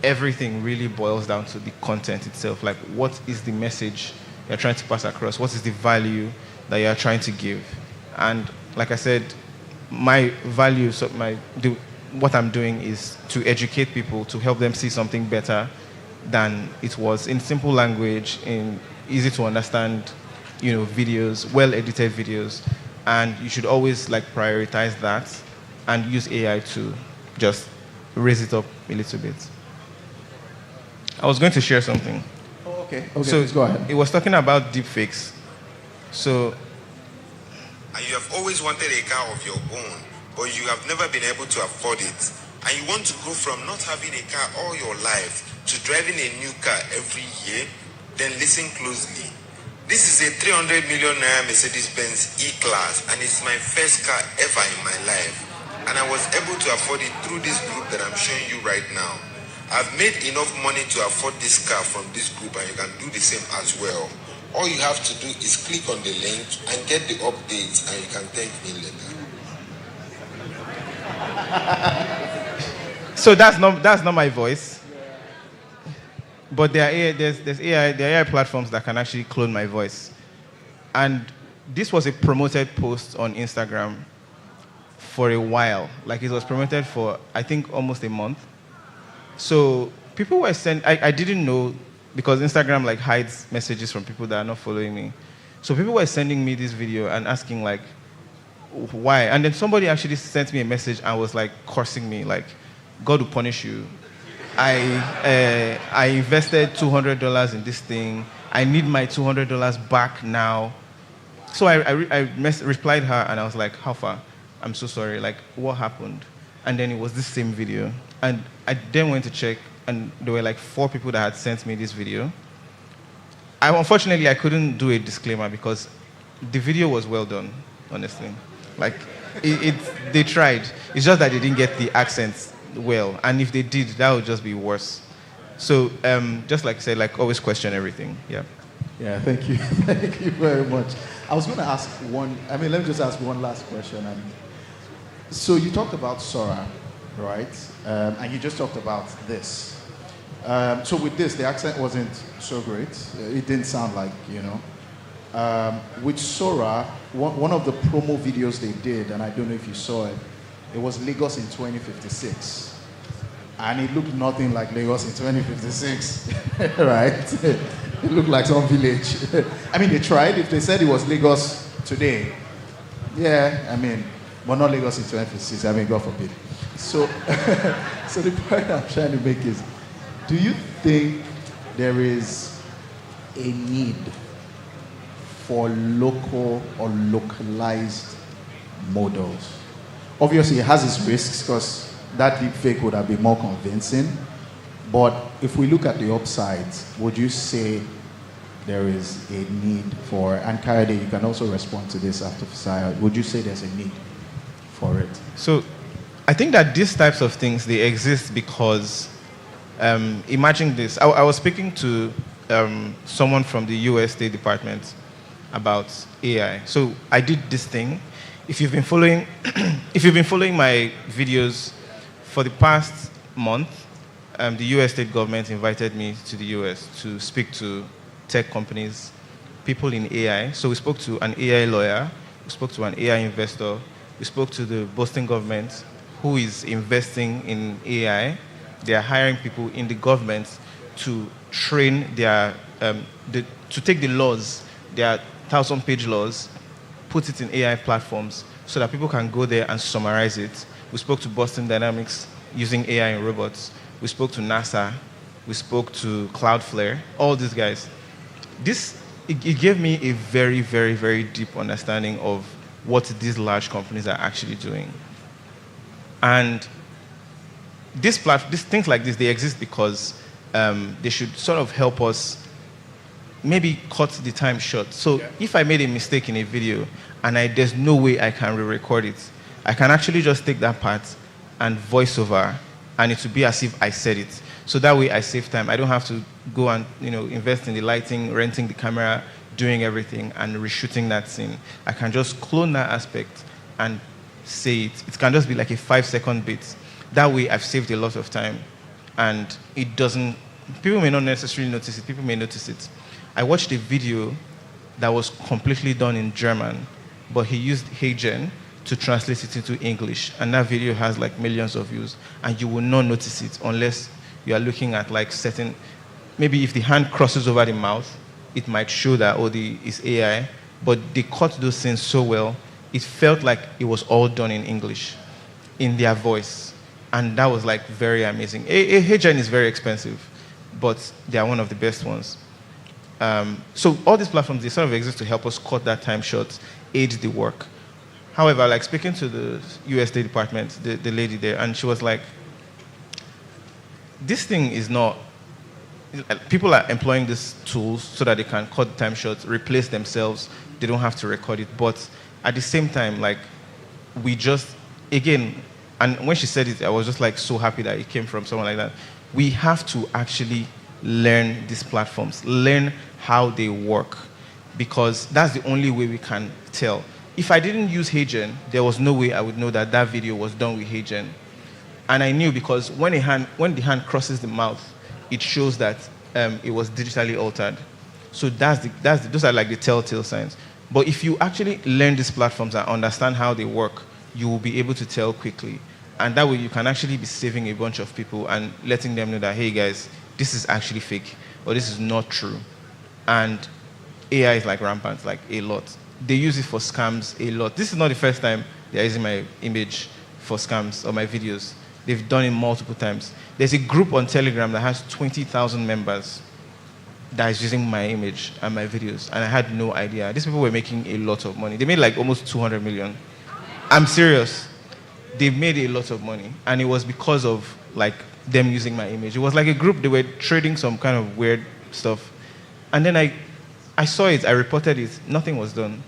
everything really boils down to the content itself. Like, what is the message you're trying to pass across? What is the value that you're trying to give? And like I said, my value, what I'm doing is to educate people, to help them see something better than it was, in simple language, in easy to understand, videos, well-edited videos. And you should always like prioritize that and use AI to just raise it up a little bit. I was going to share something. Oh, okay. So please go ahead. It was talking about deepfakes. So, and you have always wanted a car of your own, but you have never been able to afford it. And you want to go from not having a car all your life to driving a new car every year, then listen closely. This is a 300 million naira Mercedes-Benz E-Class, and it's my first car ever in my life. And I was able to afford it through this group that I'm showing you right now. I've made enough money to afford this car from this group, and you can do the same as well. All you have to do is click on the link and get the updates, and you can thank me later. So that's not my voice. But there's AI platforms that can actually clone my voice. And this was a promoted post on Instagram for a while. Like, it was promoted for, I think, almost a month. So people were I didn't know, because Instagram like hides messages from people that are not following me. So people were sending me this video and asking like, why? And then somebody actually sent me a message and was like cursing me, like, God will punish you. I invested $200 in this thing. I need my $200 back now. So I replied her, and I was like, how far? I'm so sorry. Like, what happened? And then it was this same video. And I then went to check, and there were like 4 people that had sent me this video. Unfortunately, I couldn't do a disclaimer because the video was well done, honestly. Like, they tried. It's just that they didn't get the accents well, and if they did, that would just be worse. So just like I said, like, always question everything. Yeah Thank you. Thank you very much. I was going to ask let me just ask one last question. And so you talked about Sora, right? And you just talked about this. So with this, the accent wasn't so great. It didn't sound like, with Sora, one of the promo videos they did, and I don't know if you saw it, it was Lagos in 2056. And it looked nothing like Lagos in 2056, right? It looked like some village. I mean, they tried. If they said it was Lagos today, but not Lagos in 2056. I mean, God forbid. So, so the point I'm trying to make is, do you think there is a need for local or localized models? Obviously, it has its risks because that deep fake would have been more convincing. But if we look at the upsides, would you say there is a need for, and Kayode, you can also respond to this after Fisaya, would you say there's a need for it? So I think that these types of things, they exist because, imagine this. I was speaking to someone from the US State Department about AI. So I did this thing. If you've been following, my videos for the past month, the US state government invited me to the US to speak to tech companies, people in AI. So we spoke to an AI lawyer, we spoke to an AI investor, we spoke to the Boston government who is investing in AI. They are hiring people in the government to train their, to take the laws, their 1,000-page laws, put it in AI platforms so that people can go there and summarize it. We spoke to Boston Dynamics using AI in robots. We spoke to NASA. We spoke to Cloudflare, all these guys. It gave me a very, very, very deep understanding of what these large companies are actually doing. And these things like this, they exist because they should sort of help us maybe cut the time short. So if I made a mistake in a video and there's no way I can re-record it, I can actually just take that part and voice over, and it will be as if I said it. So that way I save time. I don't have to go and invest in the lighting, renting the camera, doing everything, and reshooting that scene. I can just clone that aspect and say it. It can just be like a 5-second bit. That way I've saved a lot of time, and it doesn't, people may not necessarily notice it, people may notice it. I watched a video that was completely done in German, but he used HeyGen to translate it into English, and that video has like millions of views, and you will not notice it unless you are looking at like certain, maybe if the hand crosses over the mouth, it might show that, oh, it's AI, but they cut those scenes so well, it felt like it was all done in English, in their voice, and that was like very amazing. HeyGen is very expensive, but they are one of the best ones. So all these platforms, they sort of exist to help us cut that time short, aid the work. However, like speaking to the US State Department, the lady there, and she was like, this thing is not, people are employing these tools so that they can cut the time short, replace themselves, they don't have to record it, but at the same time, like, we just, again, and when she said it, I was just like so happy that it came from someone like that. We have to actually learn these platforms, learn how they work, because that's the only way we can tell. If I didn't use HeyGen, there was no way I would know that that video was done with HeyGen. And I knew because when the hand crosses the mouth, it shows that it was digitally altered. So those are like the telltale signs. But if you actually learn these platforms and understand how they work, you will be able to tell quickly. And that way you can actually be saving a bunch of people and letting them know that, hey guys, this is actually fake, or this is not true. And AI is like rampant, like a lot. They use it for scams a lot. This is not the first time they're using my image for scams or my videos. They've done it multiple times. There's a group on Telegram that has 20,000 members that is using my image and my videos, and I had no idea. These people were making a lot of money. They made like almost 200 million. I'm serious. They made a lot of money, and it was because of like them using my image. It was like a group, they were trading some kind of weird stuff. And then I saw it, I reported it, nothing was done.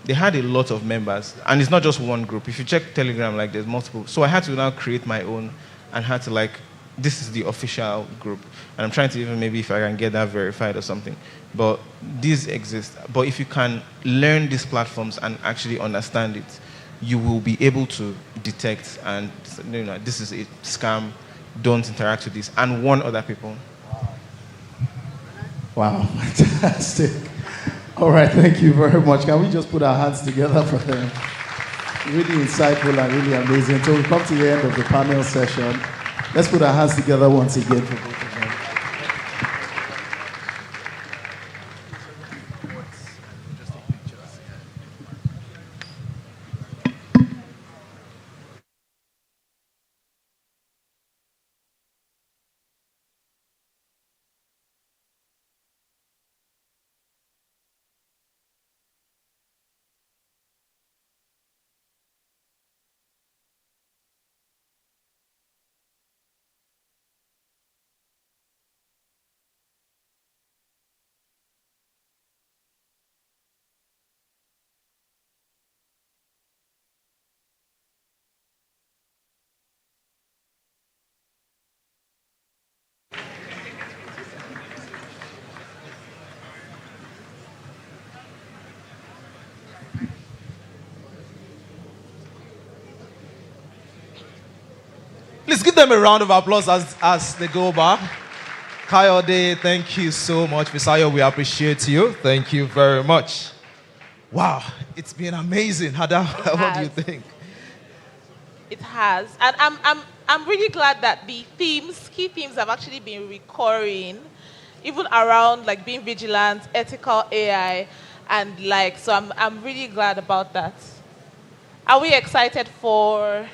They had a lot of members, and it's not just one group. If you check Telegram, like there's multiple. So I had to now create my own and had to like, this is the official group. And I'm trying to even maybe if I can get that verified or something. But these exist. But if you can learn these platforms and actually understand it, you will be able to detect and, this is a scam, don't interact with this, and warn other people. Wow, fantastic. All right, thank you very much. Can we just put our hands together for them? Really insightful and really amazing. So we come to the end of the panel session. Let's put our hands together once again for both of them. Please give them a round of applause as they go back. Kayode, thank you so much. Fisayo, we appreciate you. Thank you very much. Wow, it's been amazing. Hada, what do you think? It has. And I'm really glad that the key themes have actually been recurring, even around like being vigilant, ethical AI, and like, so I'm really glad about that. Are we excited for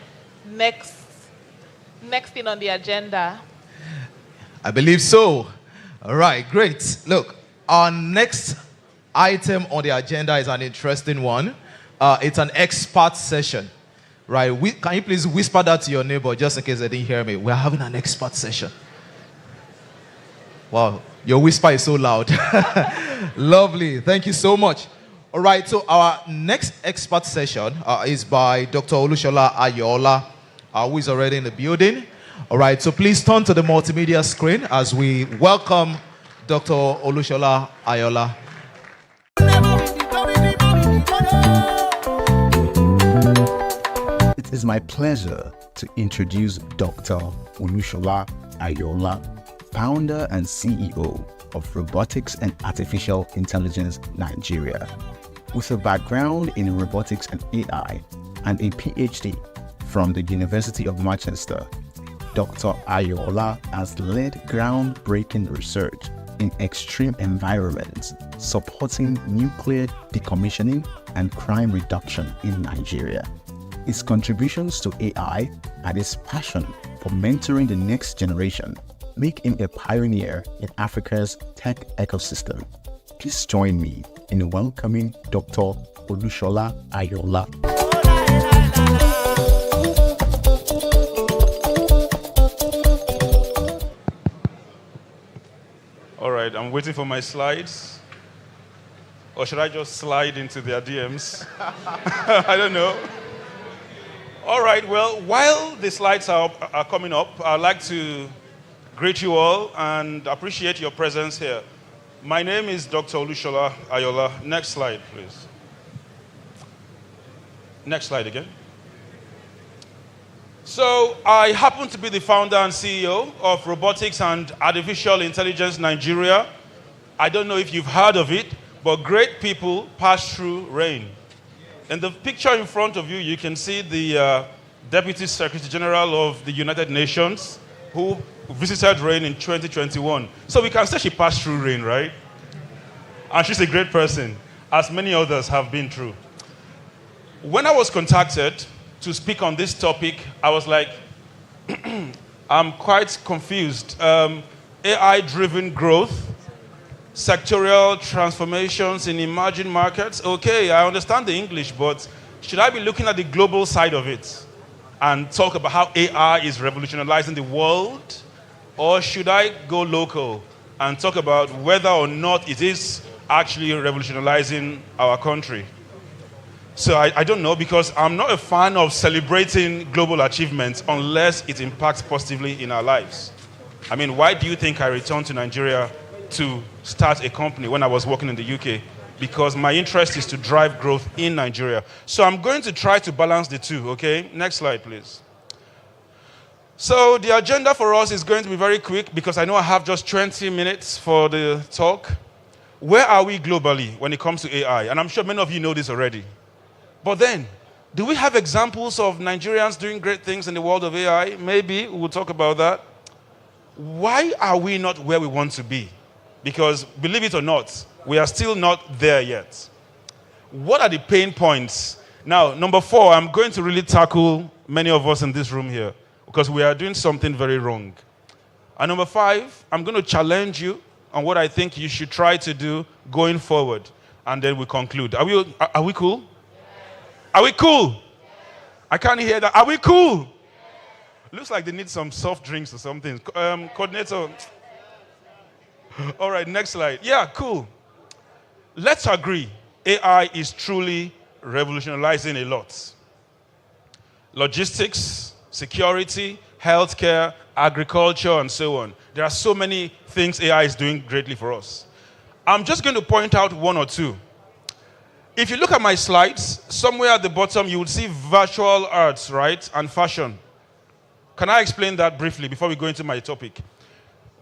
next thing on the agenda? I believe so. All right, great. Look, our next item on the agenda is an interesting one. It's an expert session, right? Can you please whisper that to your neighbor just in case they didn't hear me? We're having an expert session. Wow, your whisper is so loud. Lovely, thank you so much. All right, so our next expert session is by Dr. Olushola Ayola, who is already in the building. All right, so please turn to the multimedia screen as we welcome Dr. Olushola Ayola. It is my pleasure to introduce Dr. Olushola Ayola, founder and CEO of Robotics and Artificial Intelligence Nigeria. With a background in robotics and AI and a PhD from the University of Manchester, Dr. Ayola has led groundbreaking research in extreme environments, supporting nuclear decommissioning and crime reduction in Nigeria. His contributions to AI and his passion for mentoring the next generation make him a pioneer in Africa's tech ecosystem. Please join me in welcoming Dr. Olushola Ayola. All right, I'm waiting for my slides. Or should I just slide into their DMs? I don't know. All right, well, while the slides are coming up, I'd like to greet you all and appreciate your presence here. My name is Dr. Olushola Ayola. Next slide, please. Next slide again. So, I happen to be the founder and CEO of Robotics and Artificial Intelligence Nigeria. I don't know if you've heard of it, but great people pass through rain. In the picture in front of you, you can see the Deputy Secretary General of the United Nations, who visited rain in 2021. So we can say she passed through rain, right? And she's a great person, as many others have been through. When I was contacted to speak on this topic, I was like, I'm quite confused. AI-driven growth, sectorial transformations in emerging markets. Okay, I understand the English, but should I be looking at the global side of it and talk about how AI is revolutionizing the world? Or should I go local and talk about whether or not it is actually revolutionizing our country? So I don't know, because I'm not a fan of celebrating global achievements unless it impacts positively in our lives. I mean, why do you think I returned to Nigeria to start a company when I was working in the UK? Because my interest is to drive growth in Nigeria. So I'm going to try to balance the two, okay? Next slide, please. So the agenda for us is going to be very quick because I know I have just 20 minutes for the talk. Where are we globally when it comes to AI? And I'm sure many of you know this already. But then, do we have examples of Nigerians doing great things in the world of AI? Maybe we'll talk about that. Why are we not where we want to be? Because, believe it or not, we are still not there yet. What are the pain points? Now, number 4, I'm going to really tackle many of us in this room here because we are doing something very wrong. And number 5, I'm going to challenge you on what I think you should try to do going forward. And then we conclude. Are we cool? Are we cool? I can't hear that. Are we cool? Looks like they need some soft drinks or something. Coordinator. All right, next slide. Yeah, cool. Let's agree. AI is truly revolutionizing a lot. Logistics, security, healthcare, agriculture, and so on. There are so many things AI is doing greatly for us. I'm just going to point out 1 or 2. If you look at my slides, somewhere at the bottom you will see virtual arts, right, and fashion. Can I explain that briefly before we go into my topic?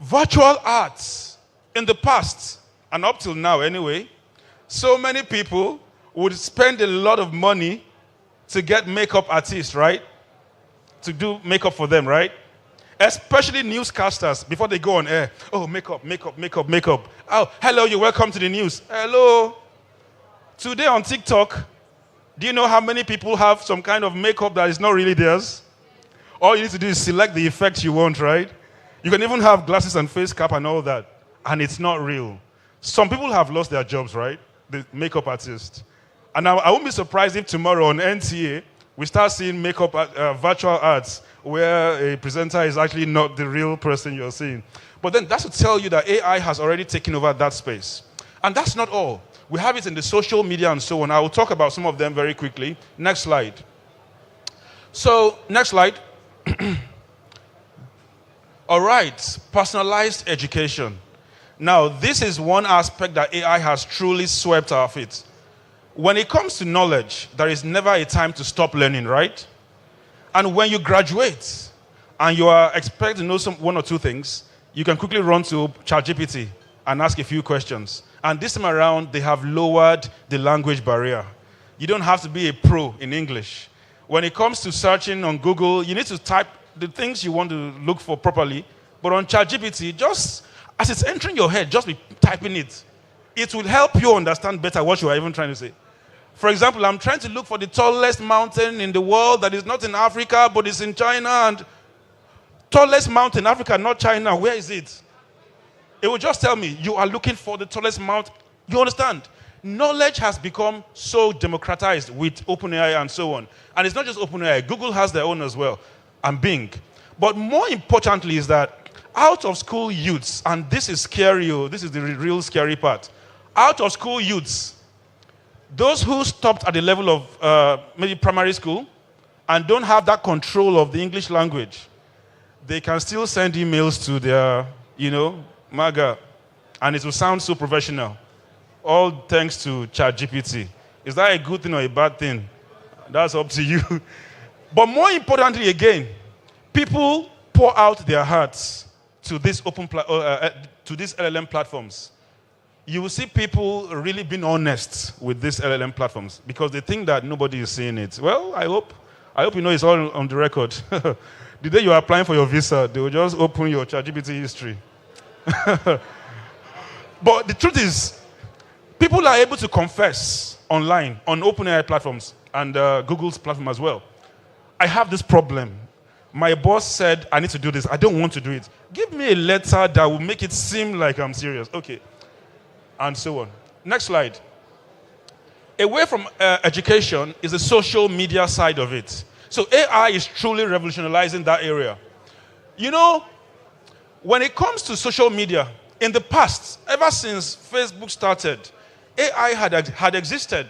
Virtual arts, in the past, and up till now anyway, so many people would spend a lot of money to get makeup artists, right? To do makeup for them, right? Especially newscasters, before they go on air. Oh, makeup, makeup, makeup, makeup. Oh, hello, you're welcome to the news. Hello. Today on TikTok, do you know how many people have some kind of makeup that is not really theirs? All you need to do is select the effects you want, right? You can even have glasses and face cap and all that, and it's not real. Some people have lost their jobs, right? The makeup artists. And I won't be surprised if tomorrow on NTA, we start seeing makeup virtual ads where a presenter is actually not the real person you're seeing. But then that's to tell you that AI has already taken over that space. And that's not all. We have it in the social media and so on. I will talk about some of them very quickly. Next slide. So, next slide. All right, personalized education. Now, this is one aspect that AI has truly swept our feet. When it comes to knowledge, there is never a time to stop learning, right? And when you graduate and you are expected to know one or two things, you can quickly run to ChatGPT and ask a few questions. And this time around, they have lowered the language barrier. You don't have to be a pro in English. When it comes to searching on Google, you need to type the things you want to look for properly. But on ChatGPT, just as it's entering your head, just be typing it. It will help you understand better what you are even trying to say. For example, I'm trying to look for the tallest mountain in the world that is not in Africa, but it's in China. And tallest mountain in Africa, not China, where is it? It will just tell me, you are looking for the tallest mountain. You understand? Knowledge has become so democratized with OpenAI and so on. And it's not just OpenAI. Google has their own as well, and Bing. But more importantly is that out of school youths, and this is scary, this is the real scary part. Out of school youths, those who stopped at the level of maybe primary school and don't have that control of the English language, they can still send emails to their, MAGA, and it will sound so professional. All thanks to ChatGPT. Is that a good thing or a bad thing? That's up to you. But more importantly, again, people pour out their hearts to these to these LLM platforms. You will see people really being honest with these LLM platforms because they think that nobody is seeing it. Well, I hope you know it's all on the record. The day you are applying for your visa, they will just open your ChatGPT history. But the truth is, people are able to confess online on OpenAI platforms and Google's platform as well. I have this problem. My boss said, I need to do this. I don't want to do it. Give me a letter that will make it seem like I'm serious. Okay. And so on. Next slide. Away from education is the social media side of it. So AI is truly revolutionizing that area. When it comes to social media, in the past, ever since Facebook started, AI had existed.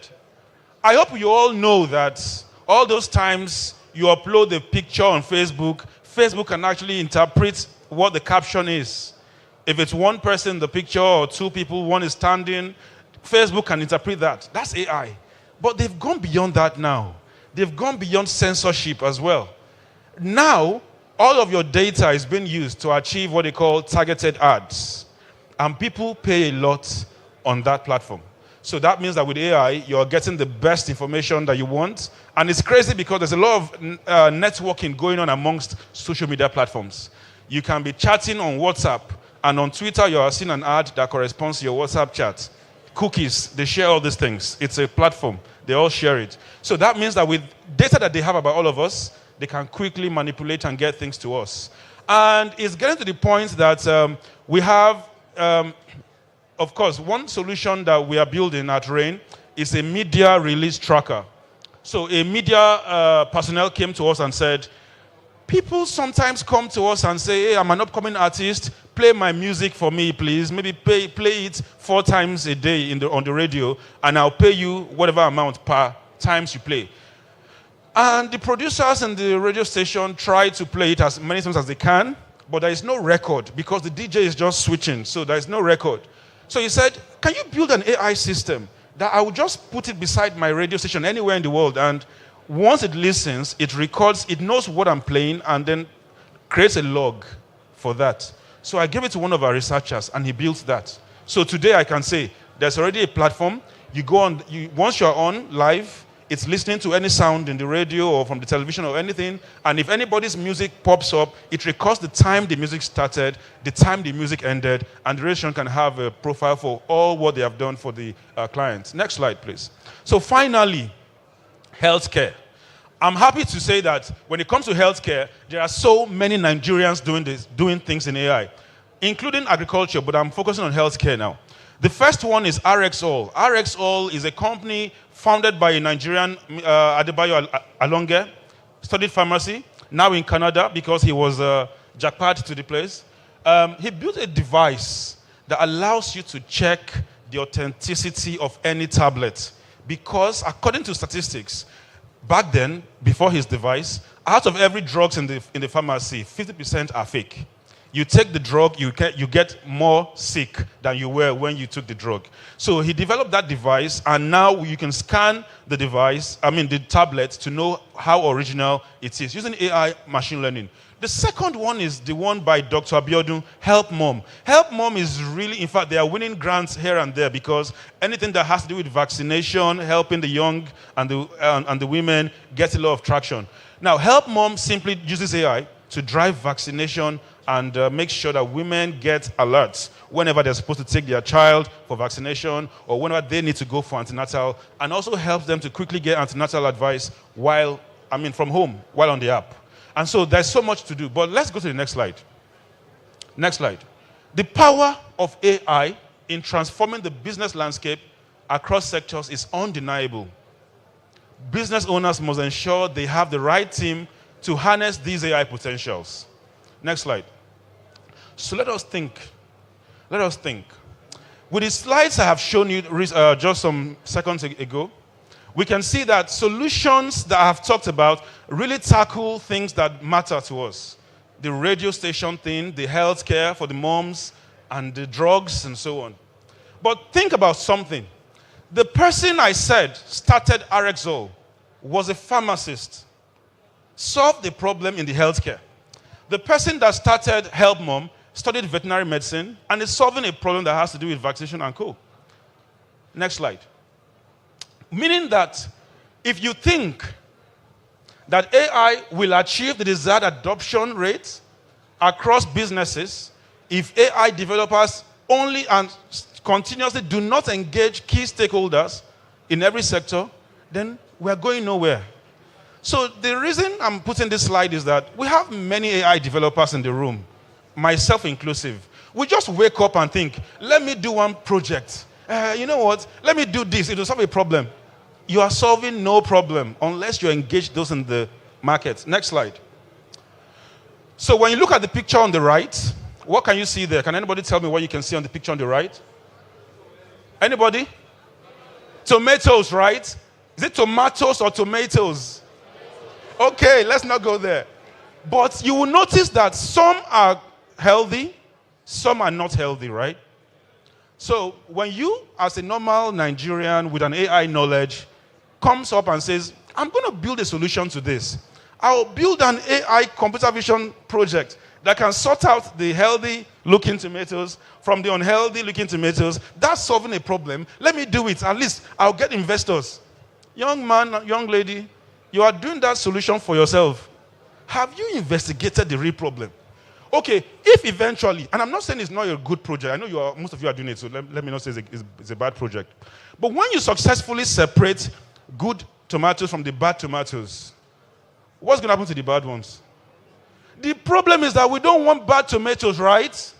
I hope you all know that all those times you upload a picture on Facebook, Facebook can actually interpret what the caption is. If it's one person in the picture or two people, one is standing, Facebook can interpret that. That's AI. But they've gone beyond that now. They've gone beyond censorship as well. Now, all of your data is being used to achieve what they call targeted ads. And people pay a lot on that platform. So that means that with AI, you're getting the best information that you want. And it's crazy because there's a lot of networking going on amongst social media platforms. You can be chatting on WhatsApp, and on Twitter, you are seeing an ad that corresponds to your WhatsApp chat. Cookies, they share all these things. It's a platform. They all share it. So that means that with data that they have about all of us, they can quickly manipulate and get things to us. And it's getting to the point that we have... of course, one solution that we are building at RAIN is a media release tracker. So a media personnel came to us and said, people sometimes come to us and say, hey, I'm an upcoming artist, play my music for me, please. Maybe play it 4 times a day on the radio, and I'll pay you whatever amount per times you play. And the producers in the radio station try to play it as many times as they can, but there is no record because the DJ is just switching, so there is no record. So he said, can you build an AI system that I will just put it beside my radio station anywhere in the world, and once it listens, it records, it knows what I'm playing, and then creates a log for that. So I gave it to one of our researchers, and he built that. So today I can say, there's already a platform. You go on, once you're on live, it's listening to any sound in the radio or from the television or anything. And if anybody's music pops up, it records the time the music started, the time the music ended, and the radio station can have a profile for all what they have done for the clients. Next slide, please. So finally, healthcare. I'm happy to say that when it comes to healthcare, there are so many Nigerians doing things in AI, including agriculture, but I'm focusing on healthcare now. The first one is RXall. RXall is a company founded by a Nigerian, Adebayo Alonge, studied pharmacy, now in Canada because he was jackpot to the place. He built a device that allows you to check the authenticity of any tablet. Because according to statistics, back then, before his device, out of every drugs in the pharmacy, 50% are fake. You take the drug, you get more sick than you were when you took the drug. So he developed that device, and now you can scan the device, the tablet, to know how original it is, using AI machine learning. The second one is the one by Dr. Abiodun, Help Mom. Help Mom is really, in fact, they are winning grants here and there because anything that has to do with vaccination, helping the young and the women gets a lot of traction. Now, Help Mom simply uses AI to drive vaccination and make sure that women get alerts whenever they're supposed to take their child for vaccination or whenever they need to go for antenatal, and also helps them to quickly get antenatal advice from home, while on the app. And so there's so much to do. But let's go to the next slide. Next slide. The power of AI in transforming the business landscape across sectors is undeniable. Business owners must ensure they have the right team to harness these AI potentials. Next slide. So let us think. Let us think. With the slides I have shown you just some seconds ago, we can see that solutions that I have talked about really tackle things that matter to us. The radio station thing, the healthcare for the moms, and the drugs, and so on. But think about something. The person I said started RXO was a pharmacist, solved the problem in the healthcare. The person that started Help Mom studied veterinary medicine and is solving a problem that has to do with vaccination and co. Next slide. Meaning that if you think that AI will achieve the desired adoption rate across businesses, if AI developers only and continuously do not engage key stakeholders in every sector, then we're going nowhere. So the reason I'm putting this slide is that we have many AI developers in the room, myself inclusive. We just wake up and think, let me do one project. You know what? Let me do this. It will solve a problem. You are solving no problem unless you engage those in the market. Next slide. So when you look at the picture on the right, what can you see there? Can anybody tell me what you can see on the picture on the right? Anybody? Tomatoes, right? Is it tomatoes or tomatoes? Okay, let's not go there. But you will notice that some are healthy, some are not healthy, right? So when you, as a normal Nigerian with an AI knowledge, comes up and says, I'm going to build a solution to this. I'll build an AI computer vision project that can sort out the healthy-looking tomatoes from the unhealthy-looking tomatoes. That's solving a problem. Let me do it. At least I'll get investors. Young man, young lady, you are doing that solution for yourself. Have you investigated the real problem? Okay, if eventually, and I'm not saying it's not a good project. I know most of you are doing it, so let me not say it's a bad project. But when you successfully separate good tomatoes from the bad tomatoes, what's going to happen to the bad ones? The problem is that we don't want bad tomatoes, right?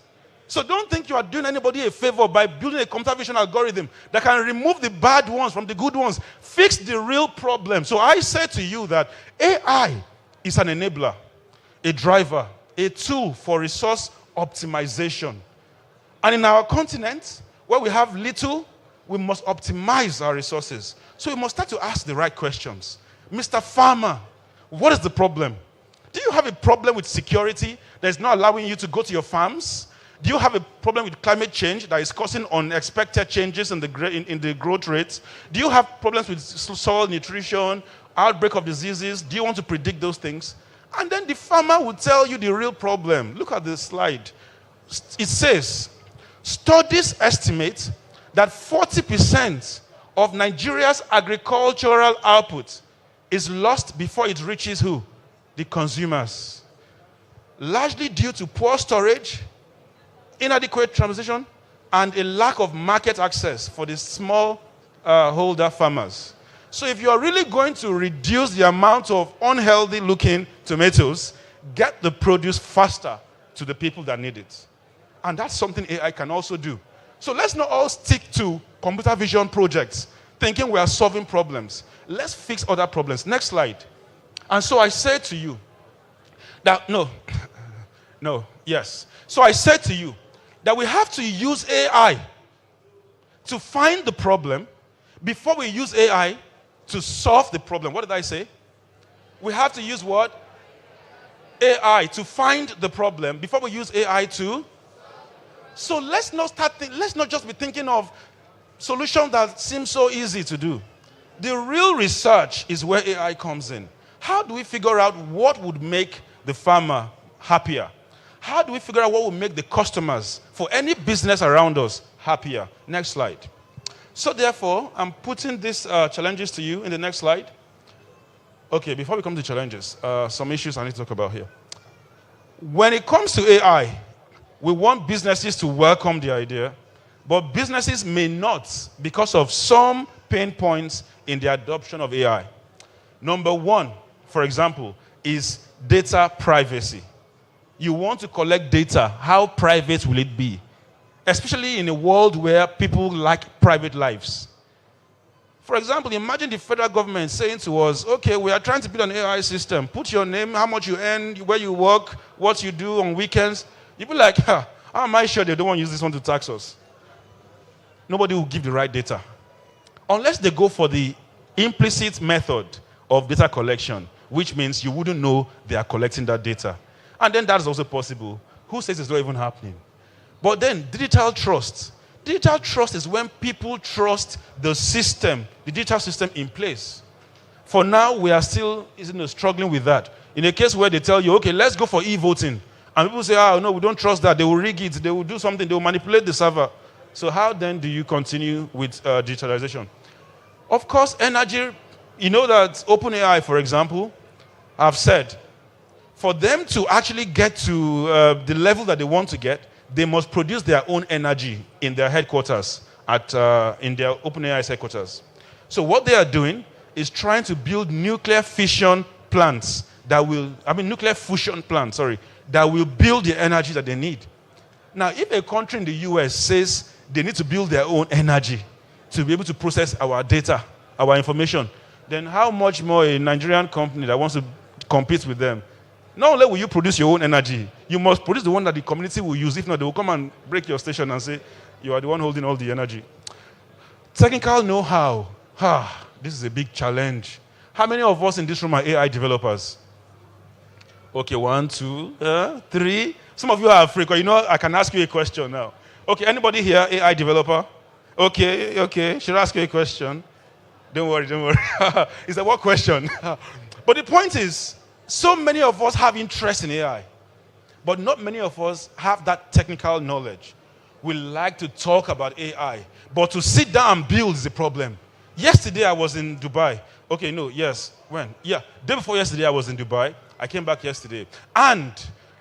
So don't think you are doing anybody a favor by building a computer vision algorithm that can remove the bad ones from the good ones, fix the real problem. So I say to you that AI is an enabler, a driver, a tool for resource optimization. And in our continent, where we have little, we must optimize our resources. So we must start to ask the right questions. Mr. Farmer, what is the problem? Do you have a problem with security that is not allowing you to go to your farms? Do you have a problem with climate change that is causing unexpected changes in the growth rates? Do you have problems with soil nutrition, outbreak of diseases? Do you want to predict those things? And then the farmer will tell you the real problem. Look at the slide. It says, studies estimate that 40% of Nigeria's agricultural output is lost before it reaches who? The consumers. Largely due to poor storage, inadequate transportation, and a lack of market access for the small holder farmers. So if you are really going to reduce the amount of unhealthy looking tomatoes, get the produce faster to the people that need it. And that's something AI can also do. So let's not all stick to computer vision projects, thinking we are solving problems. Let's fix other problems. Next slide. And so I said to you that, yes. So I said to you that we have to use AI to find the problem before we use AI to solve the problem. What did I say? We have to use what? AI to find the problem before we use AI to. So let's not just be thinking of solutions that seem so easy to do. The real research is where AI comes in. How do we figure out what would make the farmer happier? How do we figure out what will make the customers for any business around us happier? Next slide. So therefore, I'm putting these challenges to you in the next slide. Okay, before we come to challenges, some issues I need to talk about here. When it comes to AI, we want businesses to welcome the idea, but businesses may not because of some pain points in the adoption of AI. Number one, for example, is data privacy. You want to collect data, how private will it be? Especially in a world where people like private lives. For example, imagine the federal government saying to us, okay, we are trying to build an AI system. Put your name, how much you earn, where you work, what you do on weekends. You'll be like, how am I sure they don't want to use this one to tax us? Nobody will give the right data. Unless they go for the implicit method of data collection, which means you wouldn't know they are collecting that data. And then that is also possible. Who says it's not even happening? But then digital trust. Digital trust is when people trust the system, the digital system in place. For now, we are still struggling with that. In a case where they tell you, okay, let's go for e-voting. And people say, oh, no, we don't trust that. They will rig it. They will do something. They will manipulate the server. So how then do you continue with digitalization? Of course, energy. You know that OpenAI, for example, have said, for them to actually get to the level that they want to get, they must produce their own energy in their headquarters, in their OpenAI's headquarters. So what they are doing is trying to build nuclear fusion plants that will build the energy that they need. Now, if a country in the US says they need to build their own energy to be able to process our data, our information, then how much more a Nigerian company that wants to compete with them? Not only will you produce your own energy, you must produce the one that the community will use. If not, they will come and break your station and say, you are the one holding all the energy. Technical know-how. This is a big challenge. How many of us in this room are AI developers? Okay, 1, 2, 3. Some of you are afraid, because I can ask you a question now. Okay, anybody here AI developer? Okay. Should I ask you a question? Don't worry. It's a what question? But the point is, so many of us have interest in AI, but not many of us have that technical knowledge. We like to talk about AI, but to sit down and build is a problem. Yesterday I was in Dubai. Day before yesterday I was in Dubai. I came back yesterday. And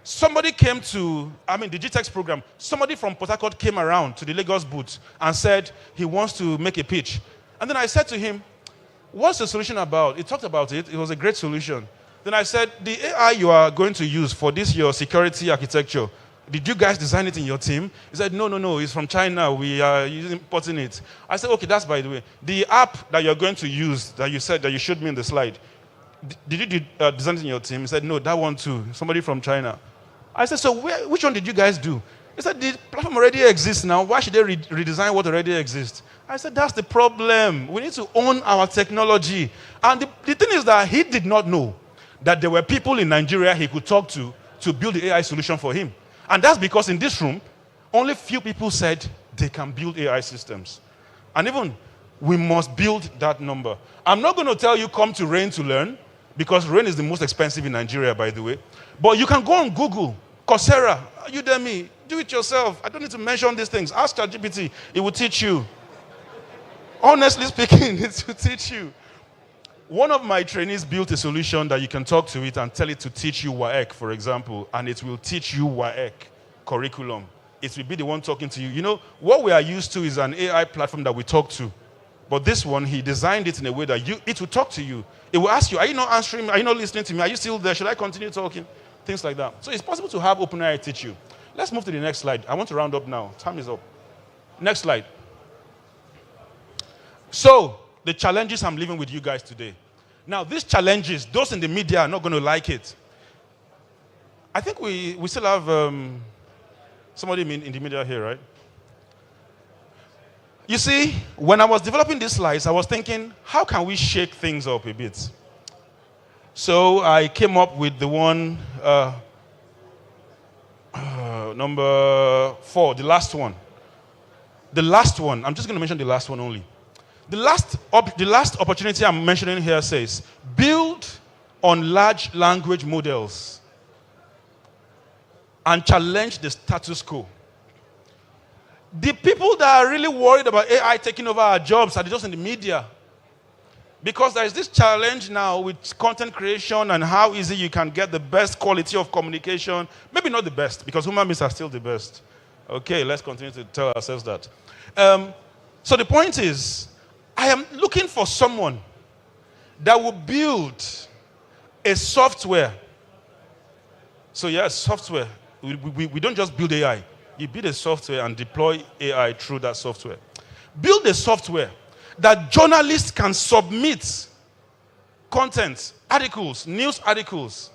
somebody came to, the GTEx program, somebody from Port Harcourt came around to the Lagos booth and said he wants to make a pitch. And then I said to him, what's the solution about? He talked about it. It was a great solution. Then I said, the AI you are going to use for this, your security architecture, did you guys design it in your team? He said, no, it's from China. We are importing it. I said, okay, that's by the way. The app that you're going to use, that you said that you showed me in the slide, did you design it in your team? He said, no, that one too, somebody from China. I said, so which one did you guys do? He said, the platform already exists now. Why should they redesign what already exists? I said, that's the problem. We need to own our technology. And the thing is that he did not know that there were people in Nigeria he could talk to build the AI solution for him. And that's because in this room, only few people said they can build AI systems. And even we must build that number. I'm not going to tell you come to RAIN to learn, because RAIN is the most expensive in Nigeria, by the way. But you can go on Google, Coursera, Udemy, do it yourself. I don't need to mention these things. Ask ChatGPT, it will teach you. Honestly speaking, it will teach you. One of my trainees built a solution that you can talk to it and tell it to teach you WAEC, for example, and it will teach you WAEC curriculum. It will be the one talking to you. What we are used to is an AI platform that we talk to. But this one, he designed it in a way that it will talk to you. It will ask you, are you not answering me? Are you not listening to me? Are you still there? Should I continue talking? Things like that. So it's possible to have OpenAI teach you. Let's move to the next slide. I want to round up now. Time is up. Next slide. So, the challenges I'm leaving with you guys today. Now, these challenges, those in the media are not going to like it. I think we still have somebody in the media here, right? You see, when I was developing these slides, I was thinking, how can we shake things up a bit? So I came up with the one, number 4, the last one. The last one, I'm just going to mention the last one only. The last opportunity I'm mentioning here says, build on large language models and challenge the status quo. The people that are really worried about AI taking over our jobs are just in the media. Because there is this challenge now with content creation and how easy you can get the best quality of communication. Maybe not the best, because human beings are still the best. Okay, let's continue to tell ourselves that. So the point is, I am looking for someone that will build a software. So yes, software. We don't just build AI. You build a software and deploy AI through that software. Build a software that journalists can submit content, articles, news articles,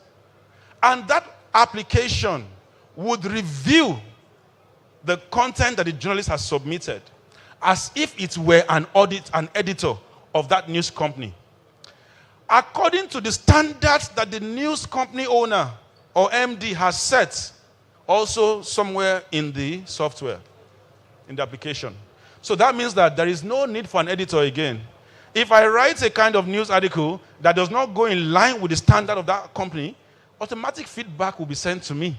and that application would review the content that the journalist has submitted as if it were an editor of that news company. According to the standards that the news company owner or MD has set, also somewhere in the software, in the application. So that means that there is no need for an editor again. If I write a kind of news article that does not go in line with the standard of that company, automatic feedback will be sent to me.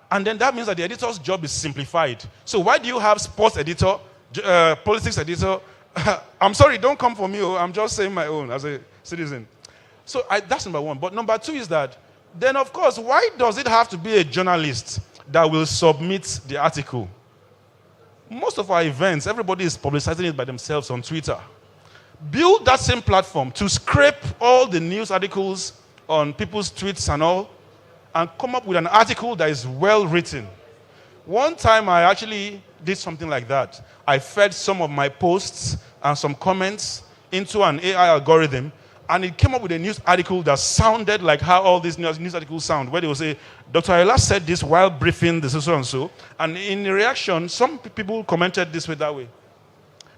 And then that means that the editor's job is simplified. So why do you have sports editor, politics editor? I'm sorry, don't come for me. I'm just saying my own as a citizen. So that's number one. But number two is that, then of course, why does it have to be a journalist that will submit the article? Most of our events, everybody is publicizing it by themselves on Twitter. Build that same platform to scrape all the news articles on people's tweets and all, and come up with an article that is well written. One time I actually did something like that. I fed some of my posts and some comments into an AI algorithm, and it came up with a news article that sounded like how all these news articles sound, where they will say, Dr. Ayala said this while briefing the so and so, and in reaction, some people commented this way, that way.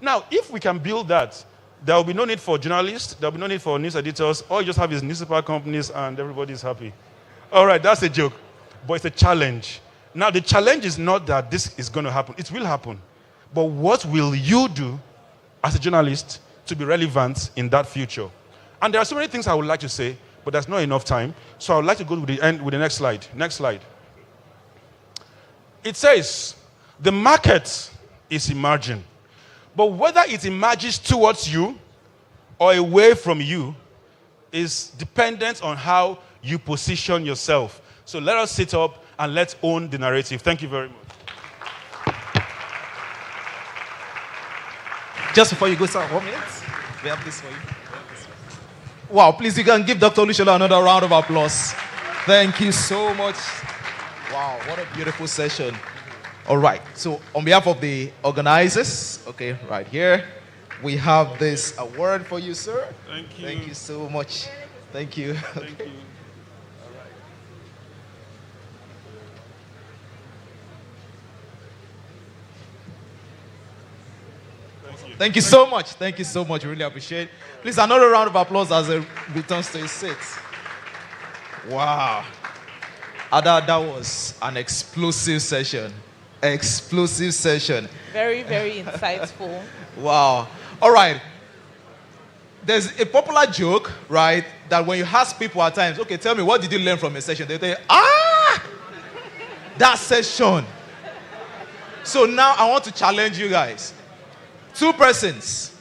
Now, if we can build that, there will be no need for journalists, there will be no need for news editors, all you just have is newspaper companies and everybody is happy. All right, that's a joke, but it's a challenge. Now, the challenge is not that this is going to happen. It will happen. But what will you do as a journalist to be relevant in that future? And there are so many things I would like to say, but there's not enough time. So I would like to go to the end with the next slide. Next slide. It says, the market is emerging. But whether it emerges towards you or away from you is dependent on how you position yourself. So let us sit up and let's own the narrative. Thank you very much. Just before you go, sir, 1 minute. We have this for you. Wow, please, you can give Dr. Olusola another round of applause. Thank you so much. Wow, what a beautiful session. All right, so on behalf of the organizers, okay, right here, we have this award for you, sir. Thank you. Thank you so much. Thank you. Thank you. Thank you so much. Thank you so much. Really appreciate it. Please, another round of applause as it returns to his seat. Wow. Ada, that was an explosive session. Explosive session. Very, very insightful. Wow. All right. There's a popular joke, right, that when you ask people at times, okay, tell me, what did you learn from a session? They say, that session. So now I want to challenge you guys. 2 persons,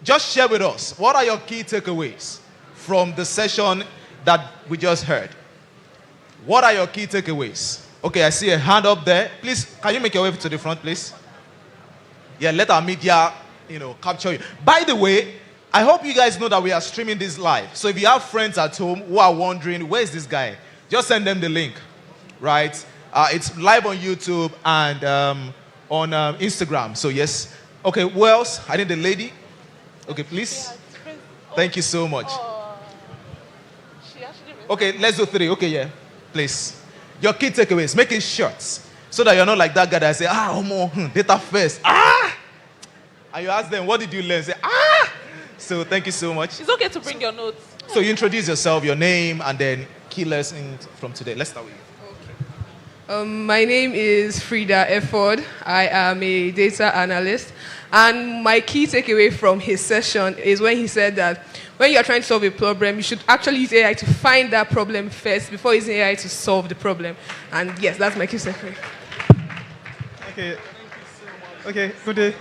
just share with us, what are your key takeaways from the session that we just heard? What are your key takeaways? Okay, I see a hand up there. Please, can you make your way to the front, please? Yeah, let our media, capture you. By the way, I hope you guys know that we are streaming this live. So if you have friends at home who are wondering, where is this guy? Just send them the link, right? It's live on YouTube, and on Instagram. So yes. Okay, who else? I need the lady. Okay, please. Thank you so much. Okay, let's do 3. Okay, yeah. Please. Your key takeaways. Make it short. So that you're not like that guy that say, data first. And you ask them, what did you learn? Say, So thank you so much. It's okay to bring your notes. So you introduce yourself, your name, and then key lessons from today. Let's start with you. My name is Frida Efford. I am a data analyst. And my key takeaway from his session is when he said that when you're trying to solve a problem, you should actually use AI to find that problem first before using AI to solve the problem. And yes, that's my key takeaway. Okay. Good day.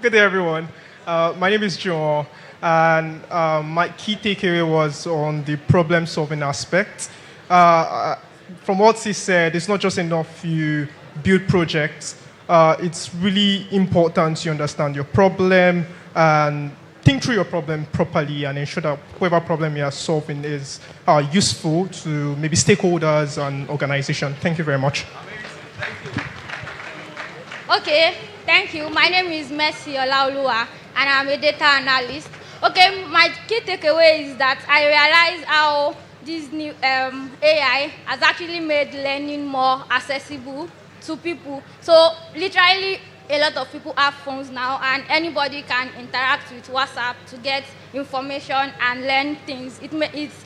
Good day, everyone. My name is Joel, and my key takeaway was on the problem-solving aspect. From what he said, it's not just enough you build projects. It's really important you understand your problem and think through your problem properly and ensure that whatever problem you are solving is useful to maybe stakeholders and organizations. Thank you very much. Okay, thank you. My name is Mercy Olaoluwa, and I'm a data analyst. Okay, my key takeaway is that I realized how this new AI has actually made learning more accessible to people. So literally, a lot of people have phones now, and anybody can interact with WhatsApp to get information and learn things.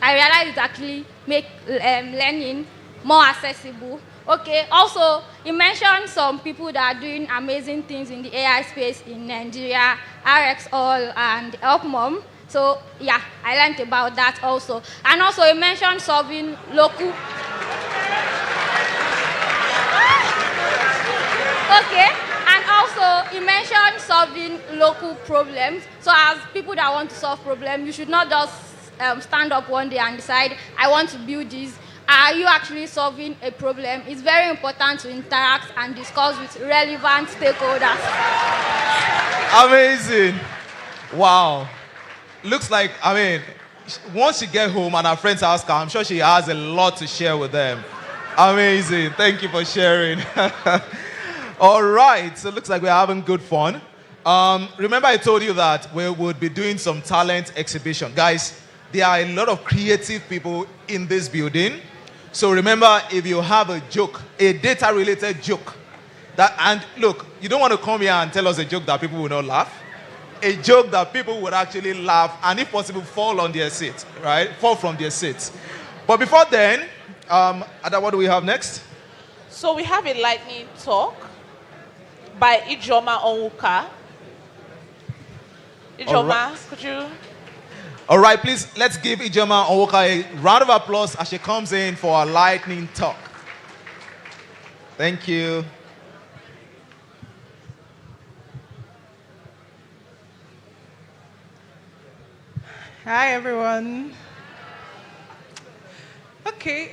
I realized it actually make learning more accessible. Okay, also, he mentioned some people that are doing amazing things in the AI space in Nigeria, RxAll and HelpMom. So, yeah, I learned about that also. And also, he mentioned solving local... Okay, and also, he mentioned solving local problems. So, as people that want to solve problems, you should not just stand up one day and decide, I want to build this. Are you actually solving a problem? It's very important to interact and discuss with relevant stakeholders. Amazing. Wow. Looks like, once she get home and her friends ask her, I'm sure she has a lot to share with them. Amazing. Thank you for sharing. All right. So it looks like we're having good fun. Remember I told you that we would be doing some talent exhibition. Guys, there are a lot of creative people in this building. So remember, if you have a joke, a data-related joke, and look, you don't want to come here and tell us a joke that people will not laugh. A joke that people would actually laugh and, if possible, fall on their seat, right? Fall from their seats. But before then, Ada, what do we have next? So we have a lightning talk by Ijoma Onwuka. Ijoma, could you... All right, please, let's give Ijoma Onwuka a round of applause as she comes in for a lightning talk. Thank you. Hi, everyone. Okay,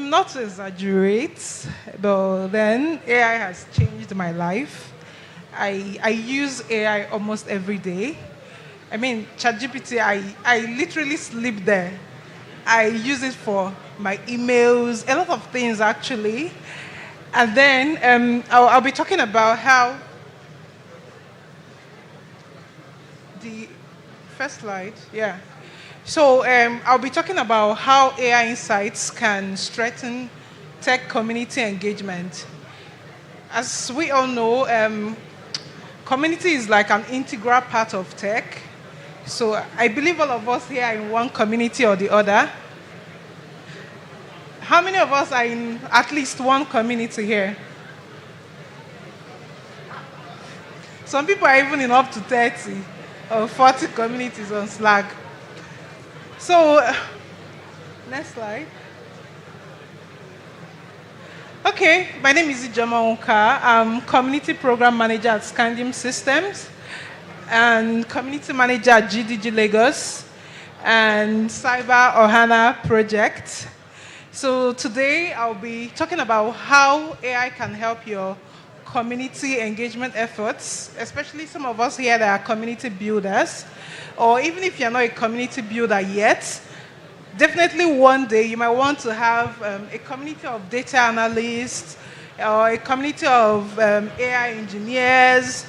not to exaggerate, but then AI has changed my life. I use AI almost every day. ChatGPT, I literally sleep there. I use it for my emails, a lot of things actually. And then I'll be talking about how the first slide, yeah. So I'll be talking about how AI insights can strengthen tech community engagement. As we all know, community is like an integral part of tech. So I believe all of us here are in one community or the other. How many of us are in at least one community here? Some people are even in up to 30 or 40 communities on Slack. So, next slide. Okay, my name is Ijoma Onwuka. I'm Community Program Manager at Scandium Systems and Community Manager at GDG Lagos and Cyber Ohana Project. So today I'll be talking about how AI can help your community engagement efforts, especially some of us here that are community builders, or even if you're not a community builder yet, definitely one day you might want to have a community of data analysts, or a community of AI engineers,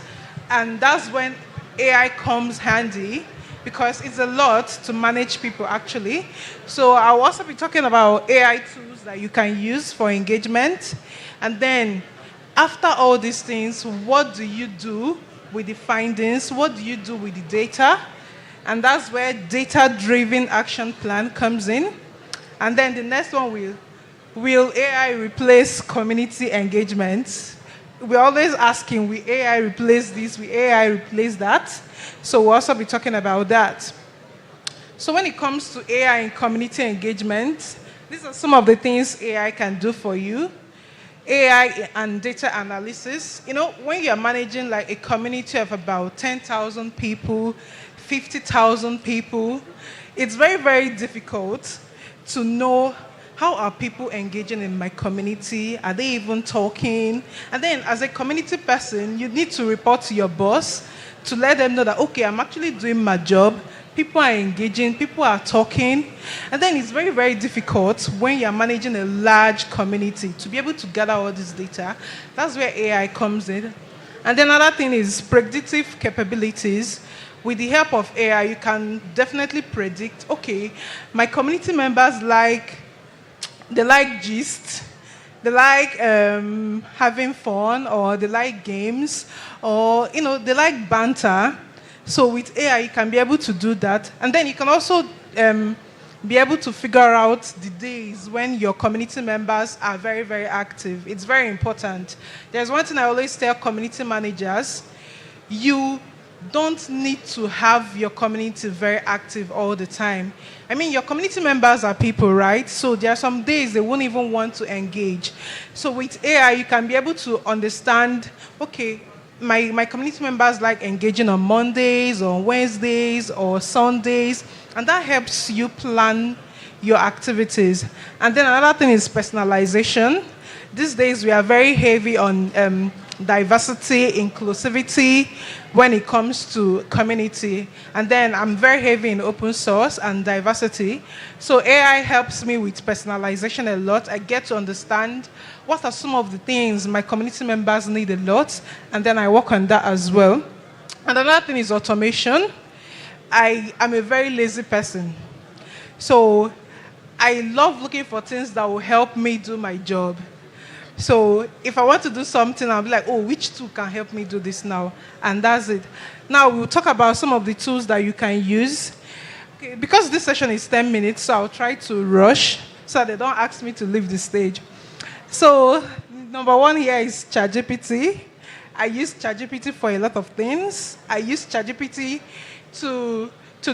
and that's when AI comes handy because it's a lot to manage people actually. So I'll also be talking about AI tools that you can use for engagement. And then after all these things, what do you do with the findings? What do you do with the data? And that's where data-driven action plan comes in. And then the next one will AI replace community engagement? We're always asking, will AI replace this? Will AI replace that? So we'll also be talking about that. So when it comes to AI and community engagement, these are some of the things AI can do for you. AI and data analysis. You know, when you're managing like a community of about 10,000 people, 50,000 people, it's very, very difficult to know how are people engaging in my community? Are they even talking? And then as a community person, you need to report to your boss to let them know that, okay, I'm actually doing my job. People are engaging, people are talking. And then it's very, very difficult when you're managing a large community to be able to gather all this data. That's where AI comes in. And then another thing is predictive capabilities. With the help of AI, you can definitely predict, okay, my community members they like gist, they like having fun, or they like games, or they like banter. So with AI, you can be able to do that. And then you can also be able to figure out the days when your community members are very, very active. It's very important. There's one thing I always tell community managers: you don't need to have your community very active all the time. I mean, your community members are people, right? So there are some days they won't even want to engage. So with AI, you can be able to understand, okay, my community members like engaging on Mondays or Wednesdays or Sundays, and that helps you plan your activities. And then another thing is personalization. These days we are very heavy on diversity, inclusivity when it comes to community. And then I'm very heavy in open source and diversity. So AI helps me with personalization a lot. I get to understand what are some of the things my community members need a lot, and then I work on that as well. And another thing is automation. I am a very lazy person. So I love looking for things that will help me do my job. So if I want to do something, I'll be like, oh, which tool can help me do this now? And that's it. Now we'll talk about some of the tools that you can use. Okay, because this session is 10 minutes, so I'll try to rush so they don't ask me to leave the stage. So number one here is ChatGPT. I use ChatGPT for a lot of things. I use ChatGPT to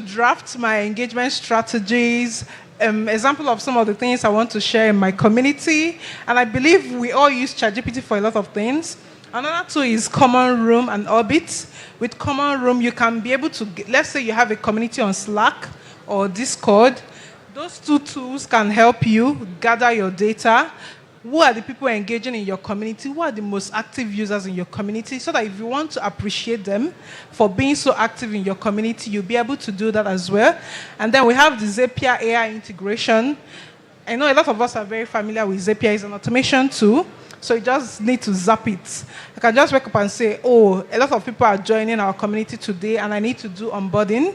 draft my engagement strategies, example of some of the things I want to share in my community. And I believe we all use ChatGPT for a lot of things. Another tool is Common Room and Orbit. With Common Room, you can be able to, let's say you have a community on Slack or Discord. Those two tools can help you gather your data. Who are the people engaging in your community? Who are the most active users in your community? So that if you want to appreciate them for being so active in your community, you'll be able to do that as well. And then we have the Zapier AI integration. I know a lot of us are very familiar with Zapier. It's an automation tool. So you just need to zap it. I can just wake up and say, oh, a lot of people are joining our community today and I need to do onboarding.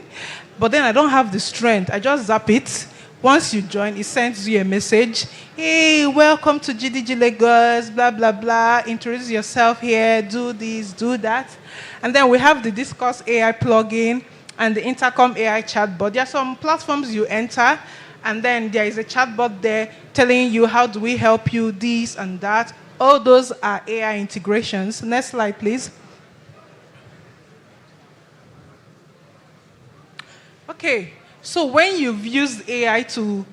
But then I don't have the strength. I just zap it. Once you join, it sends you a message. Hey, welcome to GDG Lagos, blah, blah, blah. Introduce yourself here, do this, do that. And then we have the Discourse AI plugin and the Intercom AI chatbot. There are some platforms you enter, and then there is a chatbot there telling you how do we help you, this and that. All those are AI integrations. Next slide, please. Okay. So when you've used AI to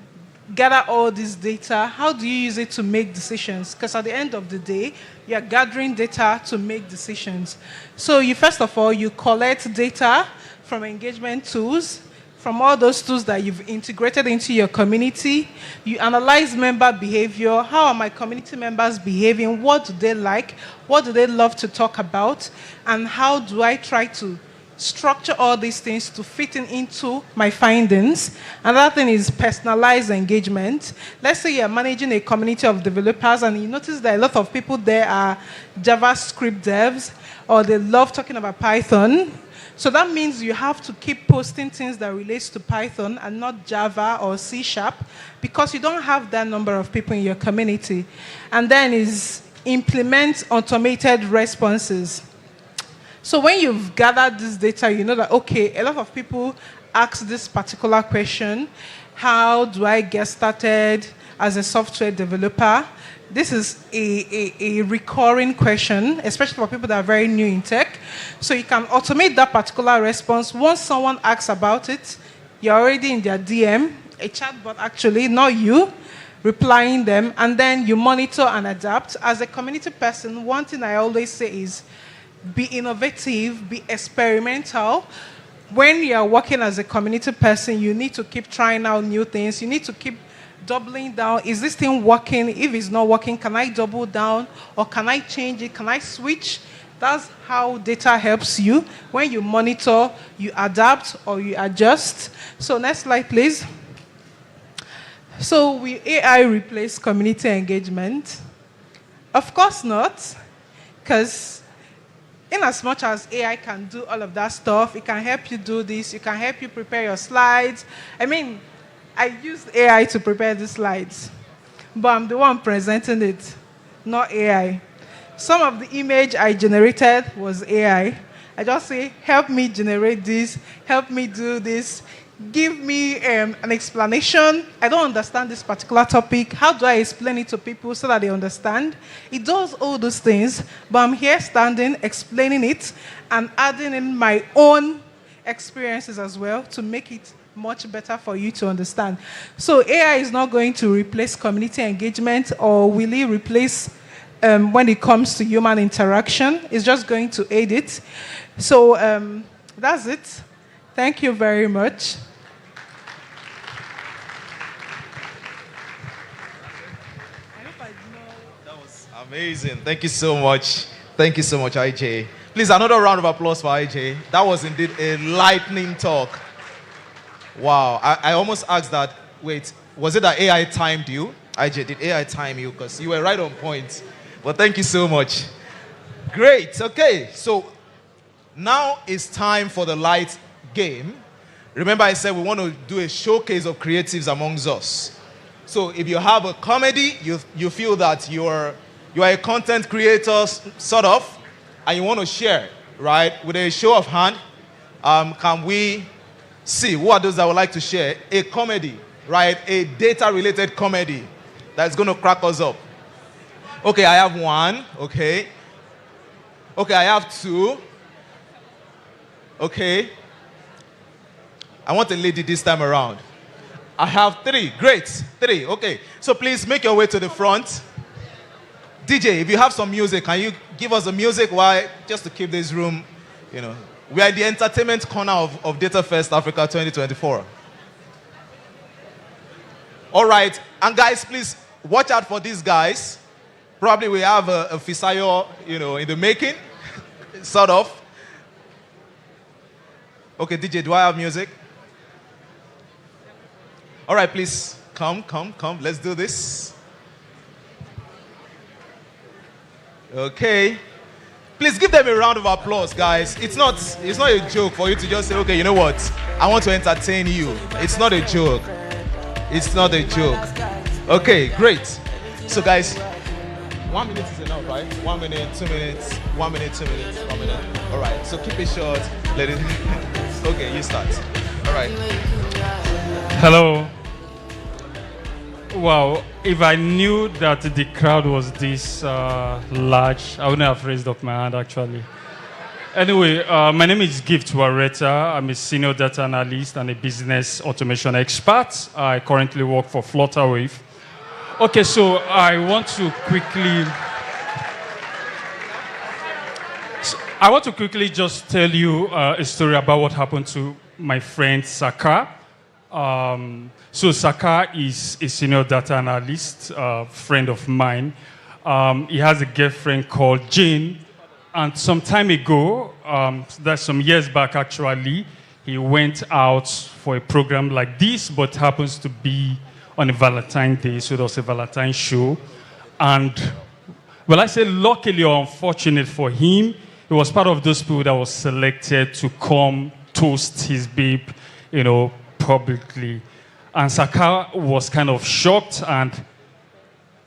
gather all this data, how do you use it to make decisions? Because at the end of the day, you're gathering data to make decisions. So first of all, you collect data from engagement tools, from all those tools that you've integrated into your community. You analyze member behavior. How are my community members behaving? What do they like? What do they love to talk about? And how do I try to structure all these things to fit into my findings. Another thing is personalized engagement. Let's say you're managing a community of developers and you notice that a lot of people there are JavaScript devs or they love talking about Python. So that means you have to keep posting things that relates to Python and not Java or C# because you don't have that number of people in your community. And then is implement automated responses. So when you've gathered this data, you know that, okay, a lot of people ask this particular question, how do I get started as a software developer? This is a recurring question, especially for people that are very new in tech. So you can automate that particular response. Once someone asks about it, you're already in their DM, a chatbot actually, not you, replying them, and then you monitor and adapt. As a community person, one thing I always say is be innovative, be experimental. When you are working as a community person, you need to keep trying out new things. You need to keep doubling down. Is this thing working? If it's not working, can I double down? Or can I change it? Can I switch? That's how data helps you. When you monitor, you adapt or you adjust. So next slide, please. So will AI replace community engagement? Of course not, because in as much as AI can do all of that stuff, it can help you do this, it can help you prepare your slides. I mean, I used AI to prepare the slides, but I'm the one presenting it, not AI. Some of the image I generated was AI. I just say, help me generate this, help me do this, give me an explanation. I don't understand this particular topic. How do I explain it to people so that they understand? It does all those things, but I'm here standing, explaining it, and adding in my own experiences as well to make it much better for you to understand. So AI is not going to replace community engagement, or will it replace when it comes to human interaction? It's just going to aid it. So that's it. Thank you very much. That was amazing. Thank you so much. Thank you so much, IJ. Please, another round of applause for IJ. That was indeed a lightning talk. Wow. I almost asked that, wait, was it that AI timed you? IJ, did AI time you? Because you were right on point. But thank you so much. Great. Okay, so now it's time for the light game. Remember I said we want to do a showcase of creatives amongst us. So if you have a comedy, you feel that you are a content creator, sort of, and you want to share, right? With a show of hand, can we see who are those that would like to share a comedy, right? A data-related comedy that's going to crack us up. Okay, I have one. Okay. Okay, I have two. Okay. I want a lady this time around. I have three. Great. Three. Okay. So please make your way to the front. DJ, if you have some music, can you give us the music? Why? Just to keep this room, you know. We are in the entertainment corner of DataFest Africa 2024. All right. And guys, please watch out for these guys. Probably we have a Fisayo, you know, in the making, sort of. Okay, DJ, do I have music? All right, please, come. Let's do this. Okay. Please give them a round of applause, guys. It's not a joke for you to just say, okay, you know what? I want to entertain you. It's not a joke. It's not a joke. Okay, great. So, guys, 1 minute is enough, right? 1 minute, 2 minutes, 1 minute, 2 minutes, 1 minute. All right, so keep it short. Let it. Okay, you start. All right. Hello. Wow, if I knew that the crowd was this large, I wouldn't have raised up my hand, actually. Anyway, my name is Gift Wareta. I'm a senior data analyst and a business automation expert. I currently work for Flutterwave. Okay, so I want to quickly just tell you a story about what happened to my friend Saka. So Saka is a senior data analyst, friend of mine. He has a girlfriend called Jane, And some time ago, that's some years back actually, he went out for a program like this, but happens to be on a Valentine's Day, so there was a Valentine's show. And, well, I say luckily or unfortunate for him, he was part of those people that was selected to come toast his babe, publicly. And Saka was kind of shocked, and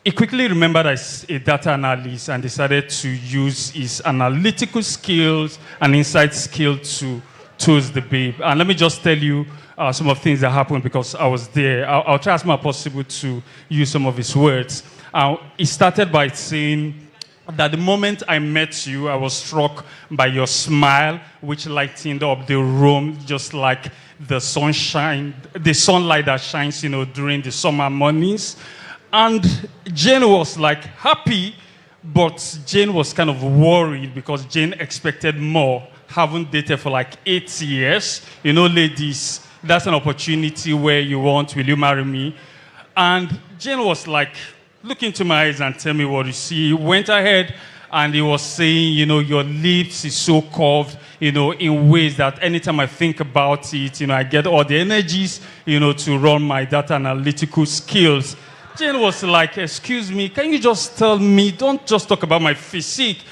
he quickly remembered as a data analyst and decided to use his analytical skills and insight skill to toast the babe. And let me just tell you some of the things that happened because I was there. I'll try as much as possible to use some of his words. He started by saying that the moment I met you, I was struck by your smile, which lightened up the room just like the sunshine, the sunlight that shines, during the summer mornings. And Jane was like happy, but Jane was kind of worried because Jane expected more, having dated for like 8 years. Ladies, that's an opportunity where you want, will you marry me? And Jane was like, look into my eyes and tell me what you see. He went ahead and he was saying, your lips is so curved, in ways that anytime I think about it, I get all the energies, to run my data analytical skills. Jane was like, excuse me, can you just tell me, don't just talk about my physique,